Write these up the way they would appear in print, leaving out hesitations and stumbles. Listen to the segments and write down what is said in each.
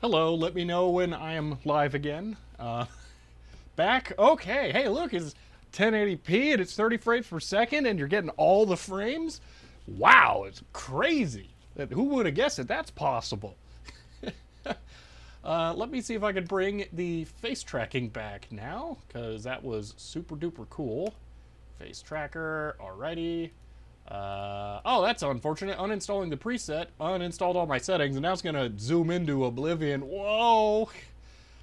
Hello, let me know when I am live again. Back? Okay. Hey, look, it's 1080p and it's 30 frames per second and you're getting all the frames? Wow, it's crazy. Who would have guessed that that's possible? Let me see if I can bring the face tracking back now, because that was super duper cool. Face tracker, alrighty. Oh, that's unfortunate. Uninstalling the preset, uninstalled all my settings, and now it's gonna zoom into oblivion. Whoa!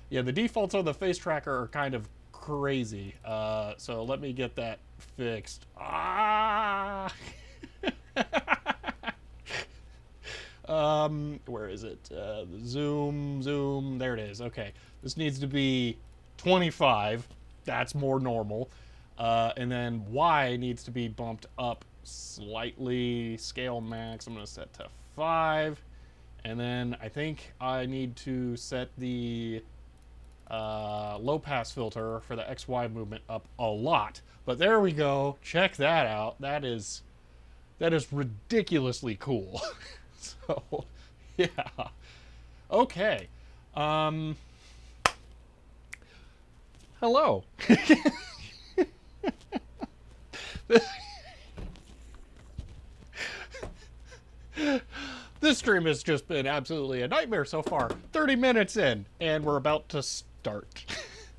Yeah, the defaults on the face tracker are kind of crazy. So let me get that fixed. Ah! Where is it? Zoom. There it is. Okay, this needs to be 25. That's more normal. And then Y needs to be bumped up slightly. Scale max, I'm going to set to 5. And then I think I need to set the low pass filter for the XY movement up a lot. But there we go. Check that out. That is ridiculously cool. So, yeah. Okay. Um, Hello. This stream has just been absolutely a nightmare so far. 30 minutes in, and we're about to start.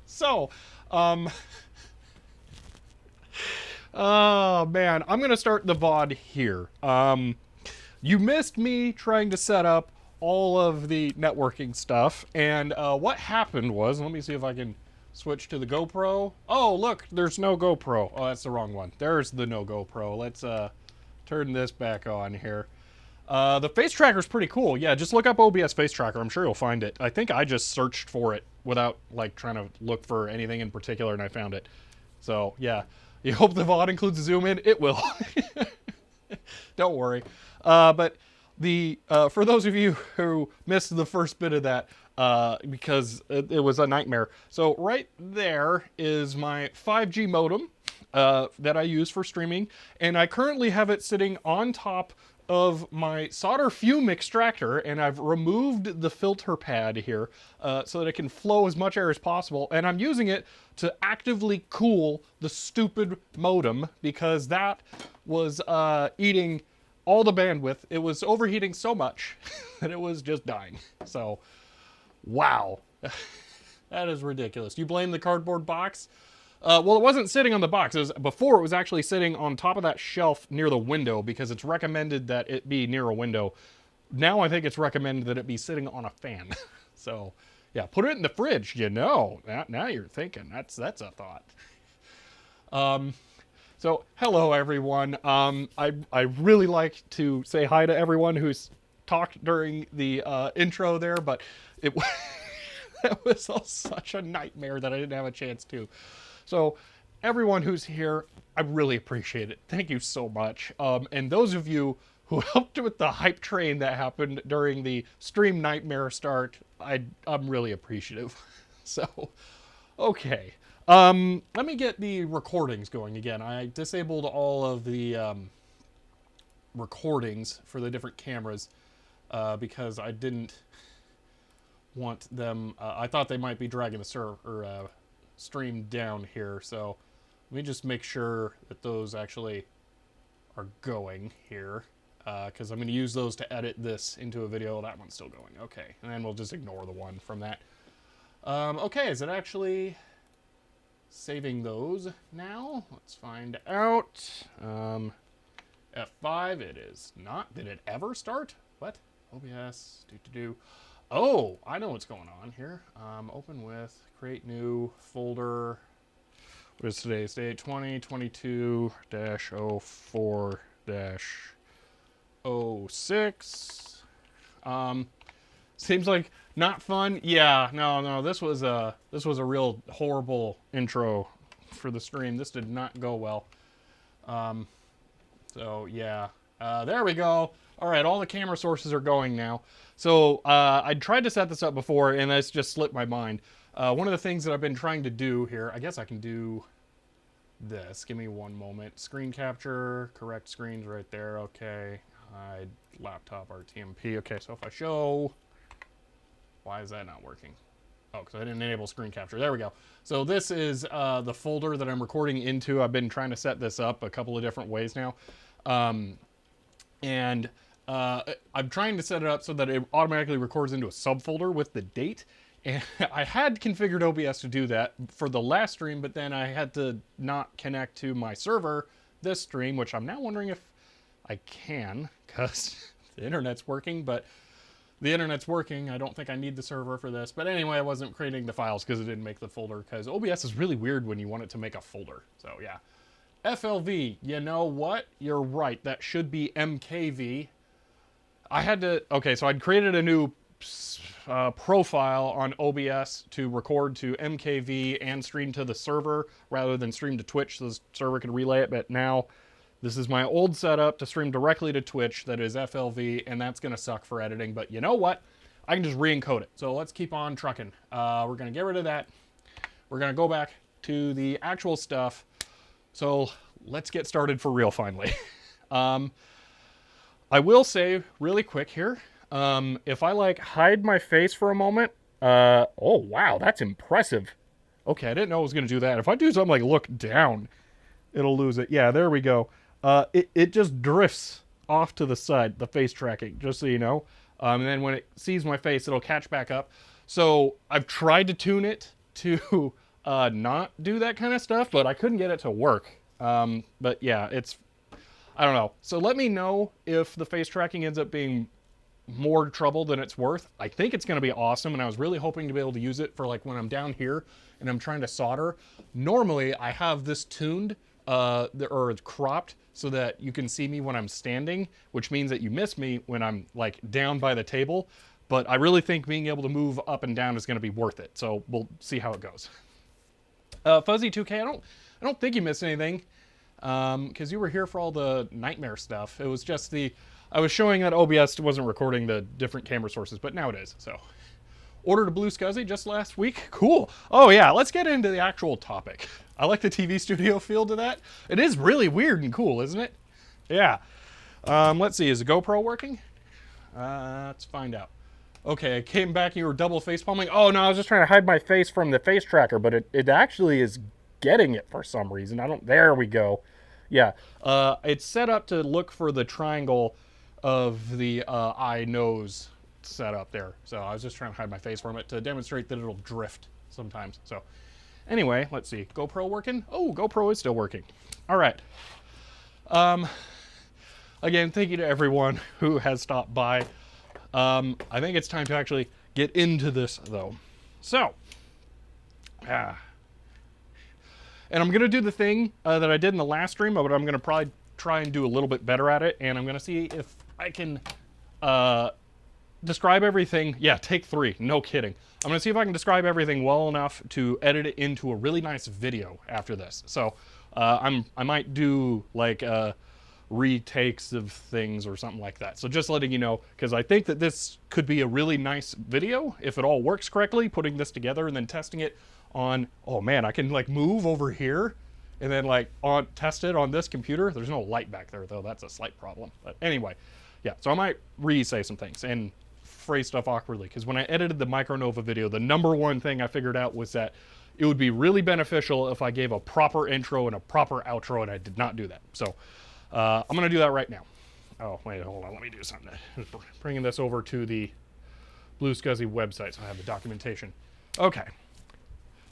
So, oh man, I'm gonna start the VOD here. You missed me trying to set up all of the networking stuff, and what happened was, let me see if I can switch to the GoPro. Oh, look, there's no GoPro. Oh, that's the wrong one. There's the no GoPro. Let's turn this back on here. The face tracker is pretty cool. Yeah, just look up OBS face tracker. I'm sure you'll find it. I think I just searched for it without like trying to look for anything in particular, and I found it. So yeah, you hope the VOD includes a zoom in. It will. Don't worry. But the for those of you who missed the first bit of that, because it was a nightmare. So right there is my 5G modem that I use for streaming, and I currently have it sitting on top of my solder fume extractor, and I've removed the filter pad here so that it can flow as much air as possible, and I'm using it to actively cool the stupid modem because that was eating all the bandwidth. It was overheating so much that it was just dying. So, wow. That is ridiculous. You blame the cardboard box? Well, it wasn't sitting on the box. Before, it was actually sitting on top of that shelf near the window because it's recommended that it be near a window. Now I think it's recommended that it be sitting on a fan. So, yeah, put it in the fridge. Now you're thinking. That's a thought. So, hello everyone. I really like to say hi to everyone who's talked during the intro there, but it that was all such a nightmare that I didn't have a chance to. So, everyone who's here, I really appreciate it. Thank you so much. And those of you who helped with the hype train that happened during the stream nightmare start, I'm really appreciative. So, okay. Let me get the recordings going again. I disabled all of the recordings for the different cameras because I didn't want them. I thought they might be dragging the server stream down here. So let me just make sure that those actually are going here because I'm going to use those to edit this into a video. That one's still going. Okay, and then we'll just ignore the one from that. Okay, is it actually saving those now? Let's find out. F5, it is not. Did it ever start? What? OBS, Oh, I know what's going on here. Open with, create new folder. What is today's date? 2022-04-06. Seems like not fun. Yeah, no. This was a real horrible intro for the stream. This did not go well. So yeah, there we go. All right, all the camera sources are going now. So I tried to set this up before, and it's just slipped my mind. One of the things that I've been trying to do here, I guess I can do this. Give me one moment. Screen capture, correct screens right there. Okay, hide laptop Rtmp. Okay, so if I show Why is that not working? Oh, because I didn't enable screen capture. There we go. So this is the folder that I'm recording into. I've been trying to set this up a couple of different ways now. And I'm trying to set it up so that it automatically records into a subfolder with the date. And I had configured OBS to do that for the last stream, but then I had to not connect to my server this stream, which I'm now wondering if I can, because the internet's working, but the internet's working. I don't think I need the server for this. But anyway, I wasn't creating the files because it didn't make the folder, because OBS is really weird when you want it to make a folder. So yeah. FLV, you know what? You're right. That should be MKV. I had to, okay, so I'd created a new profile on OBS to record to MKV and stream to the server rather than stream to Twitch so the server could relay it. But now this is my old setup to stream directly to Twitch that is FLV, and that's going to suck for editing. But you know what? I can just re-encode it. So let's keep on trucking. We're going to get rid of that. We're going to go back to the actual stuff. So let's get started for real finally. I will say really quick here, if I like hide my face for a moment, oh wow, that's impressive. Okay, I didn't know I was going to do that. If I do something like look down, it'll lose it. Yeah, there we go. It just drifts off to the side, the face tracking, just so you know. And then when it sees my face, it'll catch back up. So I've tried to tune it to not do that kind of stuff, but I couldn't get it to work. But yeah, I don't know. So let me know if the face tracking ends up being more trouble than it's worth. I think it's going to be awesome, and I was really hoping to be able to use it for like when I'm down here and I'm trying to solder. Normally, I have this tuned or cropped so that you can see me when I'm standing, which means that you miss me when I'm like down by the table. But I really think being able to move up and down is going to be worth it. So we'll see how it goes. Fuzzy2K, I don't think you missed anything. Because you were here for all the nightmare stuff. It was just I was showing that OBS wasn't recording the different camera sources, but now it is, so. Ordered a BlueSCSI just last week. Cool. Oh yeah, let's get into the actual topic. I like the TV studio feel to that. It is really weird and cool, isn't it? Yeah. Let's see, is the GoPro working? Let's find out. Okay, I came back and you were double face palming. Oh no, I was just trying to hide my face from the face tracker, but it actually is getting it for some reason. There we go. Yeah, it's set up to look for the triangle of the eye nose setup there. So I was just trying to hide my face from it to demonstrate that it'll drift sometimes. So anyway, let's see. GoPro working? Oh, GoPro is still working. All right. Again, thank you to everyone who has stopped by. I think it's time to actually get into this though. So, and I'm going to do the thing that I did in the last stream, but I'm going to probably try and do a little bit better at it. And I'm going to see if I can describe everything. Yeah, take 3. No kidding. I'm going to see if I can describe everything well enough to edit it into a really nice video after this. So I might do like retakes of things or something like that. So just letting you know, because I think that this could be a really nice video if it all works correctly, putting this together and then testing it on, oh man, I can like move over here and then like test it on this computer. There's no light back there though. That's a slight problem. But anyway, yeah, so I might re-say some things and phrase stuff awkwardly, because when I edited the Micronova video, the #1 thing I figured out was that it would be really beneficial if I gave a proper intro and a proper outro, and I did not do that. So I'm going to do that right now. Oh, wait, hold on. Let me do something. Bringing this over to the BlueSCSI website so I have the documentation. Okay.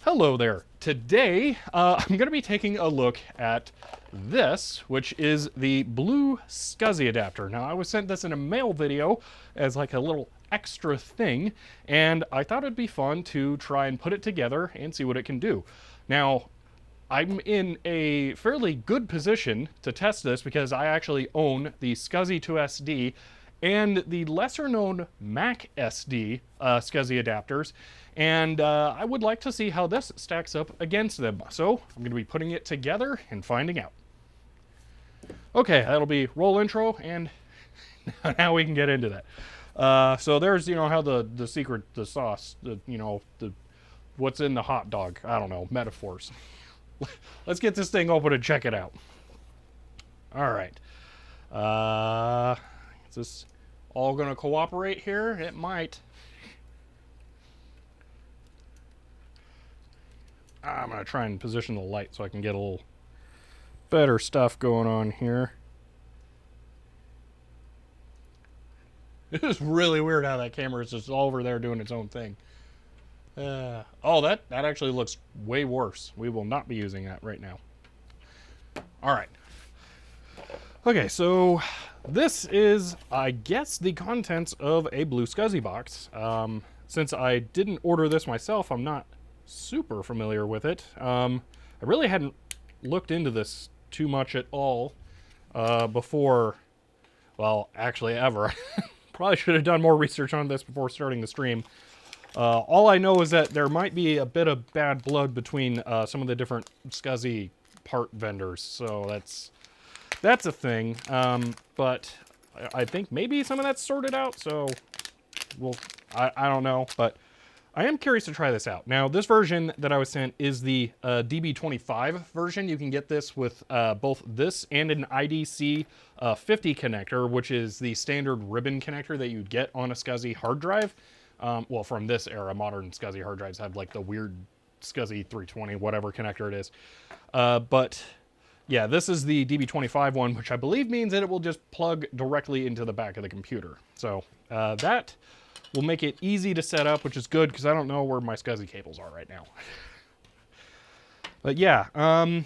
Hello there. Today, I'm going to be taking a look at this, which is the BlueSCSI adapter. Now, I was sent this in a mail video as like a little extra thing, and I thought it'd be fun to try and put it together and see what it can do. Now, I'm in a fairly good position to test this because I actually own the SCSI 2SD and the lesser-known Mac SD SCSI adapters, and I would like to see how this stacks up against them. So I'm going to be putting it together and finding out. Okay, that'll be roll intro, and now we can get into that. So there's, how the secret, the sauce, what's in the hot dog. I don't know, metaphors. Let's get this thing open and check it out. All right. Is this all going to cooperate here? It might. I'm going to try and position the light so I can get a little better stuff going on here. It is really weird how that camera is just all over there doing its own thing. Oh, that actually looks way worse. We will not be using that right now. All right. Okay, so this is, I guess, the contents of a BlueSCSI box. Since I didn't order this myself, I'm not super familiar with it. I really hadn't looked into this too much at all before, well, actually ever. Probably should have done more research on this before starting the stream. All I know is that there might be a bit of bad blood between some of the different SCSI part vendors, so that's a thing. But I think maybe some of that's sorted out, so I don't know, but I am curious to try this out. Now, this version that I was sent is the DB25 version. You can get this with both this and an IDC 50 connector, which is the standard ribbon connector that you'd get on a SCSI hard drive. Well, from this era, modern SCSI hard drives have like the weird SCSI 320, whatever connector it is. But yeah, this is the DB25 one, which I believe means that it will just plug directly into the back of the computer. So that will make it easy to set up, which is good because I don't know where my SCSI cables are right now. But yeah, I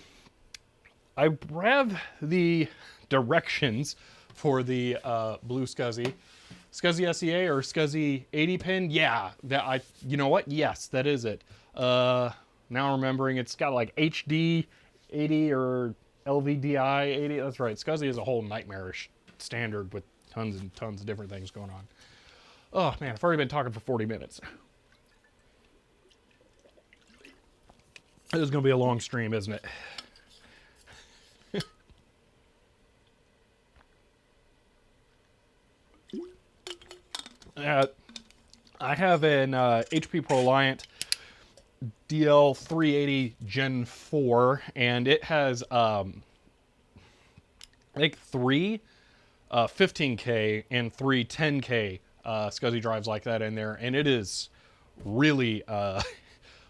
have the directions for the BlueSCSI. SCSI SEA or SCSI 80 pin? Yeah, you know what? Yes, that is it. Now I'm remembering it's got like HD 80 or LVDI 80. That's right. SCSI is a whole nightmarish standard with tons and tons of different things going on. Oh man, I've already been talking for 40 minutes. This is going to be a long stream, isn't it? I have an HP ProLiant DL380 Gen 4, and it has I think 3 15K and 3 10K SCSI drives like that in there, and it is really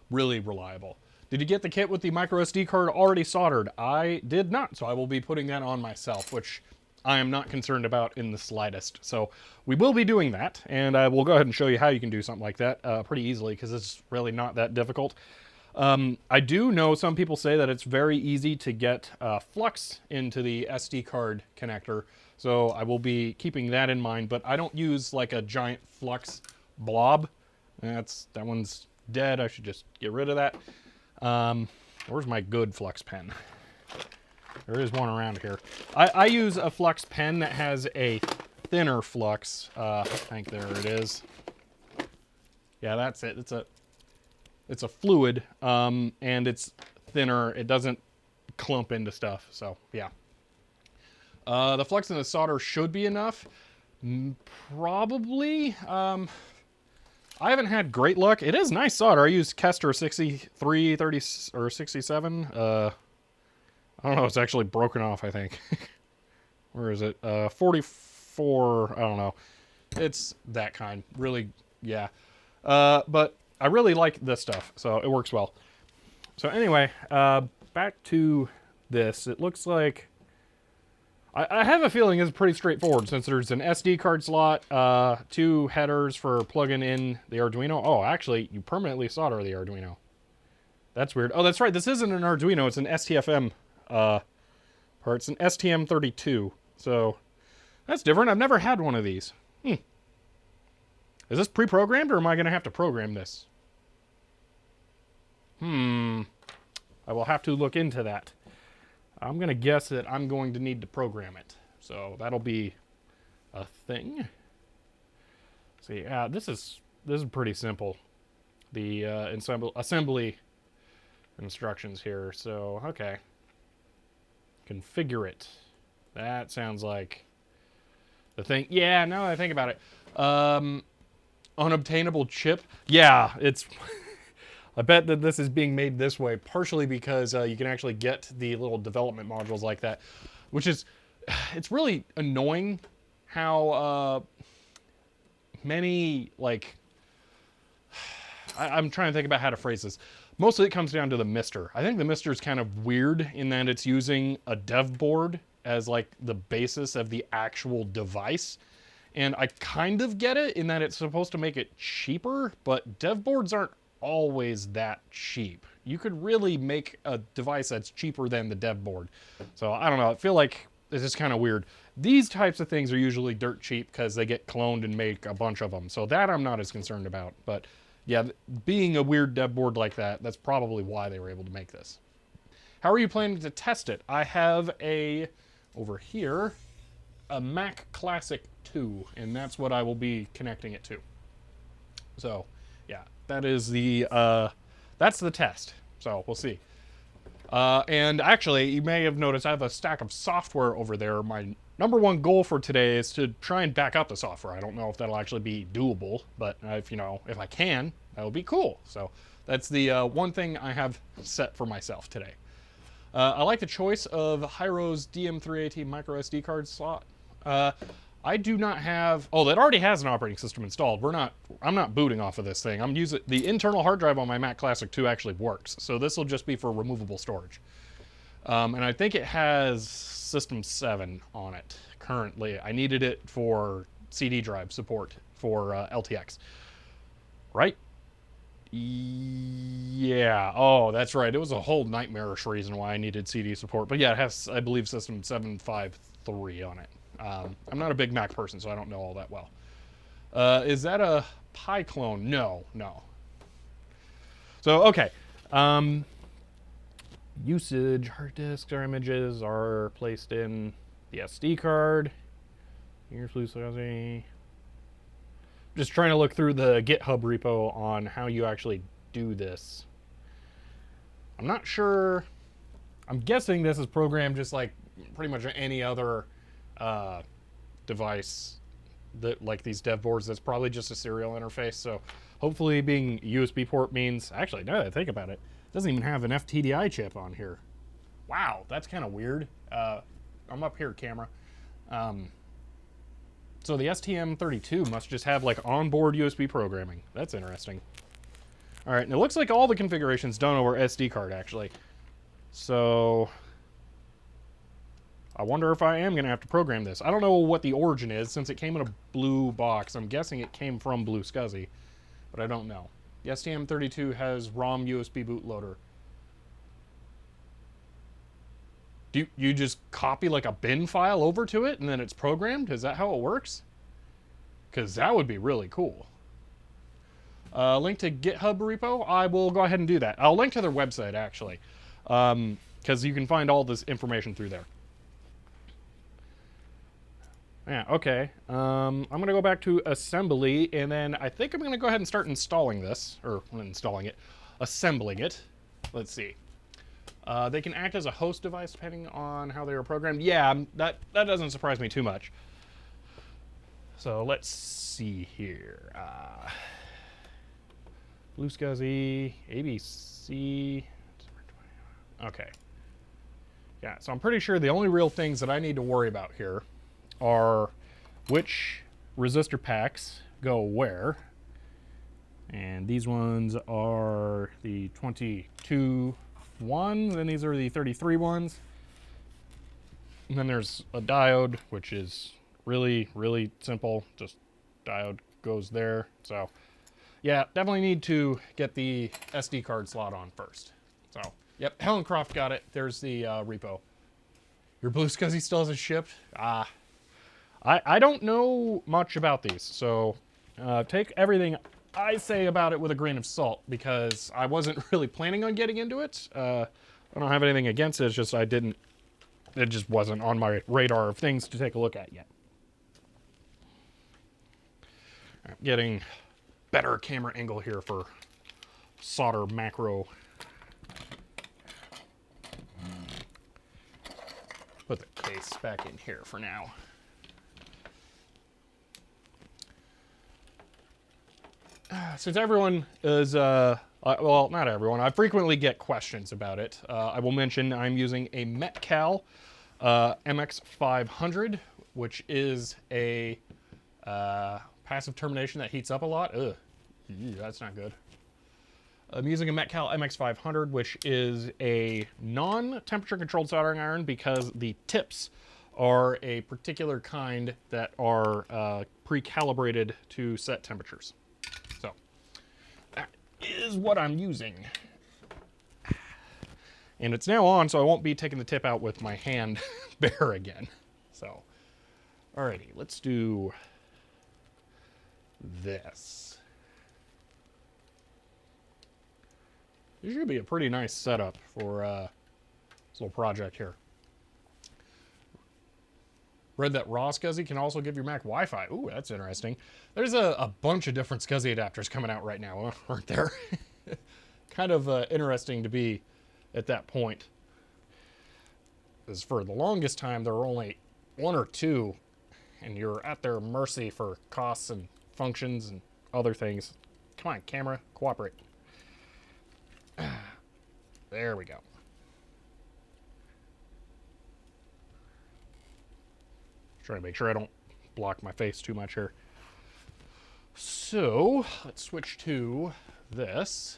really reliable. Did you get the kit with the micro SD card already soldered? I did not, so I will be putting that on myself, which I am not concerned about in the slightest. So we will be doing that, and I will go ahead and show you how you can do something like that pretty easily, because it's really not that difficult. I do know some people say that it's very easy to get flux into the SD card connector, so I will be keeping that in mind, but I don't use like a giant flux blob. That one's dead. I should just get rid of that. Where's my good flux pen? There is one around here. I use a flux pen that has a thinner flux. I think there it is. Yeah, that's it. It's a fluid, and it's thinner. It doesn't clump into stuff. So yeah. The flux and the solder should be enough. Probably. I haven't had great luck. It is nice solder. I use Kester 63, 30, or 67. I don't know. It's actually broken off, I think. Where is it? 44. I don't know. It's that kind. Really, yeah. But I really like this stuff, so it works well. So anyway, back to this. It looks like... I have a feeling it's pretty straightforward, since there's an SD card slot, 2 headers for plugging in the Arduino. Oh, actually, you permanently solder the Arduino. That's weird. Oh, that's right. This isn't an Arduino. It's an STFM part. It's an STM32. So that's different. I've never had one of these. Is this pre-programmed, or am I going to have to program this? I will have to look into that. I'm going to guess that I'm going to need to program it. So that'll be a thing. See, this is pretty simple. The assembly instructions here. So, okay. Configure it. That sounds like the thing. Yeah, now that I think about it. Unobtainable chip. Yeah, it's... I bet that this is being made this way, partially because you can actually get the little development modules like that, which is, it's really annoying how many, like, I'm trying to think about how to phrase this. Mostly it comes down to the mister. I think the mister is kind of weird in that it's using a dev board as like the basis of the actual device. And I kind of get it in that it's supposed to make it cheaper, but dev boards aren't always that cheap. You could really make a device that's cheaper than the dev board. So I don't know, I feel like it's just kind of weird. These types of things are usually dirt cheap because they get cloned and make a bunch of them. So that I'm not as concerned about. But yeah, being a weird dev board like that, that's probably why they were able to make this. How are you planning to test it? I have over here, a Mac Classic 2, and that's what I will be connecting it to. So yeah, that is that's the test. So we'll see. And actually, you may have noticed I have a stack of software over there. My number one goal for today is to try and back up the software. I don't know if that'll actually be doable, but if I can, that would be cool. So that's the one thing I have set for myself today. I like the choice of Hyro's DM3AT micro SD card slot. I do not have. Oh, that already has an operating system installed. I'm not booting off of this thing. I'm using the internal hard drive on my Mac Classic 2 actually works. So this will just be for removable storage. And I think it has System 7 on it currently. I needed it for CD drive support for LTX. Right? Yeah. Oh, that's right. It was a whole nightmarish reason why I needed CD support. But yeah, it has, I believe, System 753 on it. I'm not a big Mac person, so I don't know all that well. Is that a Pi clone? No. So, okay. Usage, hard disks or images are placed in the SD card. Here's BlueSCSI. Just trying to look through the GitHub repo on how you actually do this. I'm not sure. I'm guessing this is programmed just like pretty much any other device that like these dev boards. That's probably just a serial interface. So hopefully being USB port means, actually, now that I think about it, it doesn't even have an FTDI chip on here. Wow, that's kind of weird. I'm up here, camera. So the STM32 must just have like onboard USB programming. That's interesting. All right, and it looks like all the configuration's done over SD card actually. So I wonder if I am gonna have to program this. I don't know what the origin is since it came in a blue box. I'm guessing it came from BlueSCSI, but I don't know. The STM32 has ROM USB bootloader. Do you just copy like a bin file over to it and then it's programmed? Is that how it works? Because that would be really cool. Link to GitHub repo. I will go ahead and do that. I'll link to their website actually, because you can find all this information through there. Yeah, okay. I'm going to go back to assembly, and then I think I'm going to go ahead and start installing this, or installing it, assembling it. Let's see. They can act as a host device depending on how they are programmed. Yeah, that doesn't surprise me too much. So let's see here. BlueSCSI, ABC. Okay. Yeah, so I'm pretty sure the only real things that I need to worry about here are which resistor packs go where. And these ones are the 22 ones, and these are the 33 ones. And then there's a diode, which is really, really simple. Just diode goes there. So yeah, definitely need to get the SD card slot on first. So, yep, Helen Croft got it. There's the repo. Your BlueSCSI still hasn't shipped? I don't know much about these, so take everything I say about it with a grain of salt, because I wasn't really planning on getting into it. I don't have anything against it, it's just it just wasn't on my radar of things to take a look at yet. I'm getting better camera angle here for solder macro. Put the case back in here for now. Since everyone is, well, not everyone, I frequently get questions about it. I will mention I'm using a Metcal MX500, which is a passive termination that heats up a lot. Ugh, that's not good. I'm using a Metcal MX500, which is a non-temperature controlled soldering iron because the tips are a particular kind that are pre-calibrated to set temperatures. So that is what I'm using. And it's now on, so I won't be taking the tip out with my hand bare again. So, alrighty, let's do this. This should be a pretty nice setup for this little project here. Read that raw SCSI can also give your Mac Wi-Fi. Ooh, that's interesting. There's a bunch of different SCSI adapters coming out right now, aren't there? Kind of interesting to be at that point. Because for the longest time, there were only one or two, and you're at their mercy for costs and functions and other things. Come on, camera, cooperate. There we go. Trying to make sure I don't block my face too much here. So let's switch to this.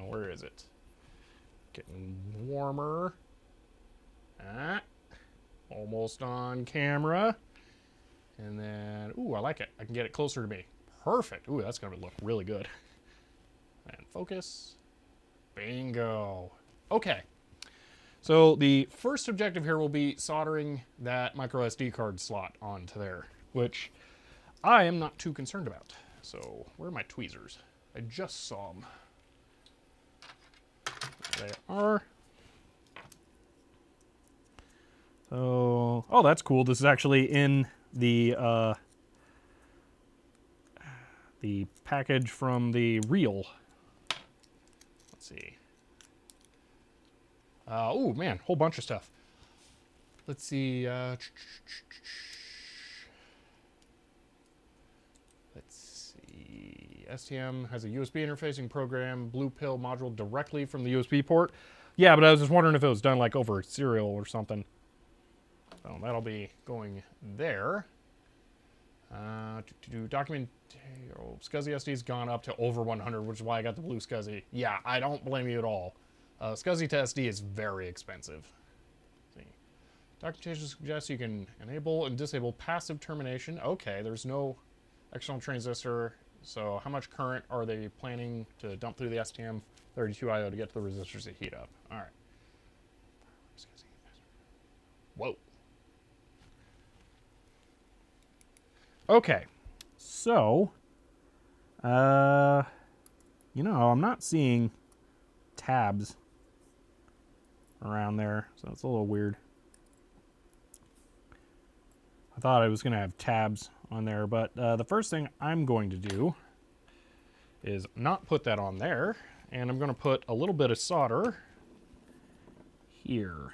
Where is it? Getting warmer. Almost on camera. And then, ooh, I like it. I can get it closer to me. Perfect. Ooh, that's going to look really good. And focus. Bingo. Okay. So the first objective here will be soldering that micro SD card slot onto there, which I am not too concerned about. So where are my tweezers? I just saw them. There they are. So, oh, that's cool. This is actually in the package from the reel. Let's see. Oh man, whole bunch of stuff. Let's see. Let's see. STM has a USB interfacing program, Blue Pill module directly from the USB port. Yeah, but I was just wondering if it was done like over serial or something. So that'll be going there. To document, SCSI SD's gone up to over 100, which is why I got the BlueSCSI. Yeah, I don't blame you at all. SCSI to SD is very expensive. Let's see. Documentation suggests you can enable and disable passive termination. Okay, there's no external transistor. So how much current are they planning to dump through the STM32I/O to get to the resistors that heat up? All right. Whoa. Okay, so, you know, I'm not seeing tabs around there, so it's a little weird. I thought I was going to have tabs on there, but the first thing I'm going to do is not put that on there, and I'm going to put a little bit of solder here.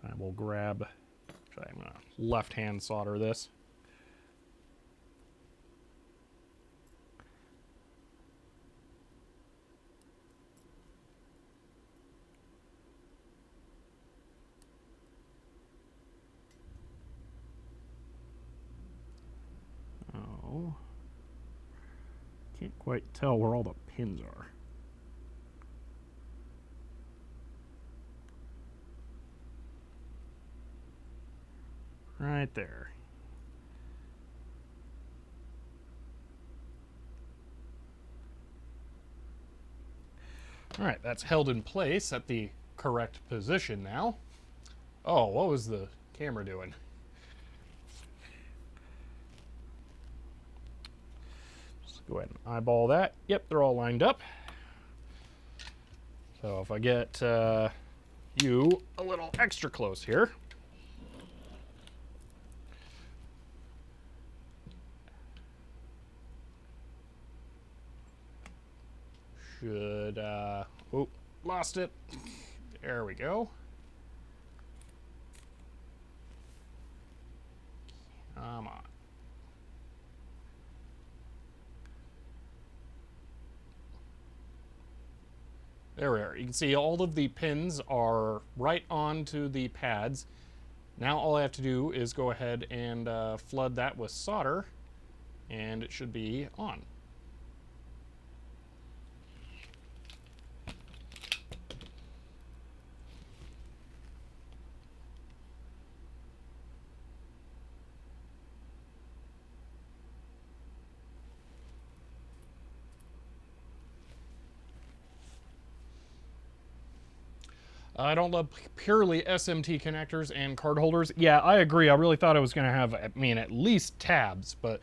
I will grab, I'm going to left-hand solder this. Oh, can't quite tell where all the pins are. Right there. All right, that's held in place at the correct position now. Oh, what was the camera doing? Just go ahead and eyeball that. Yep, they're all lined up. So if I get you a little extra close here. Should, oh, lost it. There we go. Come on. There we are. You can see all of the pins are right onto the pads. Now all I have to do is go ahead and flood that with solder, and it should be on. I don't love purely SMT connectors and card holders. Yeah, I agree. I really thought I was going to have, I mean, at least tabs, but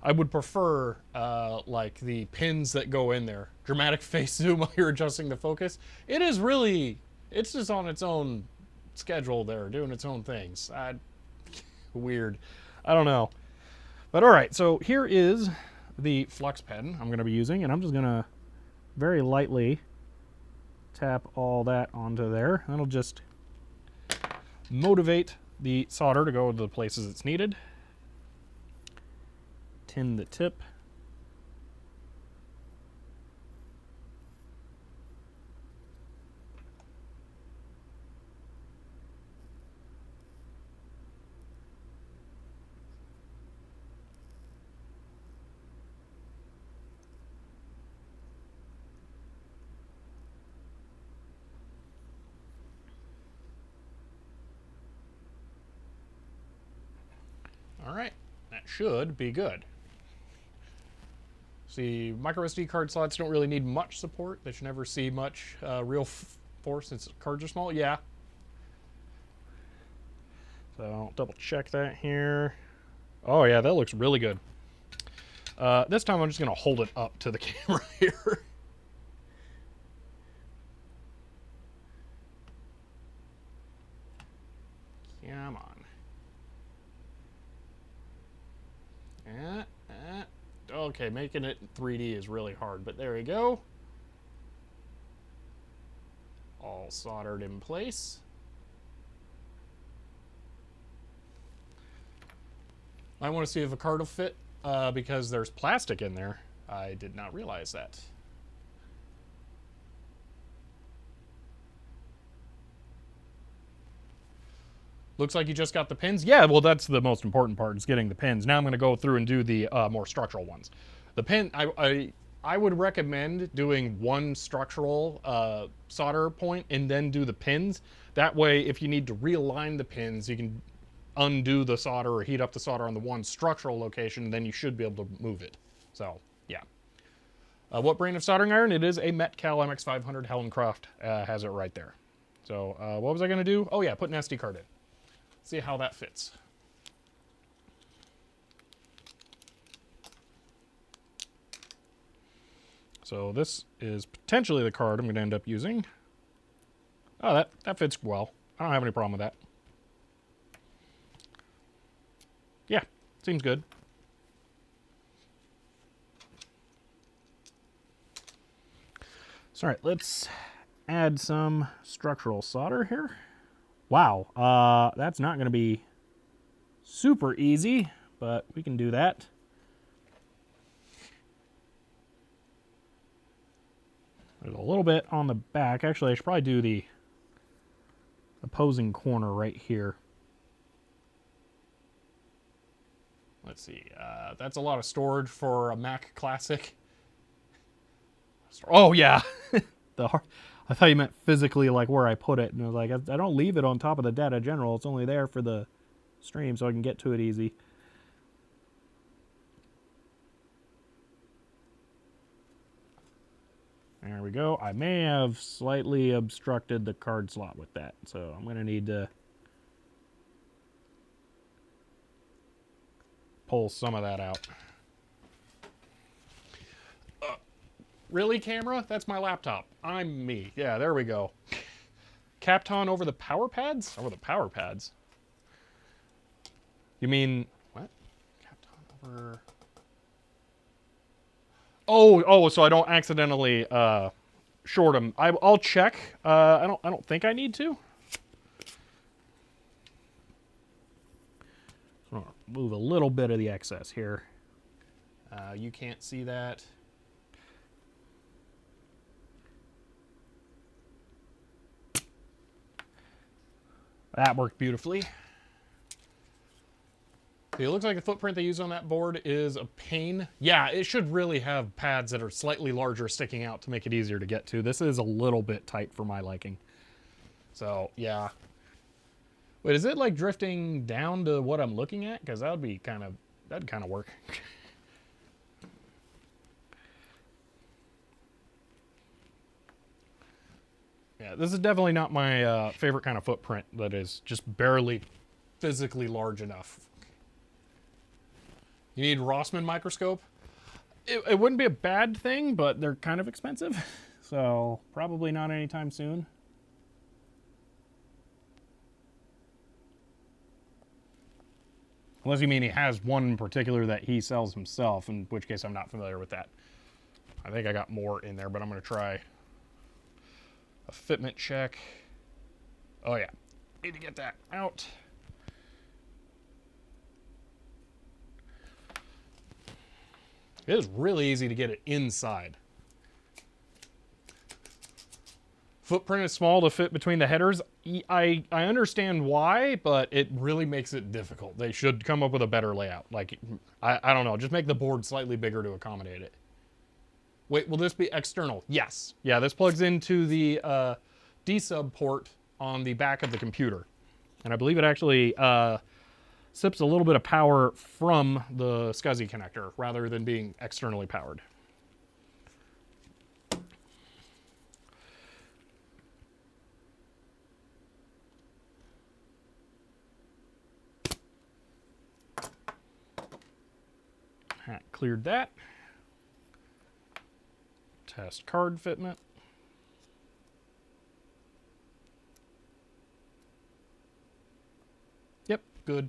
I would prefer like the pins that go in there. Dramatic face zoom while you're adjusting the focus. It is really, it's just on its own schedule there, doing its own things. Weird. I don't know. But all right, so here is the flux pen I'm going to be using, and I'm just going to very lightly tap all that onto there. That'll just motivate the solder to go to the places it's needed. Tin the tip. All right, that should be good. See, micro SD card slots don't really need much support. They should never see much real force since cards are small. Yeah. So I'll double check that here. Oh yeah, that looks really good. This time I'm just gonna hold it up to the camera here. Come on. Okay, making it 3D is really hard, but there we go. All soldered in place. I want to see if a card will fit because there's plastic in there. I did not realize that. Looks like you just got the pins. Yeah, well, that's the most important part, is getting the pins. Now I'm going to go through and do the more structural ones. The pin, I would recommend doing one structural solder point and then do the pins. That way, if you need to realign the pins, you can undo the solder or heat up the solder on the one structural location, and then you should be able to move it. So, yeah. What brand of soldering iron? It is a Metcal MX500. Hellencroft has it right there. So, what was I going to do? Oh, yeah, put an SD card in. See how that fits. So this is potentially the card I'm going to end up using. Oh, that fits well. I don't have any problem with that. Yeah, seems good. So, all right, let's add some structural solder here. Wow, that's not going to be super easy, but we can do that. There's a little bit on the back. Actually, I should probably do the opposing corner right here. Let's see. That's a lot of storage for a Mac Classic. Oh, yeah. I thought you meant physically, like where I put it. And I was like, I don't leave it on top of the data general. It's only there for the stream so I can get to it easy. There we go. I may have slightly obstructed the card slot with that. So I'm going to need to pull some of that out. Really, camera? That's my laptop. I'm me. Yeah, there we go. Kapton over the power pads? Over the power pads? You mean... What? Kapton over... Oh, so I don't accidentally short them. I'll check. I don't think I need to. So I'll move a little bit of the excess here. You can't see that. That worked beautifully. It looks like the footprint they use on that board is a pain. Yeah, it should really have pads that are slightly larger sticking out to make it easier to get to. This is a little bit tight for my liking. So, yeah. Wait, is it like drifting down to what I'm looking at? Because that would be that'd kind of work. Yeah, this is definitely not my favorite kind of footprint that is just barely physically large enough. You need Rossmann microscope? It wouldn't be a bad thing, but they're kind of expensive. So probably not anytime soon. Unless you mean he has one in particular that he sells himself, in which case I'm not familiar with that. I think I got more in there, but I'm going to try a Fitment Check. Oh yeah, need to get that out. It is really easy to get it inside. Footprint is small to fit between the headers. I understand why, but it really makes it difficult. They should come up with a better layout. Like, I don't know, just make the board slightly bigger to accommodate it. Wait, will this be external? Yes. Yeah, this plugs into the D-sub port on the back of the computer. And I believe it actually sips a little bit of power from the SCSI connector rather than being externally powered. Cleared that. Test card fitment. Yep, good.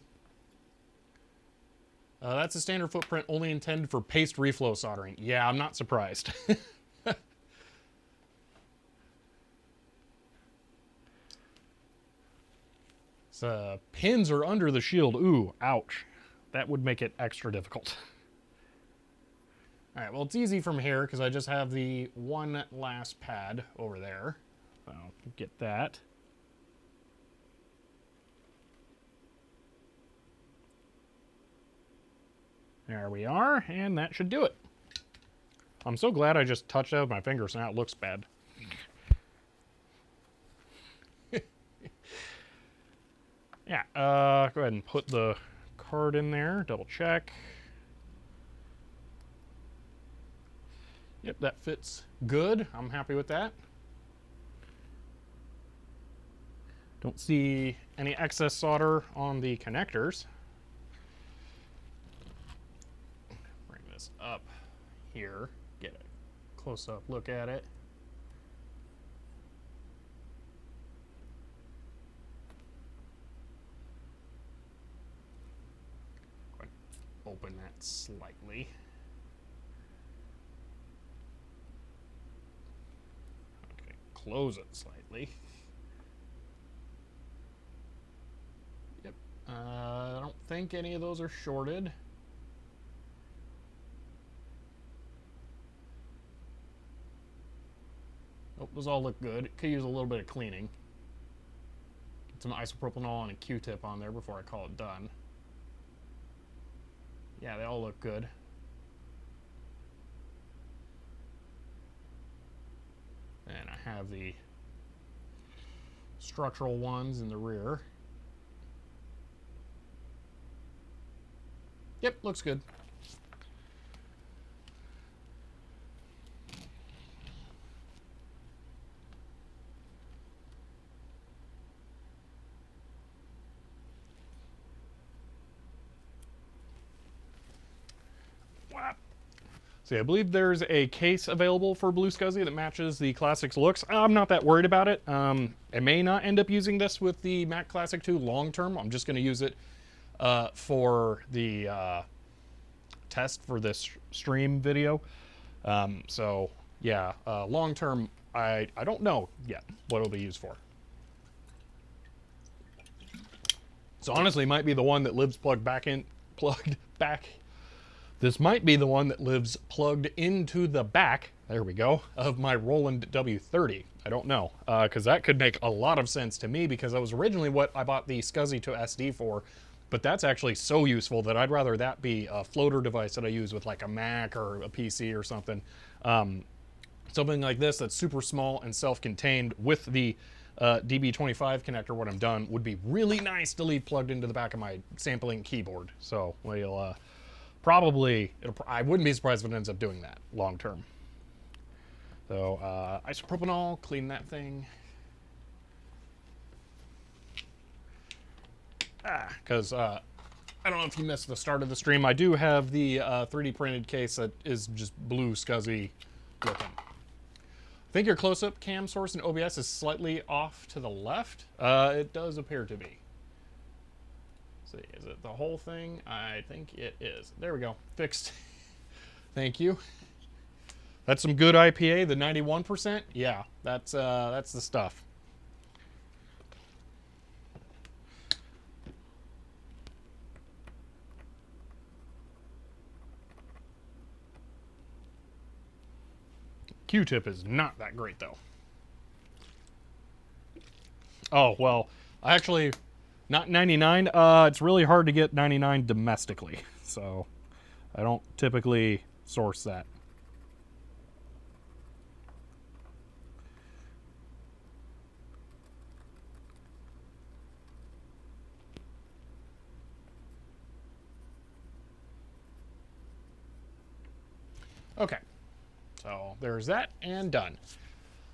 That's a standard footprint only intended for paste reflow soldering. Yeah, I'm not surprised. So, pins are under the shield. Ooh, ouch. That would make it extra difficult. All right, well, it's easy from here because I just have the one last pad over there. So, get that. There we are, and that should do it. I'm so glad I just touched it with my fingers, now it looks bad. Yeah, go ahead and put the card in there, double check. Yep, that fits good. I'm happy with that. Don't see any excess solder on the connectors. Bring this up here, get a close-up look at it. Go ahead and open that slightly. Close it slightly. Yep. I don't think any of those are shorted. Oh, those all look good. It could use a little bit of cleaning. Get some isopropanol and a Q-tip on there before I call it done. Yeah, they all look good. And I have the structural ones in the rear. Yep, looks good. See, I believe there's a case available for BlueSCSI that matches the Classic's looks. I'm not that worried about it. I may not end up using this with the Mac Classic 2 long term. I'm just going to use it for the test for this stream video. So, yeah, long term, I don't know yet what it'll be used for. So honestly, it might be the one that lives plugged back. This might be the one that lives plugged into the back there we go, of my Roland W30. I don't know, because that could make a lot of sense to me, because that was originally what I bought the SCSI to SD for, but that's actually so useful that I'd rather that be a floater device that I use with like a Mac or a PC or something. Something like this that's super small and self-contained with the DB25 connector when I'm done would be really nice to leave plugged into the back of my sampling keyboard. So we'll I wouldn't be surprised if it ends up doing that long term. So isopropanol, clean that thing. Because I don't know if you missed the start of the stream. I do have the 3D printed case that is just BlueSCSI looking. I think your close-up cam source in OBS is slightly off to the left. It does appear to be. Let's see, is it the whole thing? I think it is. There we go. Fixed. Thank you. That's some good IPA, the 91%. Yeah, that's the stuff. Q-tip is not that great, though. Oh, well, actually, not 99. It's really hard to get 99 domestically, so I don't typically source that. Okay. So there's that, and done.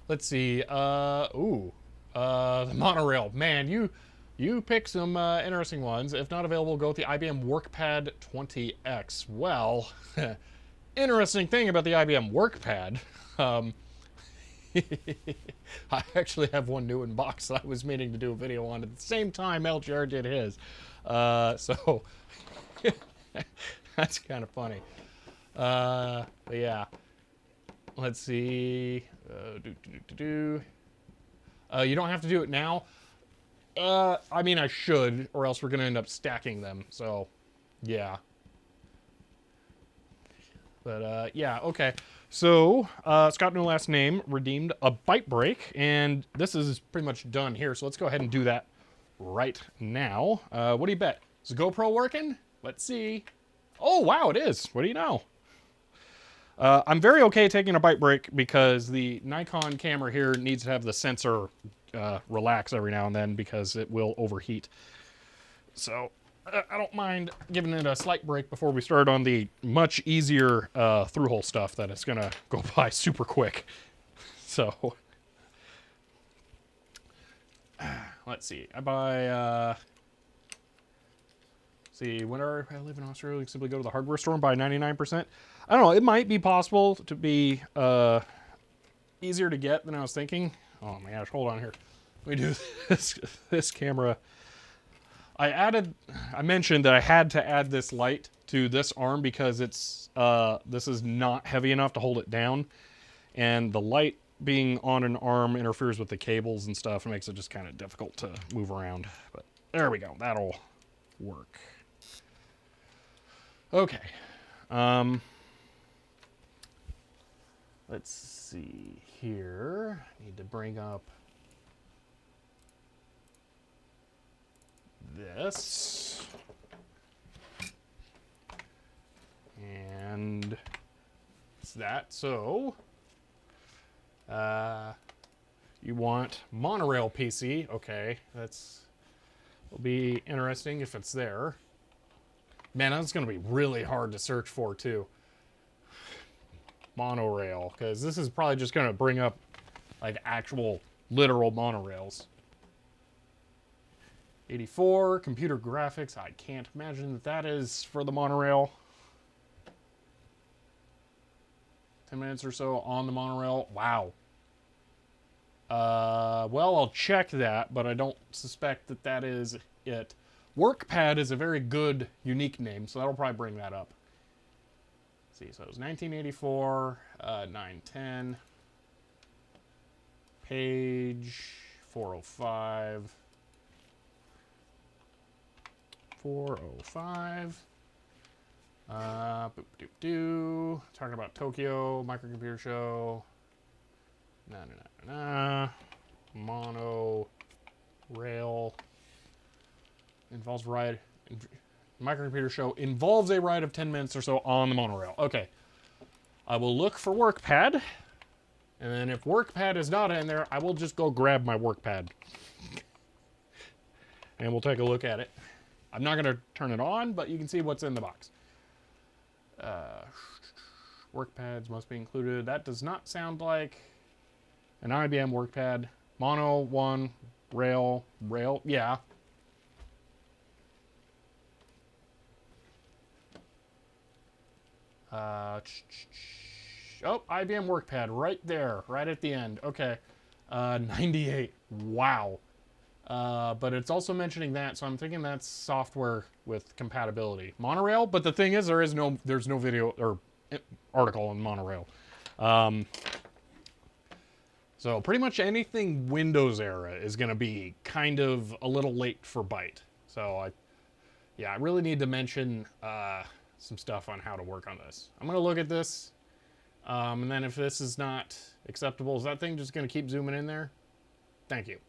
Let's see. The monorail. Man, you pick some interesting ones. If not available, go with the IBM WorkPad 20X. Well, interesting thing about the IBM WorkPad. I actually have one new in box that I was meaning to do a video on at the same time LGR did his. So that's kind of funny. But yeah. Let's see. You don't have to do it now. I mean, I should, or else we're going to end up stacking them. So, yeah. But, yeah, okay. So, Scott No Last Name redeemed a byte break, and this is pretty much done here. So let's go ahead and do that right now. What do you bet? Is the GoPro working? Let's see. Oh, wow, it is. What do you know? I'm very okay taking a byte break because the Nikon camera here needs to have the sensor relax every now and then because it will overheat. So I don't mind giving it a slight break before we start on the much easier through-hole stuff that is going to go by super quick. So let's see. I buy... see, whenever I live in Australia, you can simply go to the hardware store and buy 99%. I don't know, it might be possible to be easier to get than I was thinking. Oh my gosh, hold on here. Let me do this camera. I mentioned that I had to add this light to this arm because it's this is not heavy enough to hold it down. And the light being on an arm interferes with the cables and stuff and makes it just kind of difficult to move around. But there we go, that'll work. Okay. Let's see here. I need to bring up this. And it's that. So, you want monorail PC. Okay, will be interesting if it's there. Man, that's going to be really hard to search for, too. Monorail, because this is probably just going to bring up, like, actual, literal monorails. 84, computer graphics. I can't imagine that that is for the monorail. 10 minutes or so on the monorail. Wow. Well, I'll check that, but I don't suspect that that is it. WorkPad is a very good, unique name, so that'll probably bring that up. Let's see, so it was 1984, 910, page 405, 405. Talking about Tokyo microcomputer show. Mono rail involves ride. Microcomputer show involves a ride of 10 minutes or so on the monorail. Okay. I will look for WorkPad. And then if WorkPad is not in there, I will just go grab my WorkPad. And we'll take a look at it. I'm not going to turn it on, but you can see what's in the box. WorkPads must be included. That does not sound like an IBM WorkPad. Mono 1, rail, yeah. Oh, IBM WorkPad right there, right at the end. Okay, 98. Wow. But it's also mentioning that, so I'm thinking that's software with compatibility. Monorail, but the thing is, there's no video or article on monorail. So pretty much anything Windows era is going to be kind of a little late for Byte. So I really need to mention some stuff on how to work on this. I'm going to look at this, and then if this is not acceptable, is that thing just going to keep zooming in there? Thank you.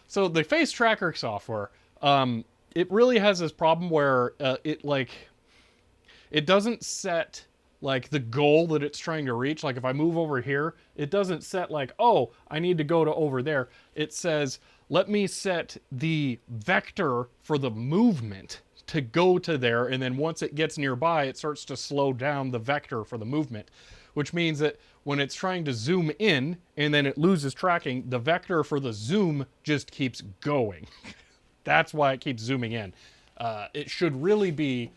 So the face tracker software, it really has this problem where it doesn't set like the goal that it's trying to reach. Like if I move over here, it doesn't set like, oh, I need to go to over there. It says, let me set the vector for the movement to go to there. And then once it gets nearby, it starts to slow down the vector for the movement, which means that when it's trying to zoom in and then it loses tracking, the vector for the zoom just keeps going. That's why it keeps zooming in. It should really be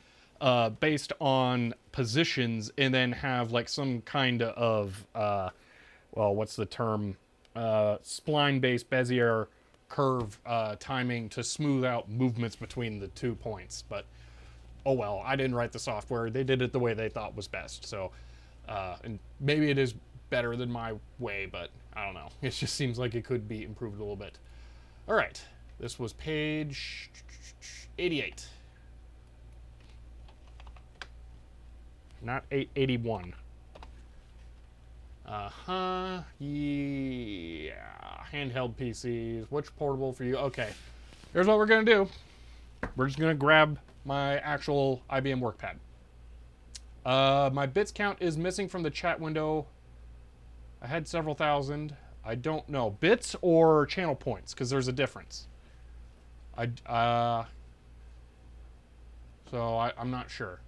based on positions and then have like some kind of, well, what's the term? Spline-based Bezier curve timing to smooth out movements between the 2 points. But, oh well, I didn't write the software. They did it the way they thought was best. So, and maybe it is better than my way, but I don't know. It just seems like it could be improved a little bit. All right. This was page 88. Not 881. Yeah. Handheld PCs. Which portable for you? Okay. Here's what we're going to do. We're just going to grab my actual IBM WorkPad. My bits count is missing from the chat window. I had several thousand. I don't know. Bits or channel points? Because there's a difference. So I'm not sure.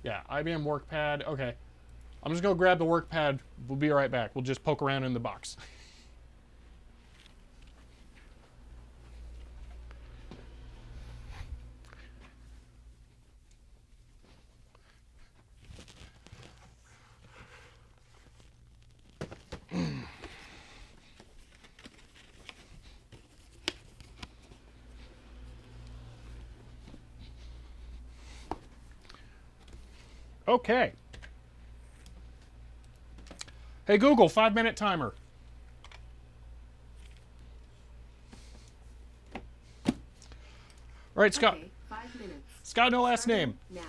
Yeah, IBM WorkPad. Okay. I'm just going to grab the WorkPad. We'll be right back. We'll just poke around in the box. Okay. Hey Google, 5-minute timer. All right, Scott. Okay, 5 minutes. Scott, no last name. Now.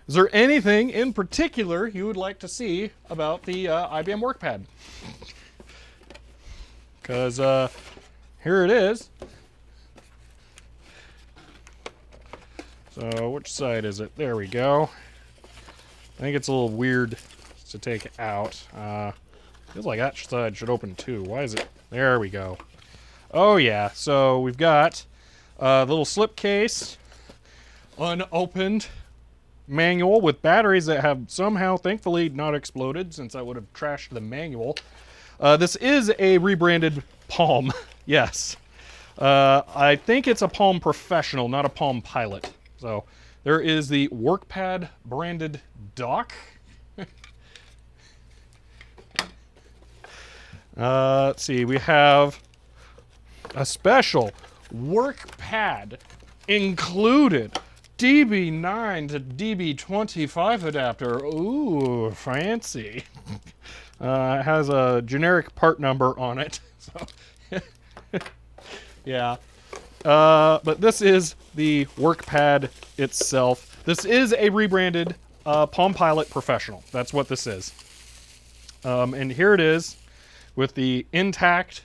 Is there anything in particular you would like to see about the IBM WorkPad? Because here it is. So which side is it? There we go. I think it's a little weird to take out. Feels like that side should open too. Why is it? There we go. Oh yeah, so we've got a little slip case, unopened manual with batteries that have somehow, thankfully, not exploded, since I would have trashed the manual. This is a rebranded Palm. Yes. I think it's a Palm Professional, not a Palm Pilot. So there is the WorkPad branded dock. Let's see, we have a special WorkPad included DB9 to DB25 adapter. Ooh, fancy. It has a generic part number on it. So yeah. But this is the work pad itself. This is a rebranded Palm Pilot Professional. That's what this is. And here it is with the intact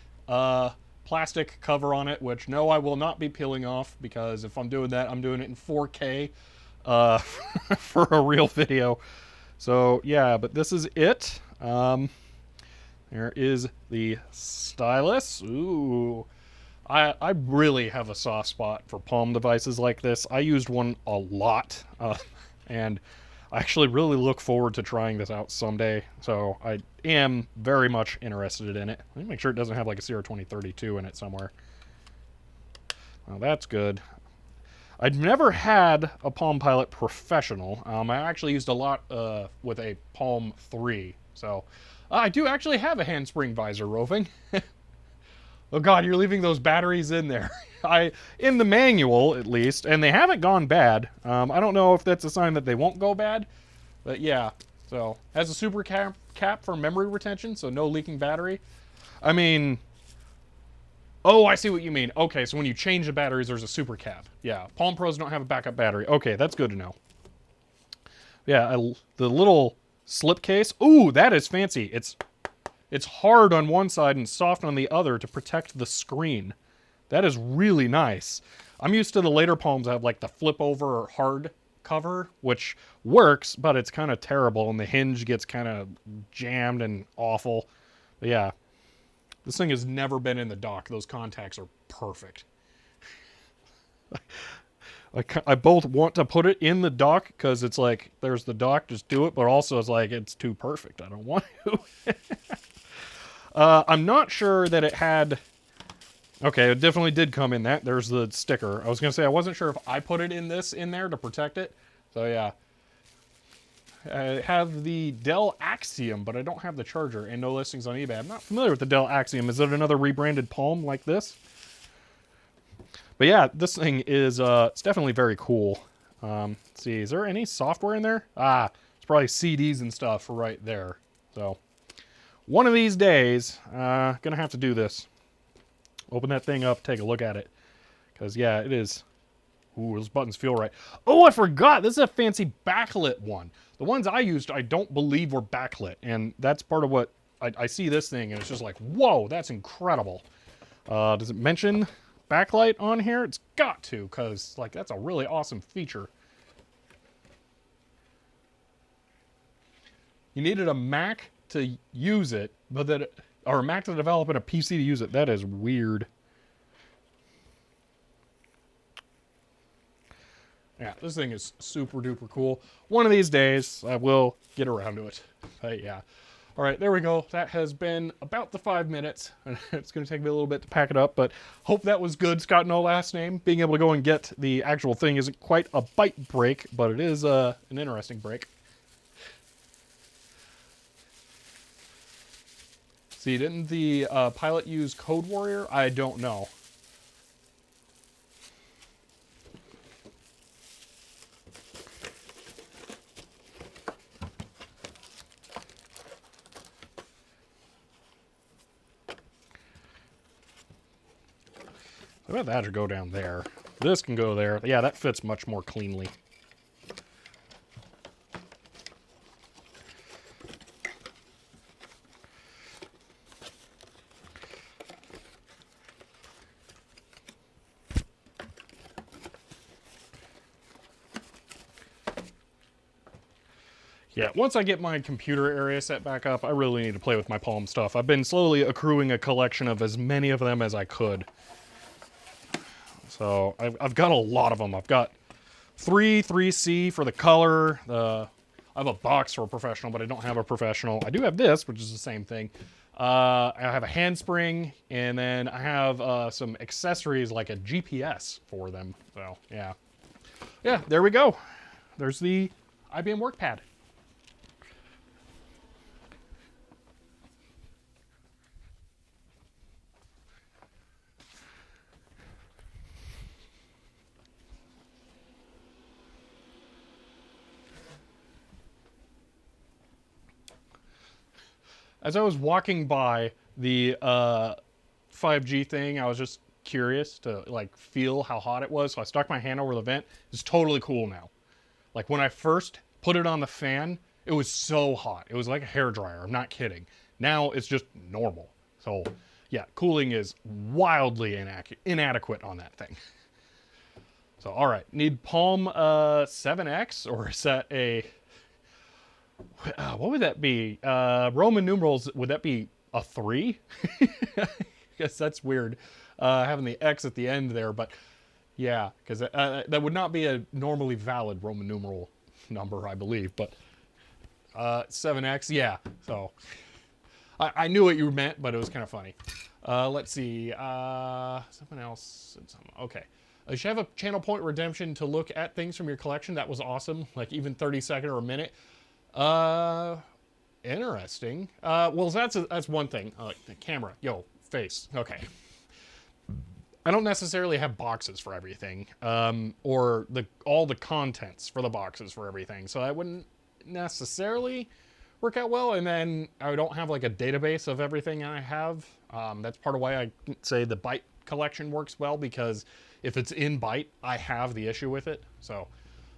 plastic cover on it, which no, I will not be peeling off, because if I'm doing that, I'm doing it in 4K for a real video. So yeah, but this is it. There is the stylus. Ooh. I really have a soft spot for palm devices like this. I used one a lot, and I actually really look forward to trying this out someday. So I am very much interested in it. Let me make sure it doesn't have like a CR2032 in it somewhere. Well, that's good. I'd never had a Palm Pilot Professional. I actually used a lot with a Palm 3. So I do actually have a handspring visor, Roving. Oh god, you're leaving those batteries in there. In the manual, at least, and they haven't gone bad. I don't know if that's a sign that they won't go bad, but yeah. So, has a super cap for memory retention, so no leaking battery. I mean, oh, I see what you mean. Okay, so when you change the batteries, there's a super cap. Yeah, Palm Pros don't have a backup battery. Okay, that's good to know. Yeah, the little slip case. Ooh, that is fancy. It's hard on one side and soft on the other to protect the screen. That is really nice. I'm used to the later Palms that have like the flip over or hard cover, which works, but it's kind of terrible and the hinge gets kind of jammed and awful. But yeah, this thing has never been in the dock. Those contacts are perfect. I both want to put it in the dock because it's like, there's the dock, just do it, but also it's like, it's too perfect. I don't want to. I'm not sure that it had... Okay, it definitely did come in that. There's the sticker. I was going to say, I wasn't sure if I put it in there to protect it. So yeah. I have the Dell Axiom, but I don't have the charger, and no listings on eBay. I'm not familiar with the Dell Axiom. Is it another rebranded Palm like this? But yeah, this thing is, it's definitely very cool. Let's see, is there any software in there? Ah, it's probably CDs and stuff right there. So... one of these days, gonna have to do this. Open that thing up, take a look at it. Because, yeah, it is... Ooh, those buttons feel right. Oh, I forgot! This is a fancy backlit one. The ones I used, I don't believe were backlit. And that's part of what... I see this thing, and it's just like, whoa, that's incredible. Does it mention backlight on here? It's got to, because, like, that's a really awesome feature. You needed a Mac to use it, but that, or a Mac to develop and a PC to use it. That is weird. Yeah, this thing is super duper cool. One of these days, I will get around to it. But yeah. All right, there we go. That has been about the 5 minutes. It's going to take me a little bit to pack it up, but hope that was good. Scott, no last name. Being able to go and get the actual thing isn't quite a bite break, but it is an interesting break. See, didn't the pilot use Code Warrior? I don't know. I bet that should go down there. This can go there. Yeah, that fits much more cleanly. Yeah, once I get my computer area set back up, I really need to play with my Palm stuff. I've been slowly accruing a collection of as many of them as I could. So, I've got a lot of them. I've got 3C for the color. I have a box for a professional, but I don't have a professional. I do have this, which is the same thing. I have a handspring, and then I have some accessories like a GPS for them. So, yeah. Yeah, there we go. There's the IBM WorkPad. As I was walking by the 5G thing, I was just curious to like feel how hot it was. So I stuck my hand over the vent. It's totally cool now. Like when I first put it on the fan, it was so hot. It was like a hairdryer. I'm not kidding. Now it's just normal. So yeah, cooling is wildly inadequate on that thing. So all right, need Palm 7X, or is that a what would that be? Roman numerals, would that be a 3? I guess that's weird, having the X at the end there, but yeah, because that would not be a normally valid Roman numeral number, I believe, but 7X, yeah. So I knew what you meant, but it was kind of funny. Let's see, something else. Okay. You should have a channel point redemption to look at things from your collection. That was awesome. Like even 30-second or a minute. Interesting. Well, that's one thing. The camera. Yo, face. Okay. I don't necessarily have boxes for everything, or all the contents for the boxes for everything. So that wouldn't necessarily work out well. And then I don't have like a database of everything I have. That's part of why I say the byte collection works well, because if it's in byte, I have the issue with it. So,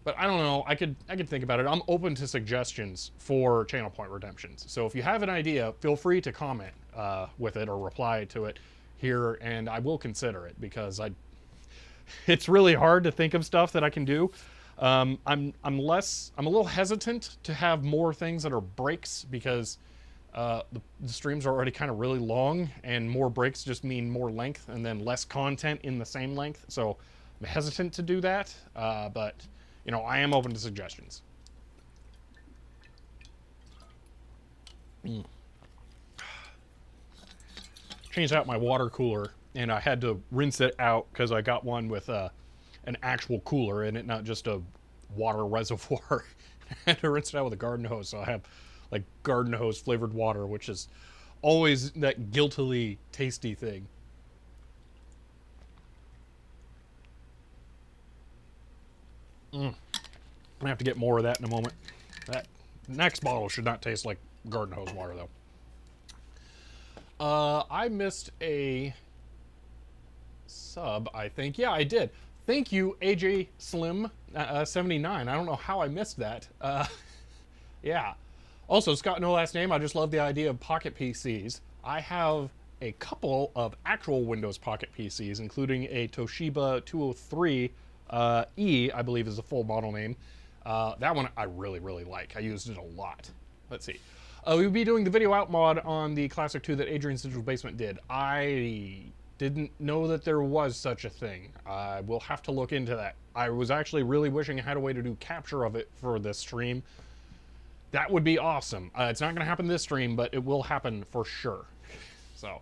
but I don't know. I could think about it. I'm open to suggestions for channel point redemptions. So if you have an idea, feel free to comment with it or reply to it here, and I will consider it, because it's really hard to think of stuff that I can do. I'm a little hesitant to have more things that are breaks, because the streams are already kind of really long, and more breaks just mean more length and then less content in the same length. So I'm hesitant to do that, but you know, I am open to suggestions. Changed out my water cooler, and I had to rinse it out because I got one with an actual cooler in it, not just a water reservoir. I had to rinse it out with a garden hose, so I have like garden hose flavored water, which is always that guiltily tasty thing. I'm gonna have to get more of that in a moment. That next bottle should not taste like garden hose water, though. I missed a sub, I think. Yeah, I did. Thank you, AJ Slim 79. I don't know how I missed that. Yeah. Also, Scott, no last name. I just love the idea of pocket PCs. I have a couple of actual Windows Pocket PCs, including a Toshiba 203 E, I believe is the full model name. That one I really, really like. I used it a lot. Let's see. We'll be doing the video out mod on the Classic 2 that Adrian's Digital Basement did. I didn't know that there was such a thing. I will have to look into that. I was actually really wishing I had a way to do capture of it for this stream. That would be awesome. It's not going to happen this stream, but it will happen for sure. So,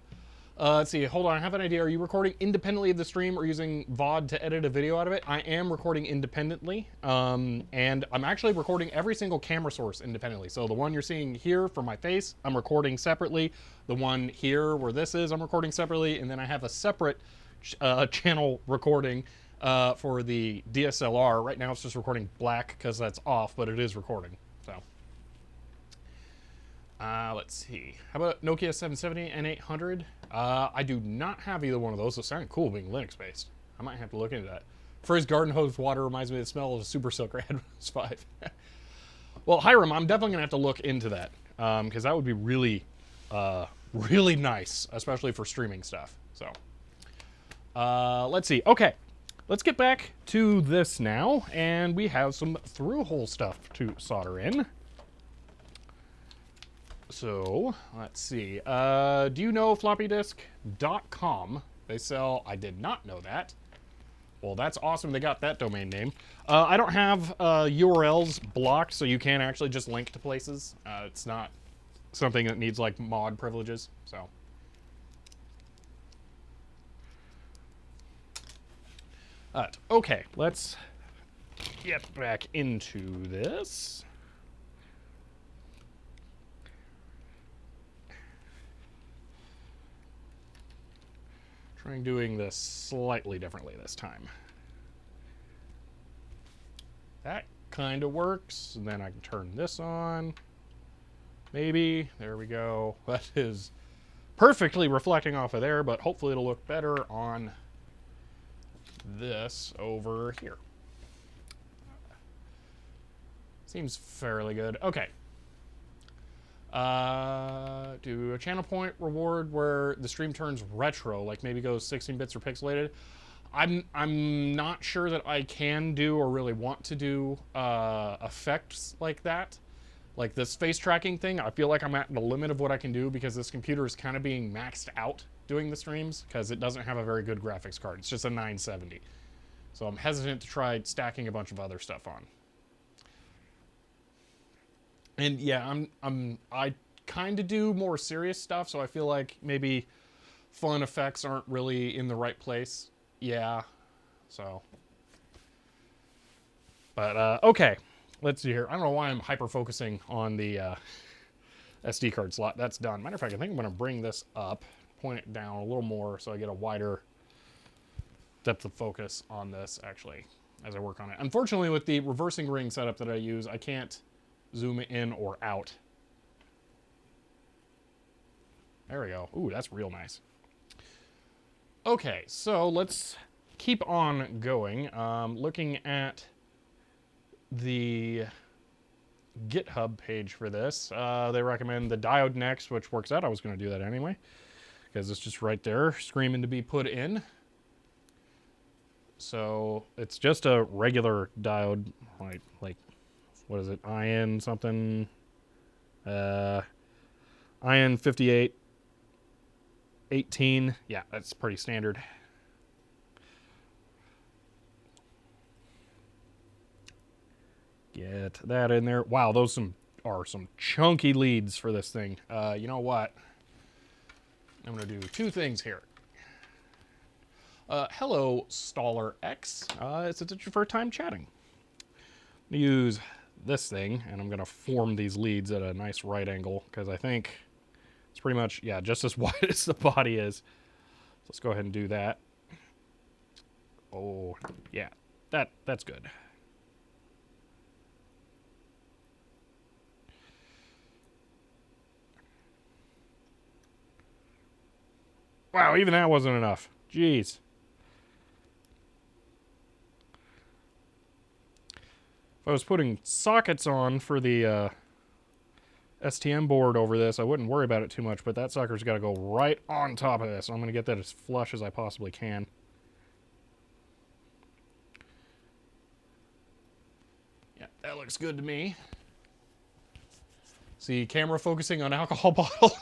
let's see. Hold on. I have an idea. Are you recording independently of the stream or using VOD to edit a video out of it? I am recording independently, and I'm actually recording every single camera source independently. So the one you're seeing here for my face, I'm recording separately. The one here where this is, I'm recording separately. And then I have a separate channel recording for the DSLR. Right now it's just recording black because that's off, but it is recording. So. Let's see. How about Nokia 770 and 800? I do not have either one of those. Those sound cool being Linux-based. I might have to look into that. Phrase garden hose water reminds me of the smell of a Super Silk Red 5. Well, Hiram, I'm definitely going to have to look into that, because that would be really, really nice, especially for streaming stuff. So, let's see. Okay, let's get back to this now, and we have some through-hole stuff to solder in. So, let's see. Do you know floppydisk.com? They sell... I did not know that. Well, that's awesome they got that domain name. I don't have URLs blocked, so you can actually just link to places. It's not something that needs, like, mod privileges, so... okay, let's get back into this. Trying doing this slightly differently this time. That kind of works. And then I can turn this on. Maybe. There we go. That is perfectly reflecting off of there, but hopefully it'll look better on this over here. Seems fairly good. Okay. Do a channel point reward where the stream turns retro, like maybe goes 16 bits or pixelated. I'm not sure that I can do or really want to do effects like that. Like this face tracking thing, I feel like I'm at the limit of what I can do because this computer is kind of being maxed out doing the streams because it doesn't have a very good graphics card. It's just a 970. So I'm hesitant to try stacking a bunch of other stuff on. And yeah, I kind of do more serious stuff, so I feel like maybe fun effects aren't really in the right place. Yeah, so. But, okay, let's see here. I don't know why I'm hyper-focusing on the SD card slot. That's done. Matter of fact, I think I'm going to bring this up, point it down a little more so I get a wider depth of focus on this, actually, as I work on it. Unfortunately, with the reversing ring setup that I use, I can't zoom in or out. There we go. Ooh, that's real nice. Okay, so let's keep on going. Looking at the GitHub page for this, they recommend the Diode next, which works out. I was going to do that anyway, because it's just right there, screaming to be put in. So it's just a regular diode, like what is it, IN something, IN 5818. Yeah, that's pretty standard. Get that in there. Wow, those are some chunky leads for this thing. You know what? I'm going to do two things here. Hello, Staller X. It's your first time chatting. I'm going to use this thing, and I'm going to form these leads at a nice right angle, because I think it's pretty much, yeah, just as wide as the body is. So let's go ahead and do that. Oh, yeah, that's good. Wow, even that wasn't enough. Jeez. If I was putting sockets on for the STM board over this, I wouldn't worry about it too much, but that sucker's got to go right on top of this. I'm going to get that as flush as I possibly can. Yeah, that looks good to me. See, camera focusing on alcohol bottle.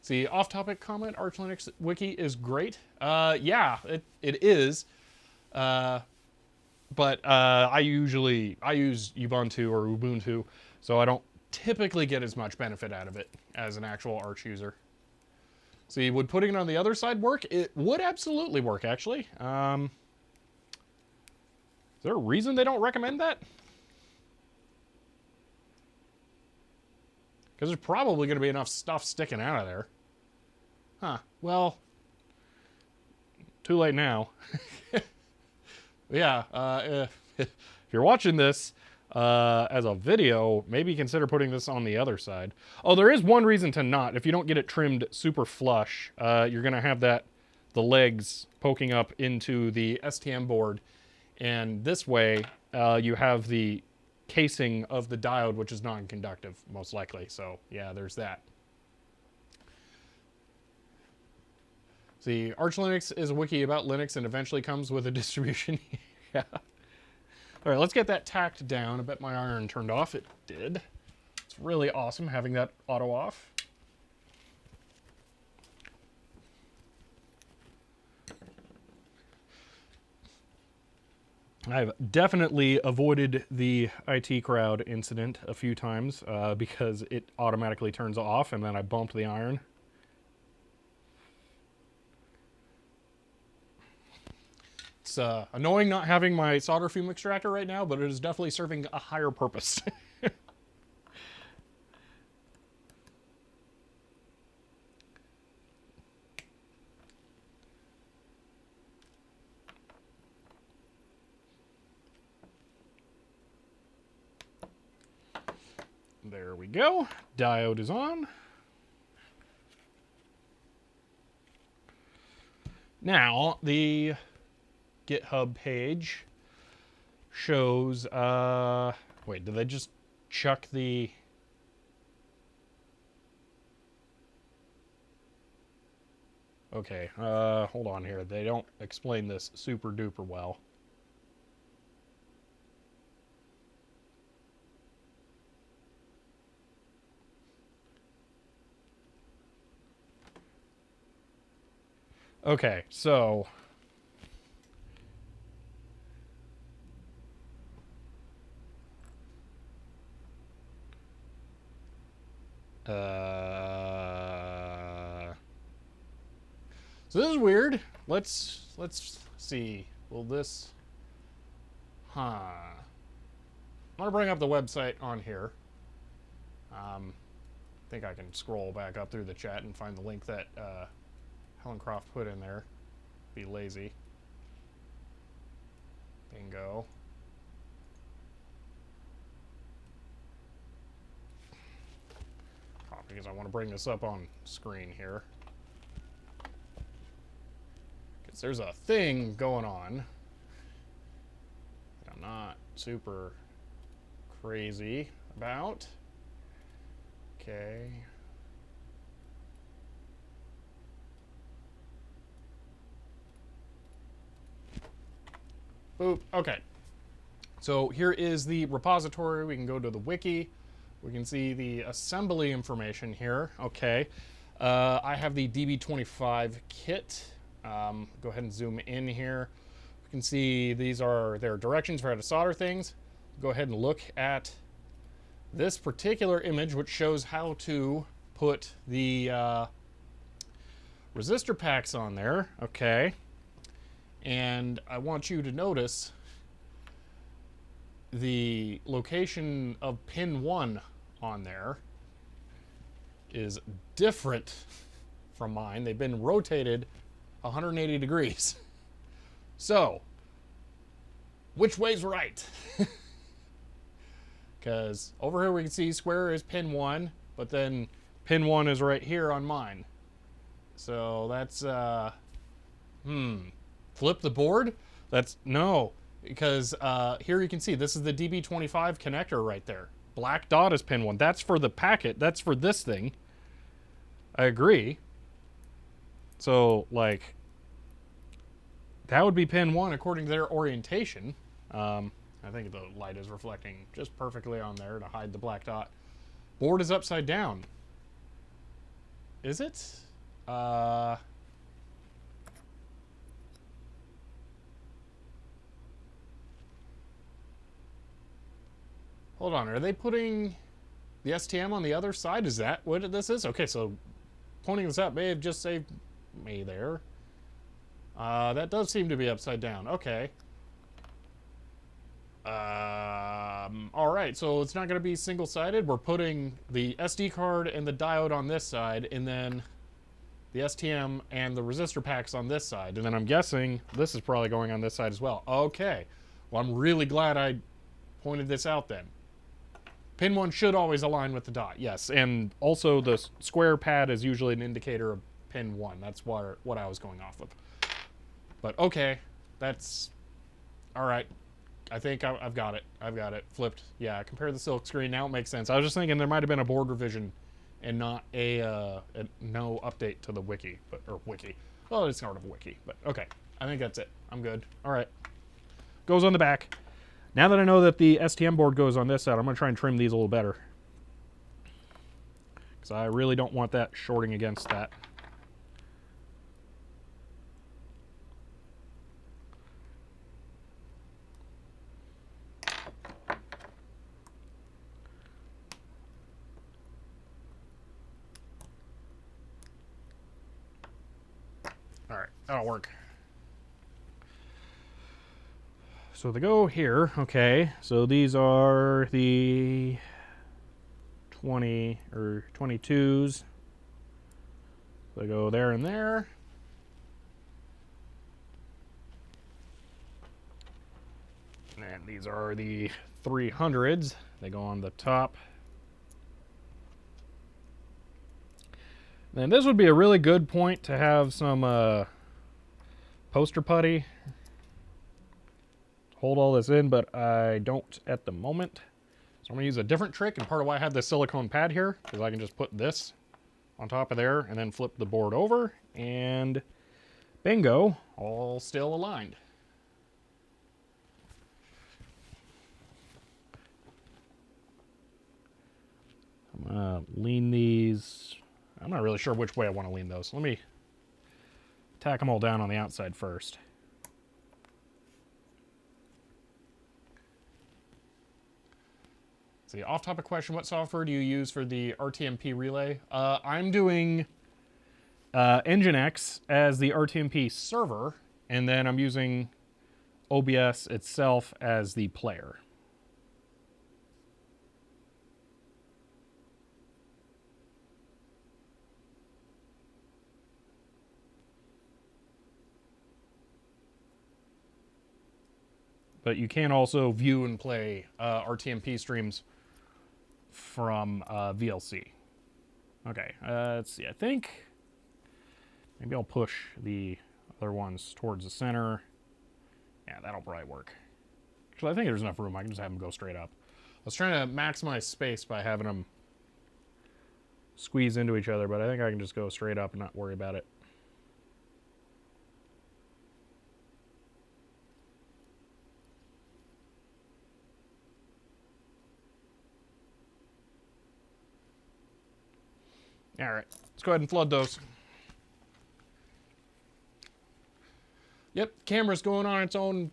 See, off-topic comment, Arch Linux Wiki is great. Yeah, it is. But I use Ubuntu or Ubuntu, so I don't typically get as much benefit out of it as an actual Arch user. See, would putting it on the other side work? It would absolutely work, actually. Is there a reason they don't recommend that? Because there's probably going to be enough stuff sticking out of there. Huh. Well, too late now. Yeah, if you're watching this as a video, maybe consider putting this on the other side. Oh, there is one reason to not. If you don't get it trimmed super flush, you're going to have the legs poking up into the STM board. And this way, you have the casing of the diode, which is non-conductive, most likely. So, yeah, there's that. See, Arch Linux is a wiki about Linux and eventually comes with a distribution. Yeah. All right, let's get that tacked down. I bet my iron turned off. It did. It's really awesome having that auto off. I've definitely avoided the IT crowd incident a few times because it automatically turns off and then I bumped the iron. It's annoying not having my solder fume extractor right now, but it is definitely serving a higher purpose. There we go. Diode is on. Now, the GitHub page shows, wait, did they just chuck the... Okay, hold on here. They don't explain this super duper well. Okay, so... So this is weird. Let's see. Will this... I'm gonna bring up the website on here. I think I can scroll back up through the chat and find the link that Helen Croft put in there. Be lazy. Bingo. Oh, because I want to bring this up on screen here. Because there's a thing going on that I'm not super crazy about. Okay. Boop. Okay. So here is the repository. We can go to the wiki. We can see the assembly information here. Okay. I have the DB25 kit. Go ahead and zoom in here. You can see these are their directions for how to solder things. Go ahead and look at this particular image, which shows how to put the resistor packs on there. Okay. And I want you to notice the location of pin 1 on there is different from mine. They've been rotated 180 degrees. So, which way's right? Because over here we can see square is pin 1, but then pin 1 is right here on mine. So that's, flip the board? That's, no. Because here you can see, this is the DB25 connector right there. Black dot is pin 1. That's for the packet. That's for this thing. I agree. So, like, that would be pin 1 according to their orientation. I think the light is reflecting just perfectly on there to hide the black dot. Board is upside down. Is it? Hold on, are they putting the STM on the other side? Is that what this is? Okay, so pointing this up may have just saved me there. That does seem to be upside down. Okay. Alright, so it's not going to be single-sided. We're putting the SD card and the diode on this side, and then the STM and the resistor packs on this side. And then I'm guessing this is probably going on this side as well. Okay. Well, I'm really glad I pointed this out then. Pin 1 should always align with the dot, yes. And also the square pad is usually an indicator of pin 1. That's what I was going off of. But okay, that's... Alright. I think I've got it. I've got it. Flipped. Yeah, compare the silk screen. Now it makes sense. I was just thinking there might have been a board revision and not a no update to the wiki. Or wiki. Well, it's sort of a wiki. But okay. I think that's it. I'm good. Alright. Goes on the back. Now that I know that the STM board goes on this side, I'm going to try and trim these a little better. Because I really don't want that shorting against that. Alright, that'll work. So they go here, okay. So these are the 20 or 22s. They go there and there. And these are the 300s. They go on the top. Then this would be a really good point to have some poster putty. Hold all this in, but I don't at the moment. So I'm gonna use a different trick, and part of why I have this silicone pad here is I can just put this on top of there and then flip the board over, and bingo, all still aligned. I'm gonna lean these. I'm not really sure which way I want to lean those. Let me tack them all down on the outside first. See, off-topic question, what software do you use for the Rtmp relay? I'm doing Nginx as the Rtmp server, and then I'm using OBS itself as the player. But you can also view and play Rtmp streams from VLC. Okay, let's see. I think maybe I'll push the other ones towards the center. Yeah, that'll probably work. Actually, I think there's enough room. I can just have them go straight up. I was trying to maximize space by having them squeeze into each other, but I think I can just go straight up and not worry about it. All right, let's go ahead and flood those. Yep, camera's going on its own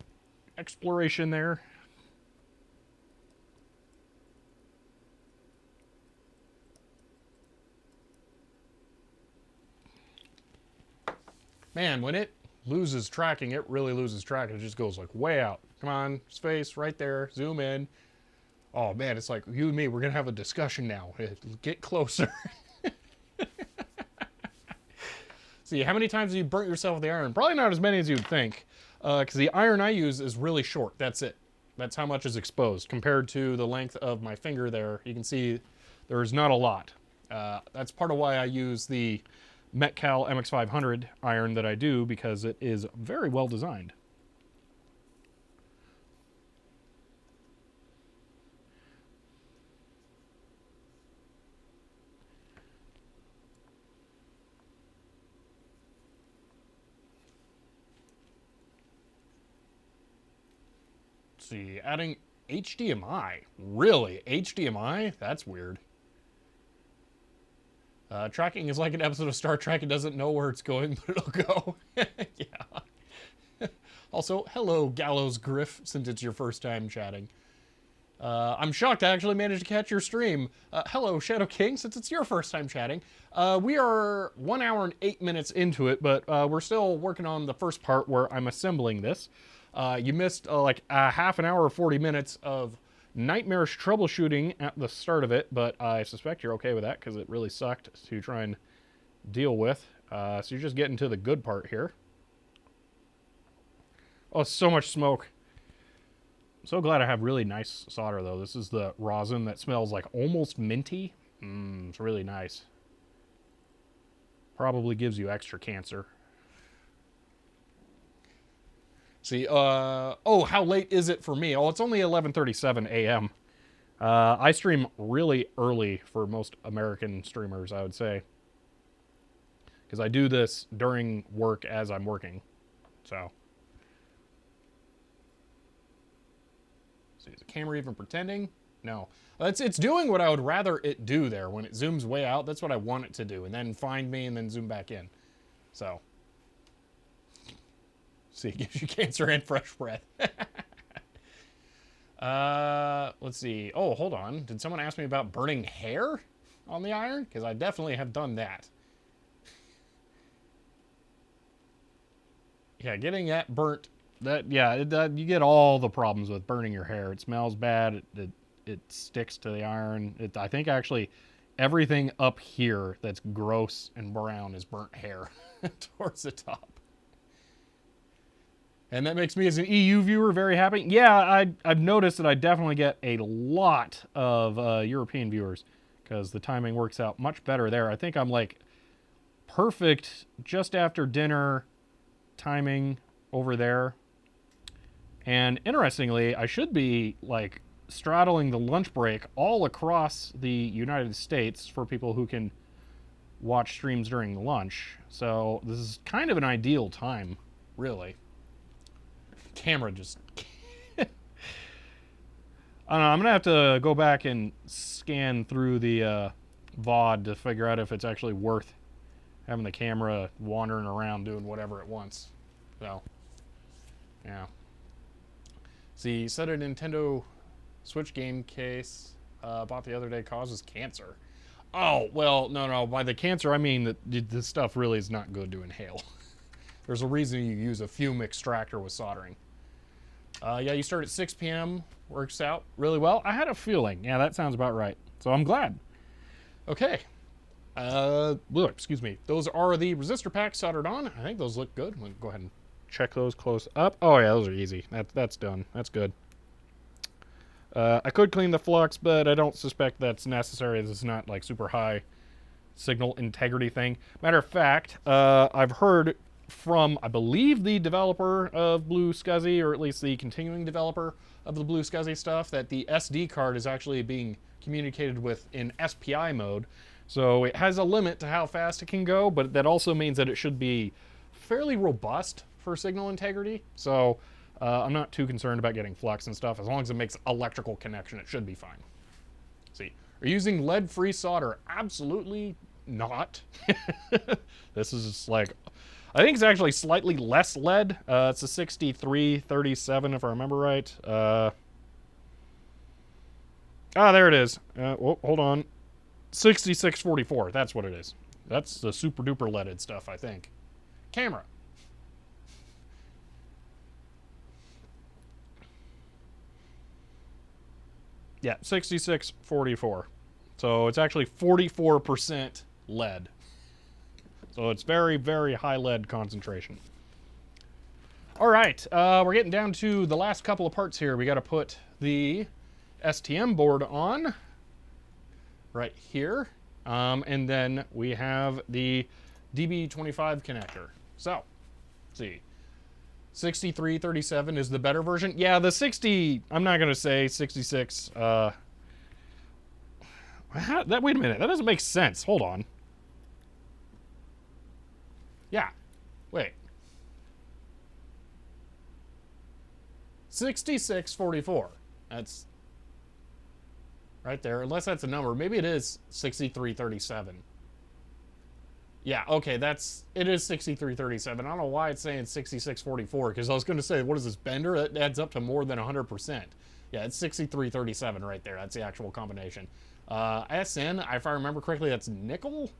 exploration there. Man, when it loses tracking, it really loses track. It just goes like way out. Come on, space right there, zoom in. Oh man, it's like you and me, we're gonna have a discussion now. Get closer. See, how many times have you burnt yourself with the iron? Probably not as many as you'd think, because the iron I use is really short. That's it. That's how much is exposed. Compared to the length of my finger there, you can see there's not a lot. That's part of why I use the Metcal MX500 iron that I do, because it is very well designed. See, adding HDMI. Really? HDMI? That's weird. Tracking is like an episode of Star Trek. It doesn't know where it's going, but it'll go. Yeah. Also, hello, Gallows Griff, since it's your first time chatting. I'm shocked I actually managed to catch your stream. Hello, Shadow King, since it's your first time chatting. We are 1 hour and 8 minutes into it, but we're still working on the first part where I'm assembling this. You missed like a half an hour or 40 minutes of nightmarish troubleshooting at the start of it, but I suspect you're okay with that because it really sucked to try and deal with. So you're just getting to the good part here. Oh, so much smoke. I'm so glad I have really nice solder, though. This is the rosin that smells like almost minty. It's really nice. Probably gives you extra cancer. See, oh, how late is it for me? Oh, it's only 11:37 a.m. I stream really early for most American streamers, I would say. Because I do this during work as I'm working. So. See, is the camera even pretending? No. It's doing what I would rather it do there. When it zooms way out, that's what I want it to do. And then find me and then zoom back in. So. See, it gives you cancer and fresh breath. Let's see. Oh, hold on. Did someone ask me about burning hair on the iron? Because I definitely have done that. Yeah, getting that burnt. You get all the problems with burning your hair. It smells bad. It sticks to the iron. I think actually everything up here that's gross and brown is burnt hair towards the top. And that makes me, as an EU viewer, very happy. Yeah, I've noticed that I definitely get a lot of European viewers because the timing works out much better there. I think I'm like perfect just after dinner timing over there. And interestingly, I should be like straddling the lunch break all across the United States for people who can watch streams during the lunch. So this is kind of an ideal time, really. Camera just... I don't know, I'm gonna have to go back and scan through the VOD to figure out if it's actually worth having the camera wandering around doing whatever it wants. So, yeah. See, said a Nintendo Switch game case bought the other day causes cancer. Oh, well, no. By the cancer, I mean that this stuff really is not good to inhale. There's a reason you use a fume extractor with soldering. Yeah, you start at 6 p.m. Works out really well. I had a feeling. Yeah, that sounds about right. So I'm glad. Okay. Excuse me. Those are the resistor packs soldered on. I think those look good. We'll go ahead and check those close up. Oh yeah, those are easy. That's done. That's good. I could clean the flux, but I don't suspect that's necessary. This is not like super high signal integrity thing. Matter of fact, I've heard from, I believe, the developer of BlueSCSI, or at least the continuing developer of the BlueSCSI stuff, that the SD card is actually being communicated with in SPI mode. So it has a limit to how fast it can go, but that also means that it should be fairly robust for signal integrity. So I'm not too concerned about getting flux and stuff. As long as it makes electrical connection, it should be fine. See, are you using lead-free solder? Absolutely not. This is just like, I think it's actually slightly less lead. It's a 6337 if I remember right. There it is. Hold on. 6644. That's what it is. That's the super duper leaded stuff, I think. Camera. Yeah, 6644. So it's actually 44% lead. So it's very, very high lead concentration. All right, we're getting down to the last couple of parts here. We got to put the STM board on right here. And then we have the DB25 connector. So, let's see. 6337 is the better version. Yeah, the 60, I'm not going to say 66. Wait a minute, that doesn't make sense. Hold on. Yeah, wait. 6644. That's right there, unless that's a number. Maybe it is 6337. Yeah, okay, it is 6337. I don't know why it's saying 6644, because I was going to say, what is this, Bender? That adds up to more than 100%. Yeah, it's 6337 right there. That's the actual combination. SN, if I remember correctly, that's nickel?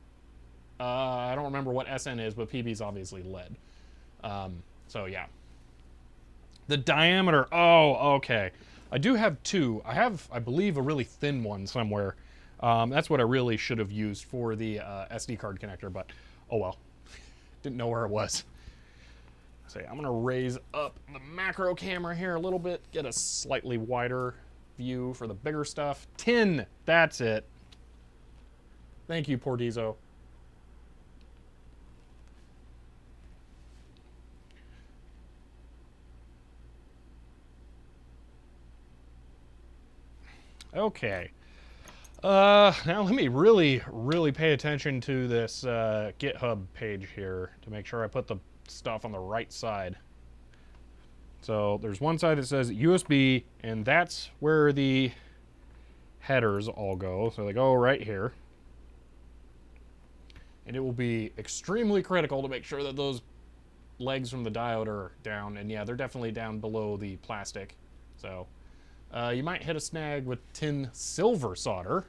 I don't remember what SN is, but PB is obviously lead. So, yeah. The diameter, oh, okay. I do have two. I have, I believe, a really thin one somewhere. That's what I really should have used for the SD card connector, but oh well. Didn't know where it was. So I'm gonna raise up the macro camera here a little bit, get a slightly wider view for the bigger stuff. 10, that's it. Thank you, Portizo. Okay. Now let me really pay attention to this GitHub page here to make sure I put the stuff on the right side. So there's one side that says USB, and that's where the headers all go. So they go right here. And it will be extremely critical to make sure that those legs from the diode are down. And yeah, they're definitely down below the plastic. So you might hit a snag with tin silver solder.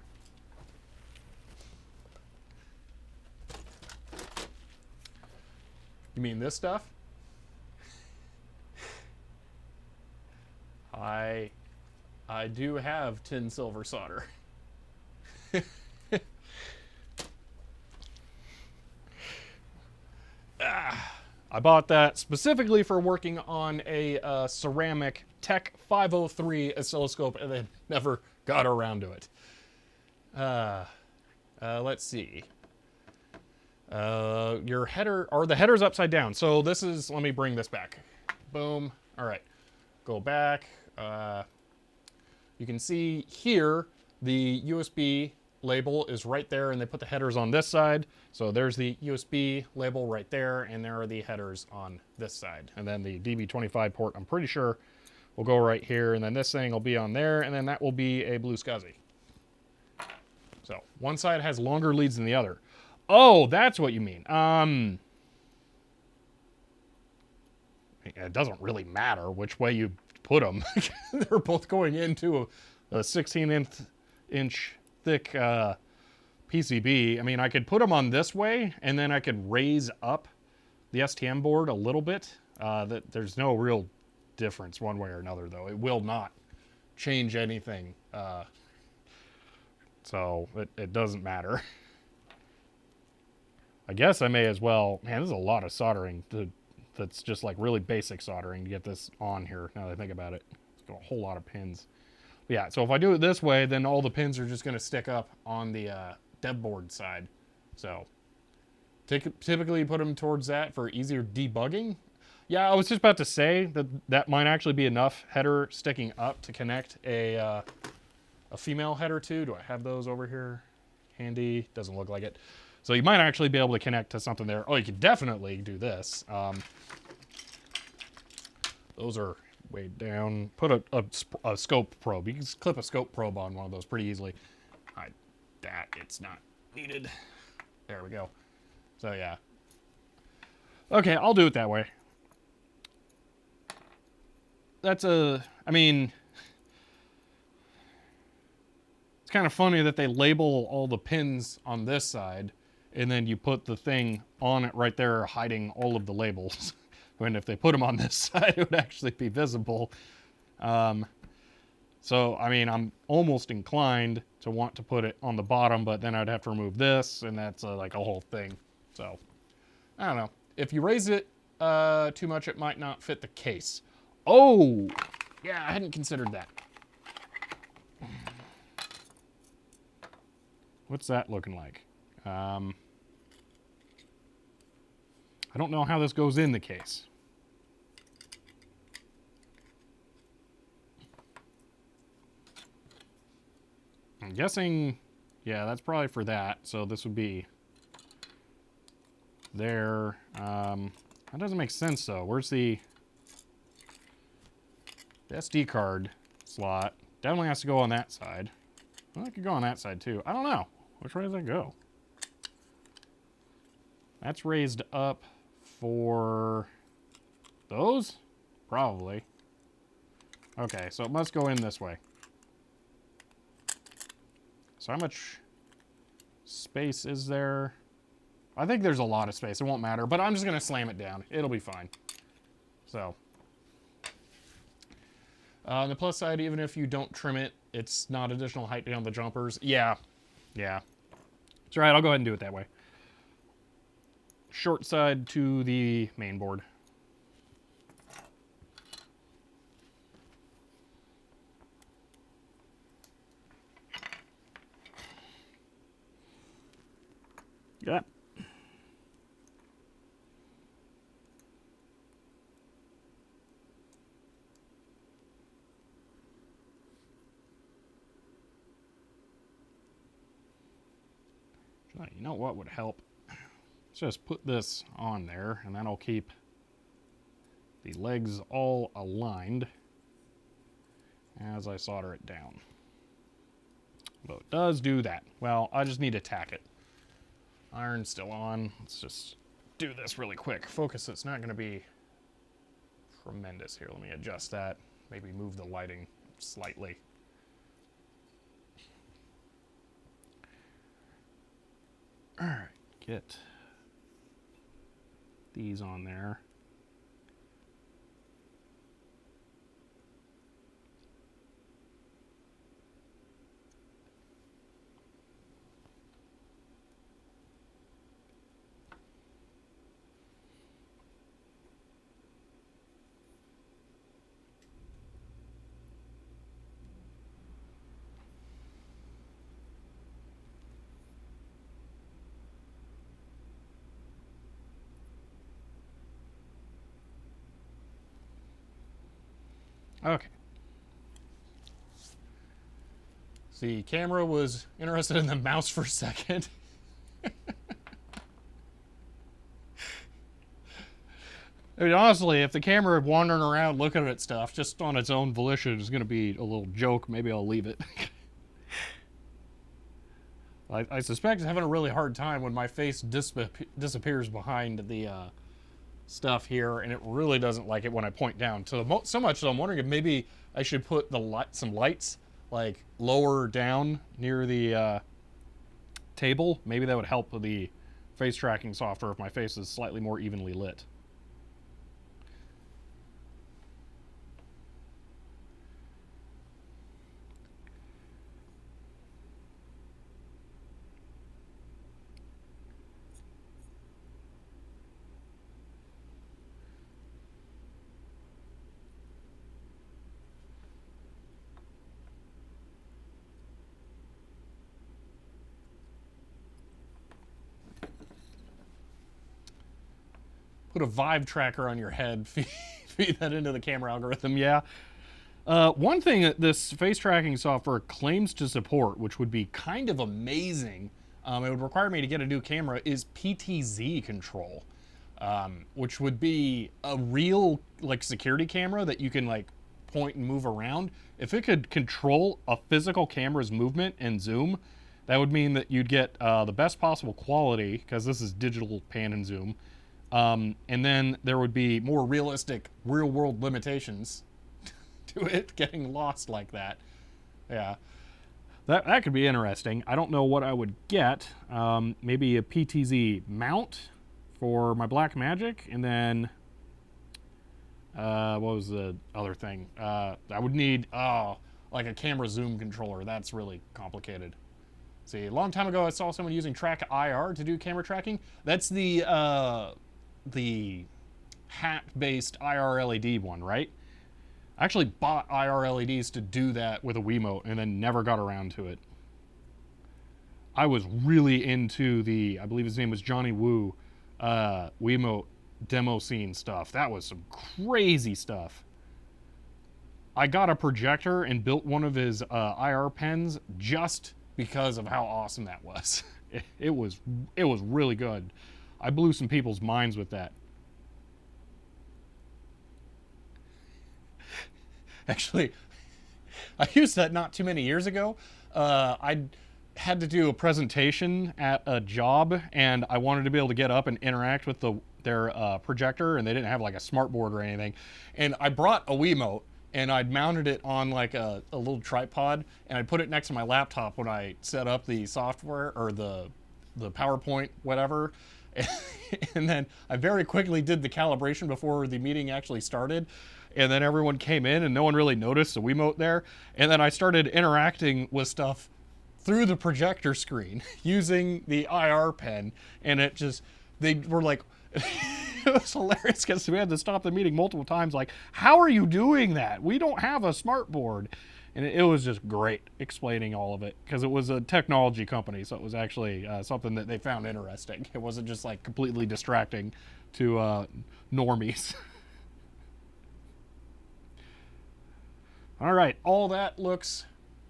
You mean this stuff? I do have tin silver solder. I bought that specifically for working on a ceramic Tech 503 oscilloscope and then never got around to it. Let's see. Your header, or the header's upside down. So this is, let me bring this back. Boom. All right. Go back. You can see here the USB label is right there, and they put the headers on this side. So there's the USB label right there, and there are the headers on this side. And then the DB25 port, I'm pretty sure, will go right here, and then this thing will be on there, and then that will be a BlueSCSI. So one side has longer leads than the other. Oh, that's what you mean. It doesn't really matter which way you put them. They're both going into a 16-inch thick PCB. I mean, I could put them on this way, and then I could raise up the STM board a little bit. There's no real difference one way or another, though. It will not change anything. So it doesn't matter. I guess I may as well. Man, there's a lot of soldering that's just like really basic soldering to get this on here, now that I think about it. It's got a whole lot of pins. But yeah, so if I do it this way, then all the pins are just going to stick up on the dev board side. So typically you put them towards that for easier debugging. Yeah, I was just about to say that might actually be enough header sticking up to connect a female header to. Do I have those over here? Handy. Doesn't look like it. So you might actually be able to connect to something there. Oh, you could definitely do this. Those are way down. Put a scope probe. You can just clip a scope probe on one of those pretty easily. It's not needed. There we go. So yeah. Okay, I'll do it that way. I mean, it's kind of funny that they label all the pins on this side, and then you put the thing on it right there, hiding all of the labels. When if they put them on this side, it would actually be visible. So, I mean, I'm almost inclined to want to put it on the bottom, but then I'd have to remove this, and that's like a whole thing. So, I don't know. If you raise it too much, it might not fit the case. Oh, yeah, I hadn't considered that. What's that looking like? I don't know how this goes in the case. I'm guessing, yeah, that's probably for that. So this would be there. That doesn't make sense though. Where's the SD card slot? Definitely has to go on that side. Well, it could go on that side too. I don't know. Which way does that go? That's raised up for those? Probably. Okay, so it must go in this way. So how much space is there? I think there's a lot of space. It won't matter, but I'm just going to slam it down. It'll be fine. So, on the plus side, even if you don't trim it, it's not additional height beyond the jumpers. Yeah. It's all right. I'll go ahead and do it that way. Short side to the main board. Yeah. You know what would help? Let's just put this on there, and that'll keep the legs all aligned as I solder it down. But it does do that. Well, I just need to tack it. Iron's still on. Let's just do this really quick. Focus, it's not going to be tremendous here. Let me adjust that. Maybe move the lighting slightly. All right, get these on there. Okay. See, camera was interested in the mouse for a second. I mean, honestly, if the camera wandering around looking at stuff just on its own volition is going to be a little joke, maybe I'll leave it. I suspect it's having a really hard time when my face disappears behind the stuff here, and it really doesn't like it when I point down. So much so I'm wondering if maybe I should put some lights like lower down near the table. Maybe that would help with the face tracking software if my face is slightly more evenly lit. Put a Vive tracker on your head, feed that into the camera algorithm, yeah. One thing that this face tracking software claims to support, which would be kind of amazing, it would require me to get a new camera, is PTZ control, which would be a real like security camera that you can like point and move around. If it could control a physical camera's movement and zoom, that would mean that you'd get the best possible quality, because this is digital pan and zoom. And then there would be more realistic real-world limitations to it getting lost like that. Yeah, that could be interesting. I don't know what I would get. Maybe a PTZ mount for my Blackmagic, and then what was the other thing? I would need like a camera zoom controller. That's really complicated. See, a long time ago I saw someone using Track IR to do camera tracking. That's the hat-based IR LED one, right? I actually bought IR LEDs to do that with a Wiimote and then never got around to it. I was really into I believe his name was Johnny Woo, Wiimote demo scene stuff. That was some crazy stuff. I got a projector and built one of his IR pens just because of how awesome that was. It was really good. I blew some people's minds with that. Actually, I used that not too many years ago. I had to do a presentation at a job, and I wanted to be able to get up and interact with their projector, and they didn't have like a smart board or anything. And I brought a Wiimote, and I'd mounted it on like a little tripod, and I put it next to my laptop when I set up the software or the PowerPoint, whatever. And then I very quickly did the calibration before the meeting actually started. And then everyone came in and no one really noticed the Wiimote there. And then I started interacting with stuff through the projector screen using the IR pen. And they were like, it was hilarious because we had to stop the meeting multiple times. Like, how are you doing that? We don't have a smart board. And it was just great explaining all of it because it was a technology company. So it was actually something that they found interesting. It wasn't just like completely distracting to normies. All right, all that looks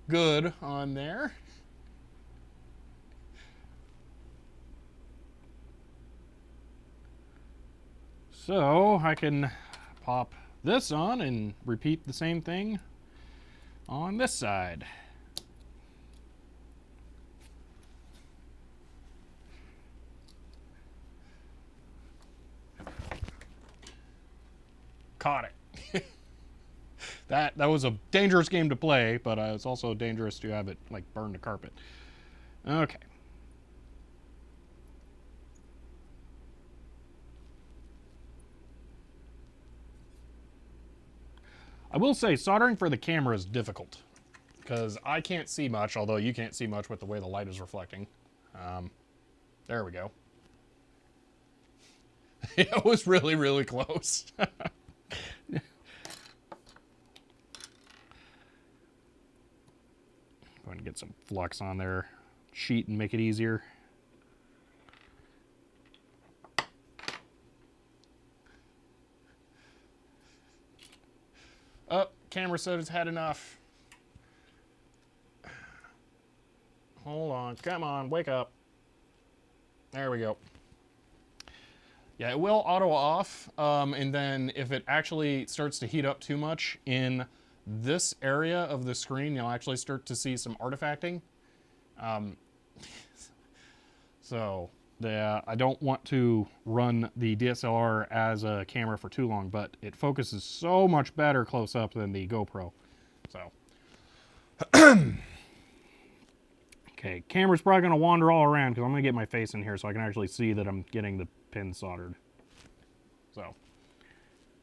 good on there. So I can pop this on and repeat the same thing on this side. Caught it. That was a dangerous game to play, but it's also dangerous to have it like burn the carpet. Okay. I will say soldering for the camera is difficult because I can't see much, although you can't see much with the way the light is reflecting. There we go. It was really, really close. Go ahead and get some flux on their sheet and make it easier. camera said it's had enough. Hold on. Come on. Wake up. There we go. Yeah, it will auto off, and then if it actually starts to heat up too much in this area of the screen, you'll actually start to see some artifacting. So, yeah, I don't want to run the DSLR as a camera for too long, but it focuses so much better close up than the GoPro. So, okay, camera's probably going to wander all around because I'm going to get my face in here so I can actually see that I'm getting the pin soldered. So,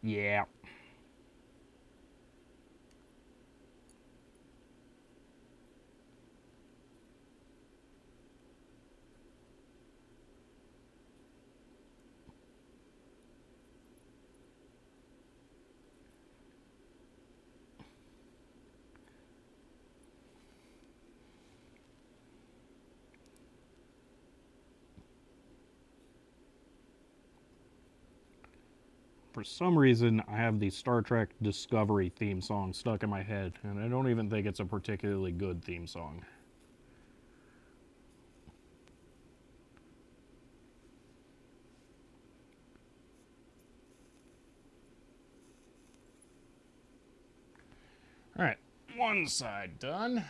yeah. For some reason, I have the Star Trek Discovery theme song stuck in my head, and I don't even think it's a particularly good theme song. Alright, one side done.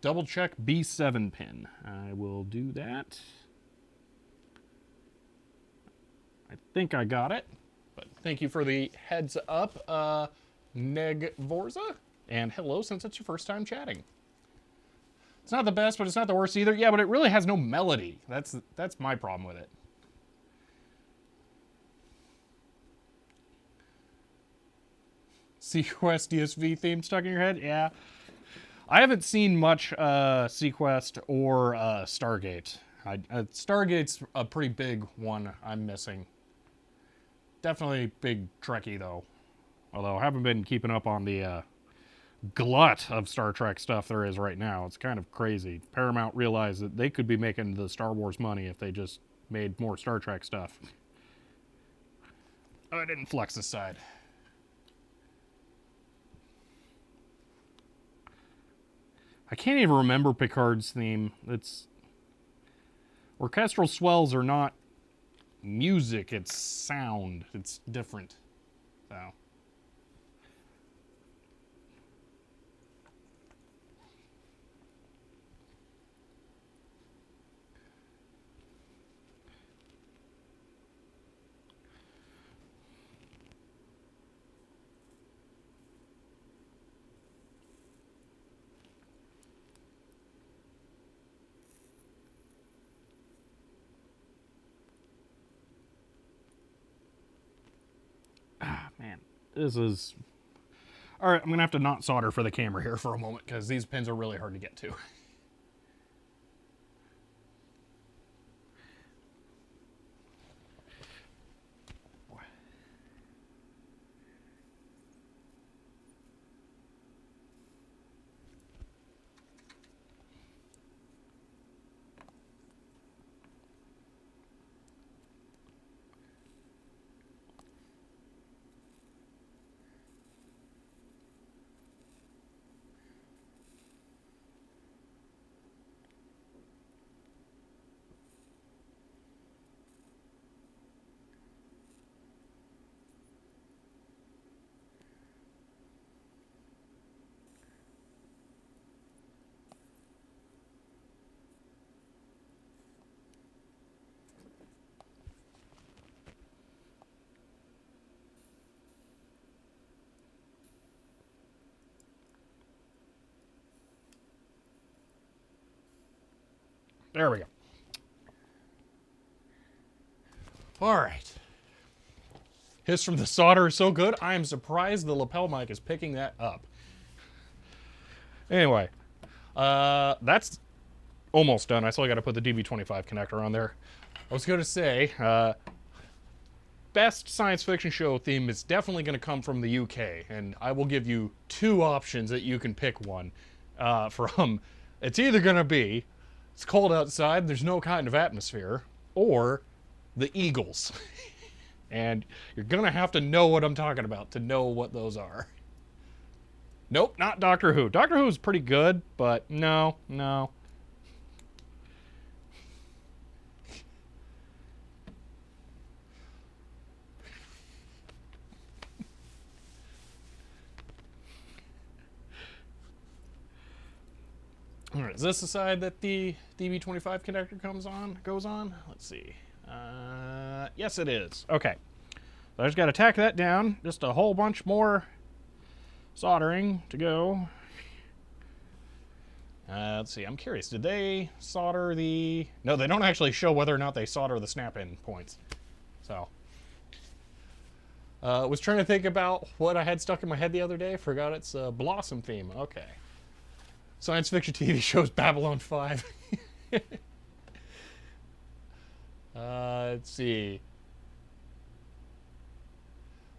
Double check B7 pin. I will do that. I think I got it, but thank you for the heads up, Neg Vorza, and hello since it's your first time chatting. It's not the best, but it's not the worst either. Yeah, but it really has no melody. That's my problem with it. Sequest DSV theme stuck in your head? Yeah. I haven't seen much Sequest or Stargate. Stargate's a pretty big one I'm missing. Definitely big Trekkie, though. Although I haven't been keeping up on the glut of Star Trek stuff there is right now. It's kind of crazy. Paramount realized that they could be making the Star Wars money if they just made more Star Trek stuff. Oh, I didn't flex this side. I can't even remember Picard's theme. It's... Orchestral swells are not music, it's sound. It's different. So. Man, this is... Alright, I'm going to have to not solder for the camera here for a moment, because these pins are really hard to get to. There we go. All right. Hiss from the solder is so good, I am surprised the lapel mic is picking that up. Anyway, that's almost done. I still got to put the DB25 connector on there. I was going to say, best science fiction show theme is definitely going to come from the UK, and I will give you two options that you can pick one from. It's either going to be, it's cold outside, there's no kind of atmosphere, or the Eagles. And you're going to have to know what I'm talking about to know what those are. Nope, not Doctor Who. Doctor Who is pretty good, but no. All right, is this the side that the DB25 connector goes on? Let's see. Yes, it is. Okay. So I just got to tack that down. Just a whole bunch more soldering to go. Let's see. I'm curious. Did they solder the... No, they don't actually show whether or not they solder the snap-in points. So... was trying to think about what I had stuck in my head the other day. Forgot it's a Blossom theme. Okay. Science fiction TV shows Babylon 5. Let's see.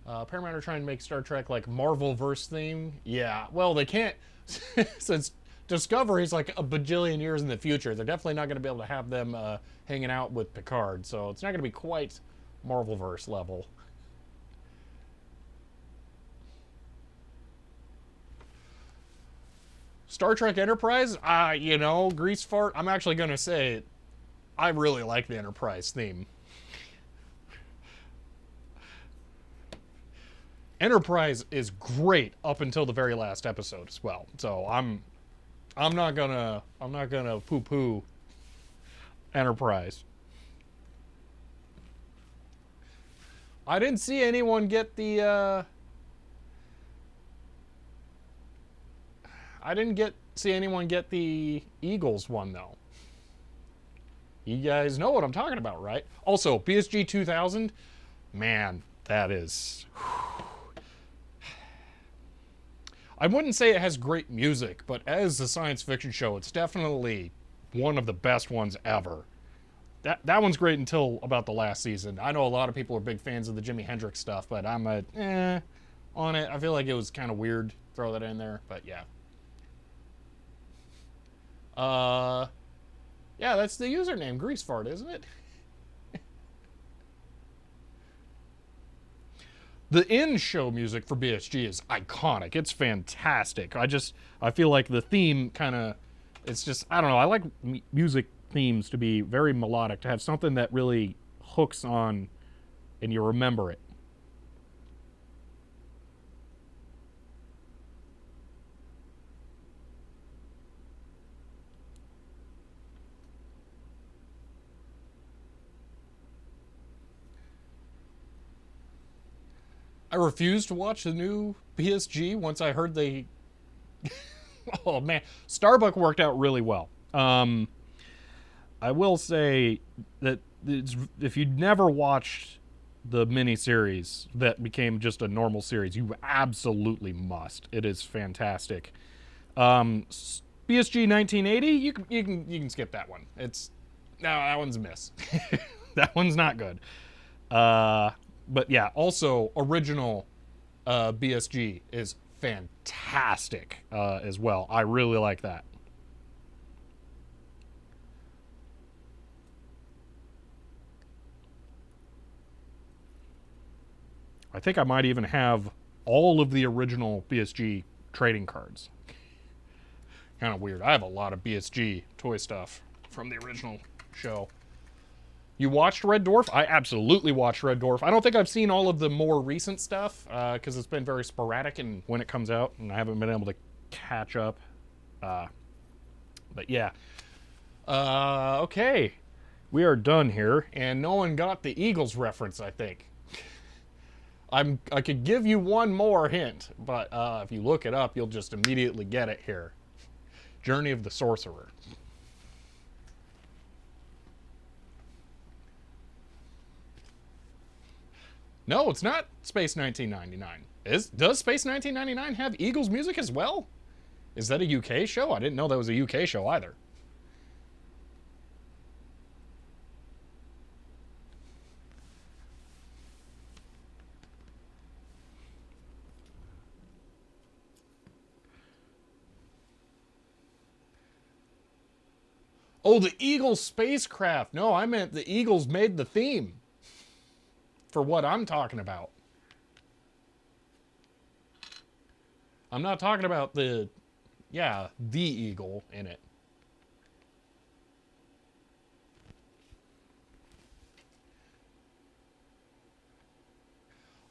Paramount are trying to make Star Trek like Marvel-verse theme. Yeah, well, they can't. Since Discovery's like a bajillion years in the future, they're definitely not going to be able to have them hanging out with Picard. So it's not going to be quite Marvel-verse level. Star Trek Enterprise, you know, Grease Fart. I'm actually going to say I really like the Enterprise theme. Enterprise is great up until the very last episode as well. So I'm not gonna poo-poo Enterprise. I didn't see anyone get the I didn't see anyone get the Eagles one, though. You guys know what I'm talking about, right? Also, BSG 2000, man, that is... I wouldn't say it has great music, but as a science fiction show, it's definitely one of the best ones ever. That one's great until about the last season. I know a lot of people are big fans of the Jimi Hendrix stuff, but I'm on it. I feel like it was kind of weird to throw that in there, but yeah. Yeah, that's the username, Greasefart, isn't it? The in-show music for BSG is iconic. It's fantastic. I feel like the theme kind of, it's just, I don't know, I like music themes to be very melodic, to have something that really hooks on and you remember it. I refused to watch the new BSG once I heard they... Oh, man. Starbuck worked out really well. I will say that if you'd never watched the miniseries that became just a normal series, you absolutely must. It is fantastic. BSG 1980, you can skip that one. No, that one's a miss. That one's not good. But yeah, also original BSG is fantastic as well. I really like that. I think I might even have all of the original BSG trading cards. Kind of weird. I have a lot of BSG toy stuff from the original show. You watched Red Dwarf? I absolutely watched Red Dwarf. I don't think I've seen all of the more recent stuff because it's been very sporadic and when it comes out, and I haven't been able to catch up. But yeah. Okay. We are done here, and no one got the Eagles reference, I think. I could give you one more hint, but if you look it up, you'll just immediately get it here. Journey of the Sorcerer. No, it's not Space 1999. Does Space 1999 have Eagles music as well? Is that a UK show? I didn't know that was a UK show either. Oh, the Eagles spacecraft. No, I meant the Eagles made the theme. for what I'm talking about. I'm not talking about the eagle in it.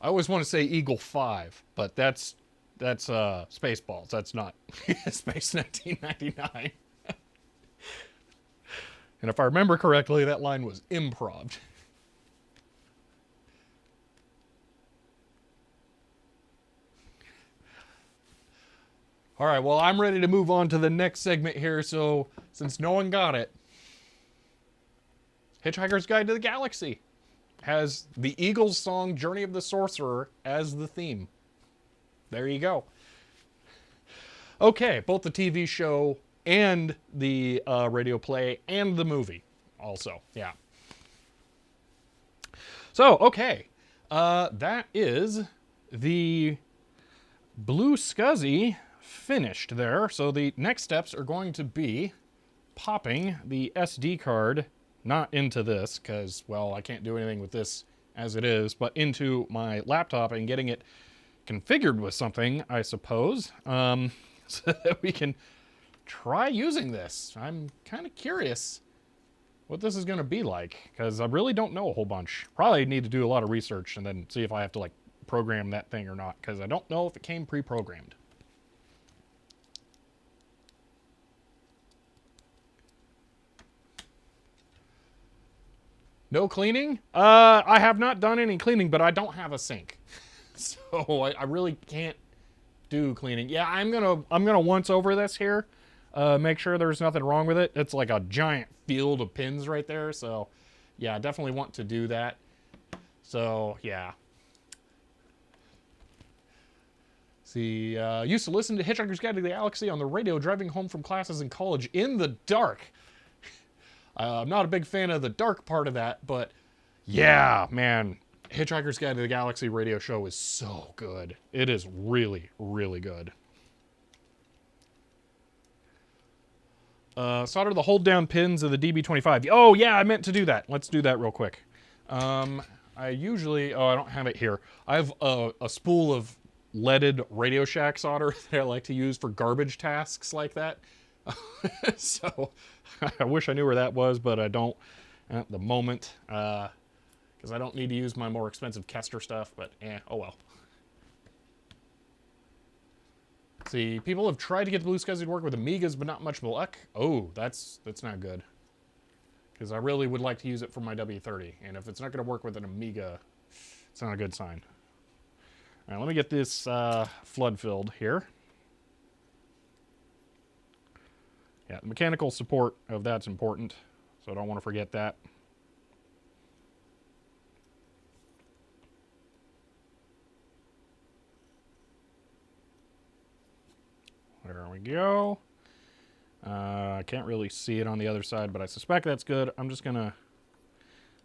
I always want to say Eagle 5, but that's Spaceballs. That's not Space 1999. And if I remember correctly, that line was improv. All right, well, I'm ready to move on to the next segment here. So, since no one got it, Hitchhiker's Guide to the Galaxy has the Eagles song Journey of the Sorcerer as the theme. There you go. Okay, both the TV show and the radio play and the movie also, yeah. So, okay, that is the BlueSCSI finished there. So the next steps are going to be popping the SD card, not into this, because, well, I can't do anything with this as it is, but into my laptop and getting it configured with something, I suppose, so that we can try using this. I'm kind of curious what this is going to be like, because I really don't know a whole bunch. Probably need to do a lot of research and then see if I have to, like, program that thing or not, because I don't know if it came pre-programmed. No cleaning? I have not done any cleaning, but I don't have a sink. So I really can't do cleaning. Yeah, I'm gonna once over this here. Make sure there's nothing wrong with it. It's like a giant field of pins right there. So yeah, I definitely want to do that. So yeah. See, used to listen to Hitchhiker's Guide to the Galaxy on the radio driving home from classes in college in the dark. I'm not a big fan of the dark part of that, but yeah, man, Hitchhiker's Guide to the Galaxy radio show is so good. It is really, really good. Solder the hold down pins of the DB25. Oh yeah, I meant to do that. Let's do that real quick. I usually, I don't have it here. I have a spool of leaded Radio Shack solder that I like to use for garbage tasks like that. So I wish I knew where that was, but I don't at the moment, because I don't need to use my more expensive Kester stuff, but oh well. See, people have tried to get the BlueSCSI to work with Amigas, but not much luck. Oh, that's not good. Because I really would like to use it for my W30, and if it's not going to work with an Amiga, it's not a good sign. All right, let me get this flood filled here. Yeah, the mechanical support of that's important, so I don't want to forget that. There we go. I can't really see it on the other side, but I suspect that's good. I'm just going to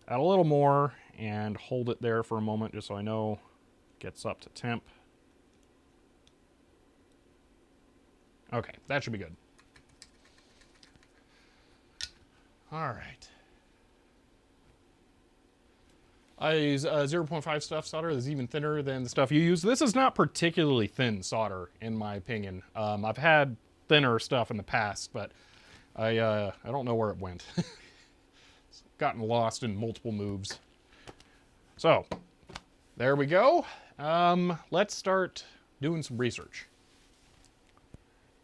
add a little more and hold it there for a moment just so I know it gets up to temp. Okay, that should be good. All right. I use 0.5 stuff solder that's even thinner than the stuff you use. This is not particularly thin solder, in my opinion. I've had thinner stuff in the past, but I don't know where it went. It's gotten lost in multiple moves. So, there we go. Let's start doing some research.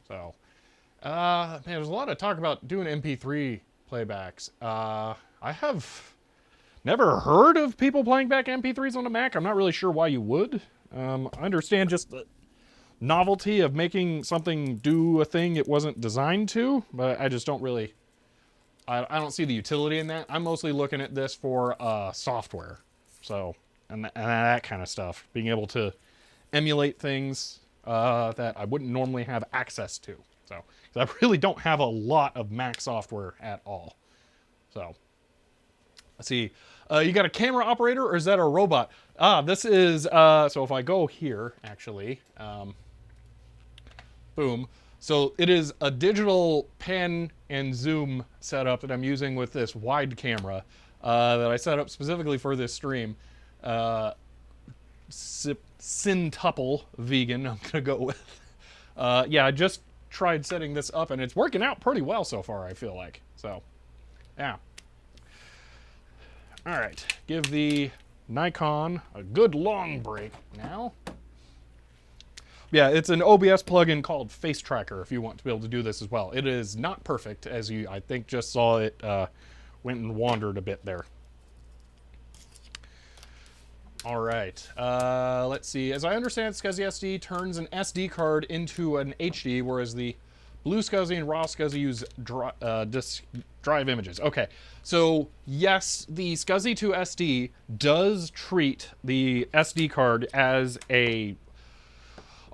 So, man, there's a lot of talk about doing MP3 playbacks. I have never heard of people playing back MP3s on a Mac. I'm not really sure why you would. I understand just the novelty of making something do a thing it wasn't designed to, but I just don't really, I don't see the utility in that. I'm mostly looking at this for software. So, and that kind of stuff. Being able to emulate things that I wouldn't normally have access to. So, 'cause I really don't have a lot of Mac software at all. So, let's see. You got a camera operator, or is that a robot? This is, so if I go here, actually, boom. So it is a digital pan and zoom setup that I'm using with this wide camera that I set up specifically for this stream. Syntuple vegan, I'm gonna go with. Yeah, I just tried setting this up and it's working out pretty well so far, I feel like. So, yeah. All right, give the Nikon a good long break now. Yeah, it's an OBS plugin called Face Tracker if you want to be able to do this as well. It is not perfect, as you, I think, just saw it went and wandered a bit there. All right, let's see. As I understand, SCSI turns an SD card into an HD, whereas the BlueSCSI and RawSCSI use disk drive images. Okay, so yes, the SCSI to SD does treat the SD card as a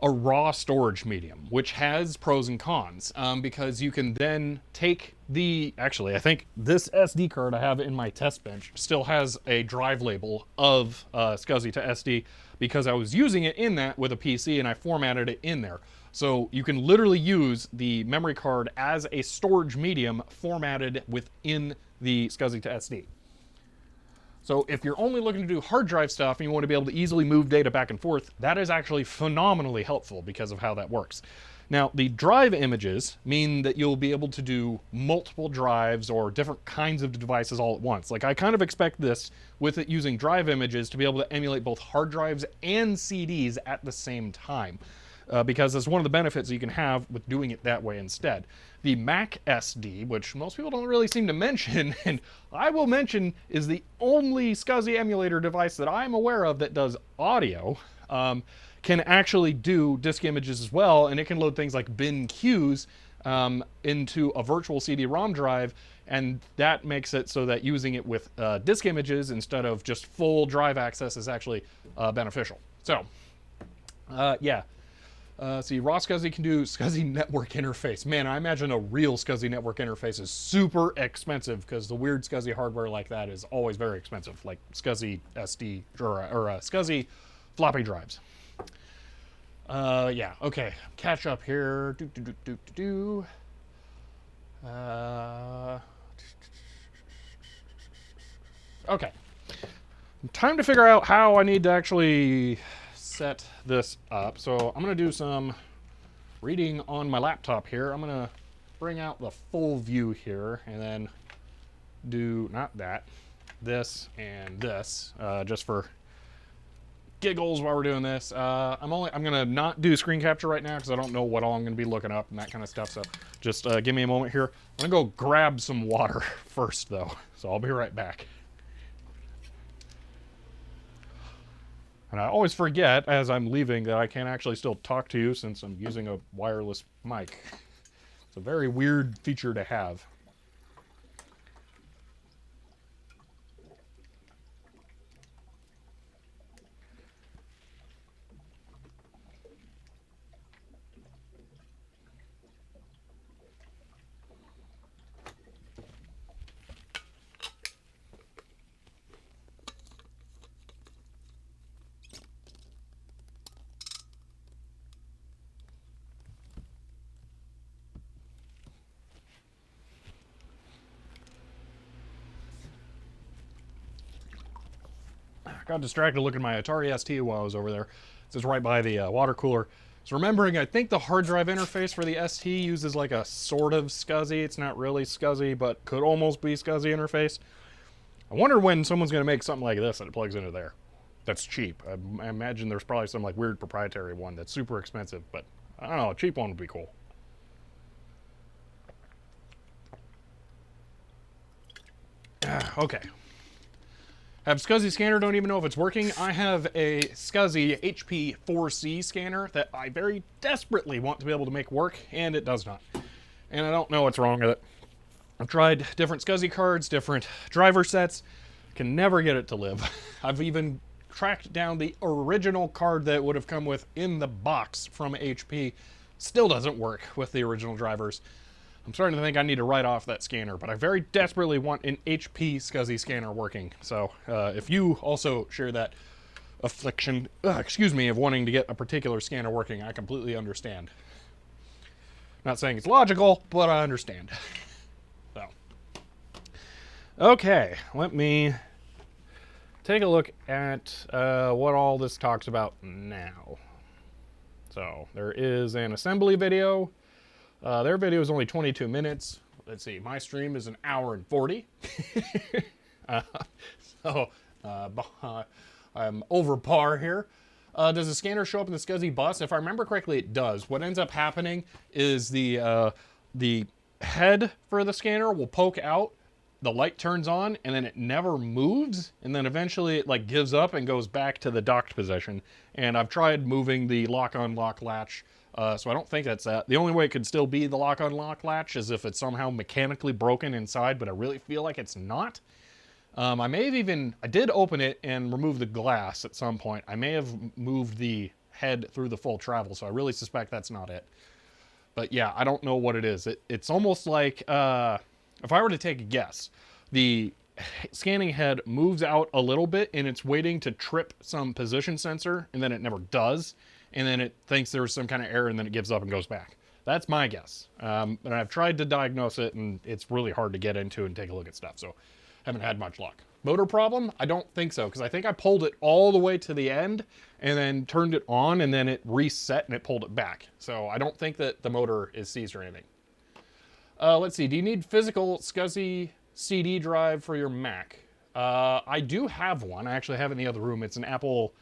raw storage medium, which has pros and cons, because you can then take the, actually, I think this SD card I have in my test bench still has a drive label of SCSI to SD because I was using it in that with a PC and I formatted it in there. So you can literally use the memory card as a storage medium formatted within the SCSI to SD. So if you're only looking to do hard drive stuff and you want to be able to easily move data back and forth, that is actually phenomenally helpful because of how that works. Now, the drive images mean that you'll be able to do multiple drives or different kinds of devices all at once. Like, I kind of expect this, with it using drive images, to be able to emulate both hard drives and CDs at the same time. Because that's one of the benefits you can have with doing it that way instead. The Mac SD, which most people don't really seem to mention, and I will mention, is the only SCSI emulator device that I'm aware of that does audio, can actually do disk images as well, and it can load things like bin queues into a virtual CD-ROM drive, and that makes it so that using it with disk images instead of just full drive access is actually beneficial. So, yeah. See, RawSCSI can do SCSI network interface. Man, I imagine a real SCSI network interface is super expensive because the weird SCSI hardware like that is always very expensive, like SCSI SD or SCSI floppy drives. Yeah, okay. Catch up here. Okay. Time to figure out how I need to actually set this up. So I'm going to do some reading on my laptop here. I'm going to bring out the full view here and then do, not that, this and this, just for giggles while we're doing this. I'm going to not do screen capture right now because I don't know what all I'm going to be looking up and that kind of stuff. So just give me a moment here. I'm going to go grab some water first though. So I'll be right back. And I always forget as I'm leaving that I can actually still talk to you since I'm using a wireless mic. It's a very weird feature to have. Got distracted looking at my Atari ST while I was over there. It's right by the water cooler. So remembering, I think the hard drive interface for the ST uses like a sort of SCSI. It's not really SCSI, but could almost be SCSI interface. I wonder when someone's going to make something like this that it plugs into there. That's cheap. I imagine there's probably some like weird proprietary one that's super expensive, but I don't know, a cheap one would be cool. Okay. I have SCSI scanner, don't even know if it's working. I have a SCSI HP 4C scanner that I very desperately want to be able to make work, and it does not. And I don't know what's wrong with it. I've tried different SCSI cards, different driver sets, can never get it to live. I've even tracked down the original card that would have come with in the box from HP. Still doesn't work with the original drivers. I'm starting to think I need to write off that scanner, but I very desperately want an HP SCSI scanner working. So if you also share that affliction, of wanting to get a particular scanner working, I completely understand. Not saying it's logical, but I understand. So, okay, let me take a look at what all this talks about now. So there is an assembly video. Their video is only 22 minutes. Let's see, my stream is an hour and 40. So I'm over par here. Does the scanner show up in the SCSI bus? If I remember correctly, it does. What ends up happening is the head for the scanner will poke out, the light turns on, and then it never moves, and then eventually it like gives up and goes back to the docked position. And I've tried moving the lock-on-lock latch, so I don't think that's that. The only way it could still be the lock-on-lock latch is if it's somehow mechanically broken inside, but I really feel like it's not. I may have even, I did open it and remove the glass at some point. I may have moved the head through the full travel, so I really suspect that's not it. But yeah, I don't know what it is. It's almost like, if I were to take a guess, the scanning head moves out a little bit and it's waiting to trip some position sensor, and then it never does. And then it thinks there's some kind of error, and then it gives up and goes back. That's my guess. And I've tried to diagnose it, and it's really hard to get into and take a look at stuff. So haven't had much luck. Motor problem? I don't think so, because I think I pulled it all the way to the end and then turned it on, and then it reset and it pulled it back. So I don't think that the motor is seized or anything. Let's see. Do you need physical SCSI CD drive for your Mac? I do have one. I actually have it in the other room. It's an Apple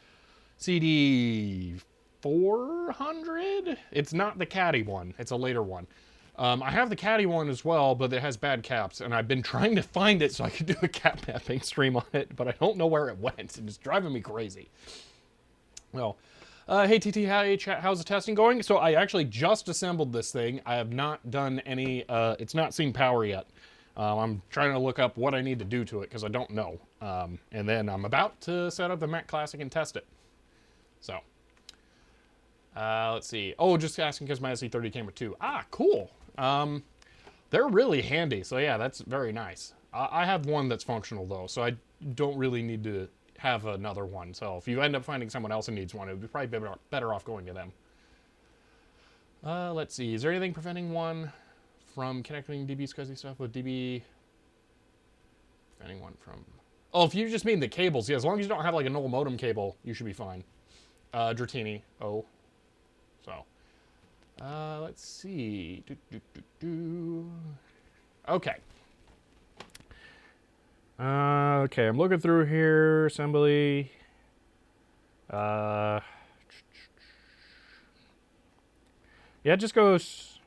CD 400. It's not the Caddy one. It's a later one. I have the Caddy one as well, but it has bad caps, and I've been trying to find it so I could do a cap mapping stream on it, but I don't know where it went, and it's driving me crazy. Well, hey TT, hey chat, how's the testing going? So I actually just assembled this thing. I have not done any, it's not seen power yet. I'm trying to look up what I need to do to it, because I don't know. And then I'm about to set up the Mac Classic and test it. So, let's see. Oh, just asking because my SE30 came with 2. Ah, cool. They're really handy, so yeah, that's very nice. I have one that's functional though, so I don't really need to have another one. So if you end up finding someone else who needs one, it would be probably better off going to them. Let's see. Is there anything preventing one from connecting DB SCSI stuff with DB? Preventing one from... Oh, if you just mean the cables, yeah, as long as you don't have like a null modem cable, you should be fine. Dratini. Oh. So. Let's see. Okay. Okay, I'm looking through here. Assembly. Yeah, it just goes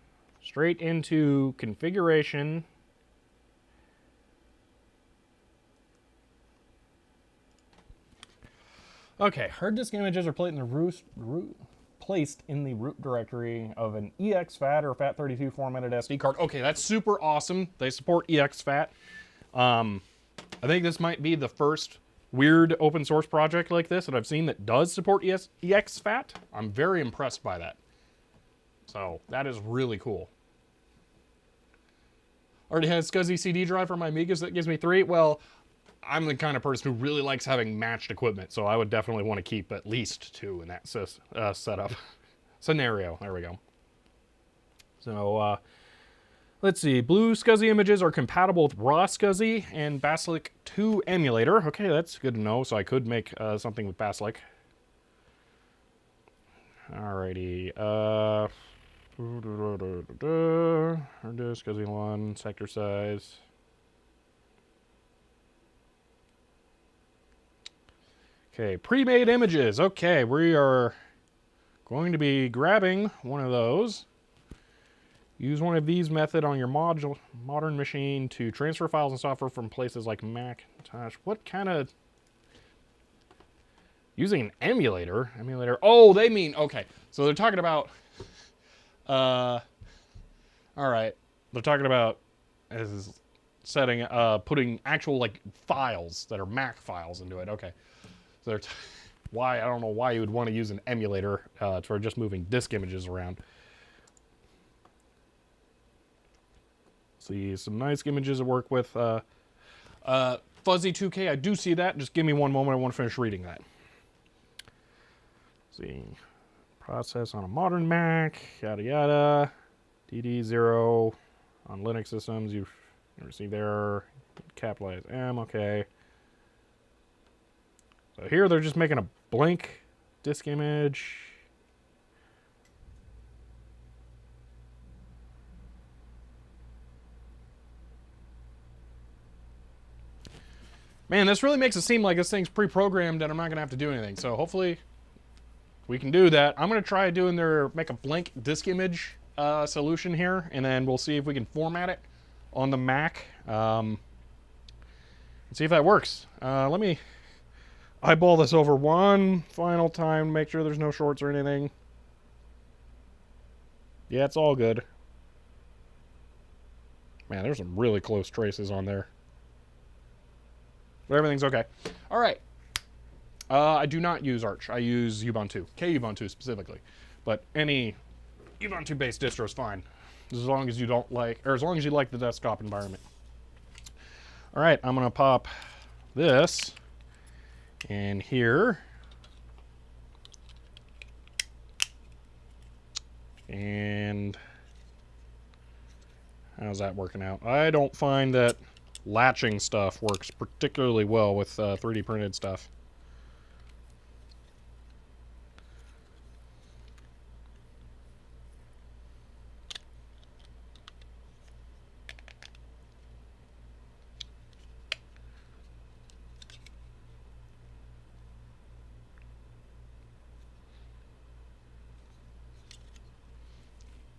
straight into configuration. Okay, hard disk images are placed in the root directory of an exFAT or FAT32 formatted SD card. Okay, that's super awesome. They support exFAT. I think this might be the first weird open source project like this that I've seen that does support exFAT. I'm very impressed by that. So that is really cool. Already has SCSI CD drive for my Amigas that gives me 3. Well, I'm the kind of person who really likes having matched equipment, so I would definitely want to keep at least 2 in that setup scenario. There we go. So, let's see. BlueSCSI images are compatible with RawSCSI and Basilic 2 emulator. Okay, that's good to know, so I could make something with Basilic. Alrighty. Hard disk, SCSI 1, sector size. Okay, pre-made images. Okay, we are going to be grabbing one of those. Use one of these method on your modern machine to transfer files and software from places like Macintosh. What kind of... Using an emulator? Emulator. Oh, they mean... Okay, so they're talking about... Alright. They're talking about... setting... putting actual, like, files that are Mac files into it. Okay. So why, I don't know why you would want to use an emulator for just moving disk images around. See, some nice images to work with. Fuzzy 2K, I do see that. Just give me one moment. I want to finish reading that. See. Process on a modern Mac. Yada, yada. DD0 on Linux systems. You receive there. Capitalize M. Okay. So here they're just making a blank disk image. Man, this really makes it seem like this thing's pre-programmed and I'm not going to have to do anything. So hopefully we can do that. I'm going to try doing make a blank disk image solution here, and then we'll see if we can format it on the Mac. And see if that works. Let me eyeball this over one final time to make sure there's no shorts or anything. Yeah, it's all good. Man, there's some really close traces on there. But everything's okay. All right. I do not use Arch. I use Ubuntu. Kubuntu specifically. But any Ubuntu based distro is fine. As long as you don't like, or as long as you like the desktop environment. All right, I'm gonna pop this in here. And how's that working out? I don't find that latching stuff works particularly well with 3D printed stuff.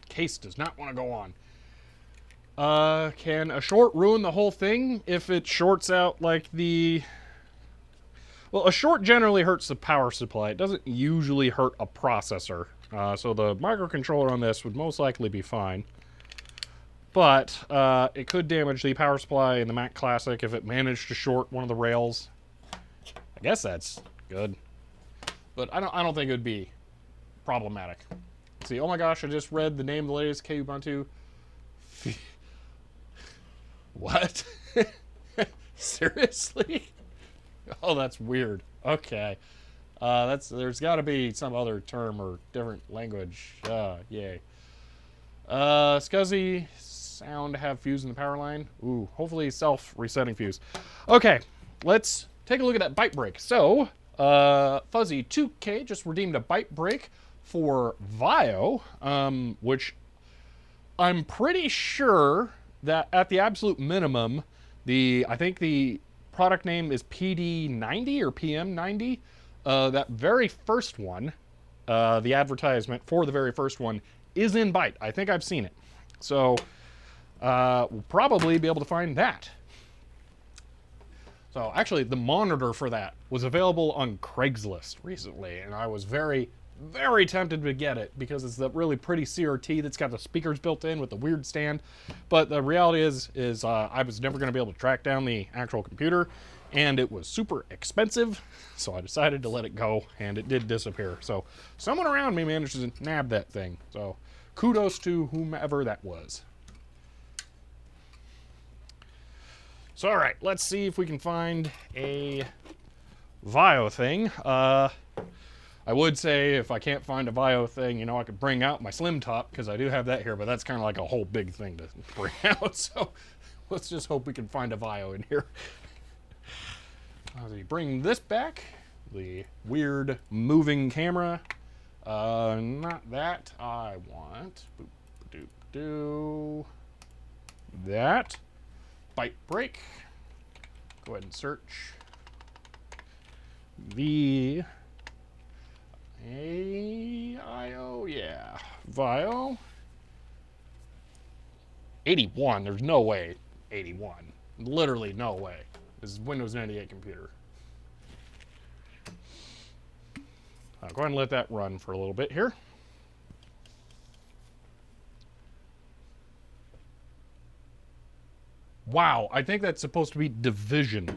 Case does not want to go on. Can a short ruin the whole thing if it shorts out like the... Well, a short generally hurts the power supply. It doesn't usually hurt a processor. So the microcontroller on this would most likely be fine. But it could damage the power supply in the Mac Classic if it managed to short one of the rails. I guess that's good. But I don't think it would be problematic. See, oh my gosh, I just read the name of the latest Kubuntu. What? Seriously? Oh, that's weird. Okay. There's got to be some other term or different language. Yay. SCSI sound have fuse in the power line. Ooh, hopefully self-resetting fuse. Okay, let's take a look at that byte break. So, Fuzzy2K just redeemed a byte break for VIO, which I'm pretty sure that at the absolute minimum, I think the product name is PD90 or PM90. That very first one, the advertisement for the very first one is in byte. I think I've seen it. So we'll probably be able to find that. So actually, the monitor for that was available on Craigslist recently, and I was very, very tempted to get it because it's that really pretty CRT that's got the speakers built in with the weird stand. But the reality is I was never going to be able to track down the actual computer, and it was super expensive, so I decided to let it go, and it did disappear. So someone around me managed to nab that thing. So kudos to whomever that was. So all right, let's see if we can find a VIO thing. I would say if I can't find a VIO thing, you know, I could bring out my Slim Top, because I do have that here, but that's kind of like a whole big thing to bring out. So let's just hope we can find a VIO in here. Let me bring this back. The weird moving camera. Not that I want. Boop, doop, do. That. Byte break. Go ahead and search. VIO, yeah. VIO. 81, there's no way 81. Literally no way. This is Windows 98 computer. I'll go ahead and let that run for a little bit here. Wow, I think that's supposed to be division.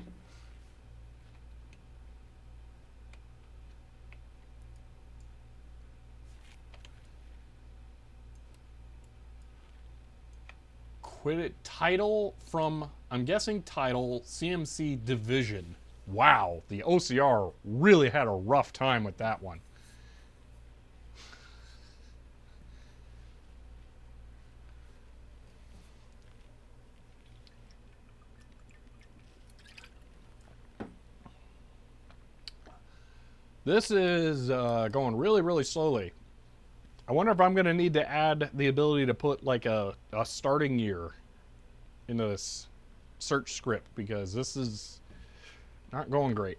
Quit it. Title from, I'm guessing title, CMC division. Wow, the OCR really had a rough time with that one. This is going really, really slowly. I wonder if I'm going to need to add the ability to put like a starting year into this search script because this is not going great.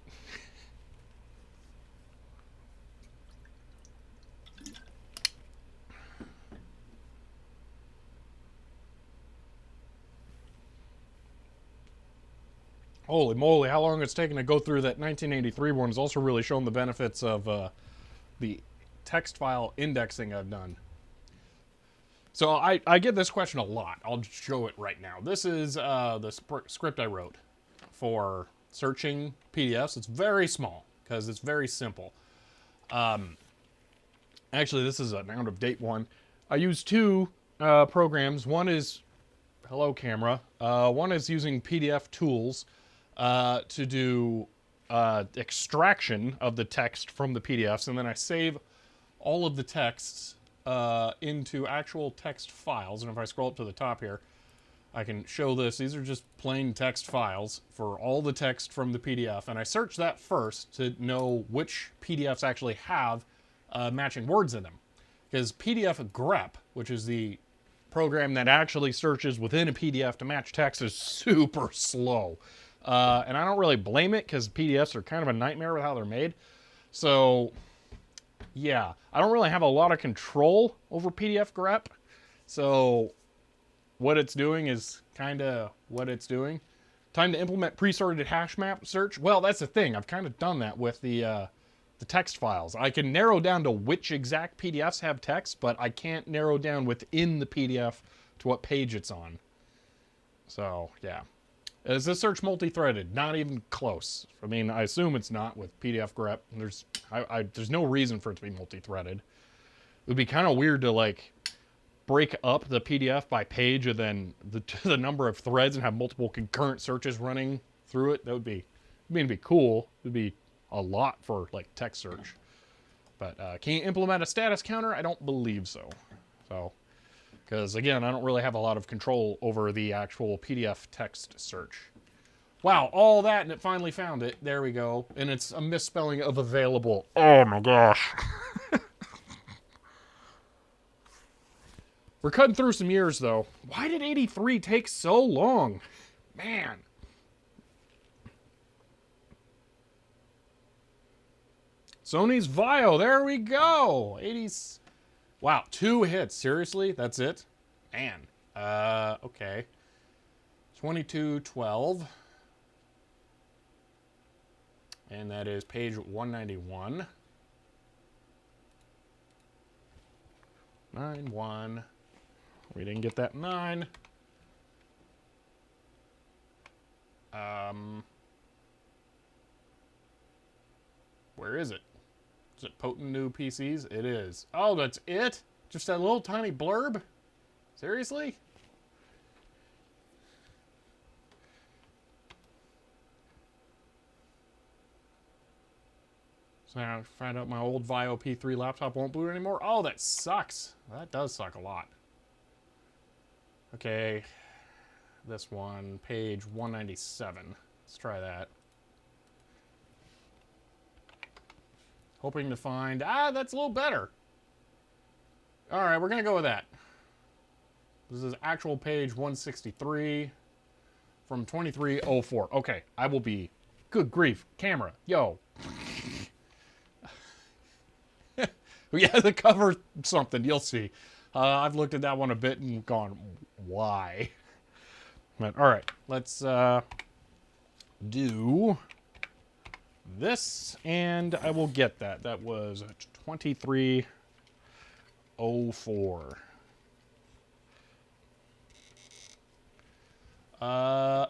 Holy moly, how long it's taken to go through that 1983 one has also really shown the benefits of the text file indexing I've done. So I get this question a lot. I'll show it right now. This is the script I wrote for searching PDFs. It's very small because it's very simple. Actually, this is an out-of-date one. I use two programs. One is Hello Camera. One is using PDF tools to do extraction of the text from the PDFs, and then I save all of the texts into actual text files. And if I scroll up to the top here, I can show this. These are just plain text files for all the text from the PDF. And I search that first to know which PDFs actually have matching words in them. Because PDF grep, which is the program that actually searches within a PDF to match text, is super slow. And I don't really blame it because PDFs are kind of a nightmare with how they're made. So yeah, I don't really have a lot of control over PDF grep. So what it's doing is kind of what it's doing. Time to implement pre-sorted hash map search. Well, that's the thing. I've kind of done that with the text files. I can narrow down to which exact PDFs have text, but I can't narrow down within the PDF to what page it's on. So, yeah. Is this search multi-threaded? Not even close. I mean, I assume it's not with PDF grep. There's no reason for it to be multi-threaded. It would be kind of weird to, like, break up the PDF by page and then the number of threads and have multiple concurrent searches running through it. That would be, it'd be cool. It would be a lot for, like, text search. But can you implement a status counter? I don't believe so. So, because, again, I don't really have a lot of control over the actual PDF text search. Wow, all that, and it finally found it. There we go. And it's a misspelling of available. Oh, my gosh. We're cutting through some years, though. Why did 83 take so long? Man. Sony's Vio, there we go. 80s. Wow, 2 hits. Seriously? That's it? Man. Okay. 2212. And that is page 191. 91. We didn't get that 9. Where is it? Is it potent new PCs? It is. Oh, that's it? Just that little tiny blurb? Seriously? So now I find out my old Vio P3 laptop won't boot anymore? Oh, that sucks. That does suck a lot. Okay. This one, page 197. Let's try that. Hoping to find... that's a little better. Alright, we're going to go with that. This is actual page 163 from 2304. Okay, I will be... Good grief. Camera. Yo. Yeah, the cover something. You'll see. I've looked at that one a bit and gone, why? But, alright, let's do... this, and I will get that. That was 2304. I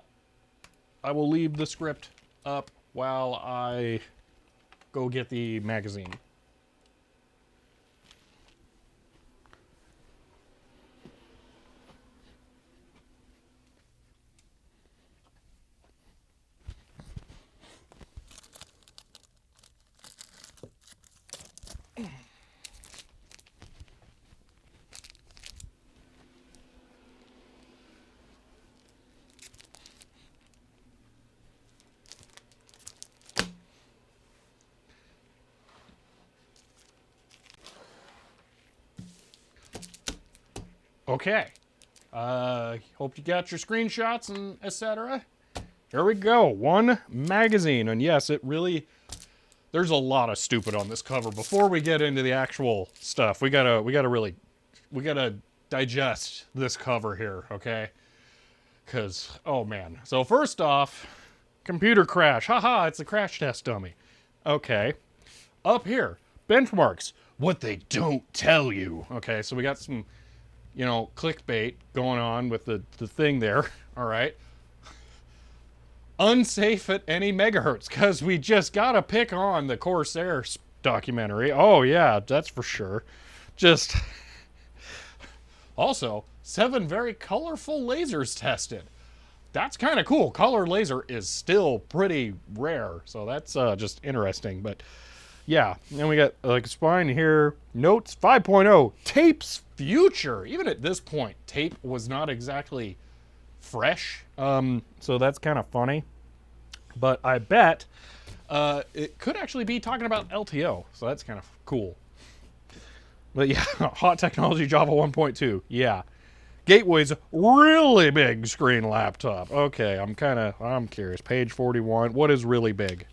will leave the script up while I go get the magazine. Okay. Hope you got your screenshots and etc. Here we go. One magazine. And yes, it really, there's a lot of stupid on this cover. Before we get into the actual stuff, we gotta digest this cover here, okay? Because, oh man. So first off, computer crash. Haha, it's a crash test dummy. Okay. Up here, benchmarks. What they don't tell you. Okay, so we got some, you know, clickbait going on with the thing there. All right. Unsafe at any megahertz, because we just gotta pick on the Corsair documentary. Oh yeah, that's for sure. Just also 7 very colorful lasers tested. That's kind of cool. Color laser is still pretty rare, so that's just interesting. But yeah, and we got like a spine here. Notes 5.0 tapes future. Even at this point, tape was not exactly fresh, so that's kind of funny. But I bet it could actually be talking about LTO, so that's kind of cool. But yeah, hot technology Java 1.2. Yeah. Gateway's really big screen laptop. Okay, I'm curious. Page 41. What is really big?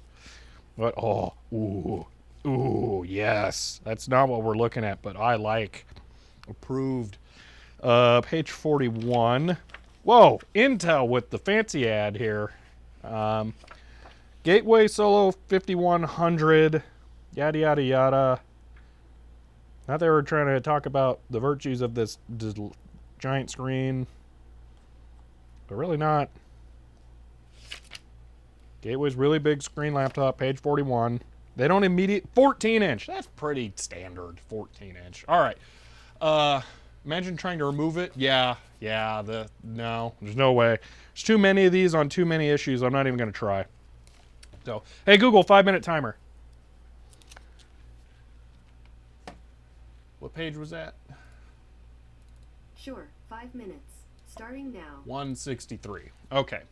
What? Oh, ooh, yes. That's not what we're looking at, but I like. Approved. Page 41. Whoa, Intel with the fancy ad here. Gateway Solo 5100. Yada, yada, yada. Now they were trying to talk about the virtues of this giant screen, but really not. Gateway's really big screen laptop, page 41. They don't 14 inch. That's pretty standard, 14 inch. All right. Imagine trying to remove it. Yeah, no, there's no way. There's too many of these on too many issues. I'm not even going to try. So, hey, Google, 5-minute timer. What page was that? Sure, 5 minutes. Starting now. 163. Okay.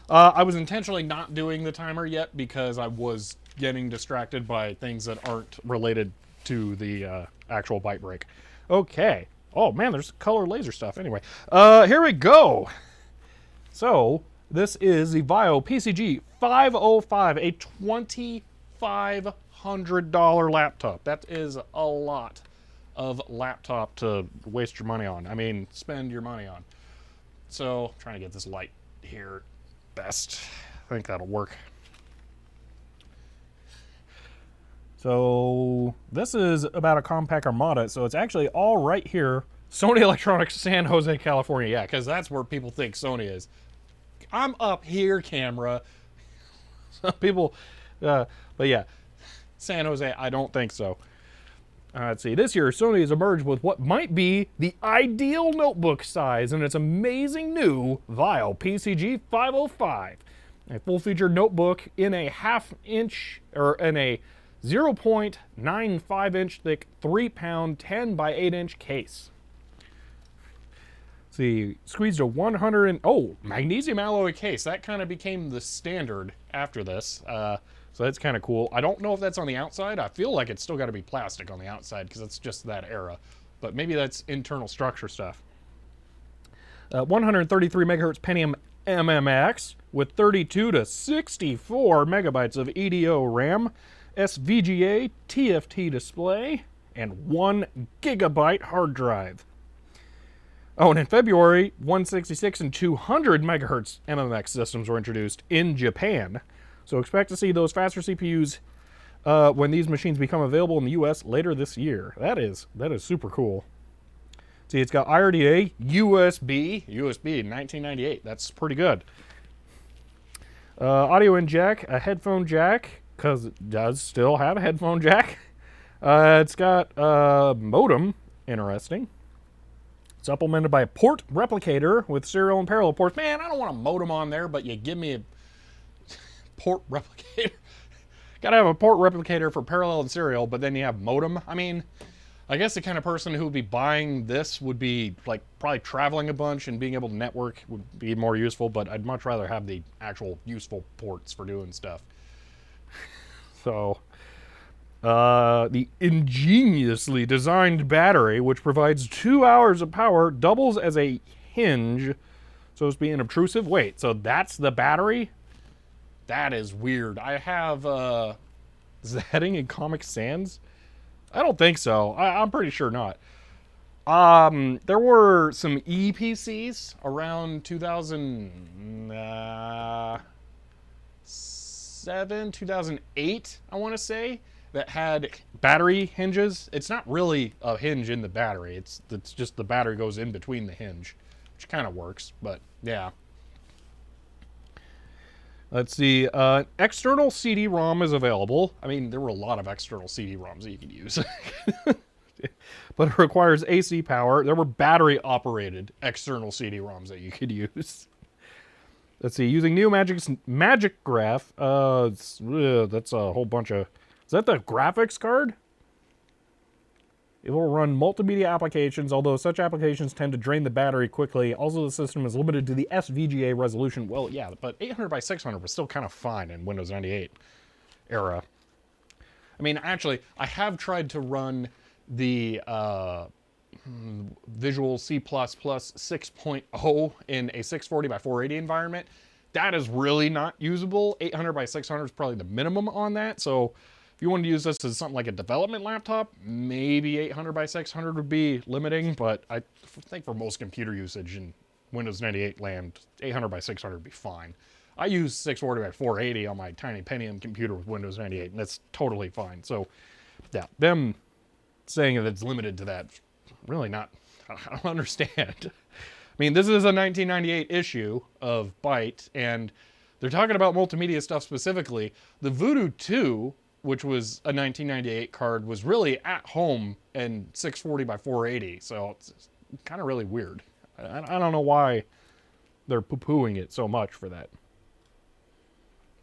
I was intentionally not doing the timer yet because I was getting distracted by things that aren't related to the actual byte break. Okay. Oh man, there's color laser stuff. Anyway, here we go. So this is the VAIO PCG 505, a $2,500 laptop. That is a lot of laptop to waste your money on. I mean, spend your money on. So, trying to get this light here best. I think that'll work. So, this is about a compact Armada. So, it's actually all right here. Sony Electronics, San Jose, California. Yeah, because that's where people think Sony is. I'm up here, camera. Some people, but yeah. San Jose, I don't think so. Let's see. This year, Sony has emerged with what might be the ideal notebook size in its amazing new VAIO PCG 505. A full-featured notebook in a half-inch, or in a 0.95-inch thick, 3-pound, 10 by 8-inch case. Let's see. Squeezed a 100 magnesium alloy case. That kind of became the standard after this. So that's kind of cool. I don't know if that's on the outside. I feel like it's still got to be plastic on the outside because it's just that era. But maybe that's internal structure stuff. 133 megahertz Pentium MMX with 32 to 64 megabytes of EDO RAM, SVGA TFT display, and 1 gigabyte hard drive. Oh, and in February, 166 and 200 megahertz MMX systems were introduced in Japan. So expect to see those faster CPUs when these machines become available in the US later this year. That is super cool. See, it's got IRDA, USB in 1998. That's pretty good. Audio in jack, a headphone jack, because it does still have a headphone jack. It's got modem, interesting. Supplemented by a port replicator with serial and parallel ports. Man, I don't want a modem on there, but you give me a port replicator. Gotta have a port replicator for parallel and serial, but then you have modem. I mean, I guess the kind of person who would be buying this would be like probably traveling a bunch and being able to network would be more useful, but I'd much rather have the actual useful ports for doing stuff. So, The ingeniously designed battery, which provides 2 hours of power, doubles as a hinge, so as to be unobtrusive. Wait, so that's the battery? That is weird. I have, is the heading in Comic Sans? I don't think so. I'm pretty sure not. There were some EPCs around 2007, 2008, I want to say, that had battery hinges. It's not really a hinge in the battery. It's just the battery goes in between the hinge, which kind of works, but yeah. Let's see. External CD-ROM is available. I mean, there were a lot of external CD-ROMs that you could use. But it requires AC power. There were battery-operated external CD-ROMs that you could use. Let's see. Using Neomagic's Magic Graph. That's a whole bunch of... Is that the graphics card? It will run multimedia applications, although such applications tend to drain the battery quickly. Also, the system is limited to the SVGA resolution. Well, yeah, but 800 by 600 was still kind of fine in Windows 98 era. I mean, actually, I have tried to run the Visual C++ 6.0 in a 640 by 480 environment. That is really not usable. 800 by 600 is probably the minimum on that, so... If you wanted to use this as something like a development laptop, maybe 800 by 600 would be limiting, but I think for most computer usage in Windows 98 land, 800 by 600 would be fine. I use 640 by 480 on my tiny Pentium computer with Windows 98, and that's totally fine. So, yeah, them saying that it's limited to that, really not, I don't understand. I mean, this is a 1998 issue of Byte, and they're talking about multimedia stuff specifically. The Voodoo 2... which was a 1998 card, was really at home in 640 by 480, so it's kind of really weird. I don't know why they're poo-pooing it so much for that.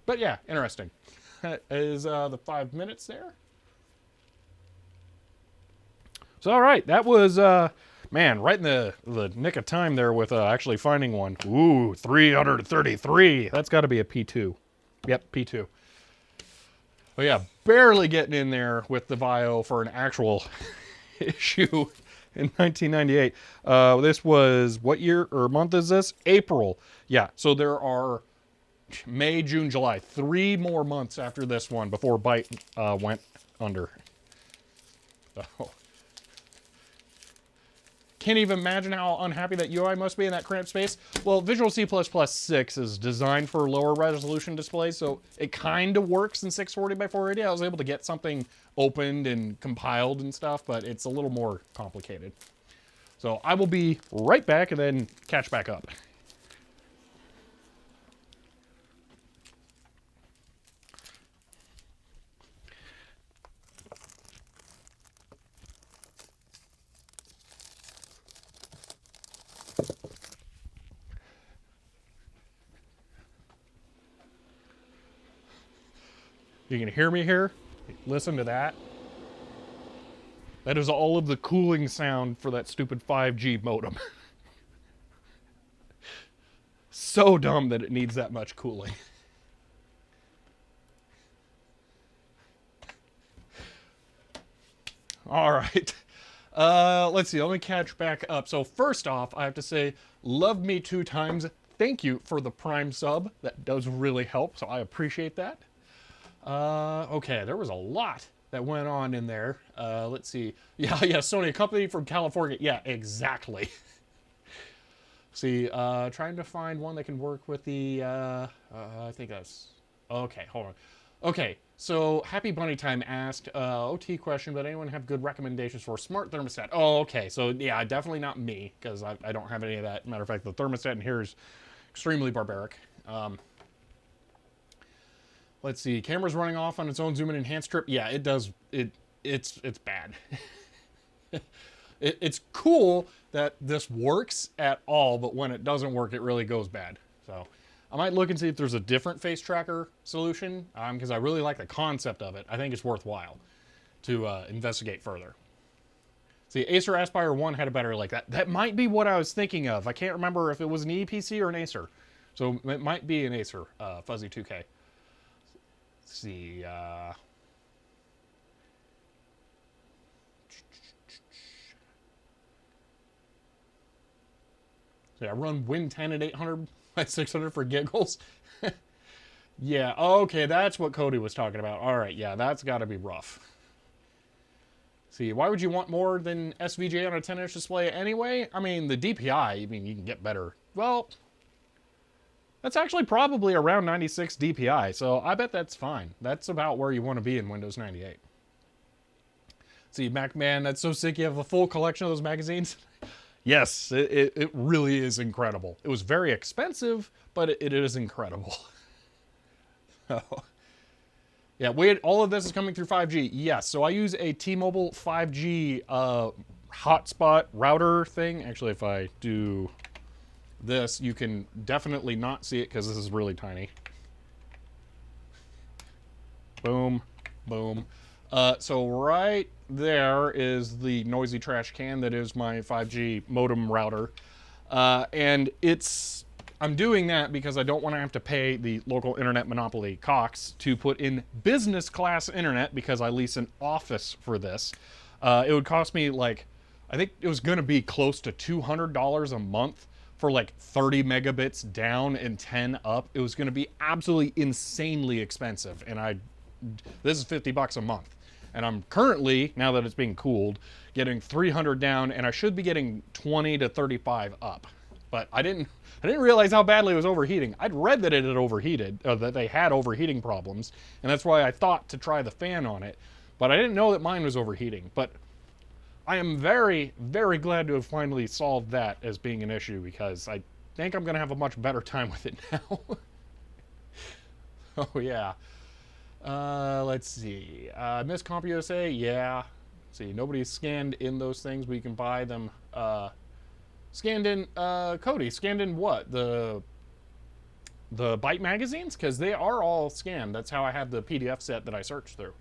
But yeah, interesting. That is the 5 minutes there. So all right, that was, man, right in the nick of time there with actually finding one. Ooh, 333. That's got to be a P2. Yep, P2. Oh yeah, barely getting in there with the VIO for an actual issue in 1998. This was, what year or month is this? April. Yeah, so there are May, June, July. 3 more months after this one before Byte went under. Oh. Can't even imagine how unhappy that UI must be in that cramped space. Well, Visual C++ 6 is designed for lower resolution displays, so it kind of works in 640 by 480. I was able to get something opened and compiled and stuff, but it's a little more complicated. So I will be right back and then catch back up. You can hear me here? Listen to that. That is all of the cooling sound for that stupid 5G modem. So dumb that it needs that much cooling. All right. Let's see. Let me catch back up. So first off, I have to say, love me 2 times. Thank you for the Prime sub. That does really help, so I appreciate that. Okay, there was a lot that went on in there. Let's see. Yeah, Sony, a company from California. Yeah, exactly. See, trying to find one that can work with the, I think that's, okay, hold on. Okay, so Happy Bunny Time asked, OT question, but anyone have good recommendations for a smart thermostat? Oh, okay, so yeah, definitely not me, because I don't have any of that. Matter of fact, the thermostat in here is extremely barbaric. Let's see. Camera's running off on its own zoom and enhance trip. Yeah, it does. It's bad. It's cool that this works at all, but when it doesn't work, it really goes bad. So I might look and see if there's a different face tracker solution, because I really like the concept of it. I think it's worthwhile to investigate further. See, Acer Aspire 1 had a battery like that. That might be what I was thinking of. I can't remember if it was an EPC or an Acer. So it might be an Acer Fuzzy 2K. See, Yeah, run Win 10 at 800 by 600 for giggles. Yeah, okay, that's what Cody was talking about. All right, yeah, that's got to be rough. See, why would you want more than SVGA on a 10-inch display anyway? I mean, the DPI, I mean, you can get better. Well, that's actually probably around 96 DPI, so I bet that's fine. That's about where you want to be in Windows 98. See, MacMan, that's so sick you have a full collection of those magazines. Yes, it really is incredible. It was very expensive, but it is incredible. So, yeah, all of this is coming through 5G. Yes, so I use a T-Mobile 5G hotspot router thing. Actually, if I do this, you can definitely not see it because this is really tiny. Boom, boom. So right there is the noisy trash can that is my 5G modem router. And I'm doing that because I don't want to have to pay the local internet monopoly, Cox, to put in business class internet because I lease an office for this. It would cost me like, I think it was going to be close to $200 a month for like 30 megabits down and 10 up. It was going to be absolutely insanely expensive. And this is $50 a month. And I'm currently, now that it's being cooled, getting 300 down, and I should be getting 20 to 35 up. But I didn't realize how badly it was overheating. I'd read that it had overheated, that they had overheating problems, and that's why I thought to try the fan on it. But I didn't know that mine was overheating. But I am very, very glad to have finally solved that as being an issue, because I think I'm going to have a much better time with it now. Oh, yeah. Let's see. Miss CompUSA, yeah. Let's see, nobody's scanned in those things, but you can buy them. Scanned in, Cody, scanned in what? The Byte magazines? Because they are all scanned. That's how I have the PDF set that I searched through.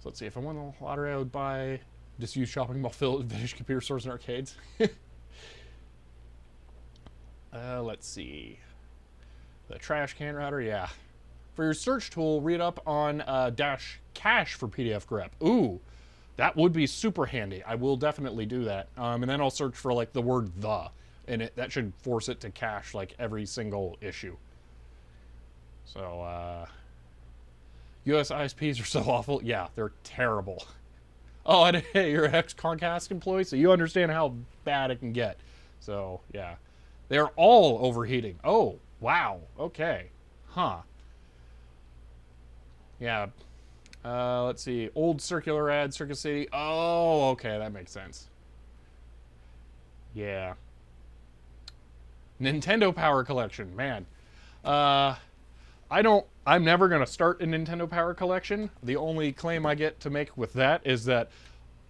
So let's see, if I won the lottery, I would buy disused shopping mall filled vintage computer stores and arcades. Let's see. The trash can router, yeah. For your search tool, read up on dash cache for PDF grep. Ooh, that would be super handy. I will definitely do that. And then I'll search for like the word the, and that should force it to cache like every single issue. So, US ISPs are so awful. Yeah, they're terrible. Oh, and hey, you're an ex-Comcast employee, so you understand how bad it can get. So, yeah. They're all overheating. Oh, wow. Okay. Huh. Yeah. Let's see. Old circular ad, Circuit City. Oh, okay. That makes sense. Yeah. Nintendo Power Collection. Man. I'm never going to start a Nintendo Power Collection. The only claim I get to make with that is that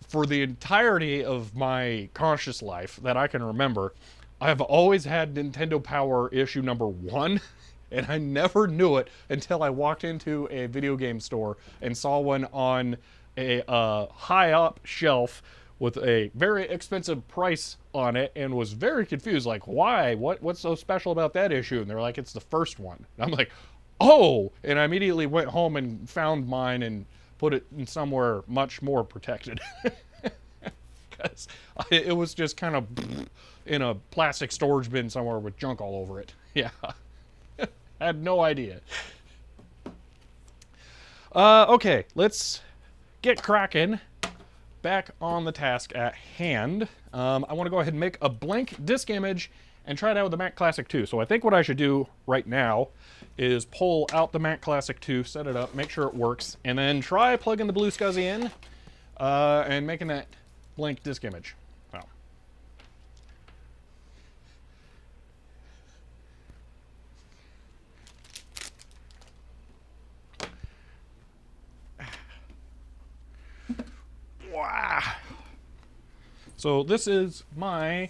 for the entirety of my conscious life that I can remember, I've always had Nintendo Power issue number 1. And I never knew it until I walked into a video game store and saw one on a high up shelf with a very expensive price on it, and was very confused, like, why? What's so special about that issue? And they're like, it's the first one. And I'm like, oh! And I immediately went home and found mine and put it in somewhere much more protected. Because it was just kind of in a plastic storage bin somewhere with junk all over it. Yeah. I had no idea. Okay, let's get cracking. Back on the task at hand. I want to go ahead and make a blank disk image and try it out with the Mac Classic 2. So I think what I should do right now is pull out the Mac Classic 2, set it up, make sure it works, and then try plugging the BlueSCSI in and making that blank disk image. So. Wow. So this is my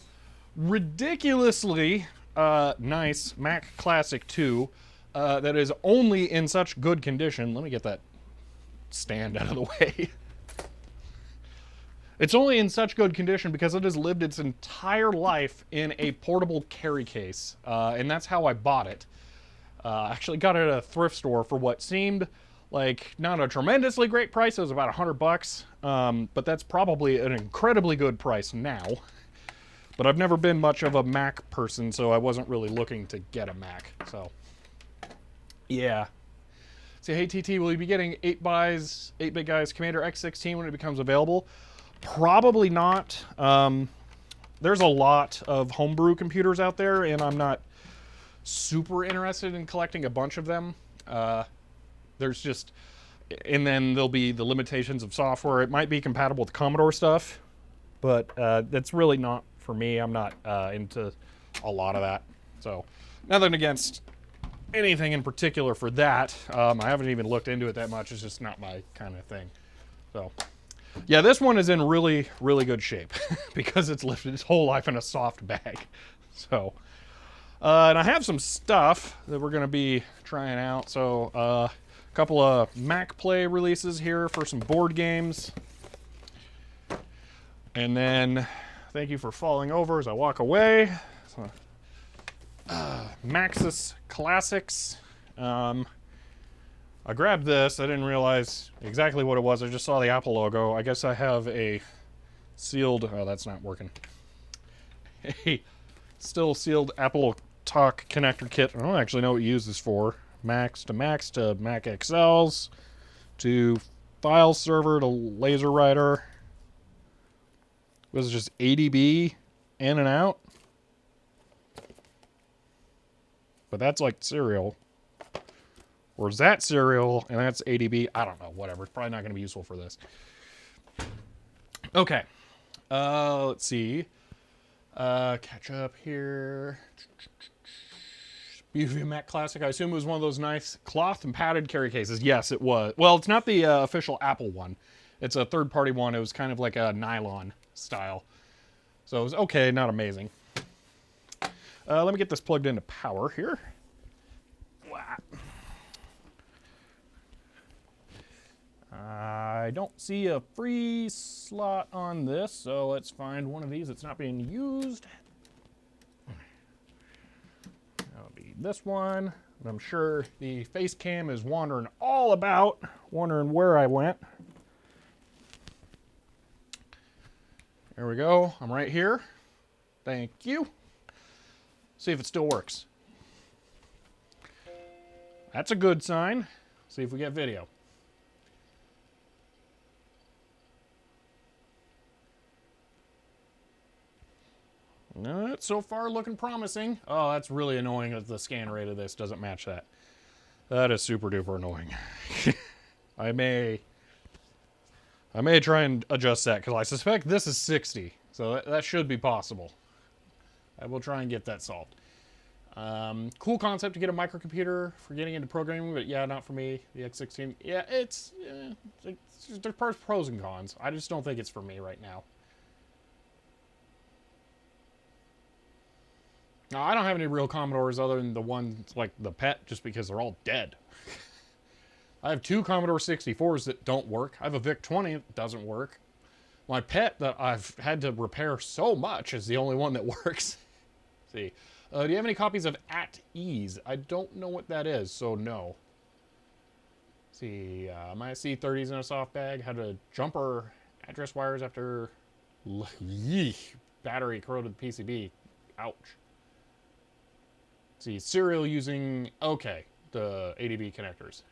ridiculously nice Mac Classic 2 that is only in such good condition. Let me get that stand out of the way. It's only in such good condition because it has lived its entire life in a portable carry case, and that's how I bought it. I actually got it at a thrift store for what seemed like not a tremendously great price. It was about $100, but that's probably an incredibly good price now. But I've never been much of a Mac person, so I wasn't really looking to get a Mac. So, yeah. So, hey TT, will you be getting 8-bit guys Commander X16 when it becomes available? Probably not. There's a lot of homebrew computers out there, and I'm not super interested in collecting a bunch of them. There's just, and then there'll be the limitations of software. It might be compatible with Commodore stuff, but that's really not for me. I'm not into a lot of that. So, nothing against anything in particular for that. I haven't even looked into it that much. It's just not my kind of thing. So, yeah, this one is in really, really good shape because it's lived its whole life in a soft bag. So, and I have some stuff that we're going to be trying out. So, a couple of Mac Play releases here for some board games. And then, thank you for falling over as I walk away. So, Maxis Classics. I grabbed this. I didn't realize exactly what it was. I just saw the Apple logo. I guess I have a sealed... Oh, that's not working. A still sealed Apple Talk connector kit. I don't actually know what you use this for. Macs to Mac XLs to file server to laser writer. Was it just ADB in and out? But that's like serial. Or is that serial and that's ADB? I don't know. Whatever. It's probably not going to be useful for this. Okay. Let's see. Catch up here. BV Mac Classic. I assume it was one of those nice cloth and padded carry cases. Yes, it was. Well, it's not the official Apple one. It's a third-party one. It was kind of like a nylon style. So it was okay, not amazing. Let me get this plugged into power here. Wow. I don't see a free slot on this, so let's find one of these that's not being used. That'll be this one. And I'm sure the face cam is wandering all about, wondering where I went. There we go. I'm right here. Thank you. See if it still works. That's a good sign. See if we get video. No, it's so far looking promising. Oh, that's really annoying that the scan rate of this doesn't match that. That is super duper annoying. I may try and adjust that because I suspect this is 60. So that should be possible. I will try and get that solved. Cool concept to get a microcomputer for getting into programming, but yeah, not for me. The X16, yeah, it's there's pros and cons. I just don't think it's for me right now. Now, I don't have any real Commodores other than the ones like the Pet, just because they're all dead. I have 2 Commodore 64s that don't work. I have a VIC-20 that doesn't work. My Pet that I've had to repair so much is the only one that works. See. Do you have any copies of At Ease? I don't know what that is, so no. Let's see, my C30's in a soft bag. Had to jumper address wires after battery corroded PCB. Ouch. Let's see, serial using, okay, the ADB connectors.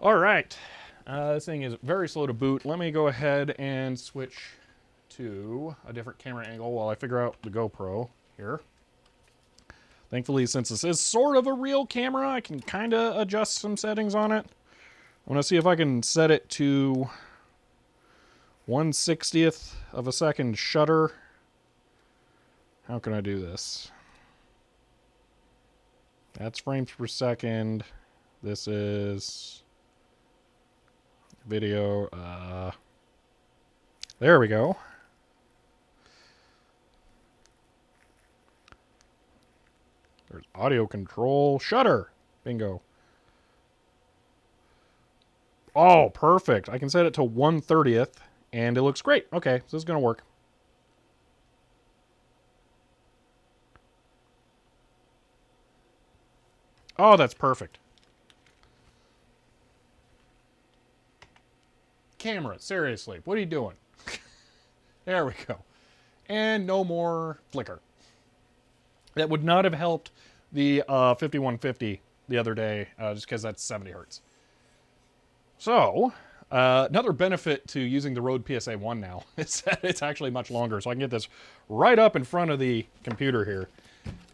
All right. This thing is very slow to boot. Let me go ahead and switch to a different camera angle while I figure out the GoPro here. Thankfully, since this is sort of a real camera, I can kind of adjust some settings on it. I want to see if I can set it to 1/60th of a second shutter. How can I do this? That's frames per second. This is video. There we go. There's audio control. Shutter. Bingo. Oh, perfect. I can set it to 1/30th, and it looks great. Okay, so this is going to work. Oh, that's perfect. camera, seriously. What are you doing? There we go. And no more flicker. That would not have helped the 5150 the other day, just because that's 70 hertz. So, another benefit to using the Rode PSA 1 now is that it's actually much longer, so I can get this right up in front of the computer here,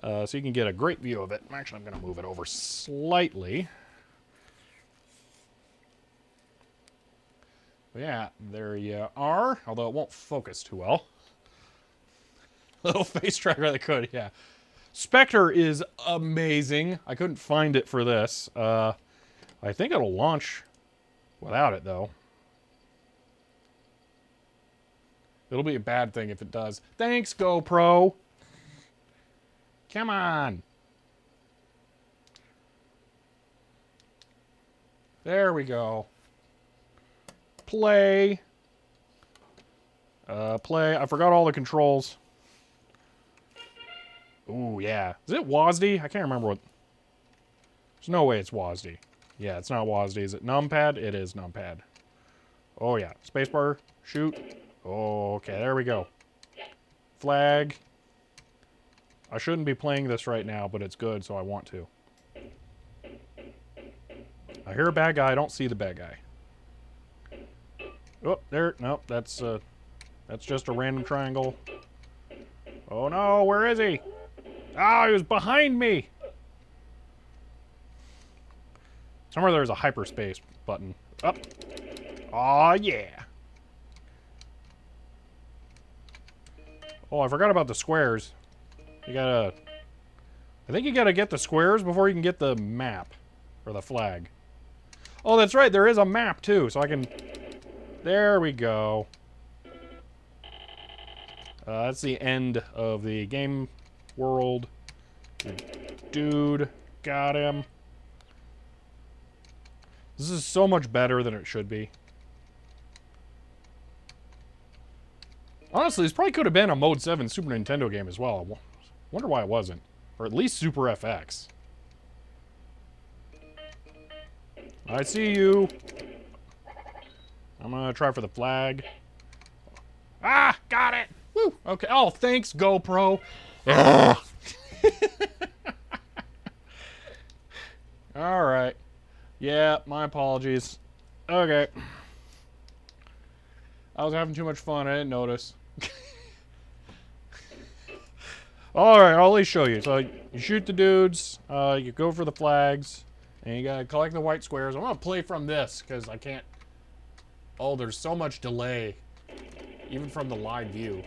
so you can get a great view of it. Actually, I'm going to move it over slightly. Yeah, there you are, although it won't focus too well. Little face tracker that could, yeah. Spectre is amazing. I couldn't find it for this. I think it'll launch without it, though. It'll be a bad thing if it does. Thanks, GoPro. Come on. There we go. Play. Play. I forgot all the controls. Ooh, yeah. Is it WASD? I can't remember what... There's no way it's WASD. Yeah, it's not WASD. Is it numpad? It is numpad. Oh, yeah. Spacebar. Shoot. Oh, okay, there we go. Flag. I shouldn't be playing this right now, but it's good, so I want to. I hear a bad guy. I don't see the bad guy. Oh, there. Nope, that's just a random triangle. Oh, no. Where is he? Ah, he was behind me. Somewhere there's a hyperspace button. Up. Aw, yeah. Oh, I forgot about the squares. You gotta... I think you gotta get the squares before you can get the map. Or the flag. Oh, that's right. There is a map, too. So I can... There we go. That's the end of the game world. Dude. Got him. This is so much better than it should be. Honestly, this probably could have been a Mode 7 Super Nintendo game as well. I wonder why it wasn't. Or at least Super FX. I see you. I'm gonna try for the flag. Ah! Got it! Woo! Okay. Oh, thanks, GoPro. Alright. Yeah, my apologies. Okay. I was having too much fun. I didn't notice. Alright, I'll at least show you. So, you shoot the dudes. You go for the flags. And you gotta collect the white squares. I'm gonna play from this, because I can't... Oh, there's so much delay. Even from the live view.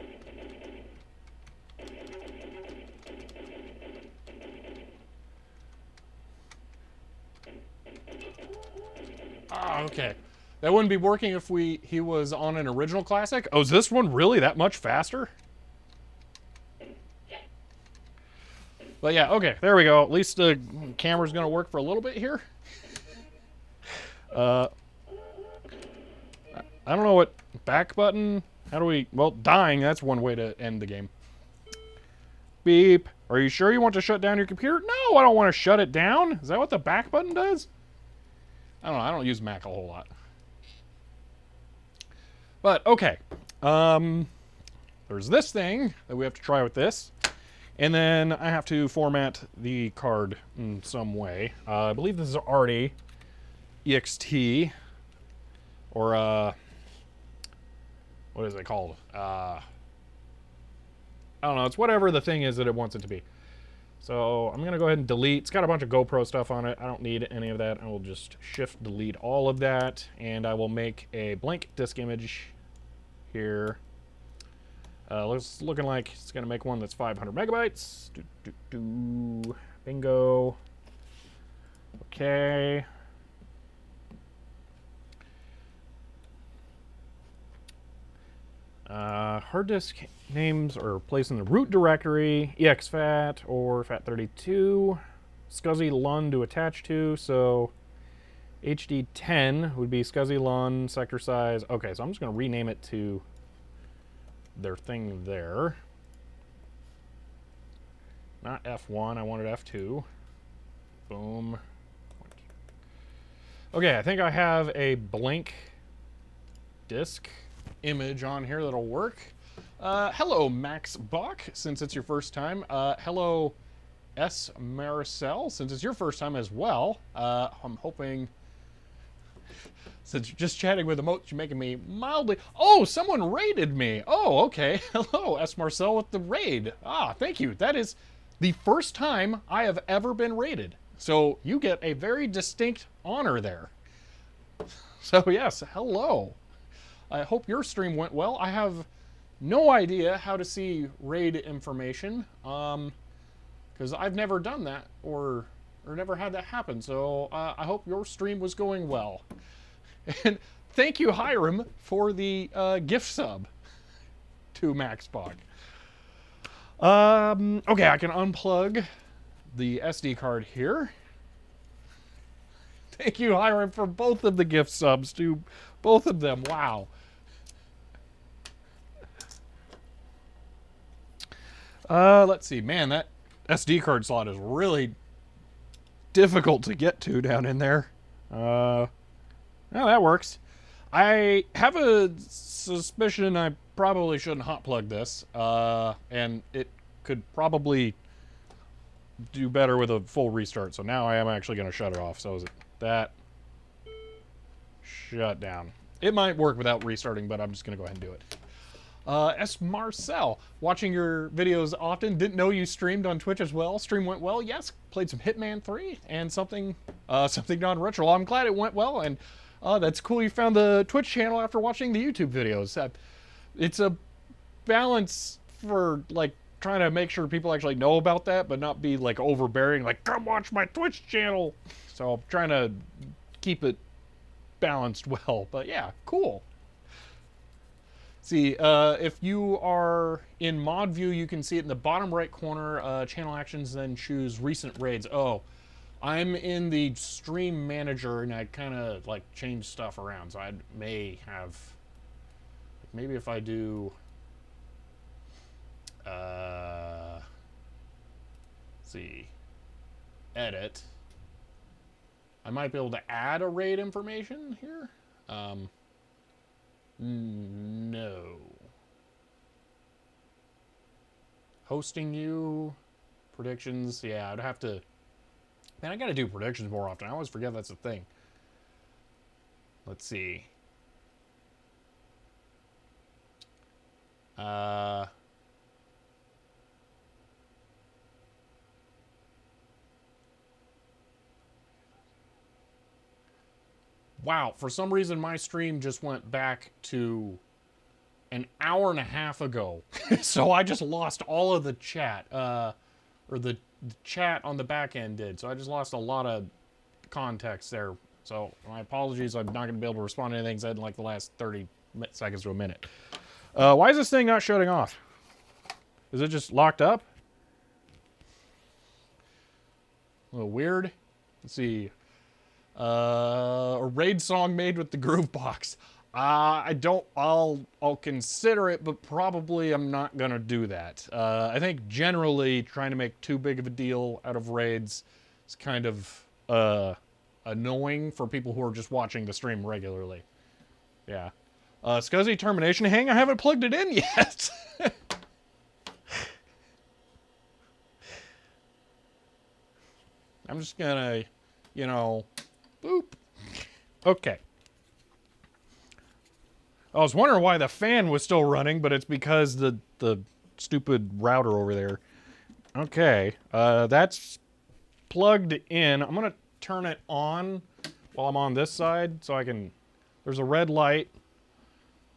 Ah, okay. That wouldn't be working if he was on an original classic? Oh, is this one really that much faster? But yeah, okay, there we go. At least the camera's gonna work for a little bit here. I don't know what back button. How do we... Well, dying, that's one way to end the game. Beep. Are you sure you want to shut down your computer? No, I don't want to shut it down. Is that what the back button does? I don't know. I don't use Mac a whole lot. But, okay. There's this thing that we have to try with this. And then I have to format the card in some way. I believe this is already EXT. Or, what is it called? I don't know. It's whatever the thing is that it wants it to be. So I'm going to go ahead and delete. It's got a bunch of GoPro stuff on it. I don't need any of that. I will just shift delete all of that. And I will make a blank disk image here. Looking like it's going to make one that's 500 megabytes. Bingo. Okay. Hard disk names are placed in the root directory, exFAT or FAT32, SCSI LUN to attach to, so HD10 would be SCSI LUN, sector size. Okay, so I'm just going to rename it to their thing there. Not F1, I wanted F2. Boom. Okay, I think I have a blank disk image on here that'll work. Hello, Max Bach, since it's your first time. Hello, S. Maricel, since it's your first time as well. I'm hoping, since you're just chatting with emotes, you're making me mildly... Oh, someone raided me. Oh, okay. Hello, S. Marcel with the raid. Ah, thank you. That is the first time I have ever been raided. So you get a very distinct honor there. So yes, hello. I hope your stream went well. I have no idea how to see raid information, because I've never done that or never had that happen. So I hope your stream was going well. And thank you, Hiram, for the gift sub to MaxBog. Okay, I can unplug the SD card here. Thank you, Hiram, for both of the gift subs to both of them. Wow. Let's see. Man, that SD card slot is really difficult to get to down in there. Oh, that works. I have a suspicion I probably shouldn't hot plug this, and it could probably do better with a full restart. So now I am actually going to shut it off. So is it that shut down? It might work without restarting, but I'm just going to go ahead and do it. S. Marcel, watching your videos often. Didn't know you streamed on Twitch as well. Stream went well. Yes, played some Hitman 3 and something non-retro. I'm glad it went well, and that's cool you found the Twitch channel after watching the YouTube videos. It's a balance for, like, trying to make sure people actually know about that, but not be, like, overbearing, like, come watch my Twitch channel. So I'm trying to keep it balanced well, but yeah, cool. See, if you are in mod view, you can see it in the bottom right corner, channel actions, then choose recent raids. Oh, I'm in the stream manager, and I kind of, like, change stuff around, so I may have, maybe if I do, let's see, edit, I might be able to add a raid information here. No. Hosting you, predictions, yeah, I'd have to, man, I gotta do predictions more often. I always forget that's a thing. Let's see. Wow, for some reason my stream just went back to an hour and a half ago. So I just lost all of the chat, or the chat on the back end did. So I just lost a lot of context there. So my apologies, I'm not going to be able to respond to anything said in like the last 30 seconds to a minute. Why is this thing not shutting off? Is it just locked up? A little weird. Let's see. A raid song made with the Groove Box. I'll consider it, but probably I'm not gonna do that. I think generally trying to make too big of a deal out of raids is kind of annoying for people who are just watching the stream regularly. Yeah. SCSI termination hang? I haven't plugged it in yet. I'm just gonna, you know, boop. Okay. I was wondering why the fan was still running, but it's because the stupid router over there. Okay, that's plugged in. I'm gonna turn it on while I'm on this side so I can, there's a red light.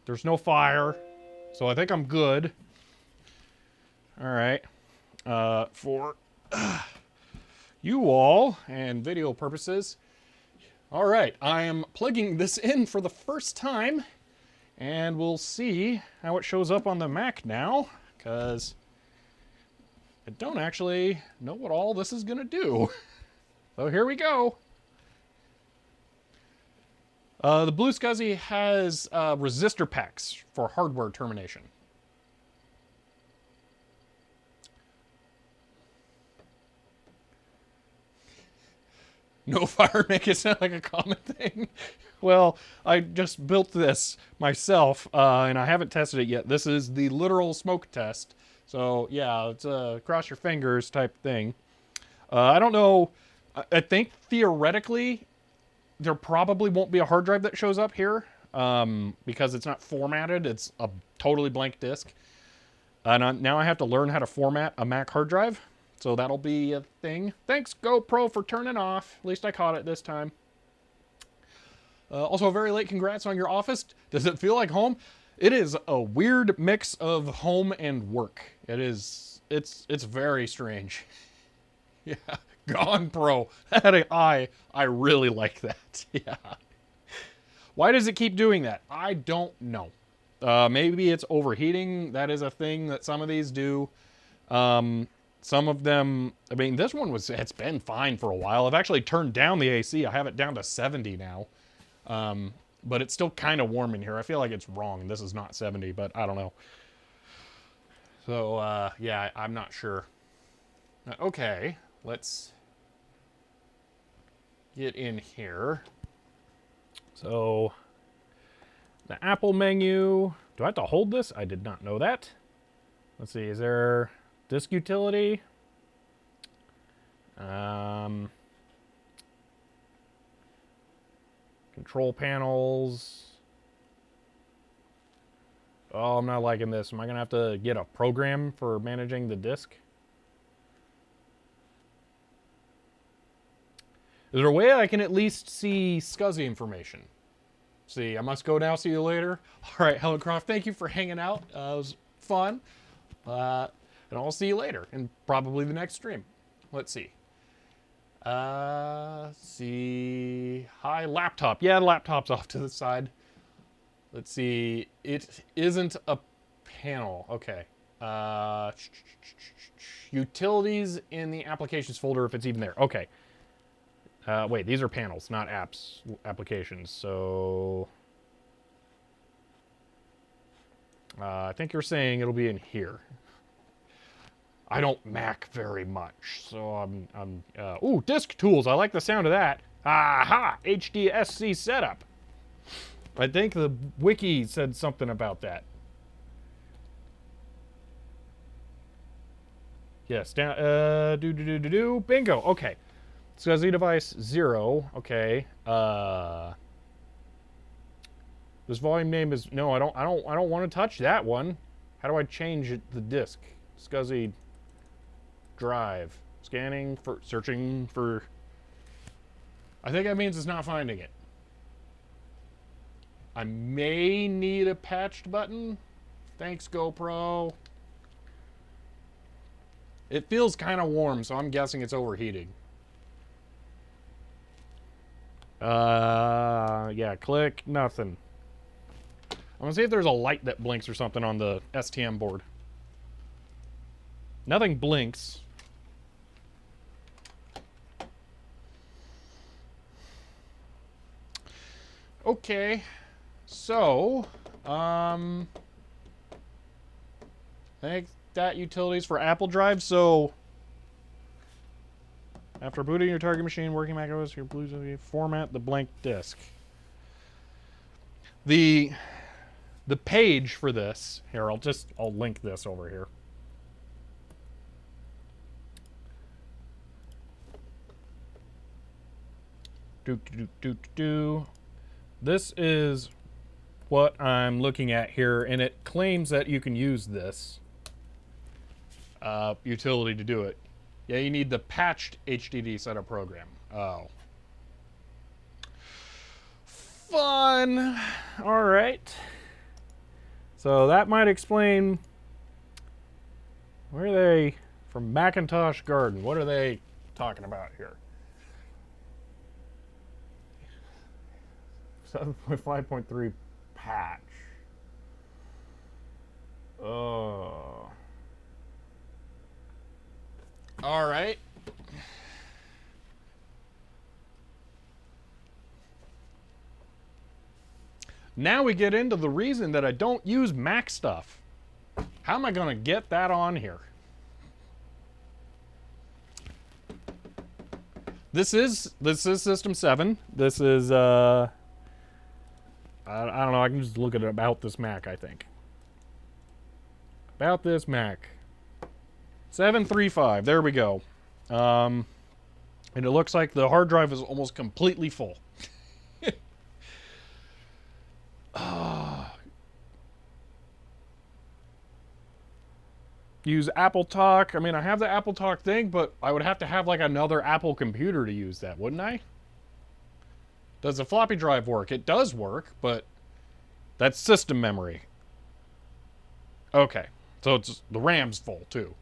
There's no fire, so I think I'm good. All right, for you all and video purposes. All right, I am plugging this in for the first time, and we'll see how it shows up on the Mac now, because I don't actually know what all this is gonna do. So here we go. The BlueSCSI has resistor packs for hardware termination. No fire make it sound like a common thing. Well, I just built this myself, and I haven't tested it yet. This is the literal smoke test. So, yeah, it's a cross your fingers type thing. I don't know. I think theoretically, there probably won't be a hard drive that shows up here because it's not formatted. It's a totally blank disk. And now I have to learn how to format a Mac hard drive. So that'll be a thing. Thanks, GoPro, for turning off. At least I caught it this time. Also, a very late congrats on your office. Does it feel like home? It is a weird mix of home and work. It is. It's very strange. Yeah, Gone Pro. I really like that. Yeah. Why does it keep doing that? I don't know. Maybe it's overheating. That is a thing that some of these do. Some of them, I mean, this one it's been fine for a while. I've actually turned down the AC. I have it down to 70 now. But it's still kind of warm in here. I feel like it's wrong. This is not 70, but I don't know. So, yeah, I'm not sure. Okay, let's get in here. So, the Apple menu. Do I have to hold this? I did not know that. Let's see, is there disk utility? Control panels. Oh, I'm not liking this. Am I going to have to get a program for managing the disk? Is there a way I can at least see SCSI information? See, I must go now. See you later. All right, Helen Croft, thank you for hanging out. It was fun. And I'll see you later in probably the next stream. Let's see. See. Hi, laptop. Yeah, the laptop's off to the side. Let's see. It isn't a panel. Okay. Utilities in the applications folder if it's even there. Okay. Wait, these are panels, not apps, applications. So I think you're saying it'll be in here. I don't Mac very much, so ooh, disk tools. I like the sound of that. Aha! HDSC setup. I think the wiki said something about that. Yes, down, bingo. Okay. SCSI device 0. Okay. This volume name is no. I don't want to touch that one. How do I change the disk? SCSI drive. Scanning for searching for. I think that means it's not finding it. I may need a patched button. Thanks, GoPro. It feels kind of warm, so I'm guessing it's overheating. Yeah, click, nothing. I'm gonna see if there's a light that blinks or something on the STM board. Nothing blinks. Okay, so, I think that utilities for Apple Drive, so after booting your target machine, working Mac OS, your BlueSCSI, format the blank disk. The page for this, here, I'll link this over here. This is what I'm looking at here, and it claims that you can use this utility to do it. Yeah, you need the patched HDD setup program. Oh. Fun. All right. So that might explain where are they from Macintosh Garden. What are they talking about here? 7.5.3 patch. Oh. All right. Now we get into the reason that I don't use Mac stuff. How am I going to get that on here? This is System 7. This is I don't know. I can just look at about this Mac, I think. About this Mac. 735. There we go. And it looks like the hard drive is almost completely full. Use Apple Talk. I mean, I have the Apple Talk thing, but I would have to have like another Apple computer to use that, wouldn't I? Does the floppy drive work? It does work, but that's system memory. Okay, so it's the RAM's full too.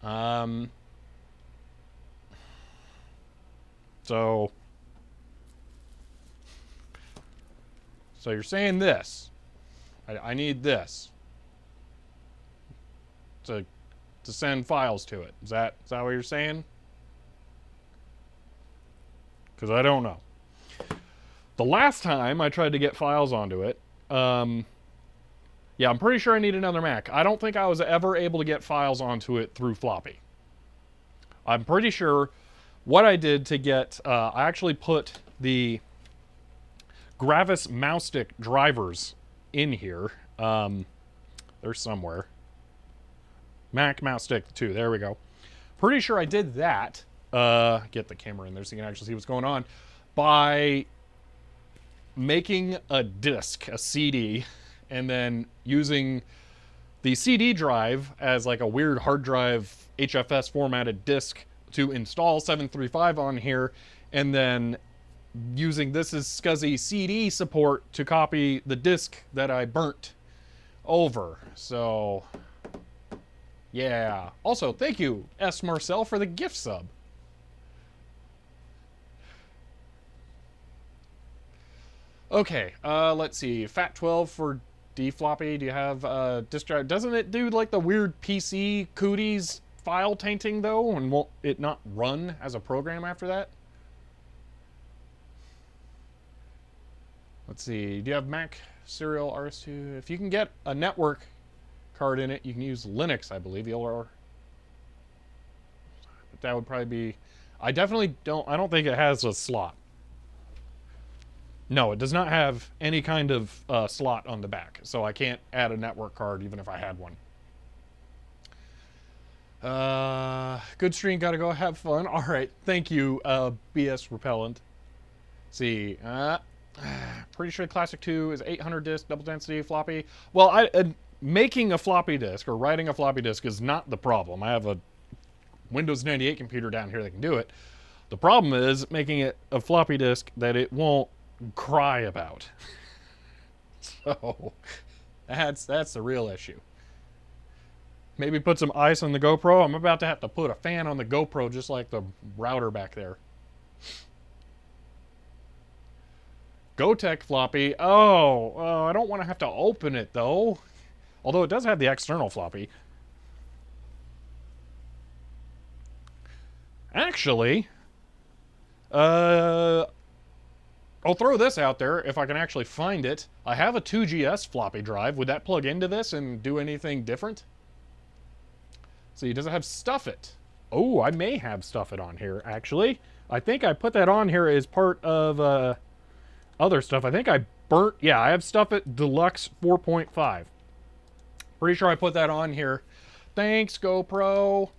So you're saying this? I need this to send files to it. Is that what you're saying? Because I don't know. The last time I tried to get files onto it, yeah, I'm pretty sure I need another Mac. I don't think I was ever able to get files onto it through floppy. I'm pretty sure what I did to get, I actually put the Gravis mouse stick drivers in here. They're somewhere. Mac mouse stick 2, there we go. Pretty sure I did that, get the camera in there so you can actually see what's going on, by making a disc, a CD, and then using the CD drive as like a weird hard drive HFS formatted disc to install 735 on here, and then using this as SCSI CD support to copy the disc that I burnt over. So yeah. Also, thank you, S. Marcel, for the gift sub. Okay, let's see. FAT12 for D-floppy. Do you have disk drive? Doesn't it do like the weird PC cooties file tainting though, and won't it not run as a program after that? Let's see. Do you have Mac serial RS2? If you can get a network card in it, you can use Linux, I believe. But that would probably be. I don't think it has a slot. No, it does not have any kind of slot on the back, so I can't add a network card even if I had one. Good stream, gotta go have fun. All right, thank you, BS Repellent. Let's see, pretty sure Classic 2 is 800 disk, double density, floppy. Well, making a floppy disk or writing a floppy disk is not the problem. I have a Windows 98 computer down here that can do it. The problem is making it a floppy disk that it won't cry about. So that's the real issue. Maybe put some ice on the GoPro. I'm about to have to put a fan on the GoPro just like the router back there. GoTech floppy. Oh, I don't want to have to open it though. Although it does have the external floppy. Actually, I'll throw this out there if I can actually find it. I have a 2GS floppy drive. Would that plug into this and do anything different? See, does it have Stuff It? Oh, I may have Stuff It on here, actually. I think I put that on here as part of other stuff. I think I burnt... Yeah, I have Stuff It Deluxe 4.5. Pretty sure I put that on here. Thanks, GoPro.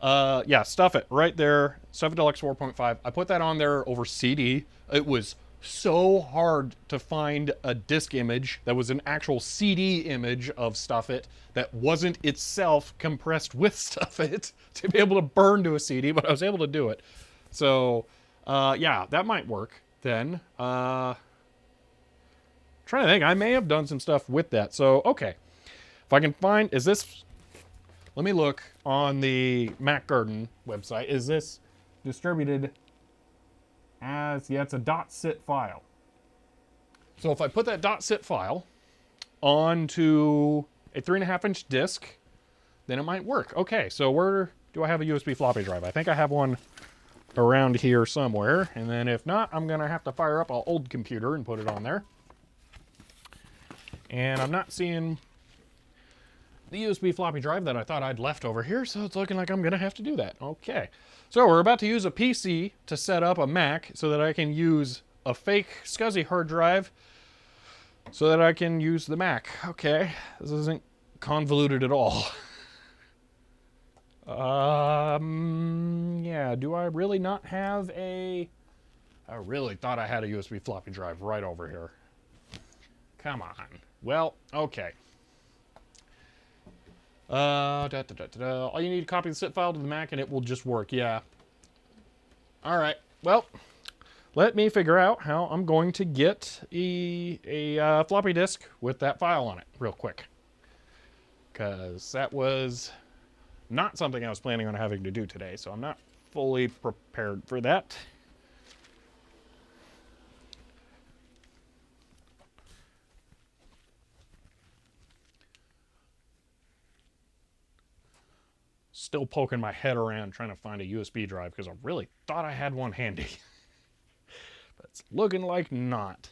Yeah, Stuff It right there. Stuff It Deluxe 4.5. I put that on there over CD. It was so hard to find a disc image that was an actual CD image of Stuff It that wasn't itself compressed with Stuff It to be able to burn to a CD, but I was able to do it. So, yeah, that might work then. Trying to think, I may have done some stuff with that. So, okay. If I can find, is this... Let me look on the Mac Garden website. Is this distributed as... Yeah, it's a .sit file. So if I put that .sit file onto a 3.5-inch disc, then it might work. Okay, so where do I have a USB floppy drive? I think I have one around here somewhere. And then if not, I'm going to have to fire up an old computer and put it on there. And I'm not seeing... the USB floppy drive that I thought I'd left over here, so it's looking like I'm gonna have to do that. Okay. So we're about to use a PC to set up a Mac so that I can use a fake SCSI hard drive so that I can use the Mac. Okay. This isn't convoluted at all. Yeah, do I really not have a... I really thought I had a USB floppy drive right over here. Come on. Well, okay. All you need to copy the zip file to the Mac and it will just work, yeah. Alright, well, let me figure out how I'm going to get a floppy disk with that file on it real quick. Because that was not something I was planning on having to do today, so I'm not fully prepared for that. Still poking my head around trying to find a USB drive because I really thought I had one handy. But it's looking like not.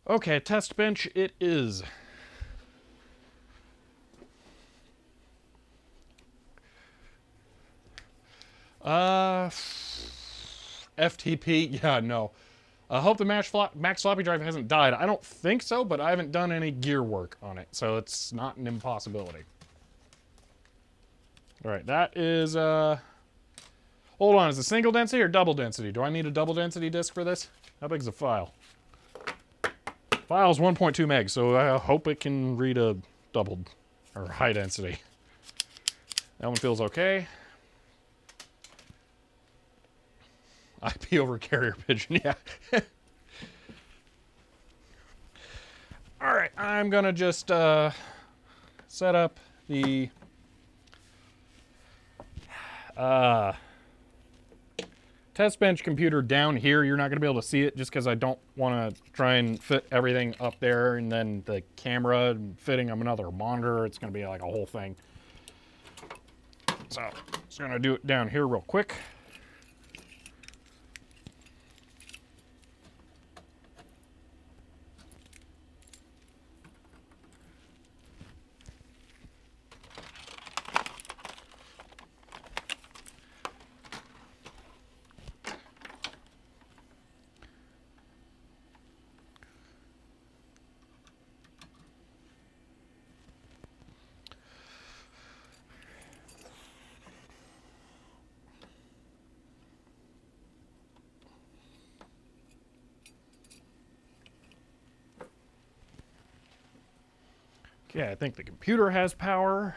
Okay, test bench it is. FTP, yeah, no. I hope the Max floppy drive hasn't died. I don't think so, but I haven't done any gear work on it, so it's not an impossibility. All right, that is, hold on, is it single density or double density? Do I need a double density disk for this? How big is the file? File's 1.2 megs, so I hope it can read a doubled, or high density. That one feels okay. IP over carrier pigeon, yeah. Alright, I'm gonna just set up the test bench computer down here. You're not gonna be able to see it just because I don't want to try and fit everything up there, and then the camera and fitting another monitor. It's gonna be like a whole thing. So, just gonna do it down here real quick. Okay, I think the computer has power.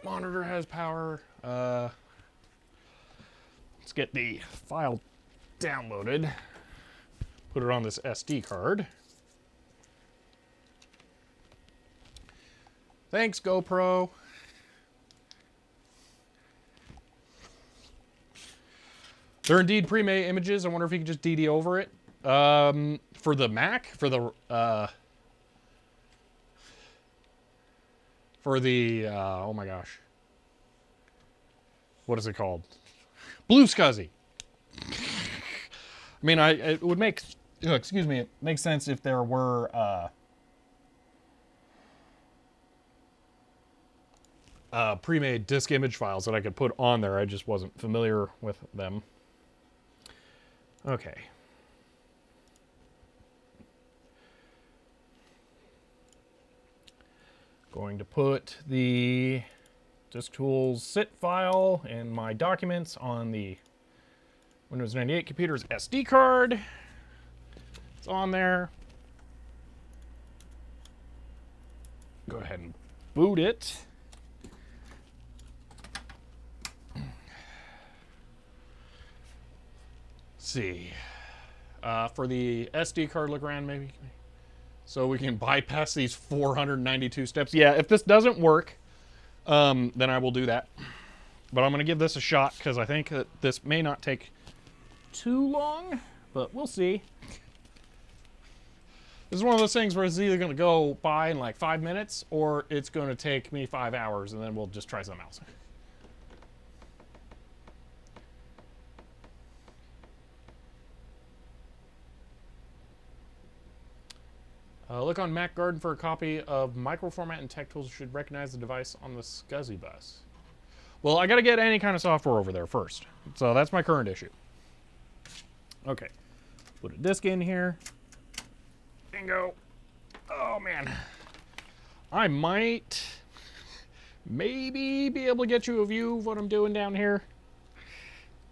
Monitor has power. Let's get the file downloaded. Put it on this SD card. Thanks, GoPro. They're indeed pre-made images. I wonder if you could just DD over it. For the Mac, for the oh my gosh, what is it called? BlueSCSI. I mean, it would make, excuse me, it makes sense if there were pre-made disk image files that I could put on there. I just wasn't familiar with them. Okay. Going to put the Disk Tools zip file and my documents on the Windows 98 computer's SD card. It's on there. Go ahead and boot it. Let's see. For the SD card, look around maybe. So we can bypass these 492 steps. Yeah, if this doesn't work, then I will do that. But I'm going to give this a shot because I think that this may not take too long, but we'll see. This is one of those things where it's either going to go by in like 5 minutes or it's going to take me 5 hours and then we'll just try something else. Look on Mac Garden for a copy of Microformat and Tech Tools should recognize the device on the SCSI bus. Well, I got to get any kind of software over there first. So that's my current issue. Okay. Put a disk in here. Bingo. Oh, man. I might maybe be able to get you a view of what I'm doing down here.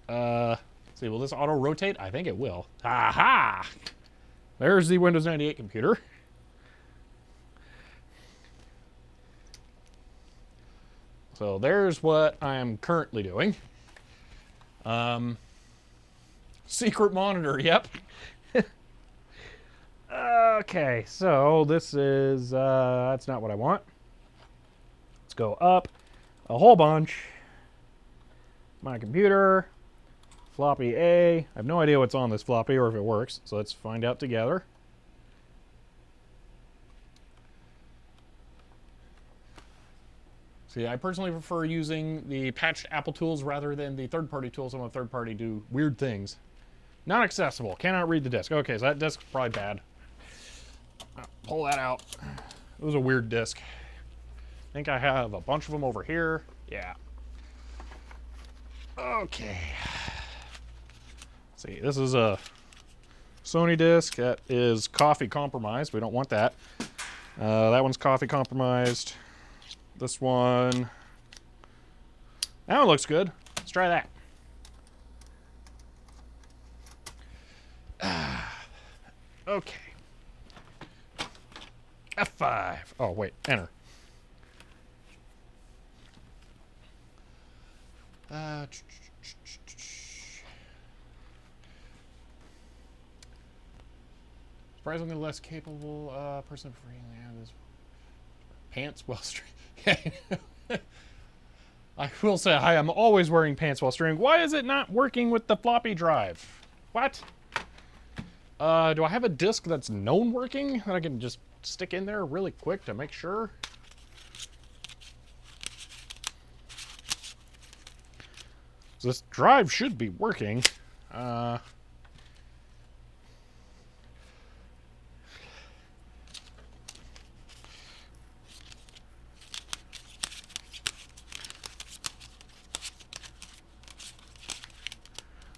See, will this auto rotate? I think it will. Aha! There's the Windows 98 computer. So there's what I'm currently doing. Secret monitor, yep. Okay, so this is, that's not what I want. Let's go up a whole bunch. My computer, floppy A. I have no idea what's on this floppy or if it works, so let's find out together. See, I personally prefer using the patched Apple tools rather than the third-party tools. Some of the third-party do weird things. Not accessible. Cannot read the disk. Okay, so that disk's probably bad. Pull that out. It was a weird disk. I think I have a bunch of them over here. Yeah. Okay. See, this is a Sony disk that is coffee compromised. We don't want that. That one's coffee compromised. This one. That one looks good. Let's try that. Okay. F5. Oh, wait. Enter. Surprisingly less capable person for this pants while streaming. I will say I am always wearing pants while streaming. Why is it not working with the floppy drive? What? Do I have a disk that's known working that I can just stick in there really quick to make sure? So this drive should be working.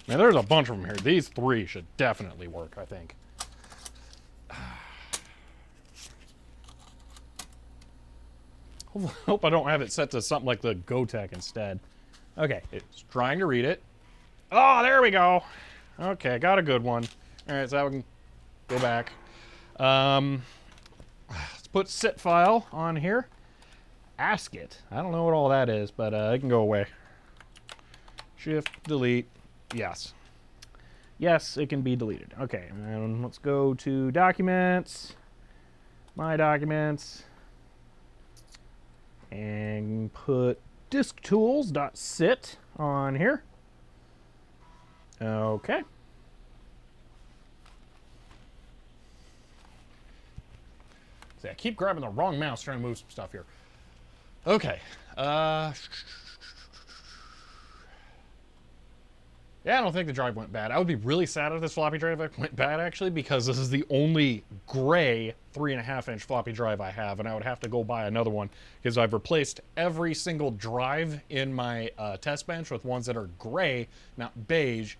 Man, there's a bunch of them here. These three should definitely work, I think. Hope I don't have it set to something like the GoTech instead. Okay, it's trying to read it. Oh, there we go. Okay, got a good one. All right, so now we can go back. Let's put sit file on here. Ask it. I don't know what all that is, but it can go away. Shift, delete. Yes. Yes, it can be deleted. Okay, and let's go to Documents, My Documents, and put disktools.sit on here. Okay. See, I keep grabbing the wrong mouse trying to move some stuff here. Okay. Yeah, I don't think the drive went bad. I would be really sad if this floppy drive went bad, actually, because this is the only gray 3.5-inch floppy drive I have, and I would have to go buy another one because I've replaced every single drive in my test bench with ones that are gray, not beige,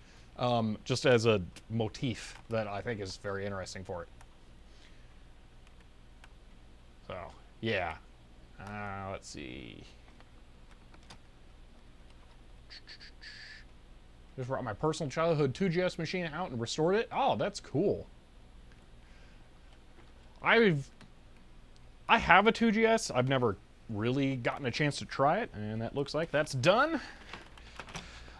just as a motif that I think is very interesting for it. So, yeah. Let's see. Just brought my personal childhood 2GS machine out and restored it. Oh, that's cool. I have a 2GS. I've never really gotten a chance to try it, and that looks like that's done.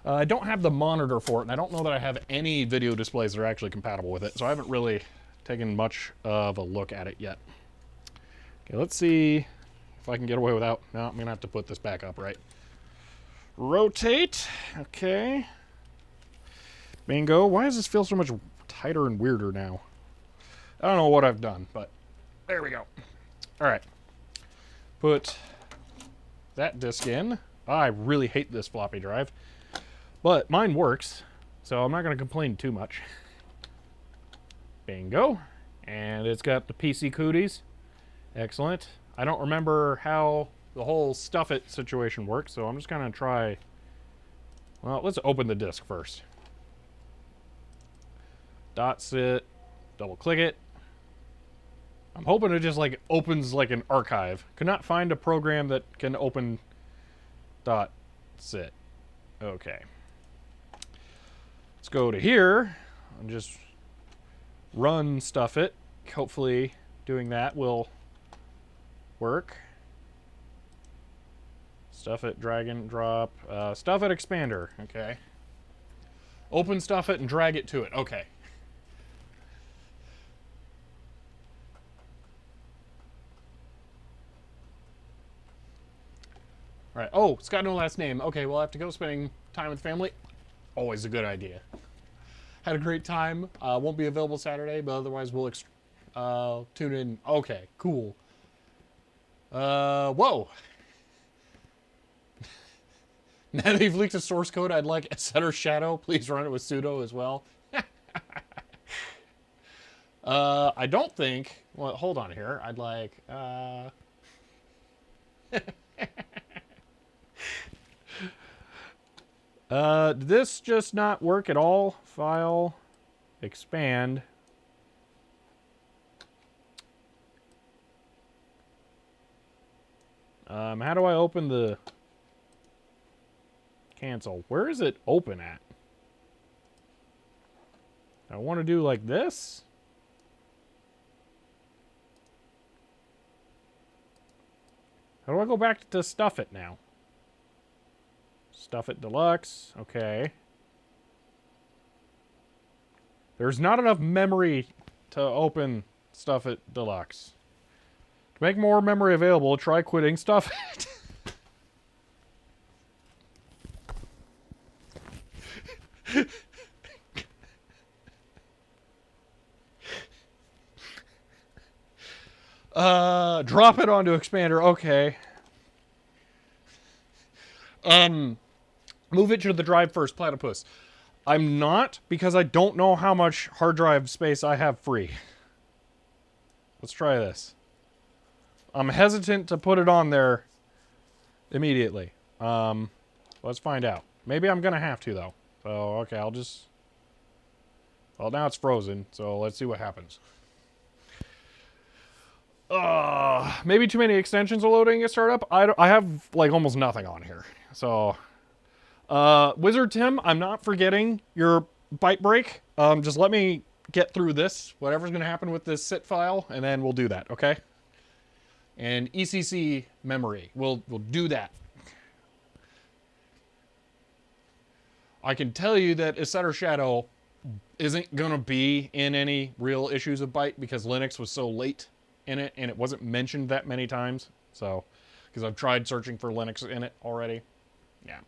I don't have the monitor for it, and I don't know that I have any video displays that are actually compatible with it, so I haven't really taken much of a look at it yet. Okay, let's see if I can get away without... No, I'm going to have to put this back up, right? Rotate. Okay. Bingo. Why does this feel so much tighter and weirder now? I don't know what I've done, but there we go. All right. Put that disk in. I really hate this floppy drive, but mine works, so I'm not going to complain too much. Bingo. And it's got the PC cooties. Excellent. I don't remember how the whole stuff it situation works, so I'm just going to try. Well, let's open the disk first. .sit, double click it. I'm hoping it just like opens like an archive. Could not find a program that can open .sit. Okay. Let's go to here and just run stuff it. Hopefully doing that will work. Stuff it, drag and drop. Stuff it expander. Okay. Open stuff it and drag it to it. Okay. All right. Oh, it's got no last name. Okay, we'll have to go spending time with family. Always a good idea. Had a great time. Won't be available Saturday, but otherwise we'll tune in. Okay, cool. Whoa. Now that you've leaked the source code, I'd like Setter Shadow. Please run it with sudo as well. I don't think. Well, hold on here. I'd like. Did this just not work at all? File, expand. How do I open the cancel? Where is it open at? I want to do like this. How do I go back to stuff it now? Stuff it deluxe. Okay. There's not enough memory to open stuff it deluxe. To make more memory available, try quitting stuff it. Drop it onto expander. Okay. Move it to the drive first, platypus. I'm not, because I don't know how much hard drive space I have free. Let's try this. I'm hesitant to put it on there immediately. Let's find out. Maybe I'm gonna have to, though. So, okay, I'll just... Well, now it's frozen, so let's see what happens. Maybe too many extensions are loading at startup. I have, like, almost nothing on here. So... Wizard Tim, I'm not forgetting your byte break. Just let me get through this, whatever's going to happen with this sit file, and then we'll do that, okay? And ECC memory, we'll do that. I can tell you that Setter Shadow isn't going to be in any real issues of byte because Linux was so late in it, and it wasn't mentioned that many times. So, because I've tried searching for Linux in it already. Yeah.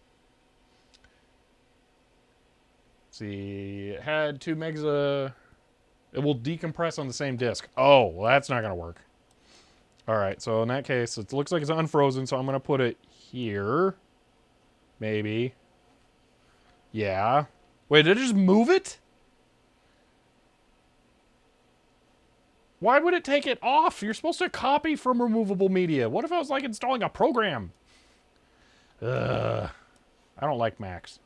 See, it had 2 megs of... It will decompress on the same disk. Oh, well, that's not going to work. All right, so in that case, it looks like it's unfrozen, so I'm going to put it here. Maybe. Yeah. Wait, did it just move it? Why would it take it off? You're supposed to copy from removable media. What if I was, like, installing a program? Ugh. I don't like Macs.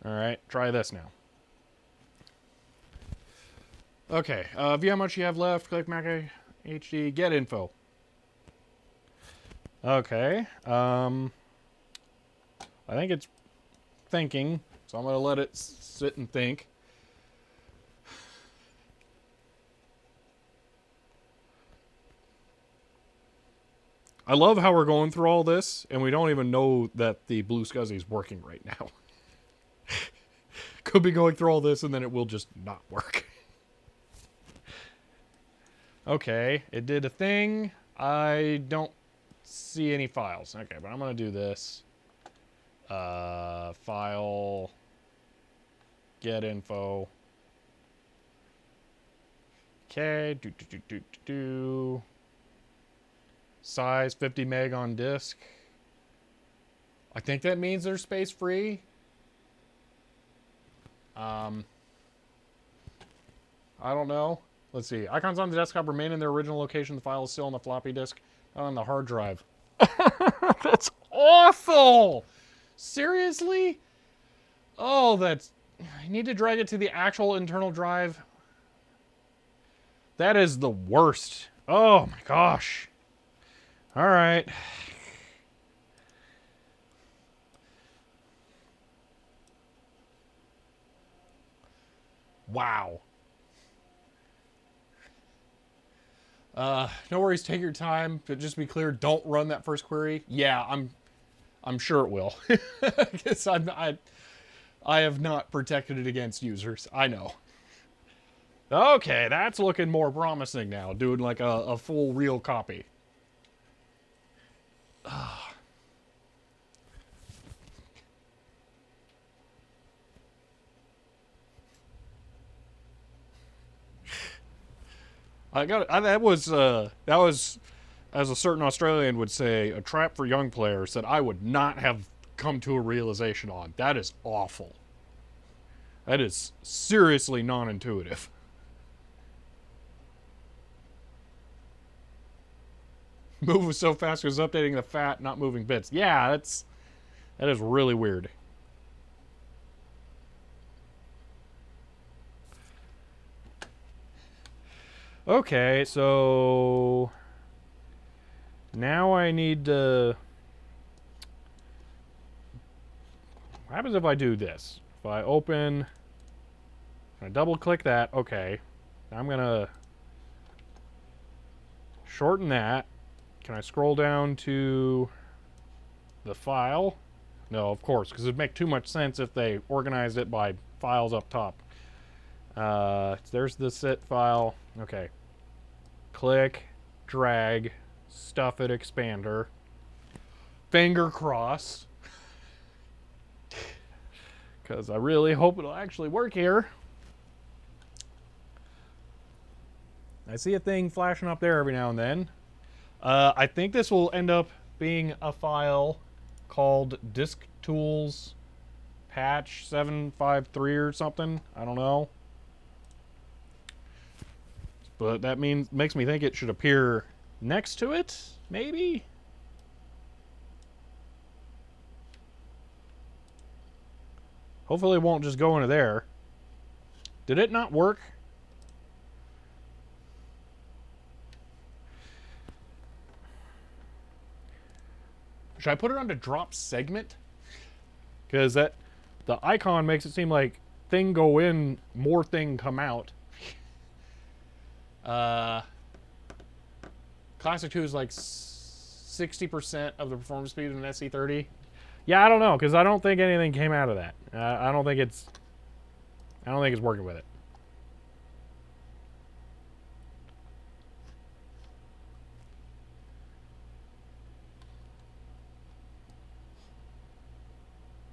All right, try this now. Okay, view how much you have left. Click Mac HD, get info. Okay, I think it's thinking, so I'm going to let it sit and think. I love how we're going through all this, and we don't even know that the BlueSCSI is working right now. Could be going through all this, and then it will just not work. Okay, it did a thing. I don't see any files. Okay, but I'm going to do this. File. Get info. Okay, size 50 meg on disk. I think that means they're space free. I don't know. Let's see. Icons on the desktop remain in their original location. The file is still on the floppy disk, not on the hard drive. That's awful! Seriously? Oh, that's... I need to drag it to the actual internal drive. That is the worst. Oh my gosh. All right. Wow. No worries, take your time, but just be clear, don't run that first query. Yeah, I'm sure it will. Because I have not protected it against users. I know. Okay, that's looking more promising now, doing like a full real copy. That was, as a certain Australian would say, a trap for young players that I would not have come to a realization on. That is awful. That is seriously non-intuitive. Move was so fast it was updating the FAT, not moving bits. Yeah, that is really weird. Okay, so now I need to... What happens if I do this? If I open... I double click that, okay. I'm gonna shorten that. Can I scroll down to the file? No, of course, because it'd make too much sense if they organized it by files up top. There's the zip file. Okay. Click, drag, stuff it, expander. Finger cross. Because I really hope it'll actually work here. I see a thing flashing up there every now and then. I think this will end up being a file called Disk Tools Patch 753 or something. I don't know. But that makes me think it should appear next to it, maybe? Hopefully it won't just go into there. Did it not work? Should I put it on to drop segment? Because the icon makes it seem like thing go in, more thing come out. Classic 2 is like 60% of the performance speed of an SC30. Yeah, I don't know, because I don't think anything came out of that. I don't think it's working with it.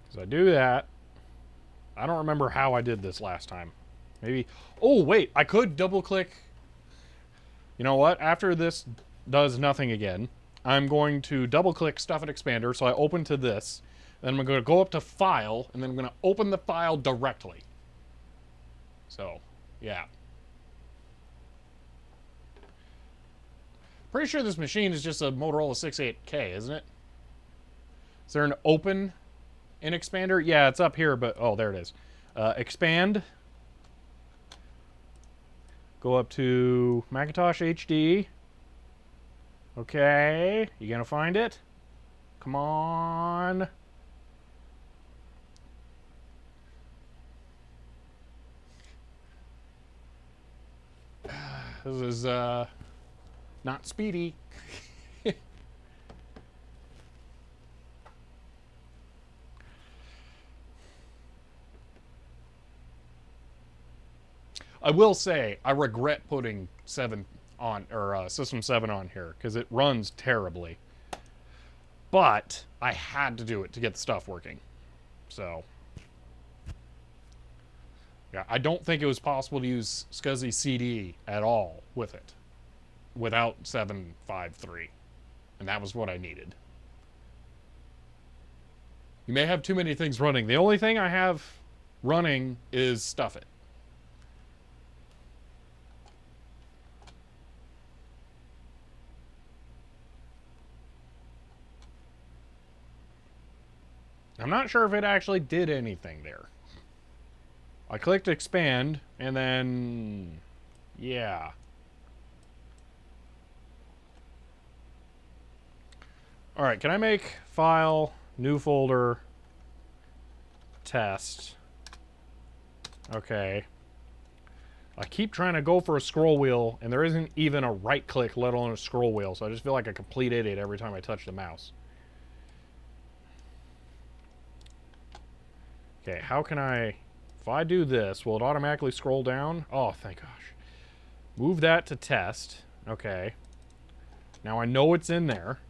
Because I do that. I don't remember how I did this last time. Maybe... Oh, wait. I could double-click... You know what? After this does nothing again, I'm going to double-click Stuff and Expander, so I open to this. Then I'm going to go up to File, and then I'm going to open the file directly. So, yeah. Pretty sure this machine is just a Motorola 68K, isn't it? Is there an open in Expander? Yeah, it's up here, but... Oh, there it is. Expand. Go up to Macintosh HD. Okay. You gonna find it? Come on. This is, not speedy. I will say, I regret putting 7 on, or System 7 on here, because it runs terribly. But I had to do it to get the stuff working. So, yeah, I don't think it was possible to use SCSI CD at all with it, without 753. And that was what I needed. You may have too many things running. The only thing I have running is Stuff It. I'm not sure if it actually did anything there. I clicked expand, and then... yeah. Alright, can I make file, new folder, test? Okay. I keep trying to go for a scroll wheel, and there isn't even a right click, let alone a scroll wheel, so I just feel like a complete idiot every time I touch the mouse. Okay, how can I... if I do this, will it automatically scroll down? Oh, thank gosh. Move that to test. Okay. Now I know it's in there.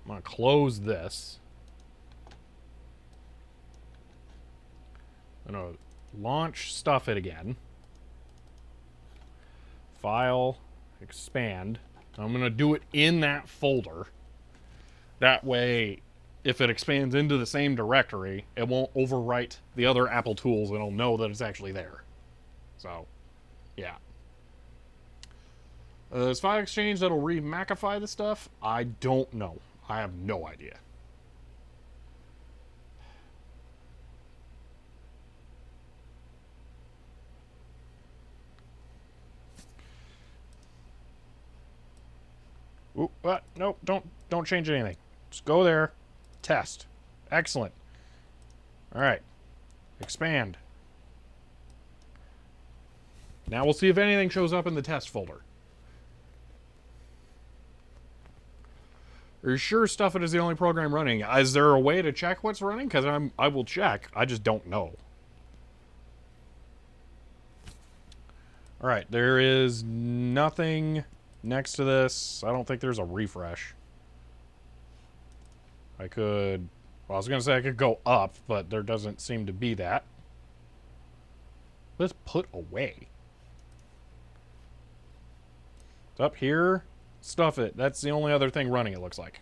I'm going to close this. I'm going to launch stuff it again. File, expand. I'm going to do it in that folder. That way, if it expands into the same directory, it won't overwrite the other Apple tools, and it'll know that it's actually there. So, yeah. Is File Exchange that'll re-Macify the stuff? I don't know. I have no idea. Ooh, what? Nope, don't change anything. Just go there. Test. Excellent. Alright. Expand. Now we'll see if anything shows up in the test folder. Are you sure Stuffit is the only program running? Is there a way to check what's running? Because I will check. I just don't know. Alright, there is nothing next to this. I don't think there's a refresh. I could... well, I was going to say I could go up, but there doesn't seem to be that. Let's put away. It's up here. Stuffit. That's the only other thing running, it looks like.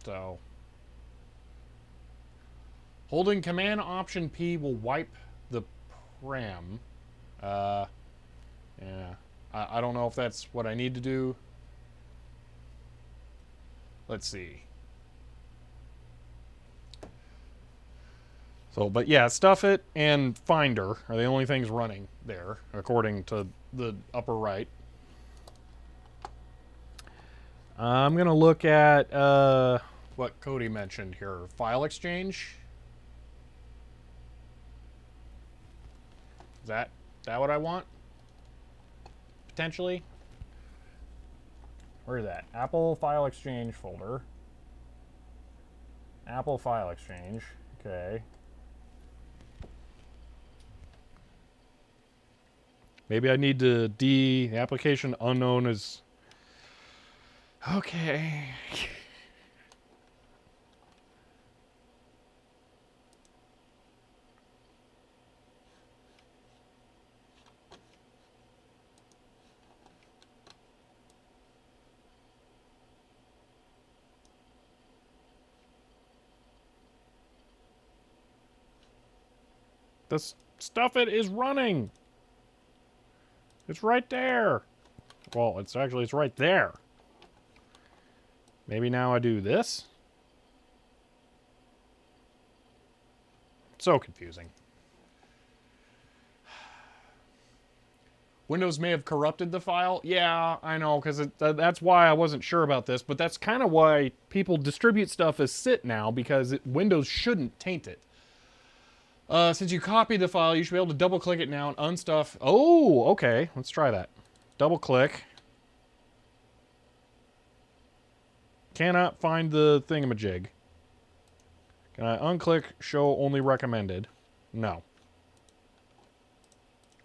So. Holding Command Option P will wipe the pram. Yeah. I don't know if that's what I need to do. Let's see. So, but yeah, Stuffit and Finder are the only things running there, according to the upper right. I'm going to look at what Cody mentioned here. File Exchange. Is that what I want? Potentially? Where is that? Apple File Exchange folder. Apple File Exchange. Okay. Maybe I need to the application unknown is... okay. This Stuffit is running. It's right there. Well, it's right there. Maybe now I do this. So confusing. Windows may have corrupted the file. Yeah, I know, because that's why I wasn't sure about this, but that's kind of why people distribute stuff as sit now, because Windows shouldn't taint it. Since you copied the file, you should be able to double-click it now and unstuff. Oh, okay. Let's try that. Double-click. Cannot find the thingamajig. Can I unclick show only recommended? No.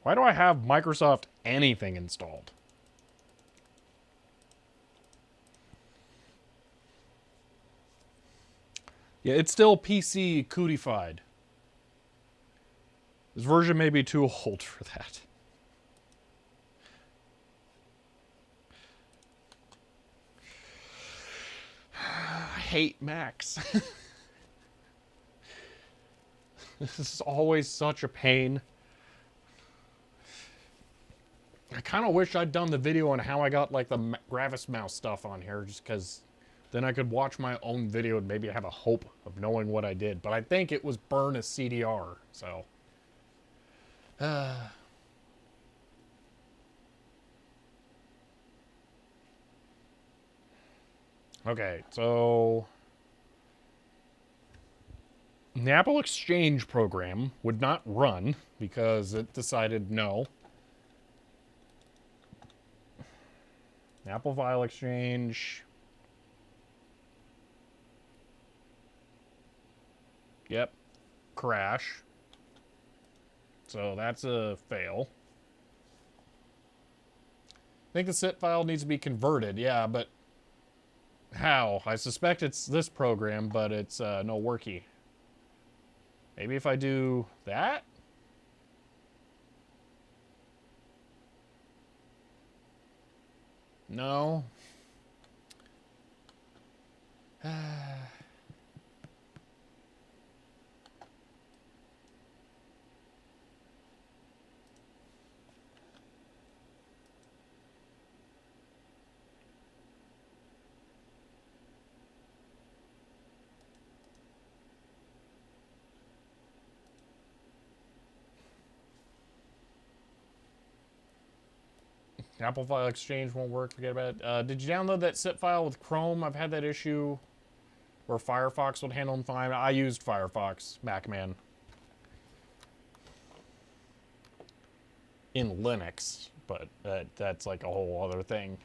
Why do I have Microsoft anything installed? Yeah, it's still PC cootified. This version may be too old for that. I hate Macs. This is always such a pain. I kind of wish I'd done the video on how I got like the Gravis mouse stuff on here, just because Then I could watch my own video and maybe have a hope of knowing what I did. But I think it was burn a CDR, so. Okay, so the Apple Exchange program would not run because it decided no. Apple File Exchange. Yep. Crash. So that's a fail. I think the SIT file needs to be converted. Yeah, but how? I suspect it's this program, but it's no worky. Maybe if I do that? No. Apple File Exchange won't work. Forget about it. Did you download that zip file with Chrome? I've had that issue where Firefox would handle them fine. I used Firefox, MacMan. In Linux, but that's like a whole other thing.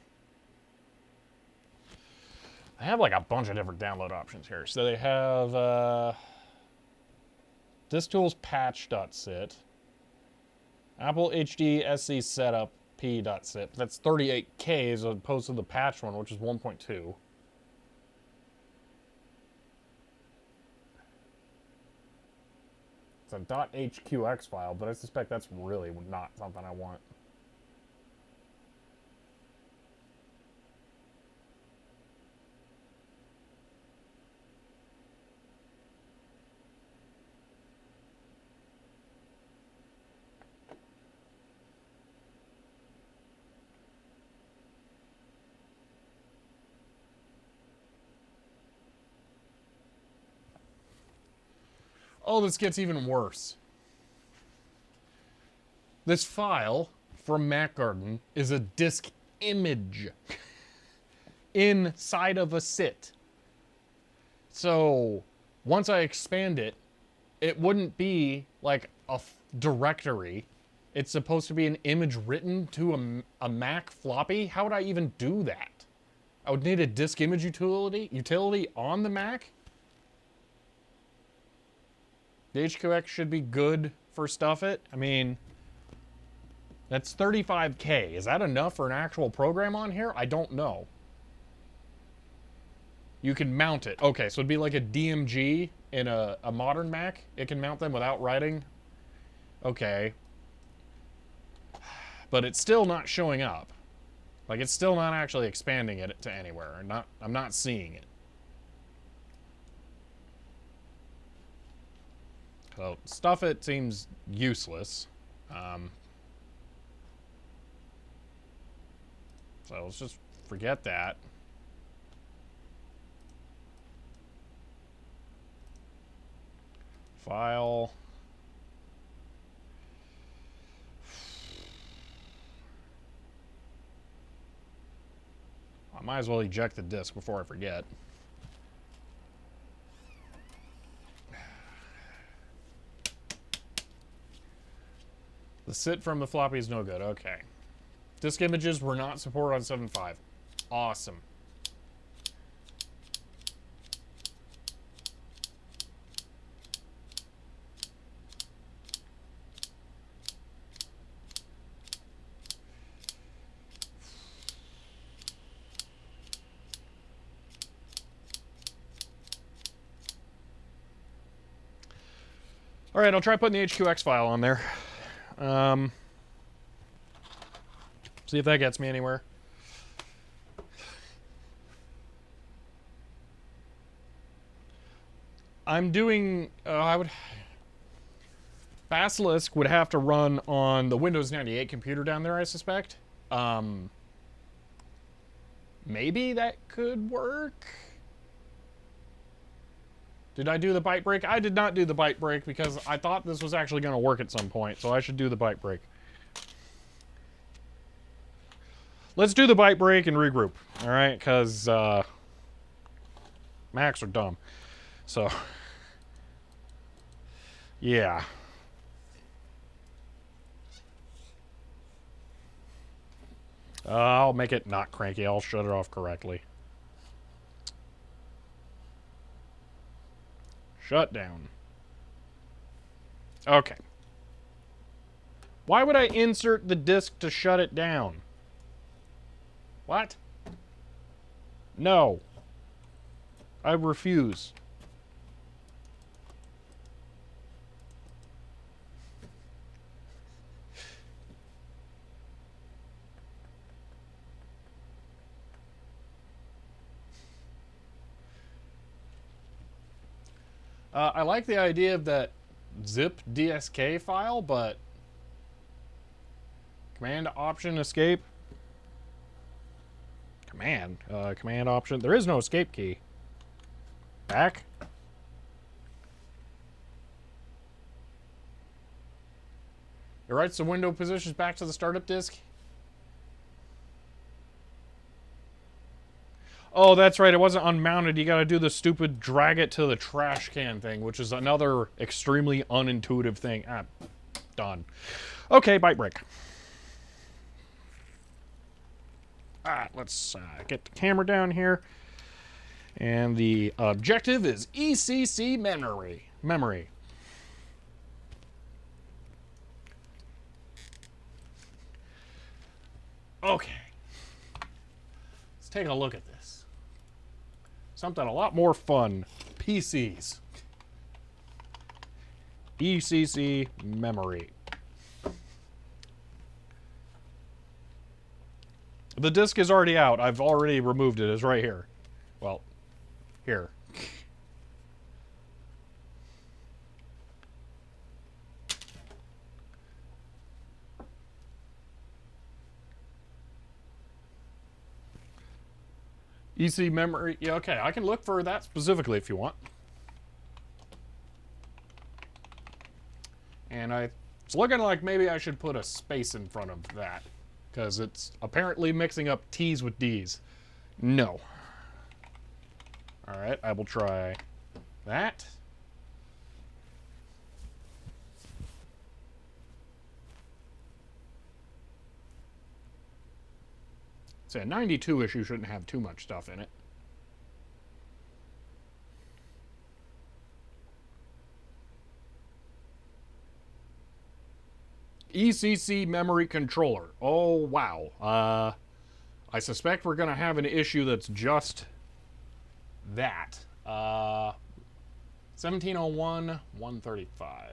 I have like a bunch of different download options here. So they have DiskTools patch.sit, Apple HD SC setup p.zip. That's 38K as opposed to the patch one, which is 1.2. It's a .hqx file, but I suspect that's really not something I want. Oh, this gets even worse. This file from MacGarden is a disk image inside of a SIT. So once I expand it, it wouldn't be like a directory. It's supposed to be an image written to a Mac floppy. How would I even do that? I would need a disk image utility on the Mac. The HQX should be good for stuff it. I mean, that's 35K. Is that enough for an actual program on here? I don't know. You can mount it. Okay, so it'd be like a DMG in a modern Mac. It can mount them without writing. Okay. But it's still not showing up. Like, it's still not actually expanding it to anywhere. I'm not seeing it. So, stuff it seems useless. So let's just forget that. File. I might as well eject the disk before I forget. The SIT from the floppy is no good. Okay. Disk images were not supported on 7.5. Awesome. All right, I'll try putting the HQX file on there. See if that gets me anywhere. I'm doing, Basilisk would have to run on the Windows 98 computer down there, I suspect. Maybe that could work. Did I do the byte break? I did not do the byte break because I thought this was actually going to work at some point, so I should do the byte break. Let's do the byte break and regroup, all right? Because Macs are dumb. So, yeah. I'll make it not cranky. I'll shut it off correctly. Shut down. Okay. Why would I insert the disk to shut it down? What? No. I refuse. I like the idea of that zip DSK file, but Command Option Escape. Command Option. There is no escape key. Back. It writes the window positions back to the startup disk. Oh, that's right. It wasn't unmounted. You got to do the stupid drag it to the trash can thing, which is another extremely unintuitive thing. Ah, done. Okay, byte break. All right, let's get the camera down here. And the objective is ECC memory. Okay. Let's take a look at this. Something a lot more fun. PCs. ECC memory. The disk is already out. I've already removed it. It's right here. Well, here. EC memory. Yeah, okay. I can look for that specifically if you want. And it's looking like maybe I should put a space in front of that, because it's apparently mixing up T's with D's. No. All right, I will try that. So a 92 issue shouldn't have too much stuff in it. ECC memory controller. Oh, wow. I suspect we're going to have an issue that's just that. 1701, 135.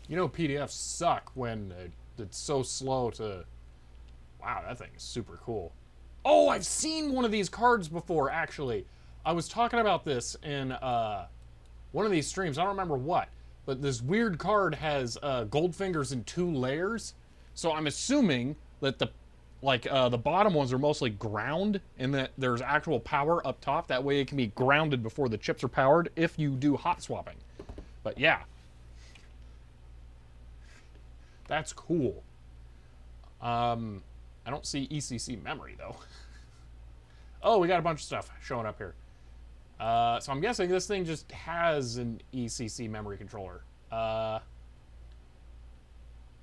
You know PDFs suck when it's so slow to... Wow, that thing is super cool. Oh, I've seen one of these cards before, actually. I was talking about this in one of these streams. I don't remember what. But this weird card has gold fingers in 2 layers. So I'm assuming that the bottom ones are mostly ground and that there's actual power up top. That way it can be grounded before the chips are powered if you do hot swapping. But yeah. That's cool. I don't see ECC memory, though. Oh, we got a bunch of stuff showing up here. So I'm guessing this thing just has an ECC memory controller. When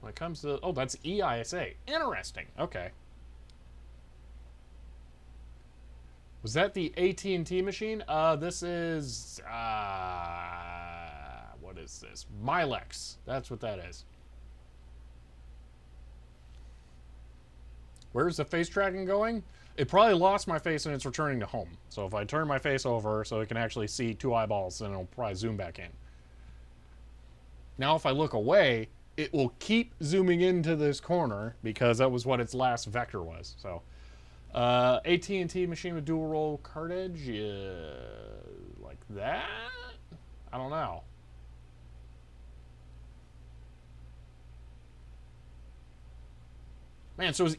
it comes to... Oh, that's EISA. Interesting. Okay. Was that the AT&T machine? This is... what is this? Milex. That's what that is. Where's the face tracking going? It probably lost my face and it's returning to home. So if I turn my face over so it can actually see 2 eyeballs, then it'll probably zoom back in. Now if I look away, it will keep zooming into this corner because that was what its last vector was. So AT&T machine with dual roll cartridge, like that? I don't know. Man, so is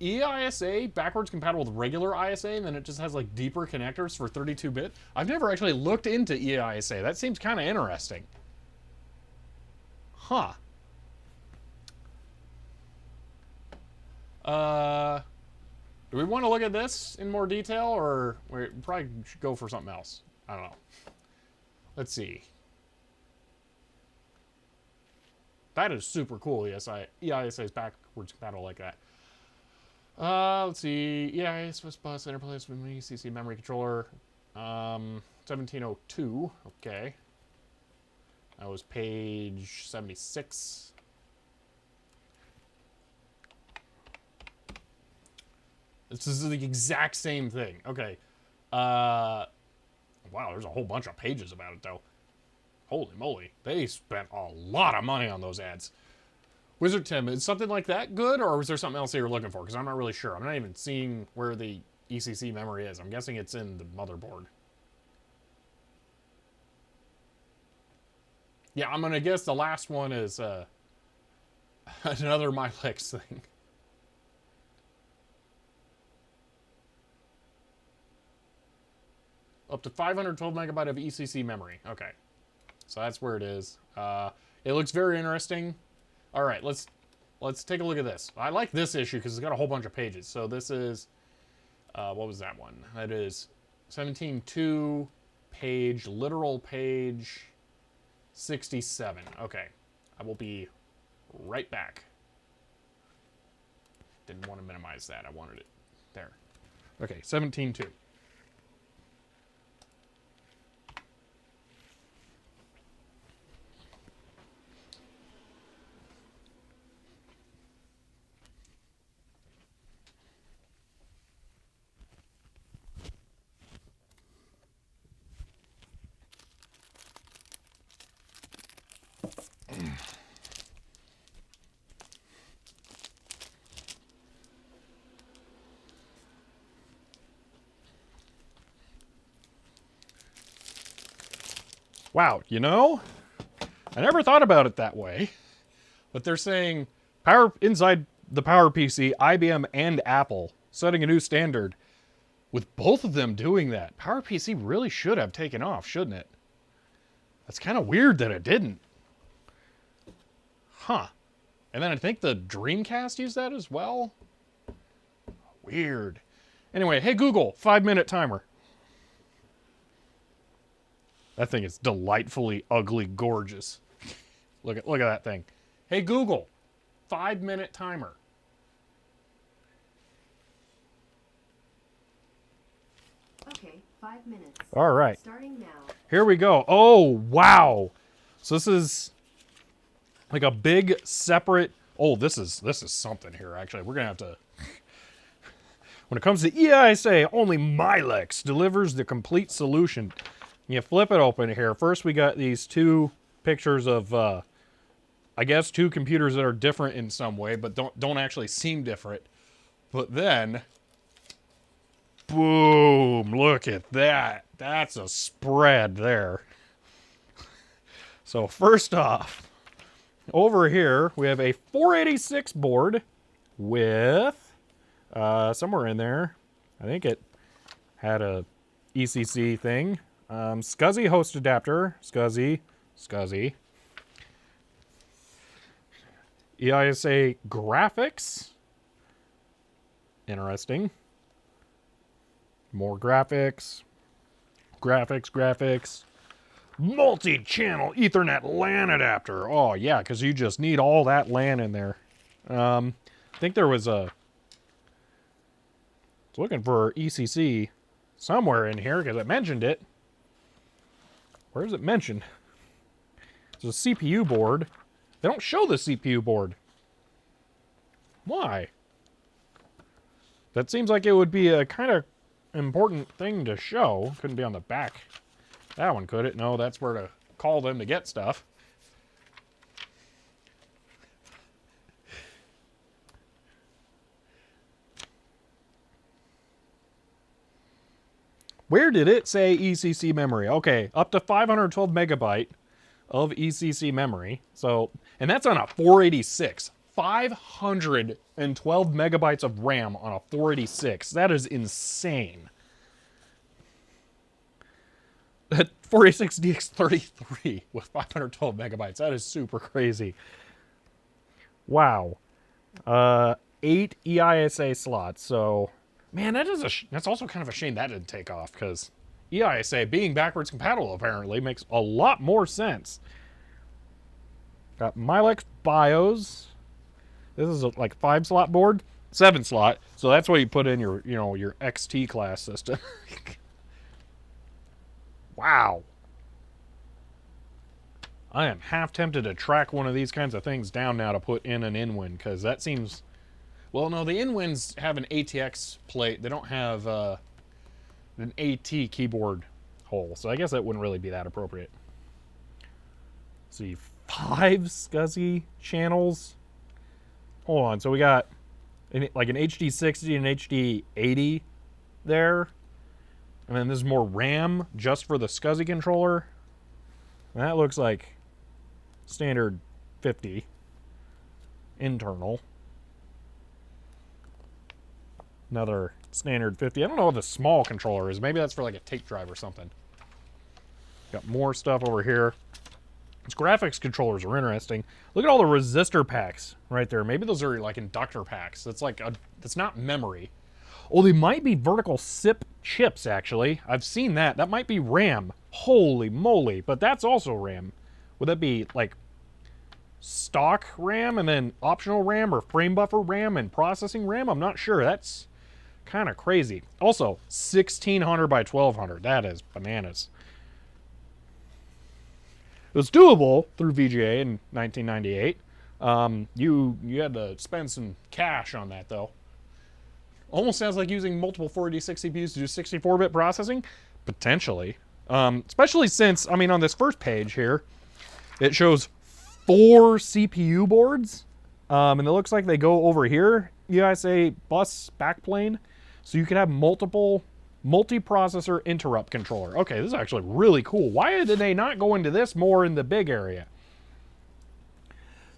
EISA backwards compatible with regular ISA, and then it just has like deeper connectors for 32-bit? I've never actually looked into EISA. That seems kind of interesting. Huh. Do we want to look at this in more detail, or we probably should go for something else? I don't know. Let's see. That is super cool, EISA is backwards compatible like that. Let's see. EISA bus interplays with ECC memory controller. 1702. Okay. That was page 76. This is the exact same thing. Okay. Wow, there's a whole bunch of pages about it, though. Holy moly. They spent a lot of money on those ads. Wizard Tim, is something like that good, or was there something else that you're looking for? Because I'm not really sure. I'm not even seeing where the ECC memory is. I'm guessing it's in the motherboard. Yeah, I'm going to guess the last one is another Milex thing. Up to 512 megabyte of ECC memory. Okay. So that's where it is. It looks very interesting. All right, let's take a look at this. I like this issue because it's got a whole bunch of pages. So this is, what was that one? That is 17.2 page, literal page 67. Okay, I will be right back. Didn't want to minimize that. I wanted it there. Okay, 17.2. Wow, you know, I never thought about it that way, but they're saying inside the PowerPC, IBM and Apple setting a new standard. With both of them doing that, PowerPC really should have taken off, shouldn't it? That's kind of weird that it didn't. Huh. And then I think the Dreamcast used that as well. Weird. Anyway, hey Google, 5-minute timer. That thing is delightfully ugly gorgeous. Look at that thing. Hey Google, 5-minute timer. Okay, 5 minutes. All right. Starting now. Here we go. Oh, wow. So this is like a big separate. Oh, this is something here actually. We're going to have to. When it comes to EISA, only Milex delivers the complete solution. You flip it open here. First, we got these two pictures of, I guess, two computers that are different in some way, but don't actually seem different. But then, boom! Look at that. That's a spread there. So first off, over here we have a 486 board with somewhere in there. I think it had a ECC thing. SCSI host adapter, SCSI. EISA graphics. Interesting. More graphics. Graphics. Multi-channel Ethernet LAN adapter. Oh, yeah, because you just need all that LAN in there. I think there was a... I was looking for ECC somewhere in here because it mentioned it. Where is it mentioned? It's a CPU board. They don't show the CPU board. Why? That seems like it would be a kind of important thing to show. Couldn't be on the back. That one could it? No, that's where to call them to get stuff. Where did it say ECC memory? Okay, up to 512 megabyte of ECC memory. So, and that's on a 486. 512 megabytes of RAM on a 486. That is insane. That 486DX33 with 512 megabytes. That is super crazy. Wow. 8 EISA slots. So, man, that's also kind of a shame that didn't take off, because EISA being backwards compatible apparently makes a lot more sense. Got Milex BIOS. This is a, like 5-slot board, 7-slot. So that's what you put in your, your XT class system. Wow. I am half tempted to track one of these kinds of things down now to put in an in-win, because that seems... Well, no, the in-wins have an ATX plate. They don't have an AT keyboard hole, so I guess that wouldn't really be that appropriate. Let's see, 5 SCSI channels. Hold on, so we got like an HD60 and an HD80 there. And then there's more RAM just for the SCSI controller. And that looks like standard 50 internal. Another standard 50. I don't know what the small controller is. Maybe that's for like a tape drive or something. Got more stuff over here. These graphics controllers are interesting. Look at all the resistor packs right there. Maybe those are like inductor packs. That's like that's not memory. Oh, they might be vertical SIP chips, actually. I've seen that. That might be RAM. Holy moly. But that's also RAM. Would that be, like, stock RAM and then optional RAM or frame buffer RAM and processing RAM? I'm not sure. That's kind of crazy. Also, 1600 by 1200. That is bananas. It was doable through VGA in 1998. You had to spend some cash on that, though. Almost sounds like using multiple 486 CPUs to do 64-bit processing. Potentially. Especially since, I mean, on this first page here, it shows 4 CPU boards. And it looks like they go over here. EISA bus backplane. So you could have multiple multi-processor interrupt controller. Okay, this is actually really cool. Why did they not go into this more in the big area?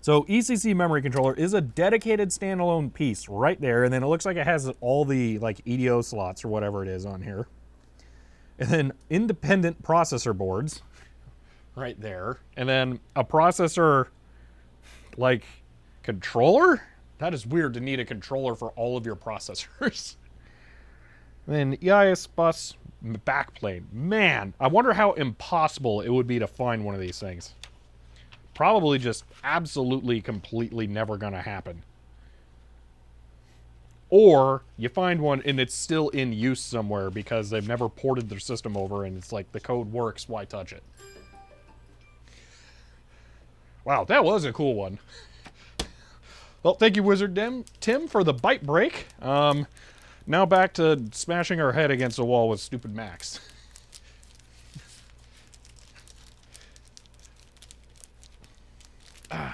So ECC memory controller is a dedicated standalone piece right there, and then it looks like it has all the like EDO slots or whatever it is on here. And then independent processor boards right there. And then a processor like controller? That is weird to need a controller for all of your processors. And then EIS bus backplane. Man, I wonder how impossible it would be to find one of these things. Probably just absolutely, completely never going to happen. Or you find one and it's still in use somewhere because they've never ported their system over and it's like the code works, why touch it? Wow, that was a cool one. Well, thank you, Wizard Tim, for the bite break. Now back to smashing our head against a wall with stupid Macs.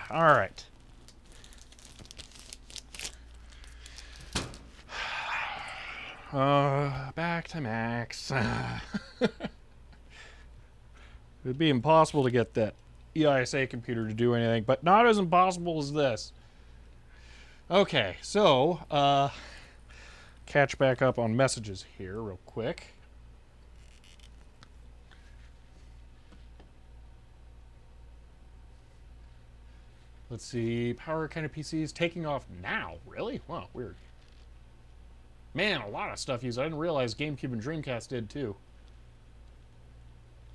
All right. Back to Macs. It'd be impossible to get that EISA computer to do anything, but not as impossible as this. Okay, so, catch back up on messages here real quick. Let's see, power kind of PCs taking off now. Really? Wow, weird. Man, a lot of stuff used. I didn't realize GameCube and Dreamcast did too.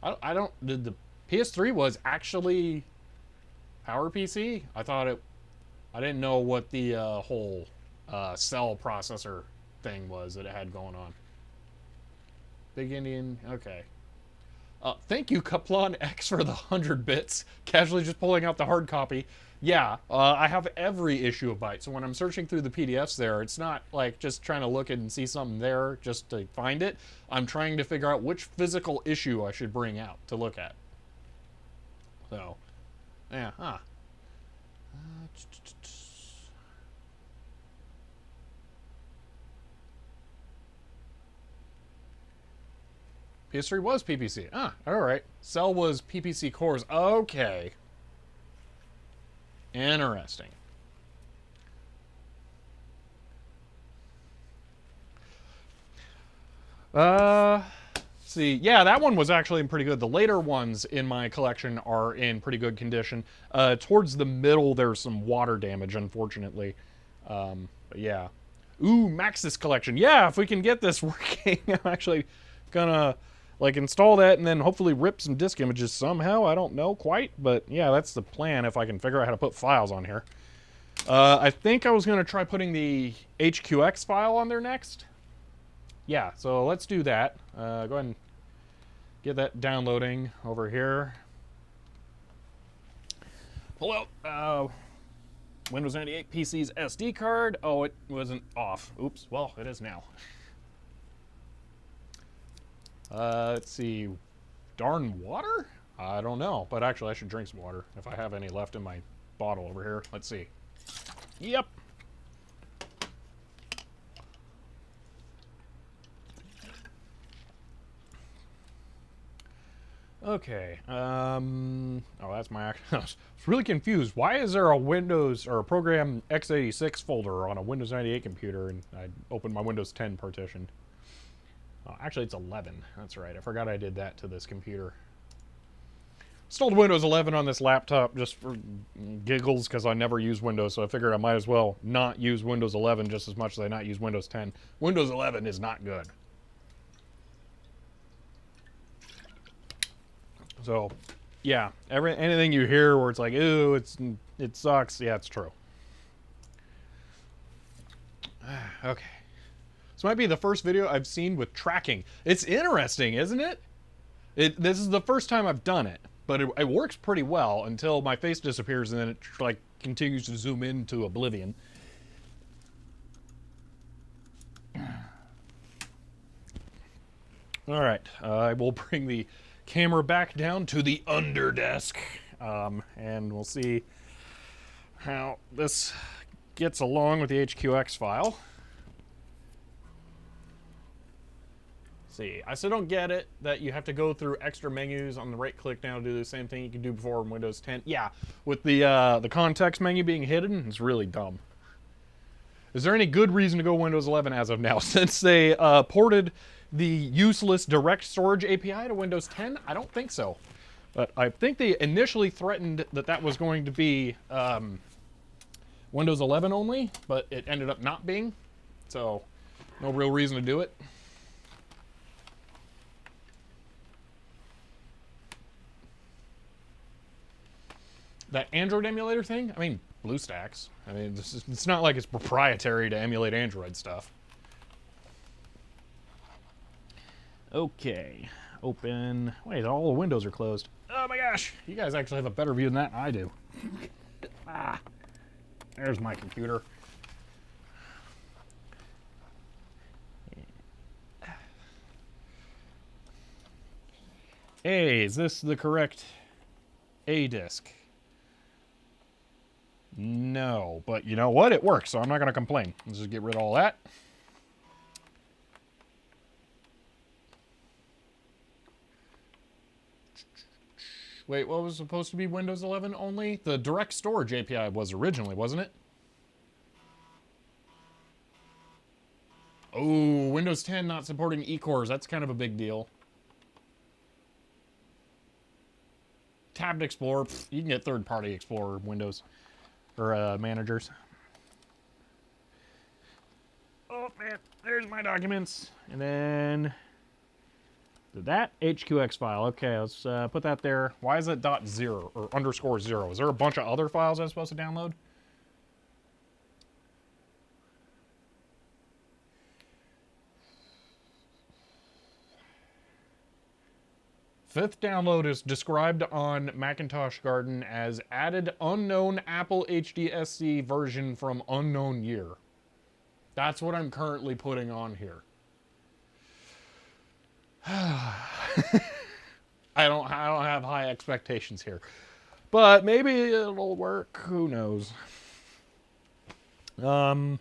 I don't, did the PS3 was actually power PC? I thought it, I didn't know what the whole cell processor thing was that it had going on. Big Indian, okay. Thank you, Kaplon X, for the 100 bits. Casually just pulling out the hard copy. Yeah, I have every issue of Byte, so when I'm searching through the PDFs there, it's not like just trying to look and see something there just to find it. I'm trying to figure out which physical issue I should bring out to look at. So, yeah, huh. PS3 was PPC. Ah, alright. Cell was PPC cores. Okay. Interesting. Let's see. Yeah, that one was actually pretty good. The later ones in my collection are in pretty good condition. Towards the middle, there's some water damage, unfortunately. But yeah. Ooh, Maxis collection. Yeah, if we can get this working, I'm actually gonna like install that and then hopefully rip some disk images somehow. I don't know quite, but yeah, that's the plan if I can figure out how to put files on here. I think I was gonna try putting the HQX file on there next. Yeah, so let's do that. Go ahead and get that downloading over here. Pull out Windows 98 PC's SD card. Oh, it wasn't off. Oops. Well, it is now. Let's see. Darn water? I don't know, but actually I should drink some water if I have any left in my bottle over here. Let's see. Yep. Okay. Oh, that's my. I was really confused. Why is there a Windows or a program x86 folder on a Windows 98 computer? And I opened my Windows 10 partition. Oh, actually, it's 11. That's right. I forgot I did that to this computer. Installed Windows 11 on this laptop just for giggles because I never use Windows, so I figured I might as well not use Windows 11 just as much as I not use Windows 10. Windows 11 is not good. So, yeah, anything you hear where it's like, ooh, it sucks, yeah, it's true. Okay. This might be the first video I've seen with tracking. It's interesting, isn't it? This is the first time I've done it, but it works pretty well until my face disappears and then it like continues to zoom into oblivion. All right, I will bring the camera back down to the under desk, and we'll see how this gets along with the HQX file. See, I still don't get it that you have to go through extra menus on the right click now to do the same thing you could do before in Windows 10. Yeah, with the context menu being hidden, it's really dumb. Is there any good reason to go Windows 11 as of now? Since they ported the useless direct storage API to Windows 10? I don't think so. But I think they initially threatened that that was going to be Windows 11 only, but it ended up not being. So, no real reason to do it. That Android emulator thing? I mean, BlueStacks. I mean, it's not like it's proprietary to emulate Android stuff. Okay, open. Wait, all the windows are closed. Oh my gosh, you guys actually have a better view than that than I do. There's my computer. Hey, is this the correct A disk? No, but you know what? It works, so I'm not going to complain. Let's just get rid of all that. Wait, what was supposed to be Windows 11 only? The direct storage API was originally, wasn't it? Oh, Windows 10 not supporting eCores. That's kind of a big deal. Tabbed Explorer. You can get third-party Explorer windows. Or managers. Oh, man. There's my documents. And then that HQX file. Okay, let's put that there. Why is it .0 or _0? Is there a bunch of other files I'm supposed to download? Fifth download is described on Macintosh Garden as added unknown Apple HDSC version from unknown year. That's what I'm currently putting on here. I don't have high expectations here, but maybe it'll work. Who knows? Yeah,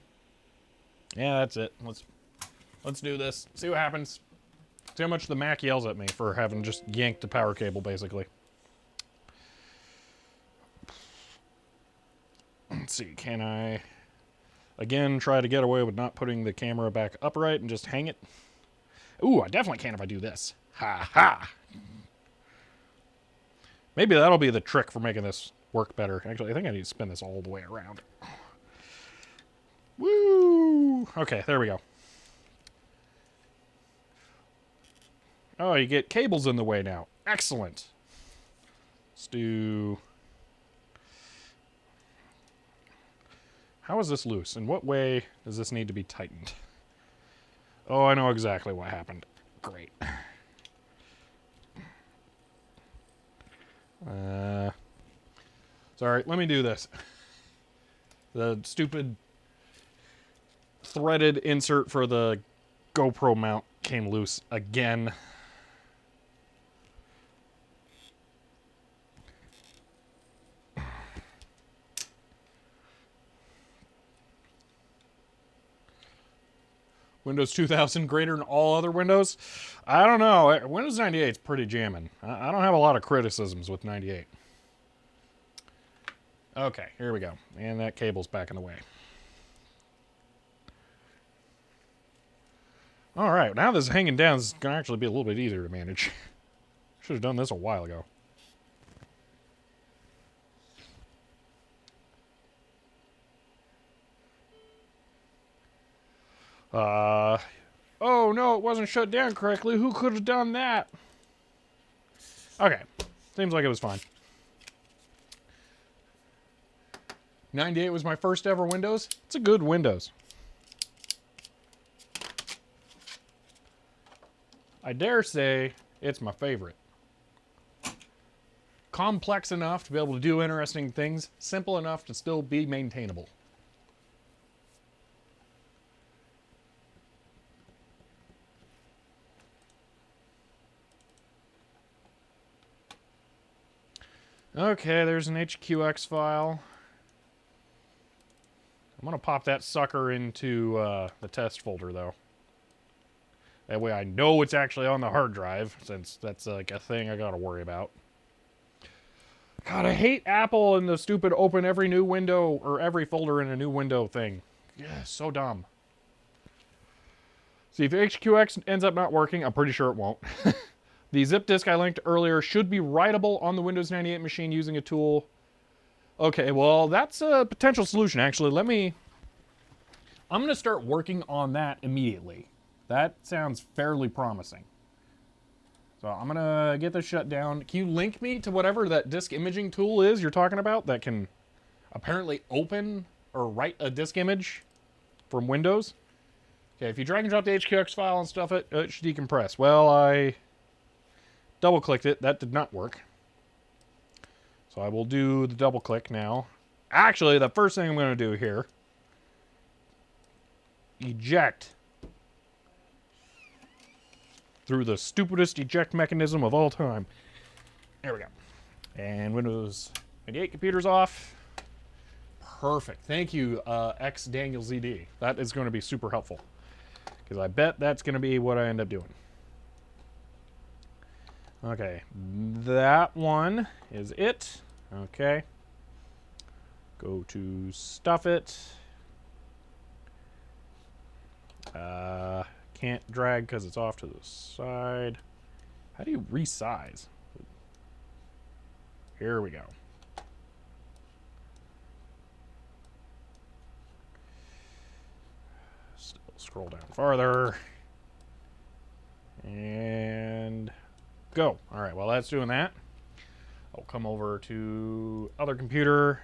that's it. Let's do this. See what happens. See how much the Mac yells at me for having just yanked the power cable, basically. Let's see, can I, again, try to get away with not putting the camera back upright and just hang it? Ooh, I definitely can if I do this. Ha ha. Maybe that'll be the trick for making this work better. Actually, I think I need to spin this all the way around. Woo! Okay, there we go. Oh, you get cables in the way now. Excellent. Let's do... How is this loose? In what way does this need to be tightened? Oh, I know exactly what happened. Great. Sorry, let me do this. The stupid threaded insert for the GoPro mount came loose again. Windows 2000 greater than all other Windows? I don't know. Windows 98 is pretty jamming. I don't have a lot of criticisms with 98. Okay, here we go. And that cable's back in the way. All right, now this is hanging down. This is going to actually be a little bit easier to manage. Should have done this a while ago. Oh no, it wasn't shut down correctly. Who could have done that? Okay, seems like it was fine. 98 was my first ever Windows. It's a good Windows. I dare say it's my favorite. Complex enough to be able to do interesting things, simple enough to still be maintainable. Okay, there's an HQX file. I'm going to pop that sucker into the test folder, though. That way I know it's actually on the hard drive, since that's like a thing I got to worry about. God, I hate Apple and the stupid open every new window or every folder in a new window thing. Yeah, so dumb. See, if HQX ends up not working, I'm pretty sure it won't. The zip disk I linked earlier should be writable on the Windows 98 machine using a tool. Okay, well, that's a potential solution, actually. I'm going to start working on that immediately. That sounds fairly promising. So I'm going to get this shut down. Can you link me to whatever that disk imaging tool is you're talking about that can apparently open or write a disk image from Windows? Okay, if you drag and drop the HQX file and stuff it should decompress. Well, I double-clicked it. That did not work. So I will do the double-click now. Actually, the first thing I'm going to do here, eject through the stupidest eject mechanism of all time. There we go. And Windows 98 computer's off. Perfect. Thank you, X Daniel ZD. That is going to be super helpful, because I bet that's going to be what I end up doing. Okay, that one is it. Okay. Go to stuff it. Can't drag because it's off to the side. How do you resize? Here we go. Still scroll down farther. And go. All right, while that's doing that, I'll come over to other computer,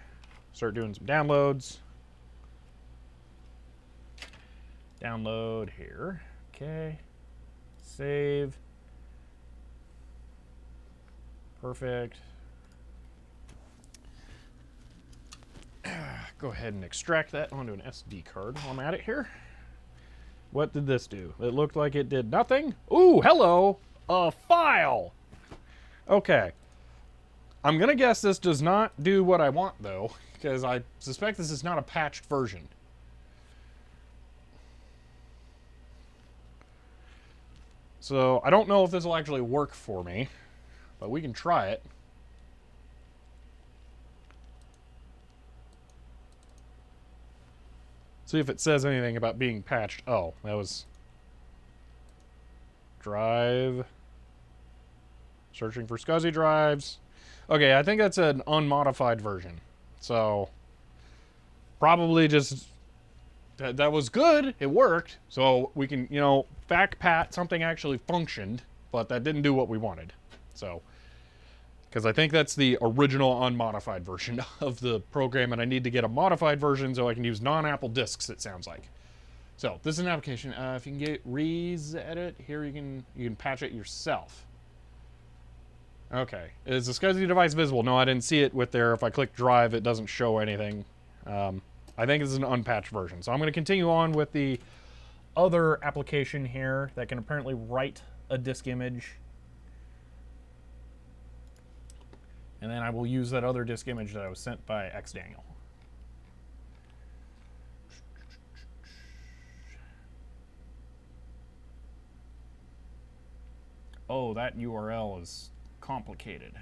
start doing some downloads. Download here. Okay. Save. Perfect. Go ahead and extract that onto an SD card while I'm at it here. What did this do? It looked like it did nothing. Ooh, hello! A file! Okay. I'm gonna guess this does not do what I want, though, because I suspect this is not a patched version. So, I don't know if this will actually work for me, but we can try it. See if it says anything about being patched. Oh, that was... drive. Searching for SCSI drives. Okay, I think that's an unmodified version. So, probably just... That was good. It worked. So, we can, you know, backpat something actually functioned, but that didn't do what we wanted. So, because I think that's the original unmodified version of the program, and I need to get a modified version so I can use non-Apple disks, it sounds like. So, this is an application. If you can get reset it, here you can patch it yourself. Okay. Is the SCSI device visible? No, I didn't see it with there. If I click drive, it doesn't show anything. I think it's an unpatched version. So I'm going to continue on with the other application here that can apparently write a disk image. And then I will use that other disk image that I was sent by xDaniel. Oh, that URL is complicated.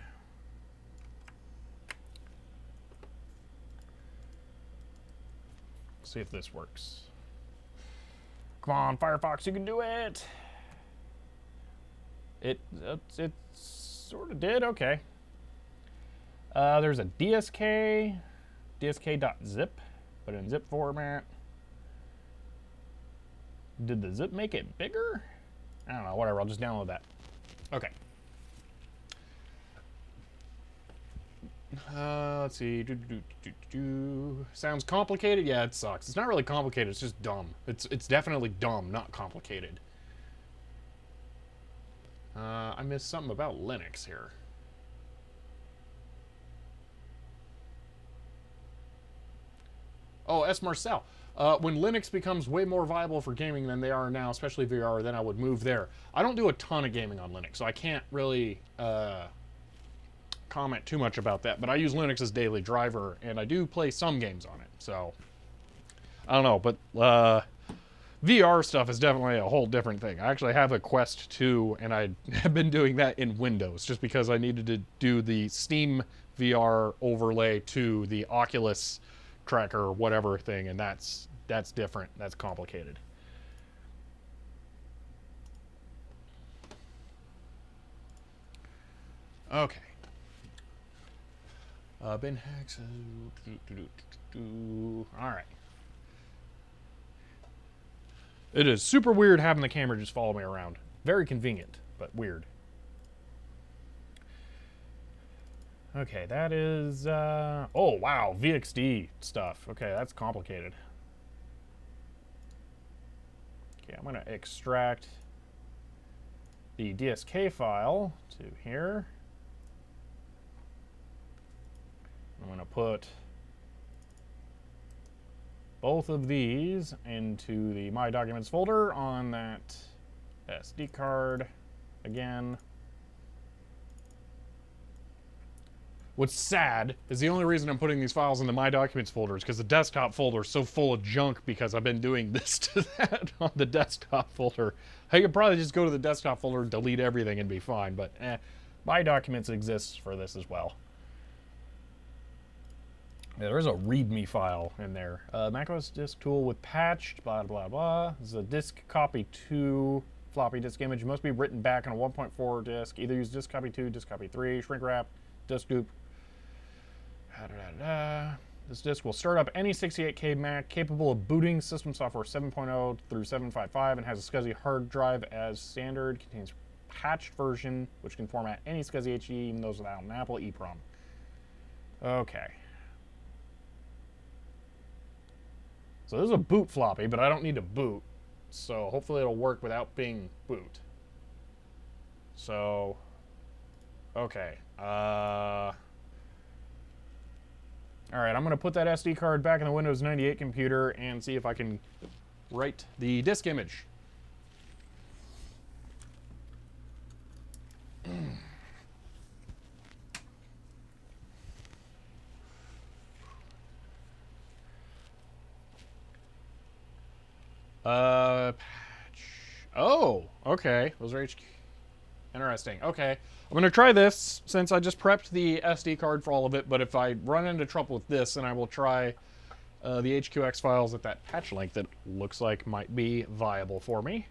See if this works. Come on, Firefox, you can do it. It sort of did. Okay. There's a dsk.zip, but in zip format. Did the zip make it bigger? I don't know. Whatever. I'll just download that. Okay. Let's see. Sounds complicated? Yeah, it sucks. It's not really complicated. It's just dumb. It's definitely dumb, not complicated. I missed something about Linux here. Oh, S. Marcel. When Linux becomes way more viable for gaming than they are now, especially VR, then I would move there. I don't do a ton of gaming on Linux, so I can't really comment too much about that, but I use Linux as daily driver, and I do play some games on it, so I don't know, but VR stuff is definitely a whole different thing. I actually have a Quest 2, and I have been doing that in Windows, just because I needed to do the Steam VR overlay to the Oculus tracker, whatever thing, and that's different. That's complicated. Okay. Bin hacks. All right. It is super weird having the camera just follow me around. Very convenient, but weird. Okay, that is, oh, wow, VXD stuff. Okay, that's complicated. Okay, I'm going to extract the DSK file to here. I'm going to put both of these into the My Documents folder on that SD card again. What's sad is the only reason I'm putting these files in the My Documents folder is because the desktop folder is so full of junk because I've been doing this to that on the desktop folder. I could probably just go to the desktop folder and delete everything and be fine, but My Documents exists for this as well. Yeah, there's a README file in there. macOS disk tool with patched, blah, blah, blah. This is a disk copy 2 floppy disk image. It must be written back on a 1.4 disk. Either use disk copy 2, disk copy 3, shrink wrap, disk dupe. This disk will start up any 68K Mac capable of booting system software 7.0 through 7.55 and has a SCSI hard drive as standard. Contains patched version, which can format any SCSI HE, even those without an Apple EEPROM. Okay. So this is a boot floppy, but I don't need to boot. So hopefully it'll work without being boot. So, okay. All right, I'm going to put that SD card back in the Windows 98 computer and see if I can write the disk image. Patch. Oh, okay. Those are HQ. Interesting. Okay. I'm going to try this since I just prepped the SD card for all of it, but if I run into trouble with this, then I will try the HQX files at that patch link that looks like might be viable for me.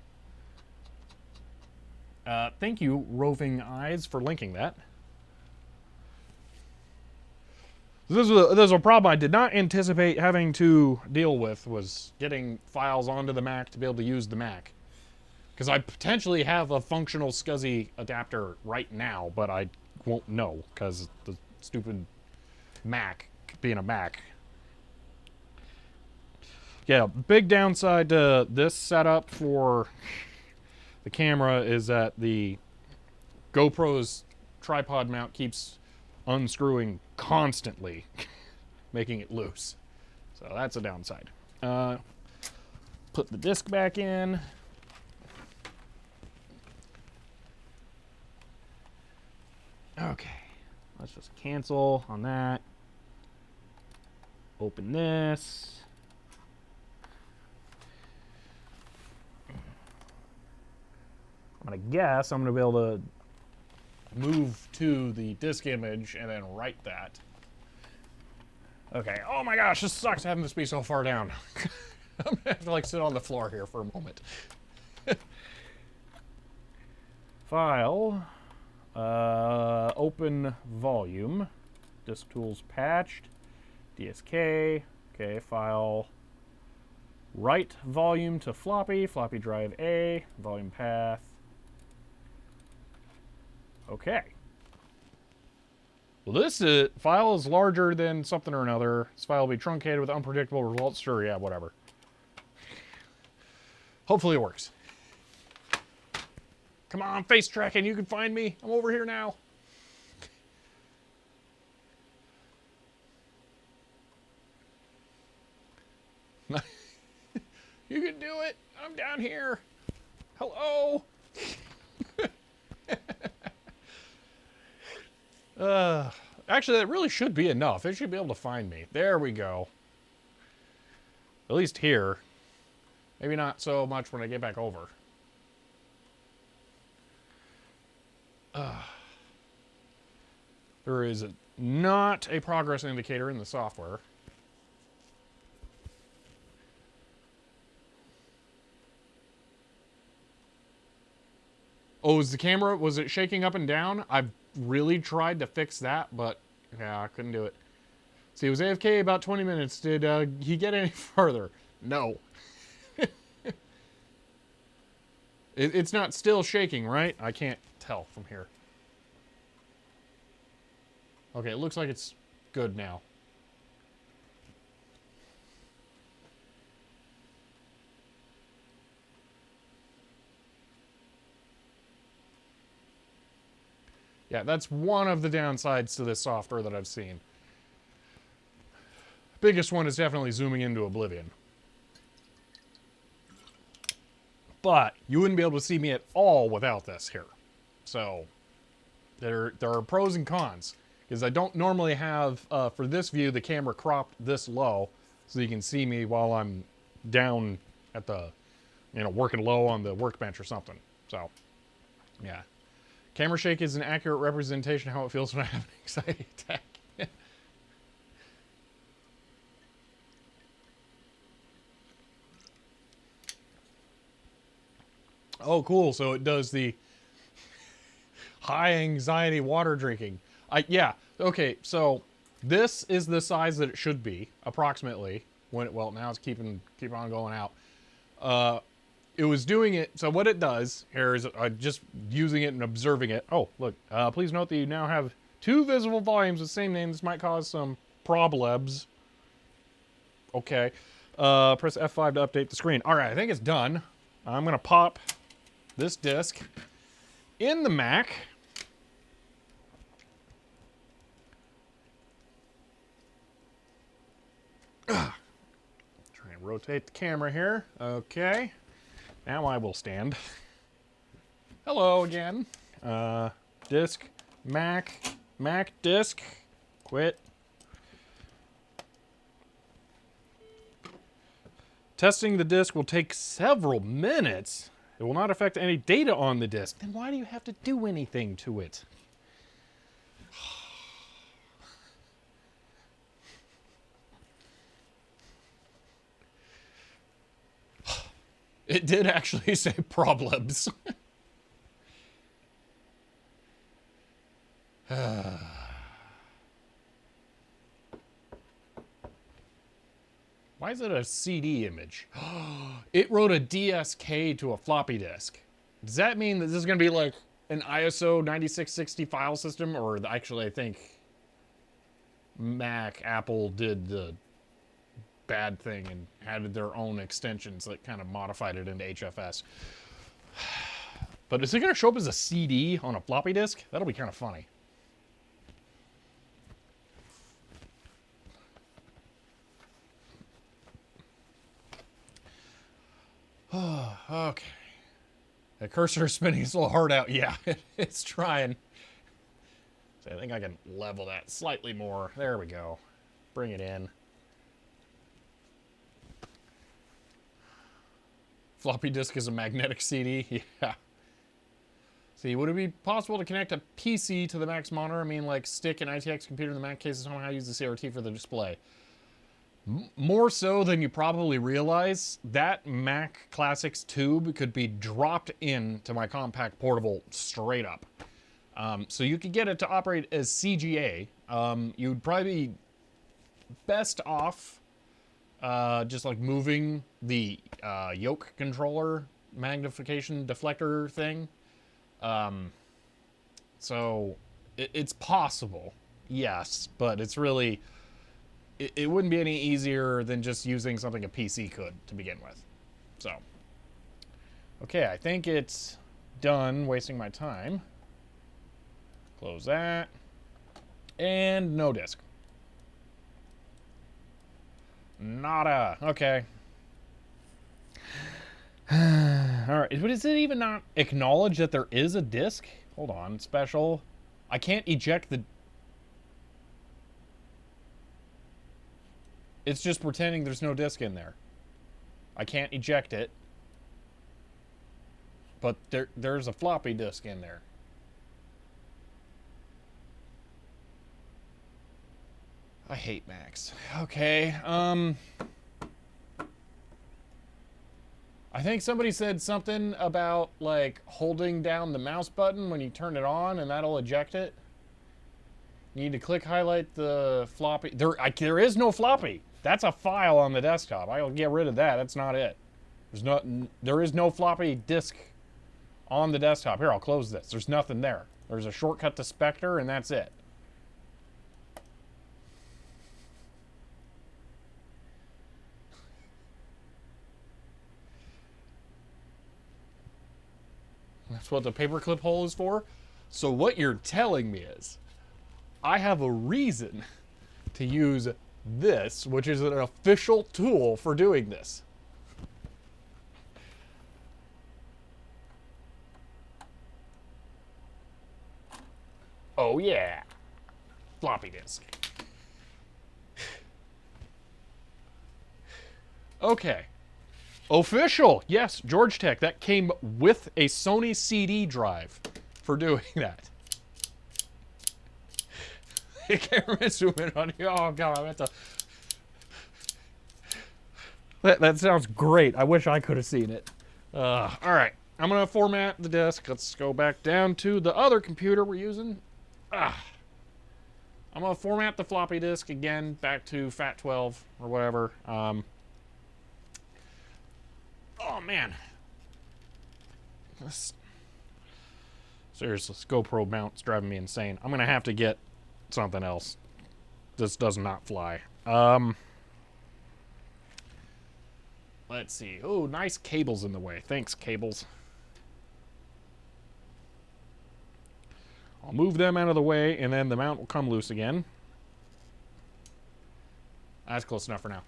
Thank you, Roving Eyes, for linking that. This was a problem I did not anticipate having to deal with, was getting files onto the Mac to be able to use the Mac. Because I potentially have a functional SCSI adapter right now, but I won't know, because the stupid Mac being a Mac. Yeah, big downside to this setup for the camera is that the GoPro's tripod mount keeps unscrewing constantly, making it loose. So that's a downside. Put the disc back in. Okay, let's just cancel on that. Open this. I'm gonna guess I'm gonna be able to move to the disk image and then write that. Okay, oh my gosh, this sucks having this be so far down. I'm gonna have to like sit on the floor here for a moment. File, open volume, disk tools patched, DSK, okay, file, write volume to floppy, floppy drive A, volume path. Okay. Well, this file is larger than something or another. This file will be truncated with unpredictable results. Sure, yeah, whatever. Hopefully it works. Come on, face tracking, you can find me. I'm over here now. You can do it. I'm down here. Hello. Actually, that really should be enough. It should be able to find me. There we go. At least here. Maybe not so much when I get back over. There is not a progress indicator in the software. Oh, was the camera, was it shaking up and down? I've really tried to fix that, but yeah, I couldn't do it. See, it was AFK about 20 minutes. Did he get any further? No. It's not still shaking, right? I can't tell from here. Okay, it looks like it's good now. Yeah, that's one of the downsides to this software that I've seen. Biggest one is definitely zooming into oblivion. But you wouldn't be able to see me at all without this here. So there are pros and cons. Because I don't normally have, for this view, the camera cropped this low so you can see me while I'm down at the, working low on the workbench or something. So, yeah. Camera shake is an accurate representation of how it feels when I have an anxiety attack. Oh, cool. So it does the high anxiety water drinking. Yeah. Okay. So this is the size that it should be, approximately. Well, now it's keep on going out. It was doing it. So what it does here is just using it and observing it. Oh, look. Please note that you now have 2 visible volumes with the same name. This might cause some problems. Okay. Press F5 to update the screen. All right. I think it's done. I'm going to pop this disk in the Mac. Try and rotate the camera here. Okay. Now I will stand. Hello again. Disk, Mac disk, quit. Testing the disk will take several minutes. It will not affect any data on the disk. Then why do you have to do anything to it? It did actually say problems. is it a CD image? It wrote a DSK to a floppy disk. Does that mean that this is going to be like an ISO 9660 file system? Or actually, I think Apple did the bad thing and added their own extensions that kind of modified it into HFS. But is it going to show up as a CD on a floppy disk? That'll be kind of funny. Okay. The cursor is spinning its little heart out. Yeah, it's trying. So I think I can level that slightly more. There we go. Bring it in. Floppy disk is a magnetic CD. Yeah. See, would it be possible to connect a PC to the Mac's monitor? I mean, like stick an ITX computer in the Mac case and somehow use the CRT for the display. More so than you probably realize, that Mac Classics tube could be dropped into my compact portable straight up. So you could get it to operate as CGA. You'd probably be best off just like moving the yoke controller magnification deflector thing. So it's possible, yes, but it's really... It wouldn't be any easier than just using something a PC could to begin with. So, okay, I think it's done wasting my time. Close that. And no disk. Nada. Okay. Alright, but is it even not acknowledge that there is a disk? Hold on, special. I can't eject the... It's just pretending there's no disk in there. I can't eject it. But there's a floppy disk in there. I hate Macs. Okay, I think somebody said something about, like, holding down the mouse button when you turn it on and that'll eject it. You need to click highlight the floppy. There is no floppy. That's a file on the desktop. I'll get rid of that. That's not it. There is no floppy disk on the desktop. Here, I'll close this. There's nothing there. There's a shortcut to Spectre, and that's it. That's what the paperclip hole is for. So what you're telling me is, I have a reason to use this, which is an official tool for doing this. Oh yeah, floppy disk. Okay, official. Yes, George Tech. That came with a Sony CD drive for doing that. I can't remember zoom in on you. Oh god, I meant to. That sounds great. I wish I could have seen it. All right, I'm gonna format the disk. Let's go back down to the other computer we're using. I'm gonna format the floppy disk again back to FAT12 or whatever. Oh man, seriously, this GoPro mount's driving me insane. I'm gonna have to get something else. This does not fly. Let's see. Oh, nice cables in the way. Thanks, cables. I'll move them out of the way, and then the mount will come loose again. That's close enough for now.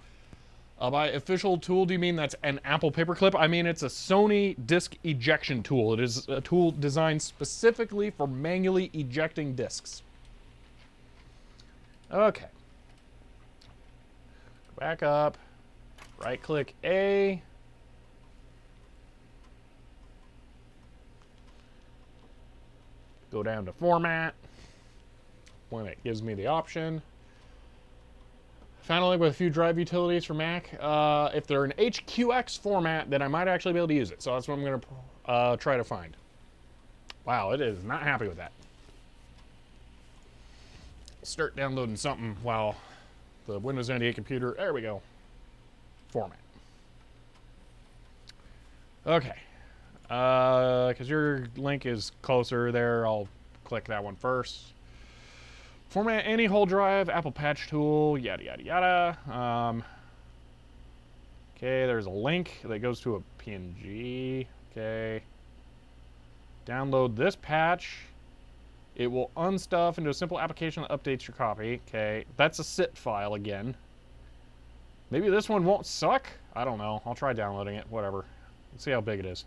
By official tool, do you mean that's an Apple paperclip? I mean, it's a Sony disk ejection tool. It is a tool designed specifically for manually ejecting disks. Okay. Back up. Right-click A. Go down to Format when it gives me the option. Found a link with a few drive utilities for Mac. If they're an HQX format, then I might actually be able to use it. So that's what I'm going to try to find. Wow, it is not happy with that. Start downloading something while the Windows 98 computer. There we go. format. Okay. Because your link is closer there, I'll click that one first. Format any whole drive, Apple Patch Tool, yada, yada, yada. Okay, there's a link that goes to a PNG. Okay. Download this patch. It will unstuff into a simple application that updates your copy. Okay, that's a zip file again. Maybe this one won't suck? I don't know. I'll try downloading it. Whatever. Let's see how big it is.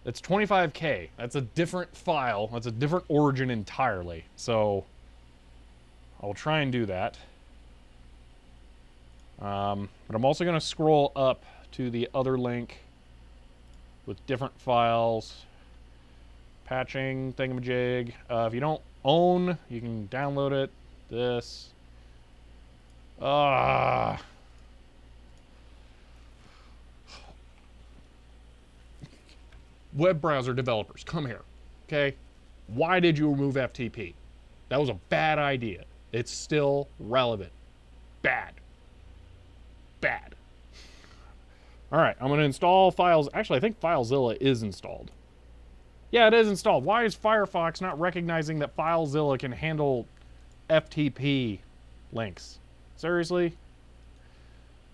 It's 25K. That's a different file. That's a different origin entirely. So I'll try and do that. But I'm also going to scroll up to the other link with different files. Patching thingamajig. If you don't own, you can download it. This. Web browser developers, come here. Okay? Why did you remove FTP? That was a bad idea. It's still relevant. Bad. Bad. Alright, I'm going to install files. Actually, I think FileZilla is installed. Yeah, it is installed. Why is Firefox not recognizing that FileZilla can handle FTP links? Seriously?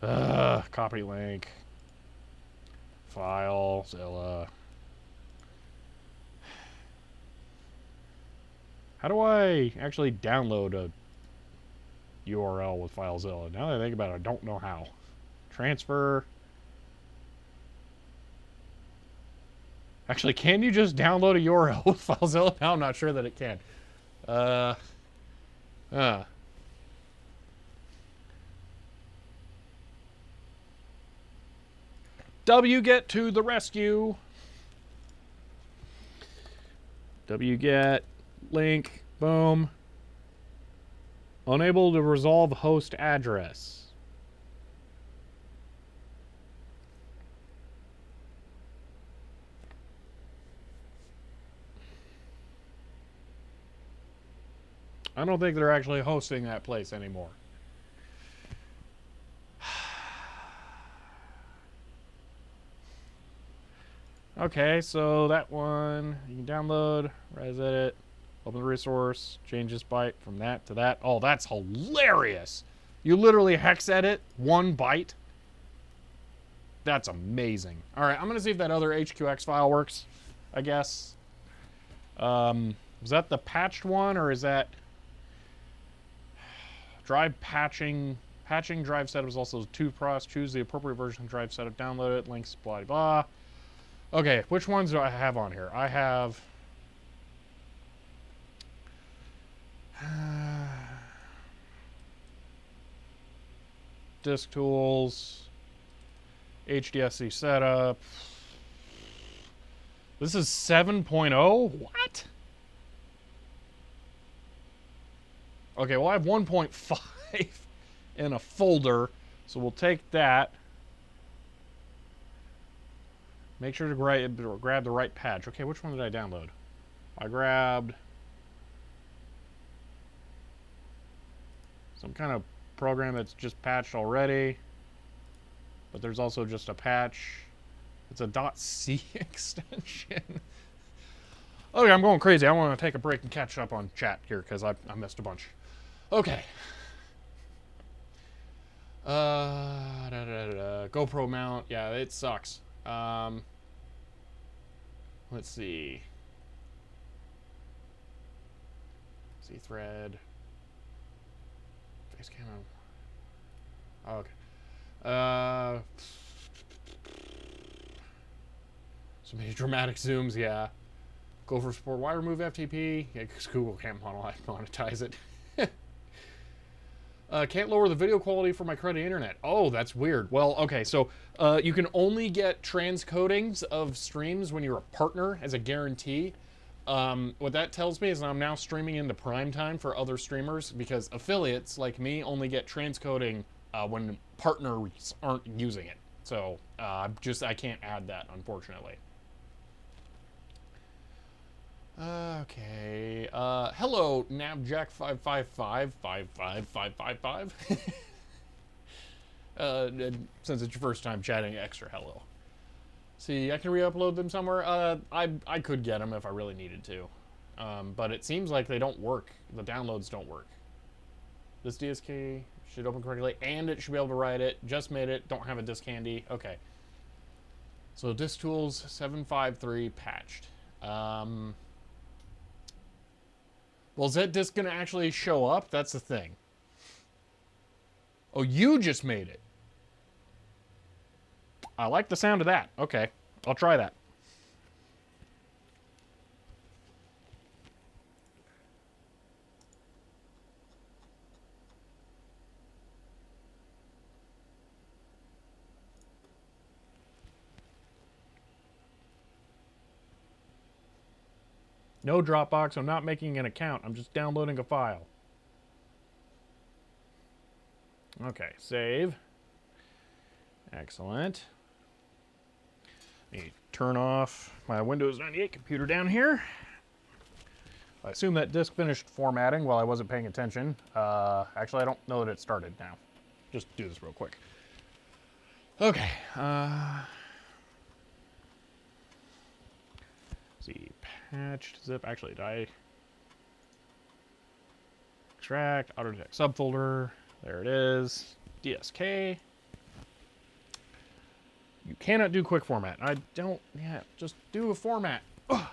Copy link. FileZilla. How do I actually download a URL with FileZilla? Now that I think about it, I don't know how. Transfer. Actually, can you just download a URL with FileZilla? Now I'm not sure that it can. wget to the rescue. Wget link, boom. Unable to resolve host address. I don't think they're actually hosting that place anymore. Okay, so that one you can download, res edit, open the resource, change this byte from that to that. Oh, that's hilarious! You literally hex edit 1 byte. That's amazing. All right, I'm gonna see if that other HQX file works. I guess. Was that the patched one, or is that drive patching? Patching drive setup is also 2pros. Choose the appropriate version of drive setup. Download it. Links. Blah blah. Okay, which ones do I have on here? I have disk tools, HDSC setup. This is 7.0? What? Okay, well I have 1.5 in a folder, so we'll take that. Make sure to grab the right patch. Okay, which one did I download? I grabbed some kind of program that's just patched already. But there's also just a patch. It's a .c extension. Okay, I'm going crazy. I want to take a break and catch up on chat here because I missed a bunch. Okay. GoPro mount. Yeah, it sucks. Let's see. See thread. Face cam. Oh, okay. So many dramatic zooms, yeah. Go for support. Why remove FTP? Yeah, because Google can't monetize it. Can't lower the video quality for my credit internet. Oh, that's weird. Well, okay, so you can only get transcodings of streams when you're a partner as a guarantee. What that tells me is I'm now streaming into prime time for other streamers because affiliates like me only get transcoding when partners aren't using it. So I can't add that, unfortunately. Okay. Hello, Nabjack555555555. Since it's your first time chatting, extra hello. See, I can re-upload them somewhere. I could get them if I really needed to. But it seems like they don't work. The downloads don't work. This DSK should open correctly, and it should be able to write it. Just made it. Don't have a disk handy. Okay. So disk tools 753 patched. Well, is that disk going to actually show up? That's the thing. Oh, you just made it. I like the sound of that. Okay, I'll try that. No Dropbox, I'm not making an account. I'm just downloading a file. Okay, save. Excellent. Let me turn off my Windows 98 computer down here. I assume that disk finished formatting while I wasn't paying attention. Actually, I don't know that it started now. Just do this real quick. Okay. See, patched zip. Actually, did I extract auto detect subfolder? There it is. DSK. You cannot do quick format. I don't. Yeah, just do a format. Ugh.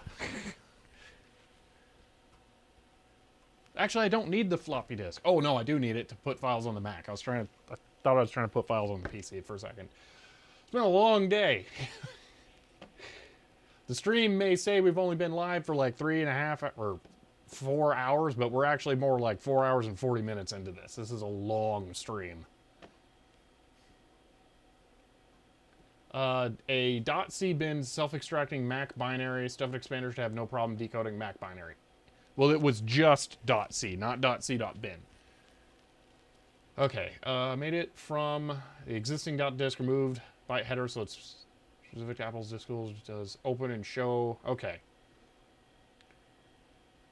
Actually, I don't need the floppy disk. Oh no, I do need it to put files on the Mac. I thought I was trying to put files on the PC for a second. It's been a long day. The stream may say we've only been live for like 3.5 or 4 hours, but we're actually more like 4 hours and 40 minutes into this. This is a long stream. A .cbin self-extracting Mac binary stuffed expander should have no problem decoding Mac binary. Well, it was just .c, not .c.bin. Okay, made it from the existing .disk, removed byte header, so it's specific to Apple's disk tools, does open and show. Okay.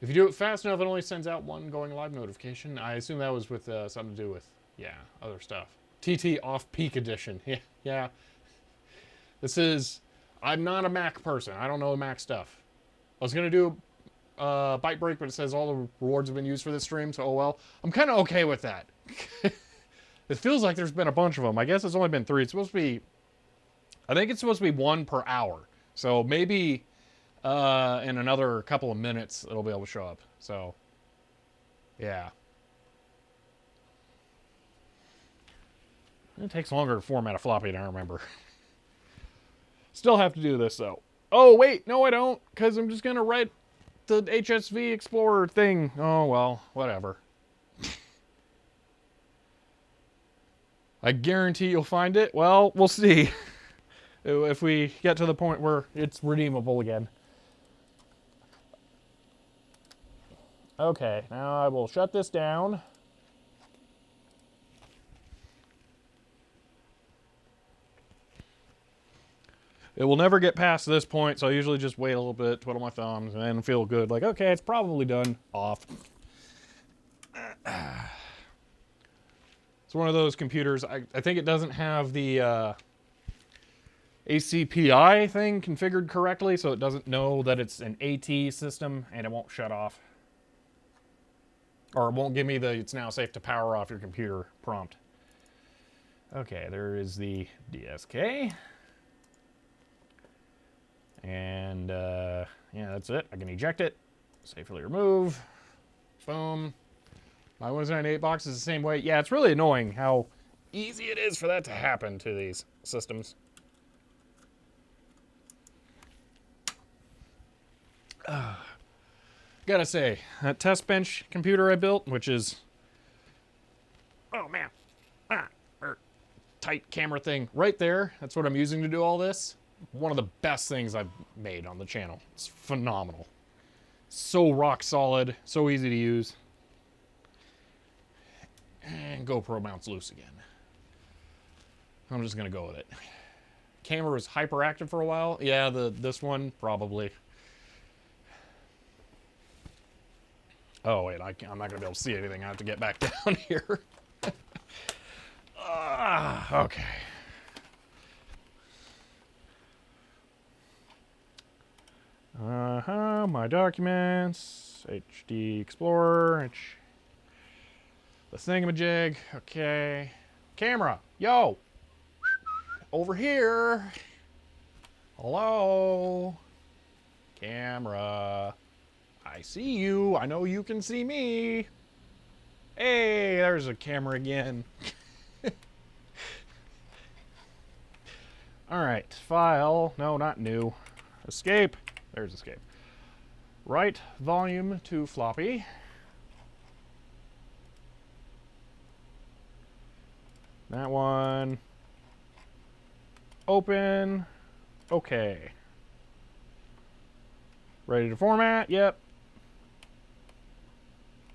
If you do it fast enough, it only sends out one going live notification. I assume that was with something to do with, yeah, other stuff. TT off-peak edition. Yeah, yeah. This is, I'm not a Mac person. I don't know Mac stuff. I was going to do byte break, but it says all the rewards have been used for this stream, so oh well. I'm kind of okay with that. It feels like there's been a bunch of them. I guess it's only been 3. It's supposed to be, I think it's supposed to be 1 per hour. So maybe in another couple of minutes, it'll be able to show up. So, yeah. It takes longer to format a floppy than I remember. Still have to do this, though. Oh, wait. No, I don't. Because I'm just going to write the HSV Explorer thing. Oh, well, whatever. I guarantee you'll find it. Well, we'll see. If we get to the point where it's redeemable again. Okay, now I will shut this down. It will never get past this point, so I usually just wait a little bit, twiddle my thumbs, and then feel good. Like, okay, it's probably done. Off. It's one of those computers. I think it doesn't have the ACPI thing configured correctly, so it doesn't know that it's an AT system, and it won't shut off. Or it won't give me the it's now safe to power off your computer prompt. Okay, there is the DSK. And, yeah, that's it. I can eject it. Safely remove. Boom. My Windows 98 box is the same way. Yeah, it's really annoying how easy it is for that to happen to these systems. Gotta say, that test bench computer I built, which is... Oh, man. Tight camera thing right there. That's what I'm using to do all this. One of the best things I've made on the channel. It's phenomenal. So rock solid, so easy to use. And GoPro mounts loose again. I'm just gonna go with it. Camera was hyperactive for a while. Yeah, this one probably. Oh wait, I'm not gonna be able to see anything. I have to get back down here. Okay. My documents, HD Explorer, the thingamajig, okay. Camera, yo! Over here! Hello? Camera. I see you, I know you can see me. Hey, there's a camera again. Alright, file, no, not new. Escape, there's escape. Write volume to floppy. That one. Open. Okay. Ready to format? Yep.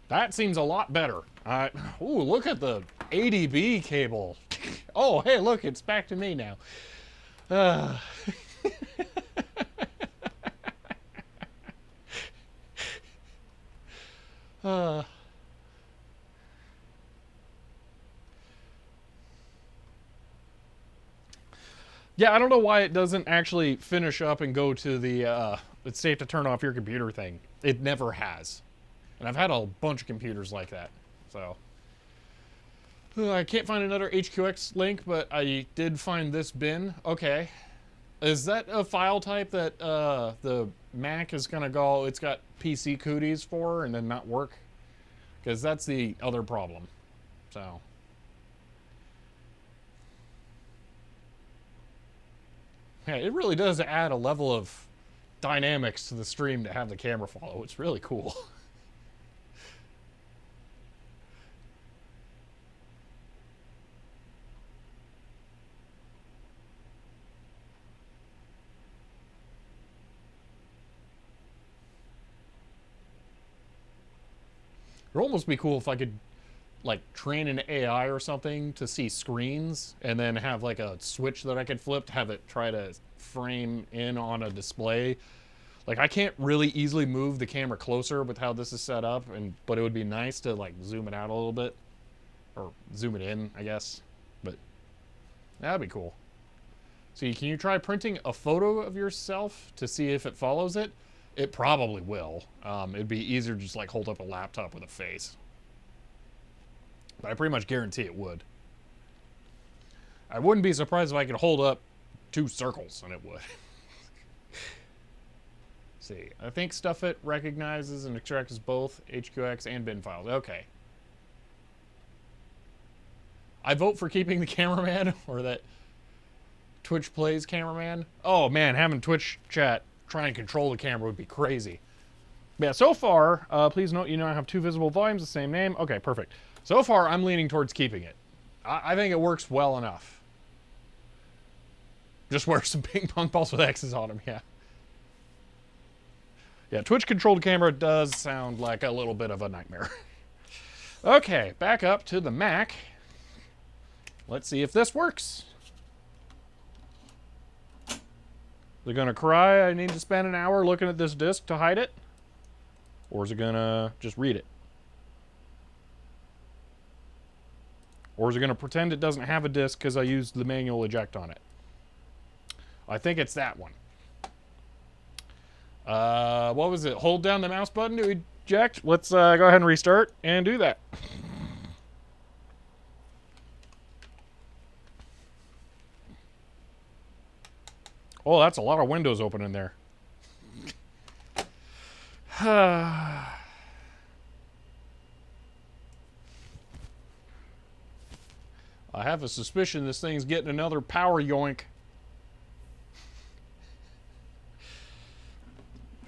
That seems a lot better. Ooh, look at the ADB cable. Oh, hey, look, it's back to me now. Yeah, I don't know why it doesn't actually finish up and go to the it's safe to turn off your computer thing. It never has. And I've had a bunch of computers like that. So I can't find another HQX link, but I did find this bin. Okay. Is that a file type that the Mac is going to go, it's got PC cooties for and then not work? Because that's the other problem. So. Yeah, it really does add a level of dynamics to the stream to have the camera follow. It's really cool. It would almost be cool if I could, like, train an AI or something to see screens and then have, like, a switch that I could flip to have it try to frame in on a display. Like, I can't really easily move the camera closer with how this is set up, but it would be nice to, like, zoom it out a little bit. Or zoom it in, I guess. But that'd be cool. See, can you try printing a photo of yourself to see if it follows it? It probably will. It'd be easier to just like hold up a laptop with a face. But I pretty much guarantee it would. I wouldn't be surprised if I could hold up 2 circles and it would. See, I think StuffIt recognizes and extracts both HQX and bin files. Okay. I vote for keeping the cameraman, or that Twitch plays cameraman. Oh man, having Twitch chat try and control the camera would be crazy. Yeah, so far, please note you now have 2 visible volumes, the same name. Okay, perfect. So far, I'm leaning towards keeping it. I think it works well enough. Just wear some ping pong balls with X's on them, yeah. Yeah, Twitch-controlled camera does sound like a little bit of a nightmare. Okay, back up to the Mac. Let's see if this works. Is it gonna cry I need to spend an hour looking at this disk to hide it? Or is it gonna just read it? Or is it gonna pretend it doesn't have a disk because I used the manual eject on it? I think it's that one. What was it? Hold down the mouse button to eject? Let's go ahead and restart and do that. Oh, that's a lot of windows open in there. I have a suspicion this thing's getting another power yoink.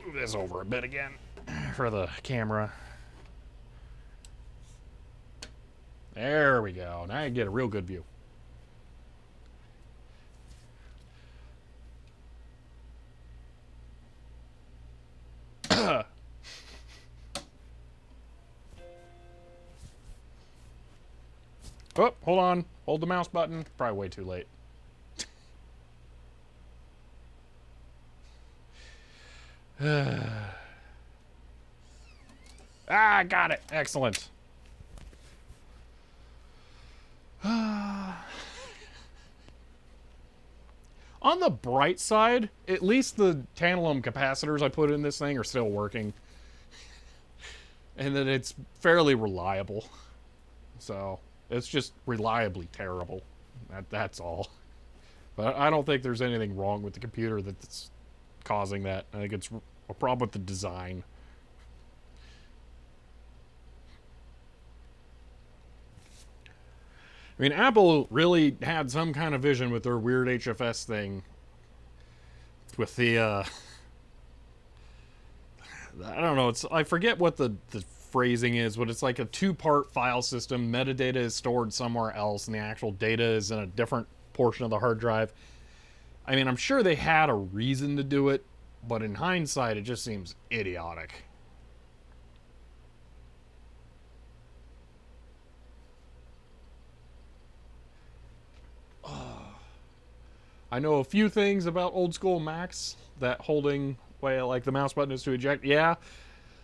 Move this over a bit again for the camera. There we go. Now you get a real good view. Oh, hold on. Hold the mouse button. Probably way too late. Got it. Excellent. On the bright side, at least the tantalum capacitors I put in this thing are still working. And that it's fairly reliable. So, it's just reliably terrible. That's all. But I don't think there's anything wrong with the computer that's causing that. I think it's a problem with the design. I mean, Apple really had some kind of vision with their weird HFS thing. With the, I don't know, I forget what the phrasing is, but it's like a two-part file system. Metadata is stored somewhere else, and the actual data is in a different portion of the hard drive. I mean, I'm sure they had a reason to do it, but in hindsight, it just seems idiotic. I know a few things about old school Macs, that holding, well, like the mouse button is to eject. Yeah,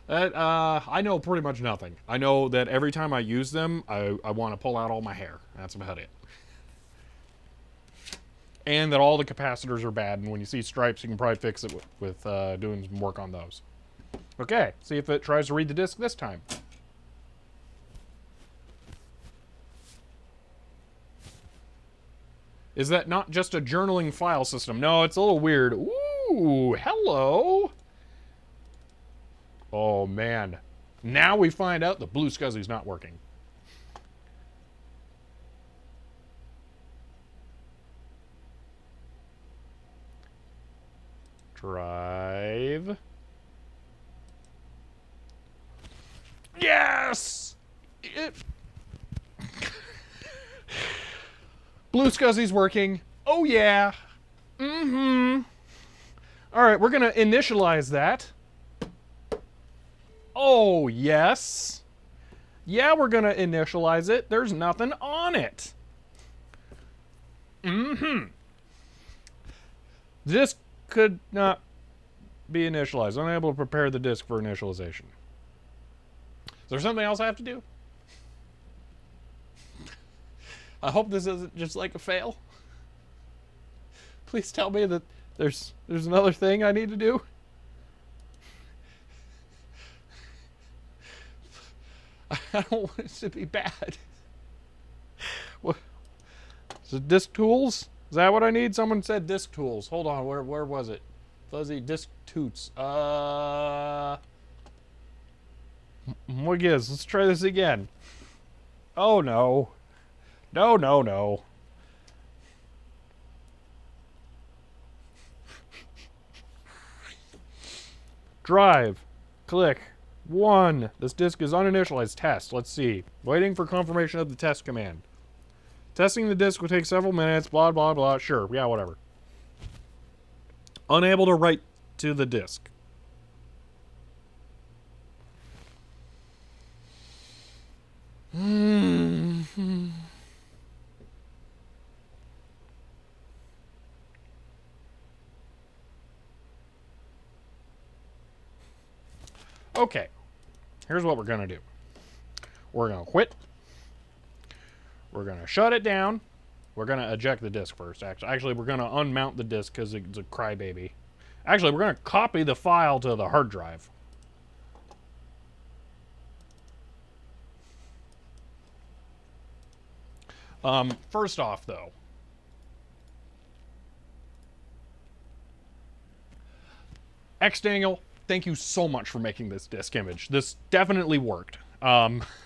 I know pretty much nothing. I know that every time I use them, I want to pull out all my hair. That's about it. And that all the capacitors are bad, and when you see stripes, you can probably fix it with doing some work on those. Okay, see if it tries to read the disk this time. Is that not just a journaling file system? No, it's a little weird. Ooh, hello. Oh, man. Now we find out the BlueSCSI's not working. Drive. Yes! BlueSCSI's working. Oh, yeah. Mm-hmm. All right, we're going to initialize that. Oh, yes. Yeah, we're going to initialize it. There's nothing on it. Mm-hmm. Disk could not be initialized. Unable to prepare the disk for initialization. Is there something else I have to do? I hope this isn't just like a fail. Please tell me that there's another thing I need to do. I don't want it to be bad. What? Is it disk tools? Is that what I need? Someone said disk tools. Hold on, where was it? Fuzzy disk toots. What gives? Let's try this again. Oh no. No, no, no. Drive. Click. 1. This disk is uninitialized. Test. Let's see. Waiting for confirmation of the test command. Testing the disk will take several minutes. Blah, blah, blah. Sure. Yeah, whatever. Unable to write to the disk. Okay, here's what we're going to do. We're going to quit. We're going to shut it down. We're going to eject the disk first, actually. We're going to unmount the disk because it's a crybaby. Actually, we're going to copy the file to the hard drive. First off, though, Daniel, thank you so much for making this disk image. This definitely worked.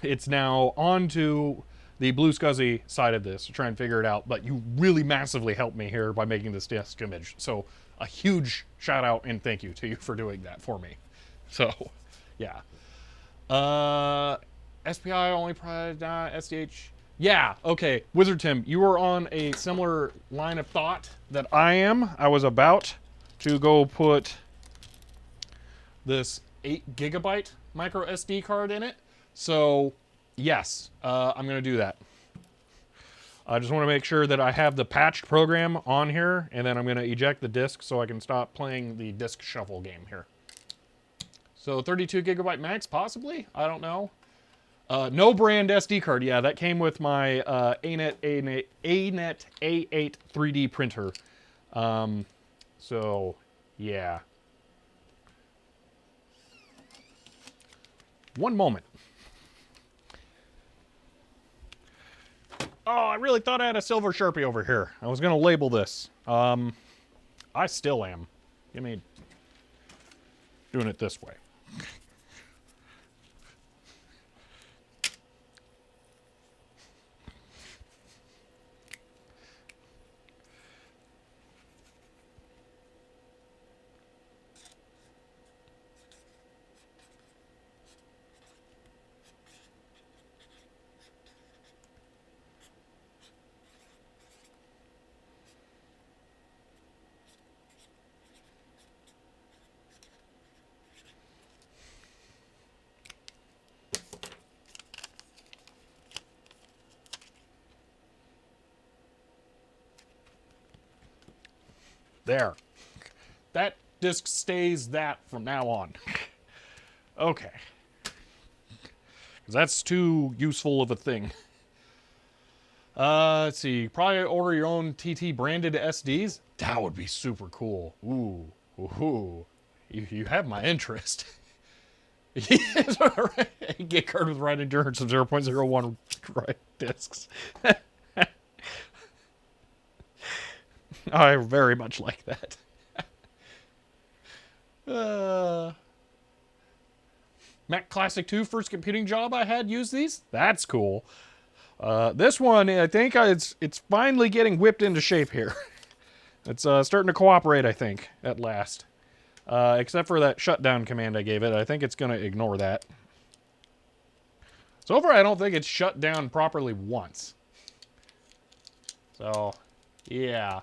It's now on to the BlueSCSI side of this to try and figure it out, but you really massively helped me here by making this disk image. So a huge shout out and thank you to you for doing that for me. So, yeah. SPI only provided SDH. Yeah, okay. Wizard Tim, you were on a similar line of thought that I am. I was about to go put this 8 gigabyte micro SD card in it. So, yes, I'm going to do that. I just want to make sure that I have the patched program on here, and then I'm going to eject the disk so I can stop playing the disk shuffle game here. So 32 gigabyte max, possibly? I don't know. No brand SD card. Yeah, that came with my ANET A8 3D printer. So, yeah. One moment. Oh, I really thought I had a silver Sharpie over here. I was going to label this. I still am. Give me... doing it this way. There. That disc stays that from now on. Okay. Because that's too useful of a thing. Let's see. Probably order your own TT branded SDs. That would be super cool. Ooh. Ooh. You have my interest. Get card with right endurance of 0.01 right discs. I very much like that. Mac Classic 2, first computing job I had used these. That's cool. This one, I think it's finally getting whipped into shape here. It's starting to cooperate, I think, at last. Except for that shutdown command I gave it. I think it's going to ignore that. So far, I don't think it's shut down properly once. So, yeah.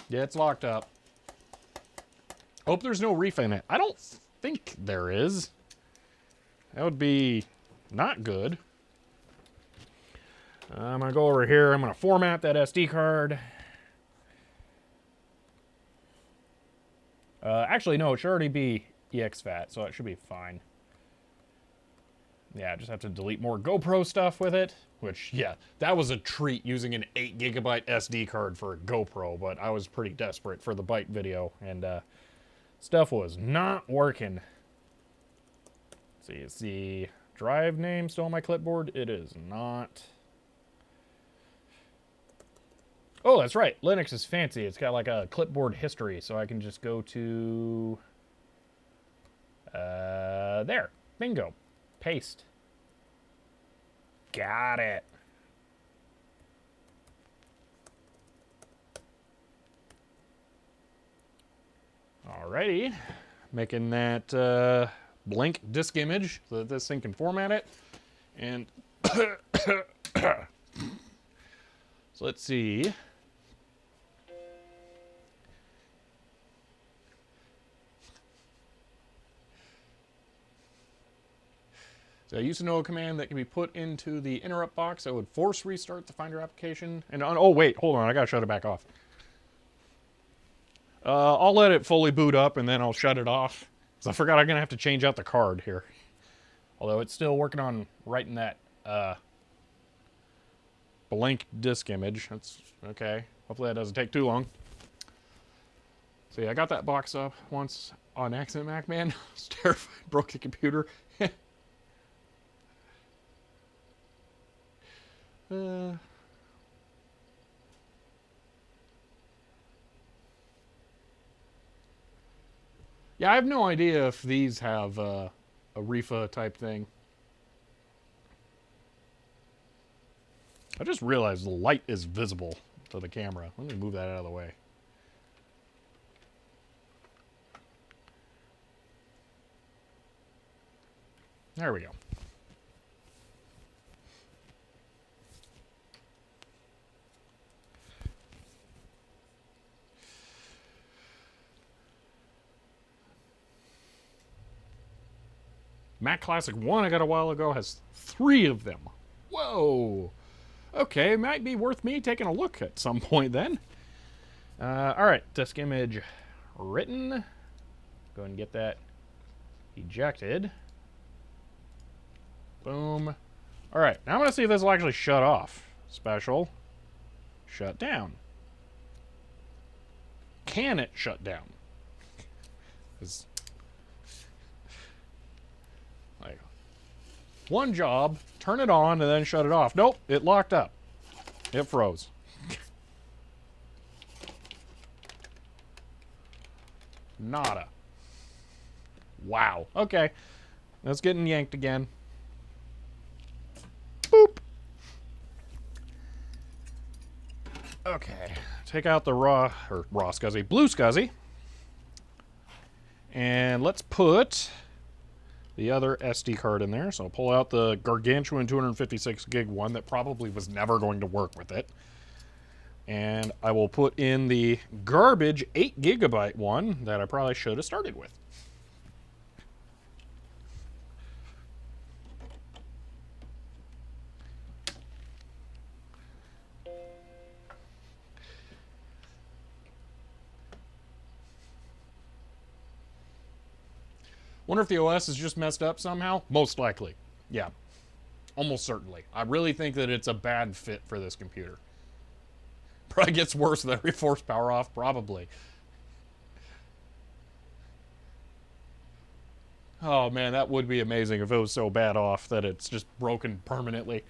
Yeah, it's locked up. Hope there's no reef in it. I don't think there is. That would be not good. I'm going to go over here. I'm going to format that SD card. Actually, no, it should already be exFAT, so it should be fine. Yeah, just have to delete more GoPro stuff with it. Which, yeah, that was a treat using an 8GB SD card for a GoPro, but I was pretty desperate for the bite video, and stuff was not working. Let's see, is the drive name still on my clipboard? It is not. Oh, that's right. Linux is fancy. It's got like a clipboard history, so I can just go to... there. Bingo. Paste. Got it. Alrighty. Making that blank disk image so that this thing can format it. And so let's see. So I used to know a command that can be put into the interrupt box that would force restart the Finder application. And oh wait, hold on, I gotta shut it back off. I'll let it fully boot up and then I'll shut it off. Because I forgot I'm gonna have to change out the card here. Although it's still working on writing that blank disk image. That's okay. Hopefully that doesn't take too long. So yeah, I got that box up once on accident, MacMan. I was terrified, broke the computer. Yeah, I have no idea if these have a RIFA type thing. I just realized the light is visible to the camera. Let me move that out of the way. There we go. Mac Classic 1 I got a while ago has 3 of them. Whoa! Okay, might be worth me taking a look at some point then. Alright, disk image written. Go ahead and get that ejected. Boom. Alright, now I'm going to see if this will actually shut off. Special. shut down? Can it shut down? Like, one job, turn it on and then shut it off. Nope, it locked up. It froze. Nada. Wow. Okay. That's getting yanked again. Boop. Okay. Take out the raw SCSI, BlueSCSI. And let's put the other SD card in there. So I'll pull out the gargantuan 256 gig one that probably was never going to work with it. And I will put in the garbage 8 gigabyte one that I probably should have started with. Wonder if the OS is just messed up somehow? Most likely. Yeah. Almost certainly. I really think that it's a bad fit for this computer. Probably gets worse with every force power off, probably. Oh man, that would be amazing if it was so bad off that it's just broken permanently.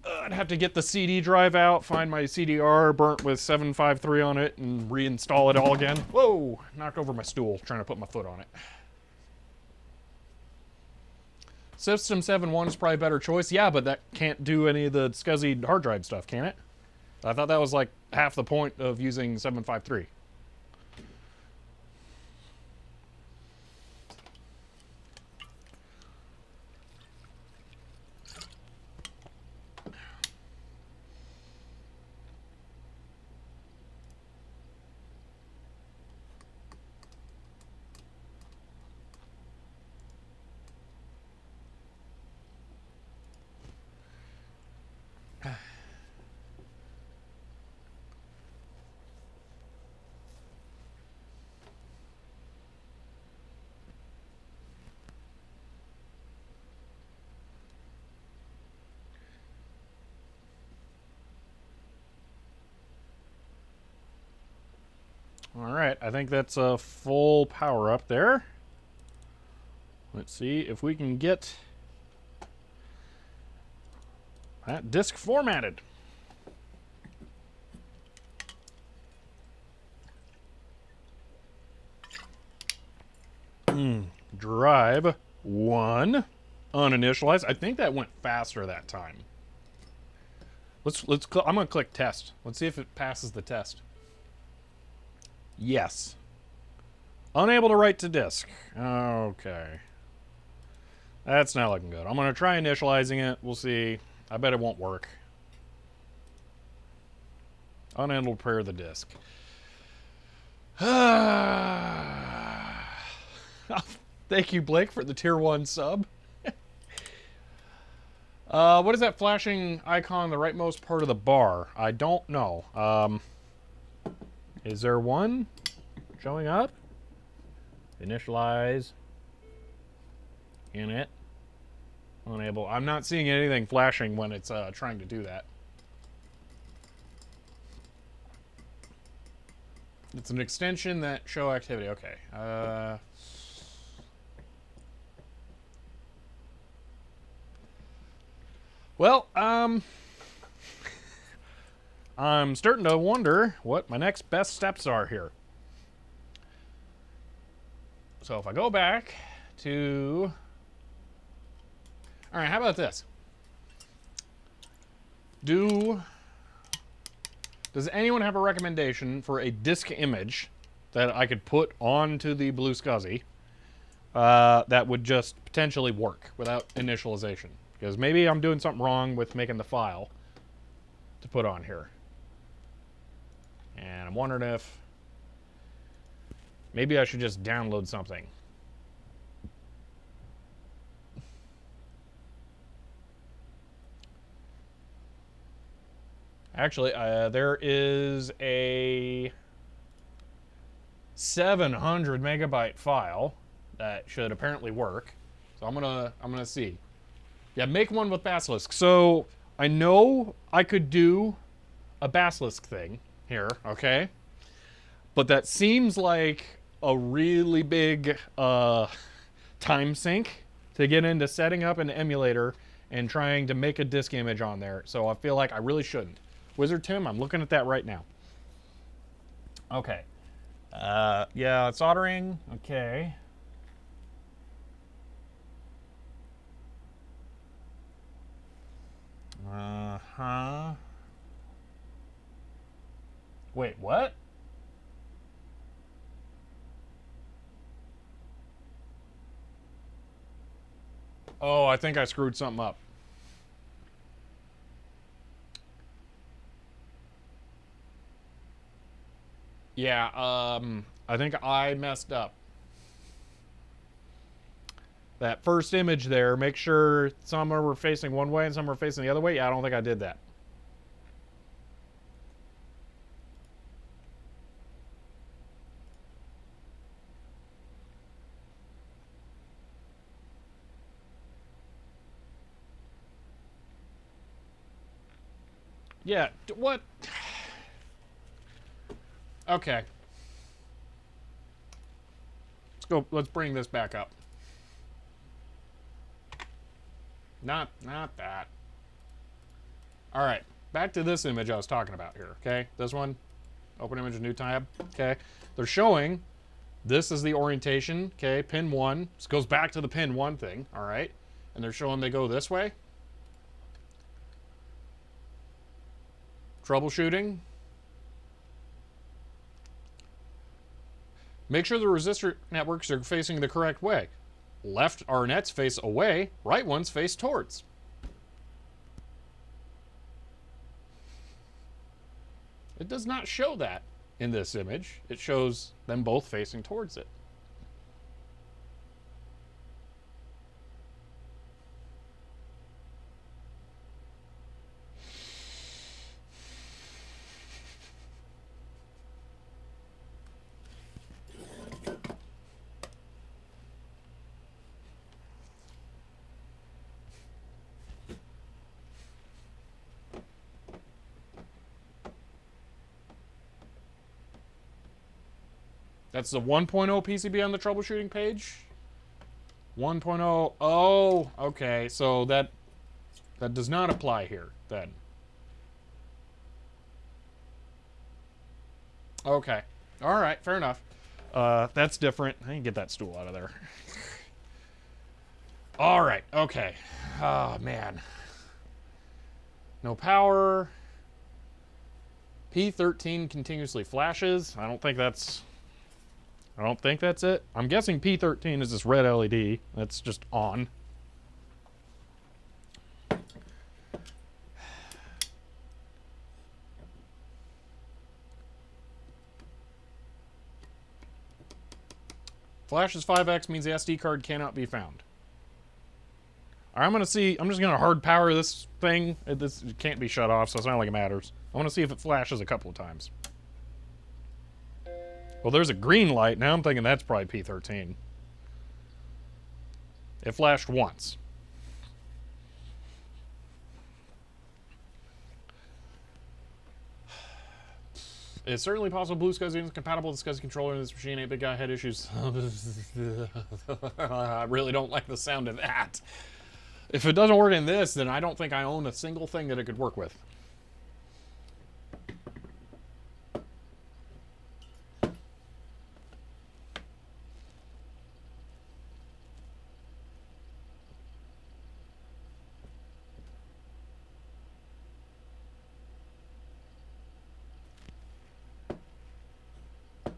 I'd have to get the CD drive out, find my CDR burnt with 753 on it, and reinstall it all again. Whoa! Knocked over my stool trying to put my foot on it. System 7.1 is probably a better choice. Yeah, but that can't do any of the SCSI hard drive stuff, can it? I thought that was like half the point of using 753. Alright, I think that's a full power up there. Let's see if we can get that disk formatted. Drive 1 uninitialized. I think that went faster that time. I'm gonna click test. Let's see if it passes the test. Yes. Unable to write to disk. Okay. That's not looking good. I'm going to try initializing it. We'll see. I bet it won't work. Unable to pair the disk. Thank you, Blake, for the tier 1 sub. What is that flashing icon in the rightmost part of the bar? I don't know. Is there one showing up? Initialize. Init. Unable. I'm not seeing anything flashing when it's trying to do that. It's an extension that show activity. Okay. Well, I'm starting to wonder what my next best steps are here. So if I go back to... All right, how about this? Does anyone have a recommendation for a disk image that I could put onto the BlueSCSI that would just potentially work without initialization? Because maybe I'm doing something wrong with making the file to put on here. And I'm wondering if maybe I should just download something. Actually, there is a 700 megabyte file that should apparently work. So I'm gonna see. Yeah, make one with Basilisk. So I know I could do a basilisk thing here, okay? But that seems like a really big time sink to get into setting up an emulator and trying to make a disk image on there. So I feel like I really shouldn't. Wizard Tim, I'm looking at that right now. Okay. Yeah, soldering. Okay. Uh-huh. Wait, what? Oh, I think I screwed something up. Yeah, I think I messed up. That first image there, make sure some are facing one way and some are facing the other way. Yeah, I don't think I did that. Yeah, what? Okay. Let's bring this back up. Not that. All right, back to this image I was talking about here, okay? This one, open image, new tab, okay? They're showing this is the orientation, okay? Pin 1, this goes back to the pin 1 thing, all right? And they're showing they go this way. Troubleshooting. Make sure the resistor networks are facing the correct way. Left our nets face away, right ones face towards. It does not show that in this image. It shows them both facing towards it. That's the 1.0 PCB on the troubleshooting page. 1.0. Oh, okay. So that does not apply here then. Okay. All right. Fair enough. That's different. I can get that stool out of there. All right. Okay. Oh man. No power. P13 continuously flashes. I don't think that's it. I'm guessing P13 is this red LED that's just on. Flash is 5x means the SD card cannot be found. All right, I'm just gonna hard power this thing. It can't be shut off, so it's not like it matters. I want to see if it flashes a couple of times. Well, there's a green light. Now I'm thinking that's probably P13. It flashed once. It's certainly possible BlueSCSI is compatible with the SCSI controller in this machine. 8-bit guy had issues. I really don't like the sound of that. If it doesn't work in this, then I don't think I own a single thing that it could work with.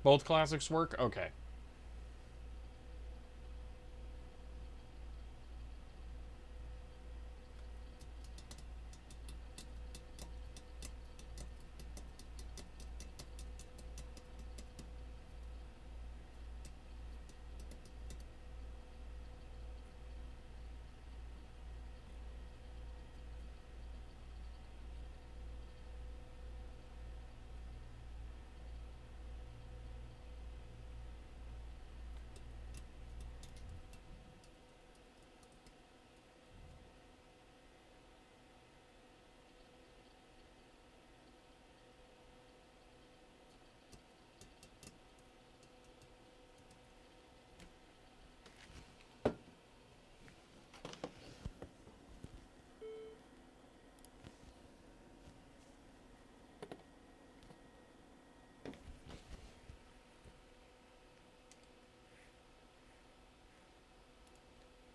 Both classics work? Okay.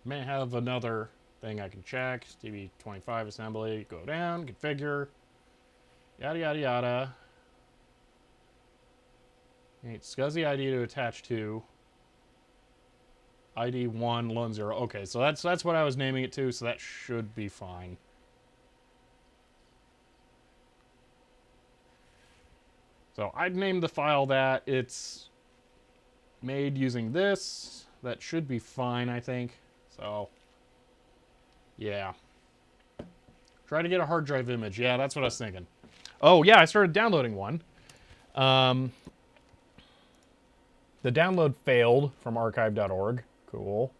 May have another thing I can check. DB25 assembly. Go down. Configure. Yada, yada, yada. SCSI ID to attach to. ID 1, lone 0. Okay, so that's what I was naming it to, so that should be fine. So I'd name the file that. It's made using this. That should be fine, I think. So, yeah. Try to get a hard drive image. Yeah, that's what I was thinking. Oh, yeah, I started downloading one. The download failed from archive.org. Cool.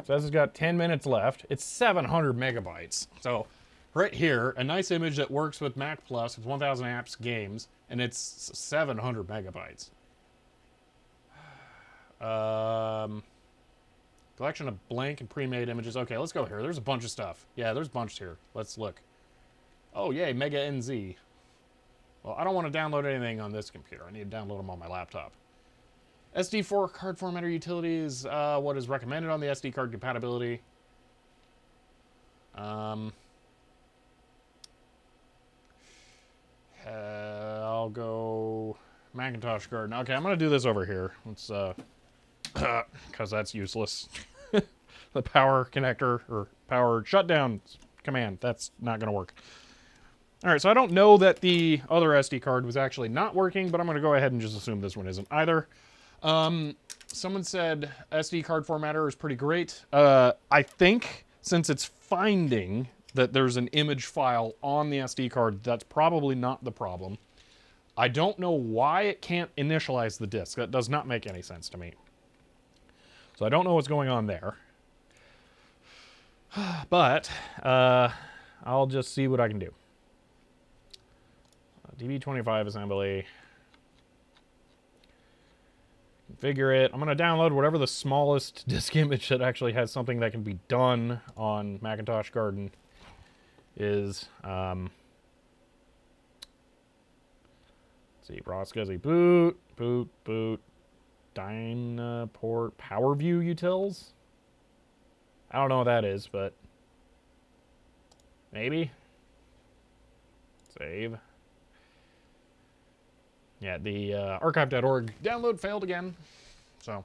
Says it's got 10 minutes left. It's 700 megabytes. So, right here, a nice image that works with Mac Plus. It's 1000 apps games, and it's 700 megabytes. Collection of blank and pre-made images. Okay, let's go here. There's a bunch of stuff. Yeah, there's a bunch here. Let's look. Oh, yay, Mega NZ. Well, I don't want to download anything on this computer. I need to download them on my laptop. SD4 card formatter utilities. What is recommended on the SD card compatibility? I'll go Macintosh Garden. Okay, I'm going to do this over here. Let's, because that's useless. The power connector or power shutdown command. That's not going to work. All right, so I don't know that the other SD card was actually not working, but I'm going to go ahead and just assume this one isn't either. Someone said SD card formatter is pretty great. I think since it's finding that there's an image file on the SD card, that's probably not the problem. I don't know why it can't initialize the disk. That does not make any sense to me. So I don't know what's going on there. But I'll just see what I can do. DB25 assembly. Configure it. I'm going to download whatever the smallest disk image that actually has something that can be done on Macintosh Garden is. Let's see. BlueSCSI boot. Dynaport PowerView utils. I don't know what that is, but maybe. Save. Yeah, the archive.org download failed again. So,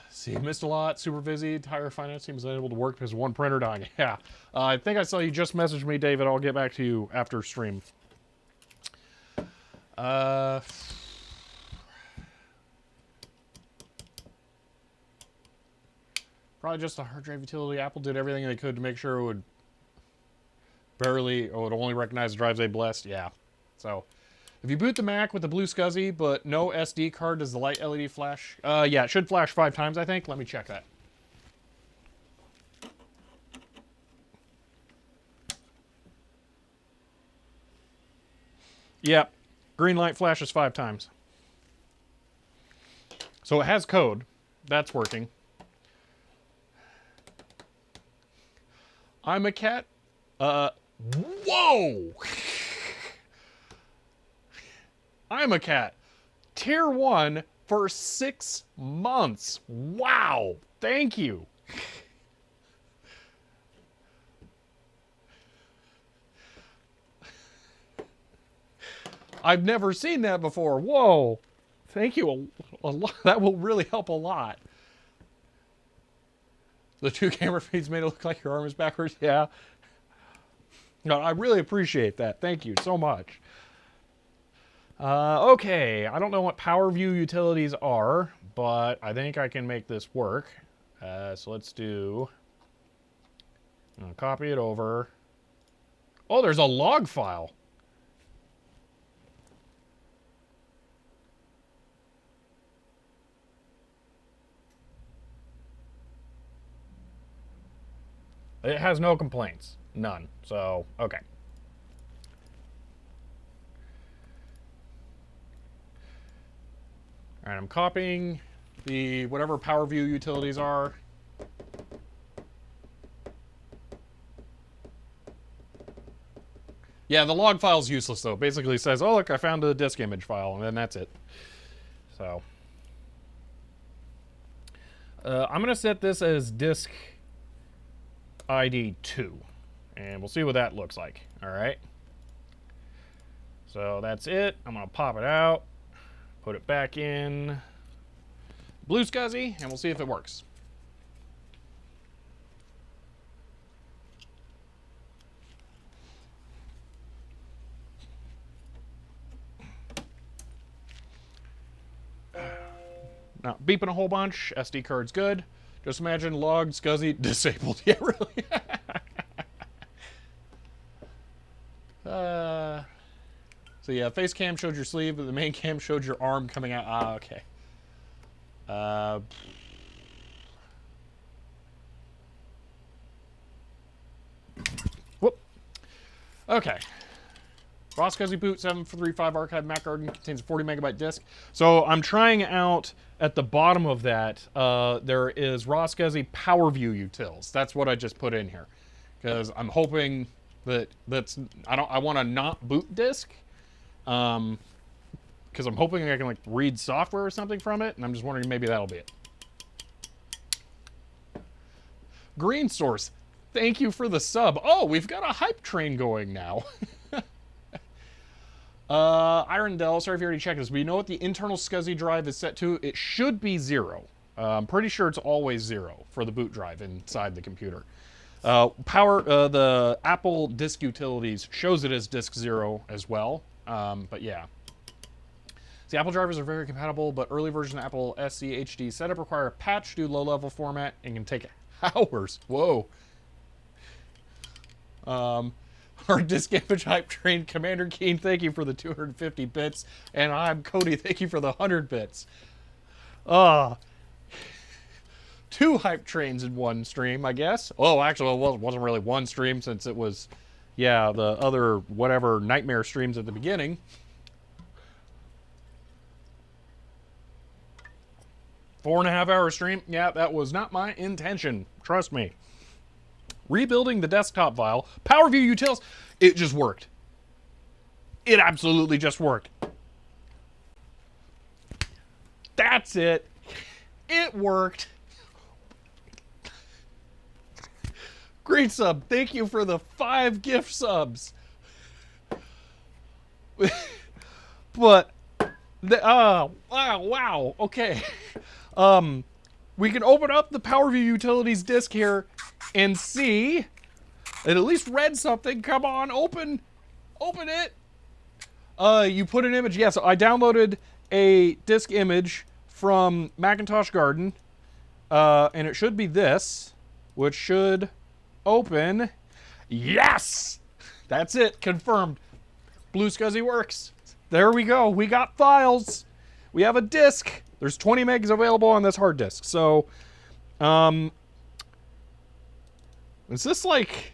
see, missed a lot. Super busy. Entire finance team was unable to work because of one printer dying. Yeah. I think I saw you just messaged me, David. I'll get back to you after stream. Probably just a hard drive utility. Apple did everything they could to make sure it would would only recognize the drives they blessed. Yeah. So, if you boot the Mac with the BlueSCSI, but no SD card, does the light LED flash? Yeah, it should flash 5 times, I think. Let me check that. Yep. Green light flashes 5 times. So it has code. That's working. I'm a cat. Whoa! I'm a cat. Tier 1 for 6 months. Wow. Thank you. I've never seen that before. Whoa. Thank you a lot. That will really help a lot. The 2 camera feeds made it look like your arm is backwards. Yeah. No, I really appreciate that. Thank you so much. Okay, I don't know what PowerView utilities are, but I think I can make this work. So let's do... I'm going to copy it over. Oh, there's a log file. It has no complaints. None. So, okay. All right, I'm copying the whatever PowerView utilities are. Yeah, the log file is useless, though. Basically, it says, oh, look, I found a disk image file, and then that's it. So. I'm going to set this as disk ID 2. And we'll see what that looks like. All right. So that's it. I'm going to pop it out, put it back in BlueSCSI, and we'll see if it works. Not beeping a whole bunch. SD card's good. Just imagine log SCSI disabled. Yeah, really. So yeah, face cam showed your sleeve, but the main cam showed your arm coming out. Ah, okay. Whoop. Okay. BlueSCSI boot 735 archive Mac Garden contains a 40 megabyte disk. So I'm trying out at the bottom of that. There is BlueSCSI PowerView utils. That's what I just put in here because I'm hoping that I want a not boot disk. Because I'm hoping I can like read software or something from it, and I'm just wondering maybe that'll be it. Green Source, thank you for the sub. Oh, we've got a hype train going now. Irondell, sorry if you already checked this, but you know what the internal SCSI drive is set to? It should be 0. I'm pretty sure it's always 0 for the boot drive inside the computer. The Apple disk utilities shows it as disk 0 as well, but yeah. The Apple drivers are very compatible, but early version of Apple SCHD setup require a patch to low-level format and can take hours. Whoa. Our disk image hype train, Commander Keen, thank you for the 250 bits, and I'm Cody, thank you for the 100 bits. 2 hype trains in one stream, I guess. Oh, actually, it wasn't really one stream since it was, yeah, the other whatever nightmare streams at the beginning. Four-and-a-half-hour stream. Yeah, that was not my intention. Trust me. Rebuilding the desktop file. PowerView utils. It just worked. It absolutely just worked. That's it. It worked. Great sub. Thank you for the 5 gift subs. But, wow. Okay. We can open up the PowerView Utilities disk here and see it at least read something. Come on, open it. You put an image. Yeah, so I downloaded a disk image from Macintosh Garden, and it should be this, which should open. Yes! That's it. Confirmed. BlueSCSI works. There we go. We got files. We have a disk. There's 20 megs available on this hard disk. So, is this like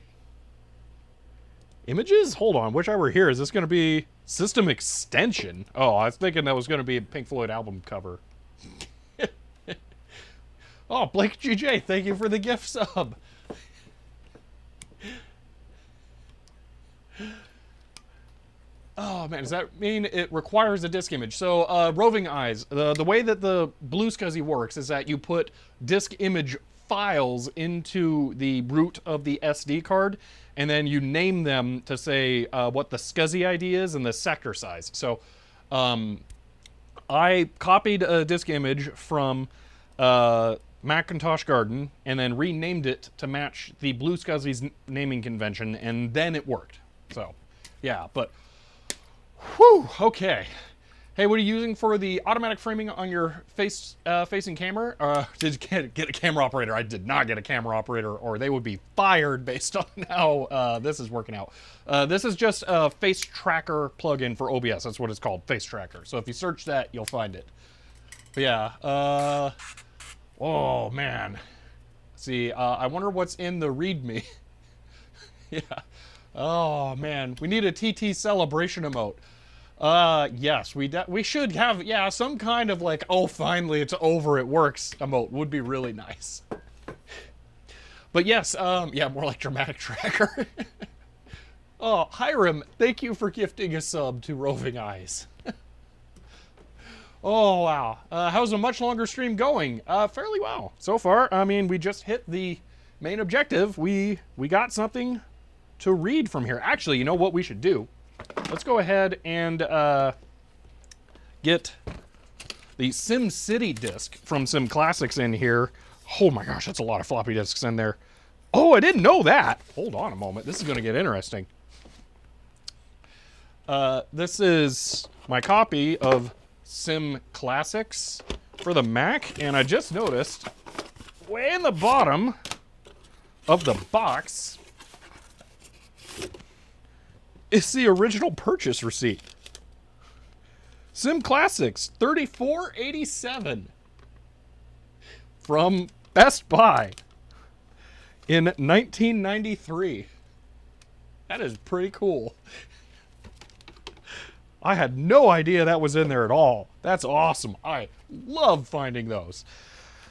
images? Hold on. Wish I were here. Is this going to be system extension? Oh, I was thinking that was going to be a Pink Floyd album cover. Oh, Blake GJ, thank you for the gift sub. Oh man, does that mean it requires a disk image? So, roving eyes, the way that the BlueSCSI works is that you put disk image files into the root of the SD card, and then you name them to say what the SCSI ID is and the sector size. So, I copied a disk image from Macintosh Garden and then renamed it to match the BlueSCSI's naming convention, and then it worked. So, yeah, but... Whew, okay. Hey, what are you using for the automatic framing on your facing camera? Did you get a camera operator? I did not get a camera operator, or they would be fired based on how this is working out. This is just a face tracker plugin for OBS. That's what it's called, face tracker. So if you search that, you'll find it. But yeah, oh man. See, I wonder what's in the README. Yeah. Oh man, we need a TT celebration emote. Yes, we should have, yeah, some kind of like, oh finally it's over, it works emote would be really nice. But yes, yeah, more like dramatic tracker. Oh, Hiram, thank you for gifting a sub to Roving Eyes. Oh, wow. How's a much longer stream going? Fairly well. So far, I mean, we just hit the main objective. We got something to read from here. Actually, you know what we should do? Let's go ahead and get the SimCity disc from Sim Classics in here. Oh my gosh, that's a lot of floppy disks in there. Oh, I didn't know that. Hold on a moment. This is going to get interesting. This is my copy of Sim Classics for the Mac, and I just noticed way in the bottom of the box is the original purchase receipt. Sim Classics, $34.87 from Best Buy in 1993. That is pretty cool. I had no idea that was in there at all. That's awesome. I love finding those.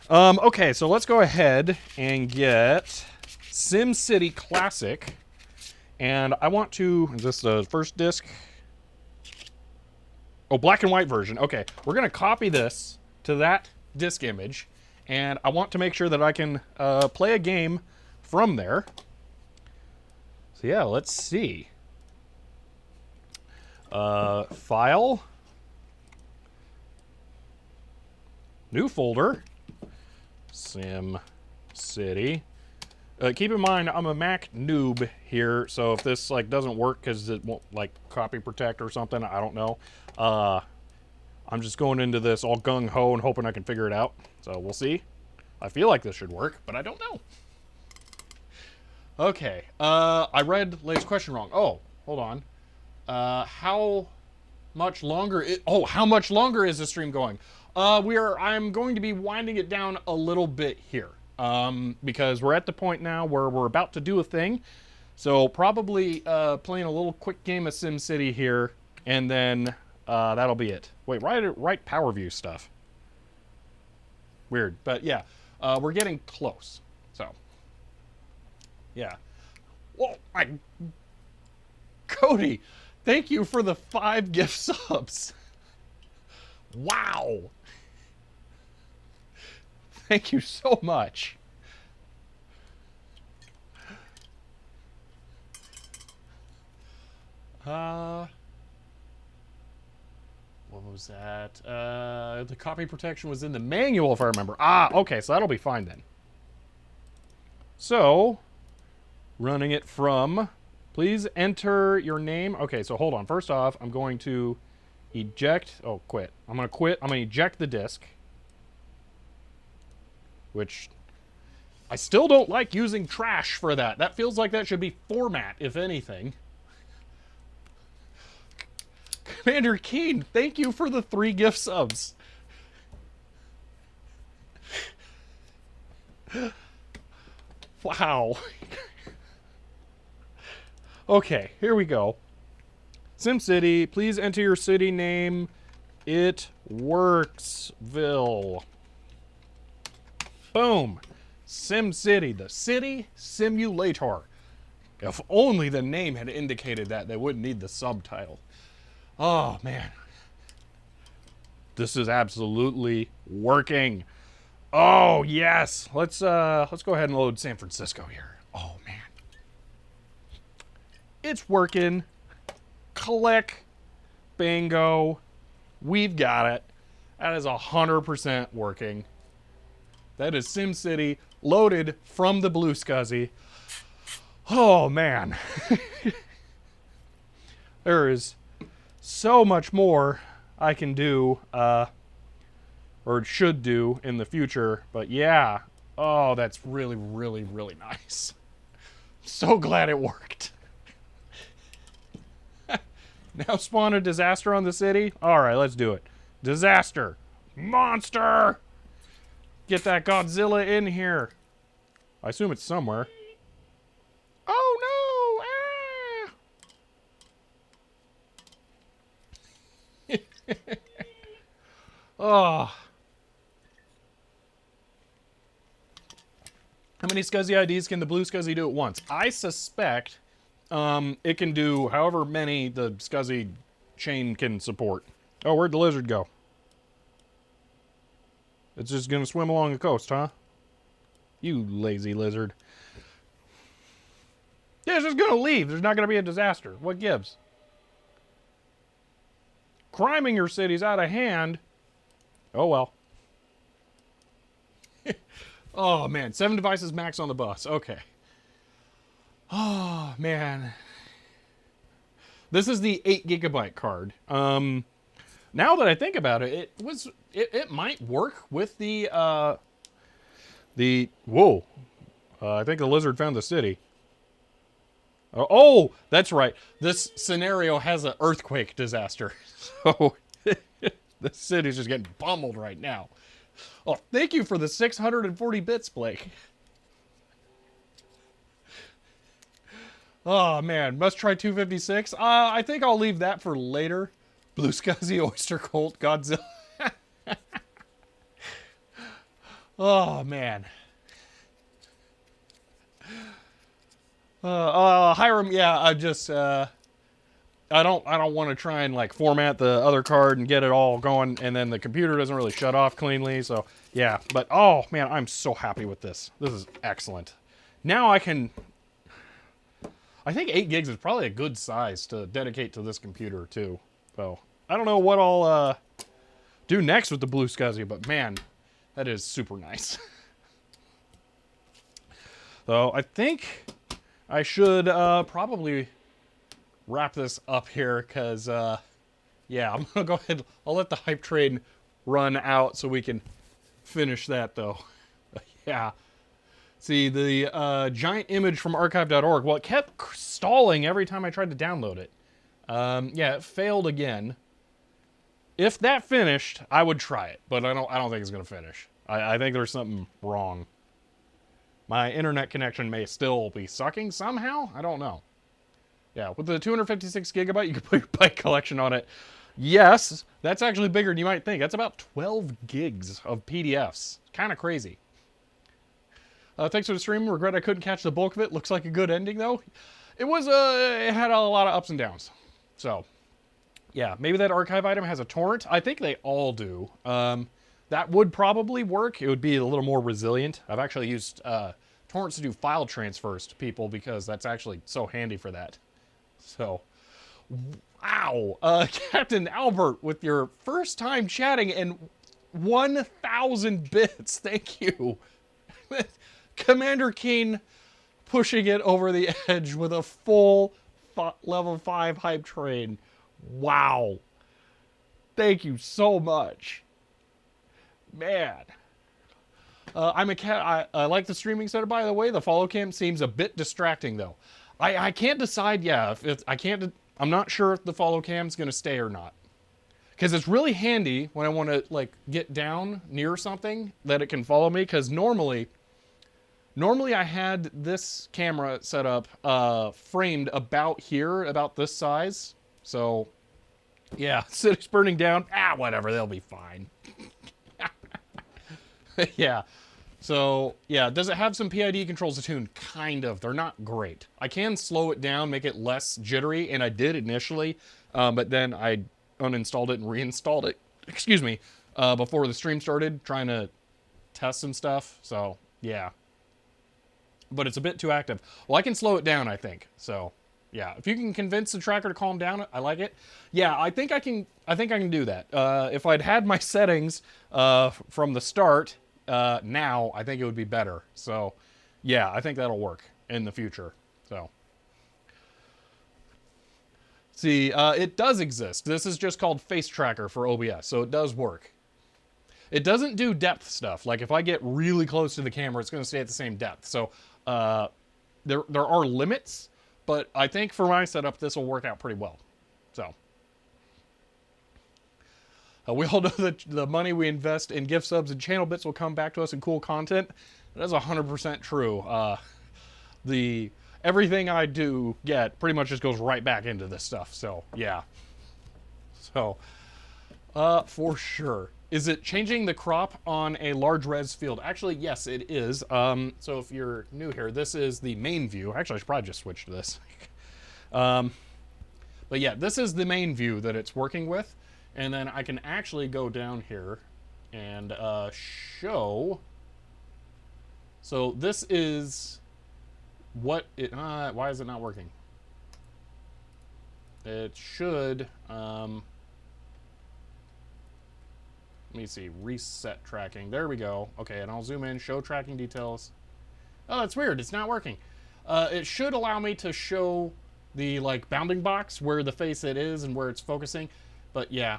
Okay, so let's go ahead and get SimCity Classic. And I want to, is this the first disc? Oh, black and white version. Okay, we're going to copy this to that disc image. And I want to make sure that I can play a game from there. So yeah, let's see. File. New folder. SimCity. Keep in mind, I'm a Mac noob here, so if this like doesn't work because it won't like copy protect or something, I don't know. I'm just going into this all gung-ho and hoping I can figure it out. So we'll see. I feel like this should work, but I don't know. Okay, I read Lay's question wrong. Oh, hold on. How much longer? How much longer is the stream going? I'm going to be winding it down a little bit here. Because we're at the point now where we're about to do a thing. So probably playing a little quick game of SimCity here, and then that'll be it. Wait, write power view stuff. Weird, but yeah, we're getting close. So, yeah. Whoa, Cody, thank you for the 5 gift subs. Wow. Thank you so much. What was that? The copy protection was in the manual, if I remember. Ah, okay, so that'll be fine then. So, running it from, please enter your name. Okay, so hold on. First off, I'm going to eject. Oh, quit. I'm going to quit. I'm going to eject the disk. Which I still don't like using trash for that. That feels like that should be format, if anything. Commander Keen, thank you for the 3 gift subs. Wow. Okay, here we go. SimCity, please enter your city name. It Worksville. Boom. SimCity, the city simulator. If only the name had indicated that, they wouldn't need the subtitle. Oh, man. This is absolutely working. Oh, yes. Let's go ahead and load San Francisco here. Oh, man. It's working. Click. Bingo. We've got it. That is 100% working. That is SimCity loaded from the BlueSCSI. Oh, man. There is so much more I can do, or should do in the future. But yeah, oh, that's really, really, really nice. So glad it worked. Now spawn a disaster on the city? All right, let's do it. Disaster. Monster! Get that Godzilla in here. I assume it's somewhere. Oh no! Oh. How many SCSI IDs can the BlueSCSI do at once? I suspect it can do however many the SCSI chain can support. Oh, where'd the lizard go? It's just gonna swim along the coast, huh? You lazy lizard. Yeah, it's just gonna leave. There's not gonna be a disaster. What gives? Crime in your city's out of hand. Oh well. Oh man, 7 devices max on the bus. Okay. Oh man. This is the 8 gigabyte card. Now that I think about it, it might work with the whoa. I think the lizard found the city. Oh, that's right. This scenario has an earthquake disaster. So the city's just getting pummeled right now. Oh, thank you for the 640 bits, Blake. Oh man, must try 256. I think I'll leave that for later. BlueSCSI, Oyster Cult, Godzilla. Oh man. Hiram, yeah, I don't want to try and like format the other card and get it all going, and then the computer doesn't really shut off cleanly. So yeah, but oh man, I'm so happy with this. This is excellent. Now I think 8 gigs is probably a good size to dedicate to this computer too. So I don't know what I'll do next with the BlueSCSI, but man, that is super nice. So I think I should probably wrap this up here because, yeah, I'm going to go ahead. I'll let the hype train run out so we can finish that, though. Yeah. See, the giant image from archive.org, well, it kept stalling every time I tried to download it. Yeah, it failed again. If that finished, I would try it, but I don't think it's going to finish. I think there's something wrong. My internet connection may still be sucking somehow. I don't know. Yeah, with the 256 gigabyte, you can put your bike collection on it. Yes, that's actually bigger than you might think. That's about 12 gigs of PDFs. Kind of crazy. Thanks for the stream. Regret I couldn't catch the bulk of it. Looks like a good ending, though. It was, it had a lot of ups and downs. So, yeah, maybe that archive item has a torrent. I think they all do. That would probably work. It would be a little more resilient. I've actually used torrents to do file transfers to people because that's actually so handy for that. So, wow. Captain Albert with your first time chatting and 1,000 bits. Thank you. Commander Keen pushing it over the edge with a full level 5 hype train. Wow. Thank you so much. Man. I'm a cat. I like the streaming setup, by the way. The follow cam seems a bit distracting, though. I can't decide, yeah, I'm not sure if the follow cam's going to stay or not. Because it's really handy when I want to, like, get down near something that it can follow me. Because normally I had this camera set up framed about here, about this size. So, yeah, city's burning down. Whatever, they'll be fine. Yeah. So, yeah, does it have some PID controls to tune? Kind of. They're not great. I can slow it down, make it less jittery, and I did initially, but then I uninstalled it and reinstalled it, excuse me, before the stream started, trying to test some stuff. So, yeah. But it's a bit too active. Well, I can slow it down, I think. So, yeah. If you can convince the tracker to calm down, I like it. Yeah, I think I can do that. If I'd had my settings from the start, now I think it would be better. So, yeah, I think that'll work in the future. So, see, it does exist. This is just called Face Tracker for OBS, so it does work. It doesn't do depth stuff. Like if I get really close to the camera, it's going to stay at the same depth. So, there are limits, but I think for my setup, this will work out pretty well. So. We all know that the money we invest in gift subs and channel bits will come back to us in cool content. That is 100% true. Everything I do get pretty much just goes right back into this stuff. So, yeah. So, for sure. Is it changing the crop on a large res field? Actually, yes, it is. So if you're new here, this is the main view. Actually, I should probably just switch to this. But yeah, this is the main view that it's working with. And then I can actually go down here and show. So this is what it. Why is it not working? It should. Let me see. Reset tracking. There we go. Okay, and I'll zoom in. Show tracking details. Oh, that's weird. It's not working. It should allow me to show the like bounding box where the face it is and where it's focusing, but yeah.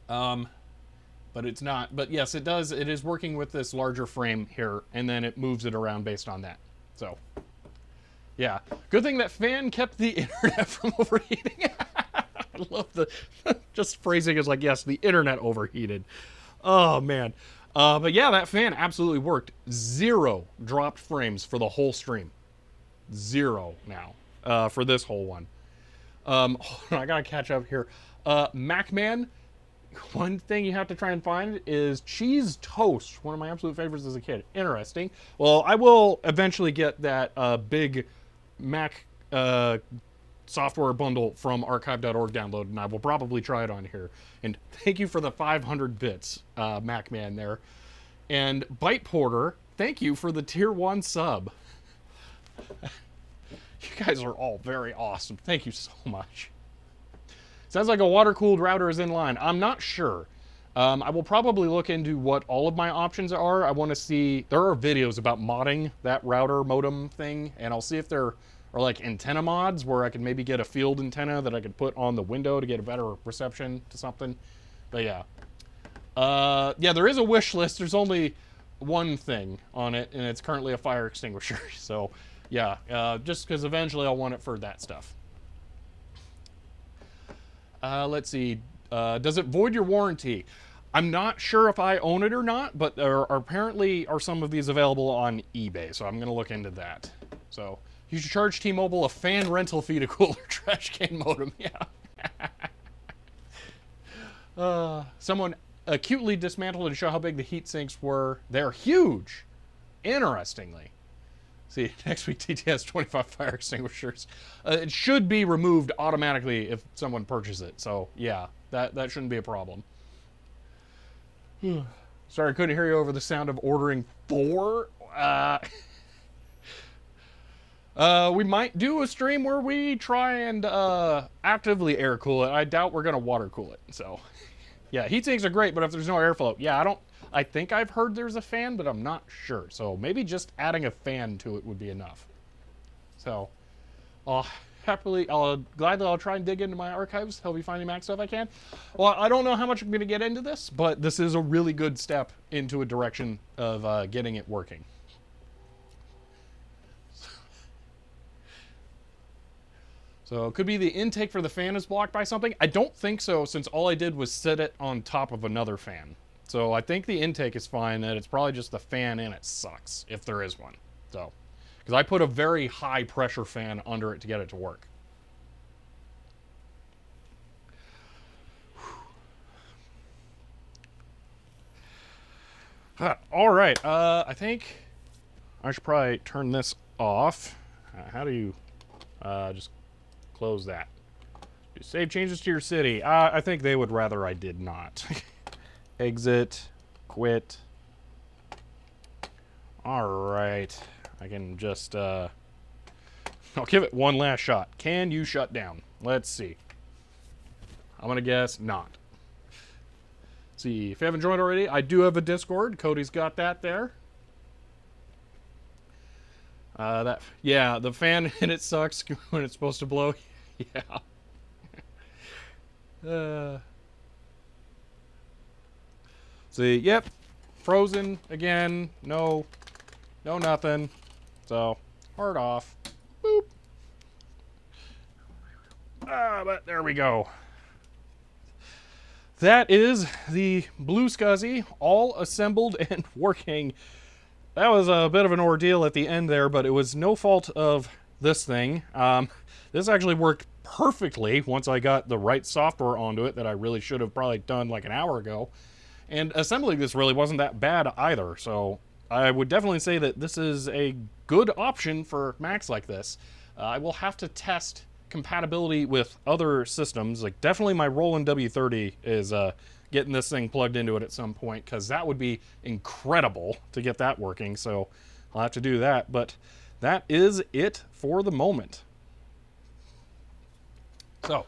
But it's not. But yes, it does. It is working with this larger frame here, and then it moves it around based on that. So, yeah. Good thing that fan kept the internet from overheating. I love the just phrasing is like, yes, the internet overheated. Oh man. But yeah, that fan absolutely worked. 0 dropped frames for the whole stream. 0 now for this whole one. I gotta catch up here. MacMan, one thing you have to try and find is cheese toast. One of my absolute favorites as a kid. Interesting. Well, I will eventually get that big Mac software bundle from archive.org download, and I will probably try it on here. And thank you for the 500 bits, MacMan there. And Byte Porter, thank you for the tier 1 sub. You guys are all very awesome. Thank you so much. Sounds like a water-cooled router is in line. I'm not sure. I will probably look into what all of my options are. I want to see... There are videos about modding that router modem thing, and I'll see if there are like antenna mods where I can maybe get a field antenna that I could put on the window to get a better reception to something. But yeah. Yeah, there is a wish list. There's only one thing on it, and it's currently a fire extinguisher. So, yeah, just because eventually I'll want it for that stuff. Let's see. Does it void your warranty? I'm not sure if I own it or not, but there are apparently are some of these available on eBay, so I'm going to look into that. So, you should charge T-Mobile a fan rental fee to cool their trash can modem. Yeah. Someone acutely dismantled and show how big the heat sinks were. They're huge. Interestingly. See, next week TT has 25 fire extinguishers. It should be removed automatically if someone purchases it. So, yeah, that shouldn't be a problem. Sorry, I couldn't hear you over the sound of ordering 4. We might do a stream where we try and actively air cool it. I doubt we're going to water cool it. So, yeah, heat sinks are great, but if there's no airflow, yeah, I think I've heard there's a fan, but I'm not sure. So maybe just adding a fan to it would be enough. So I'll gladly try and dig into my archives, help me find the Mac stuff I can. Well, I don't know how much I'm going to get into this, but this is a really good step into a direction of getting it working. So it could be the intake for the fan is blocked by something. I don't think so, since all I did was set it on top of another fan. So I think the intake is fine, that it's probably just the fan in it sucks, if there is one. So, because I put a very high pressure fan under it to get it to work. All right, I think I should probably turn this off. How do you just close that? Save changes to your city. I think they would rather I did not. Exit, quit. All right, I can just, I'll give it one last shot. Can you shut down? Let's see. I'm gonna guess not. Let's see, if you haven't joined already, I do have a Discord. Cody's got that there. Yeah, the fan in it sucks when it's supposed to blow. Yeah. See, yep, frozen again. No nothing. So, hard off. Boop. But there we go. That is the BlueSCSI all assembled and working. That was a bit of an ordeal at the end there, but it was no fault of this thing. This actually worked perfectly once I got the right software onto it that I really should have probably done like an hour ago. And assembling this really wasn't that bad either, so I would definitely say that this is a good option for Macs like this. I will have to test compatibility with other systems, like definitely my Roland W30 is getting this thing plugged into it at some point, because that would be incredible to get that working. So I'll have to do that. But that is it for the moment. So,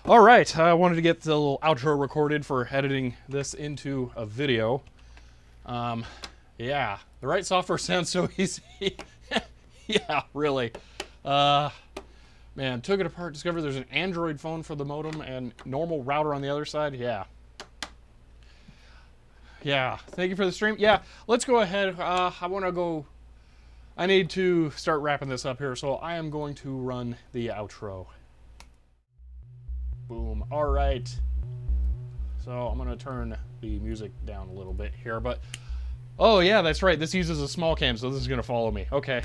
all right, I wanted to get the little outro recorded for editing this into a video. Yeah, the right software sounds so easy. Yeah, really. Man, took it apart, discovered there's an Android phone for the modem and normal router on the other side. Yeah. Yeah, thank you for the stream. Yeah, let's go ahead. I need to start wrapping this up here, so I am going to run the outro. Boom. All right. So I'm going to turn the music down a little bit here, but oh yeah, that's right. This uses a small cam, so this is going to follow me. Okay.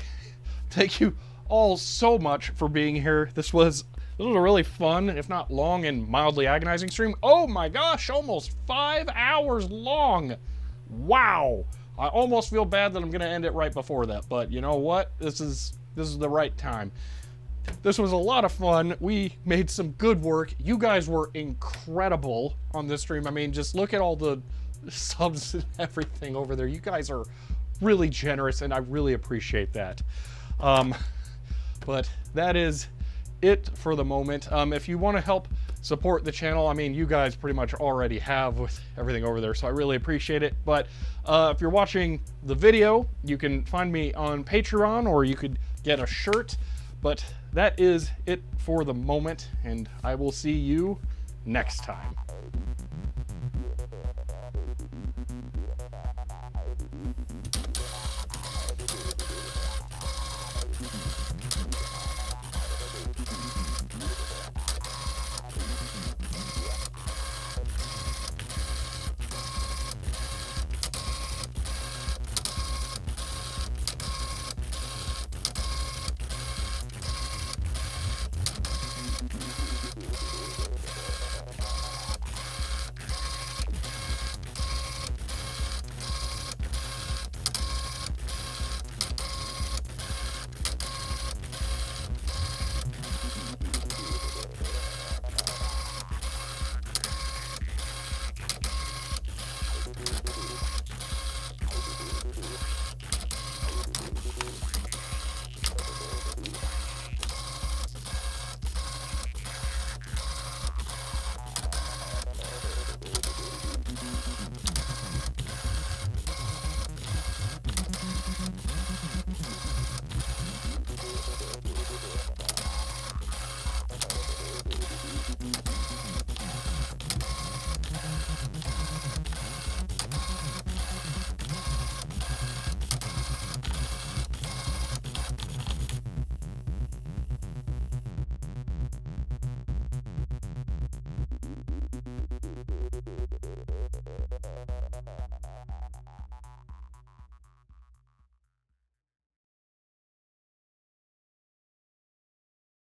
Thank you all so much for being here. This was a really fun, if not long and mildly agonizing stream. Oh my gosh, almost 5 hours long. Wow. I almost feel bad that I'm going to end it right before that, but you know what? This is the right time. This was a lot of fun. We made some good work. You guys were incredible on this stream. I mean, just look at all the subs and everything over there. You guys are really generous, and I really appreciate that. But that is it for the moment. If you want to help support the channel, I mean, you guys pretty much already have with everything over there, so I really appreciate it. But if you're watching the video, you can find me on Patreon, or you could get a shirt. But that is it for the moment, and I will see you next time.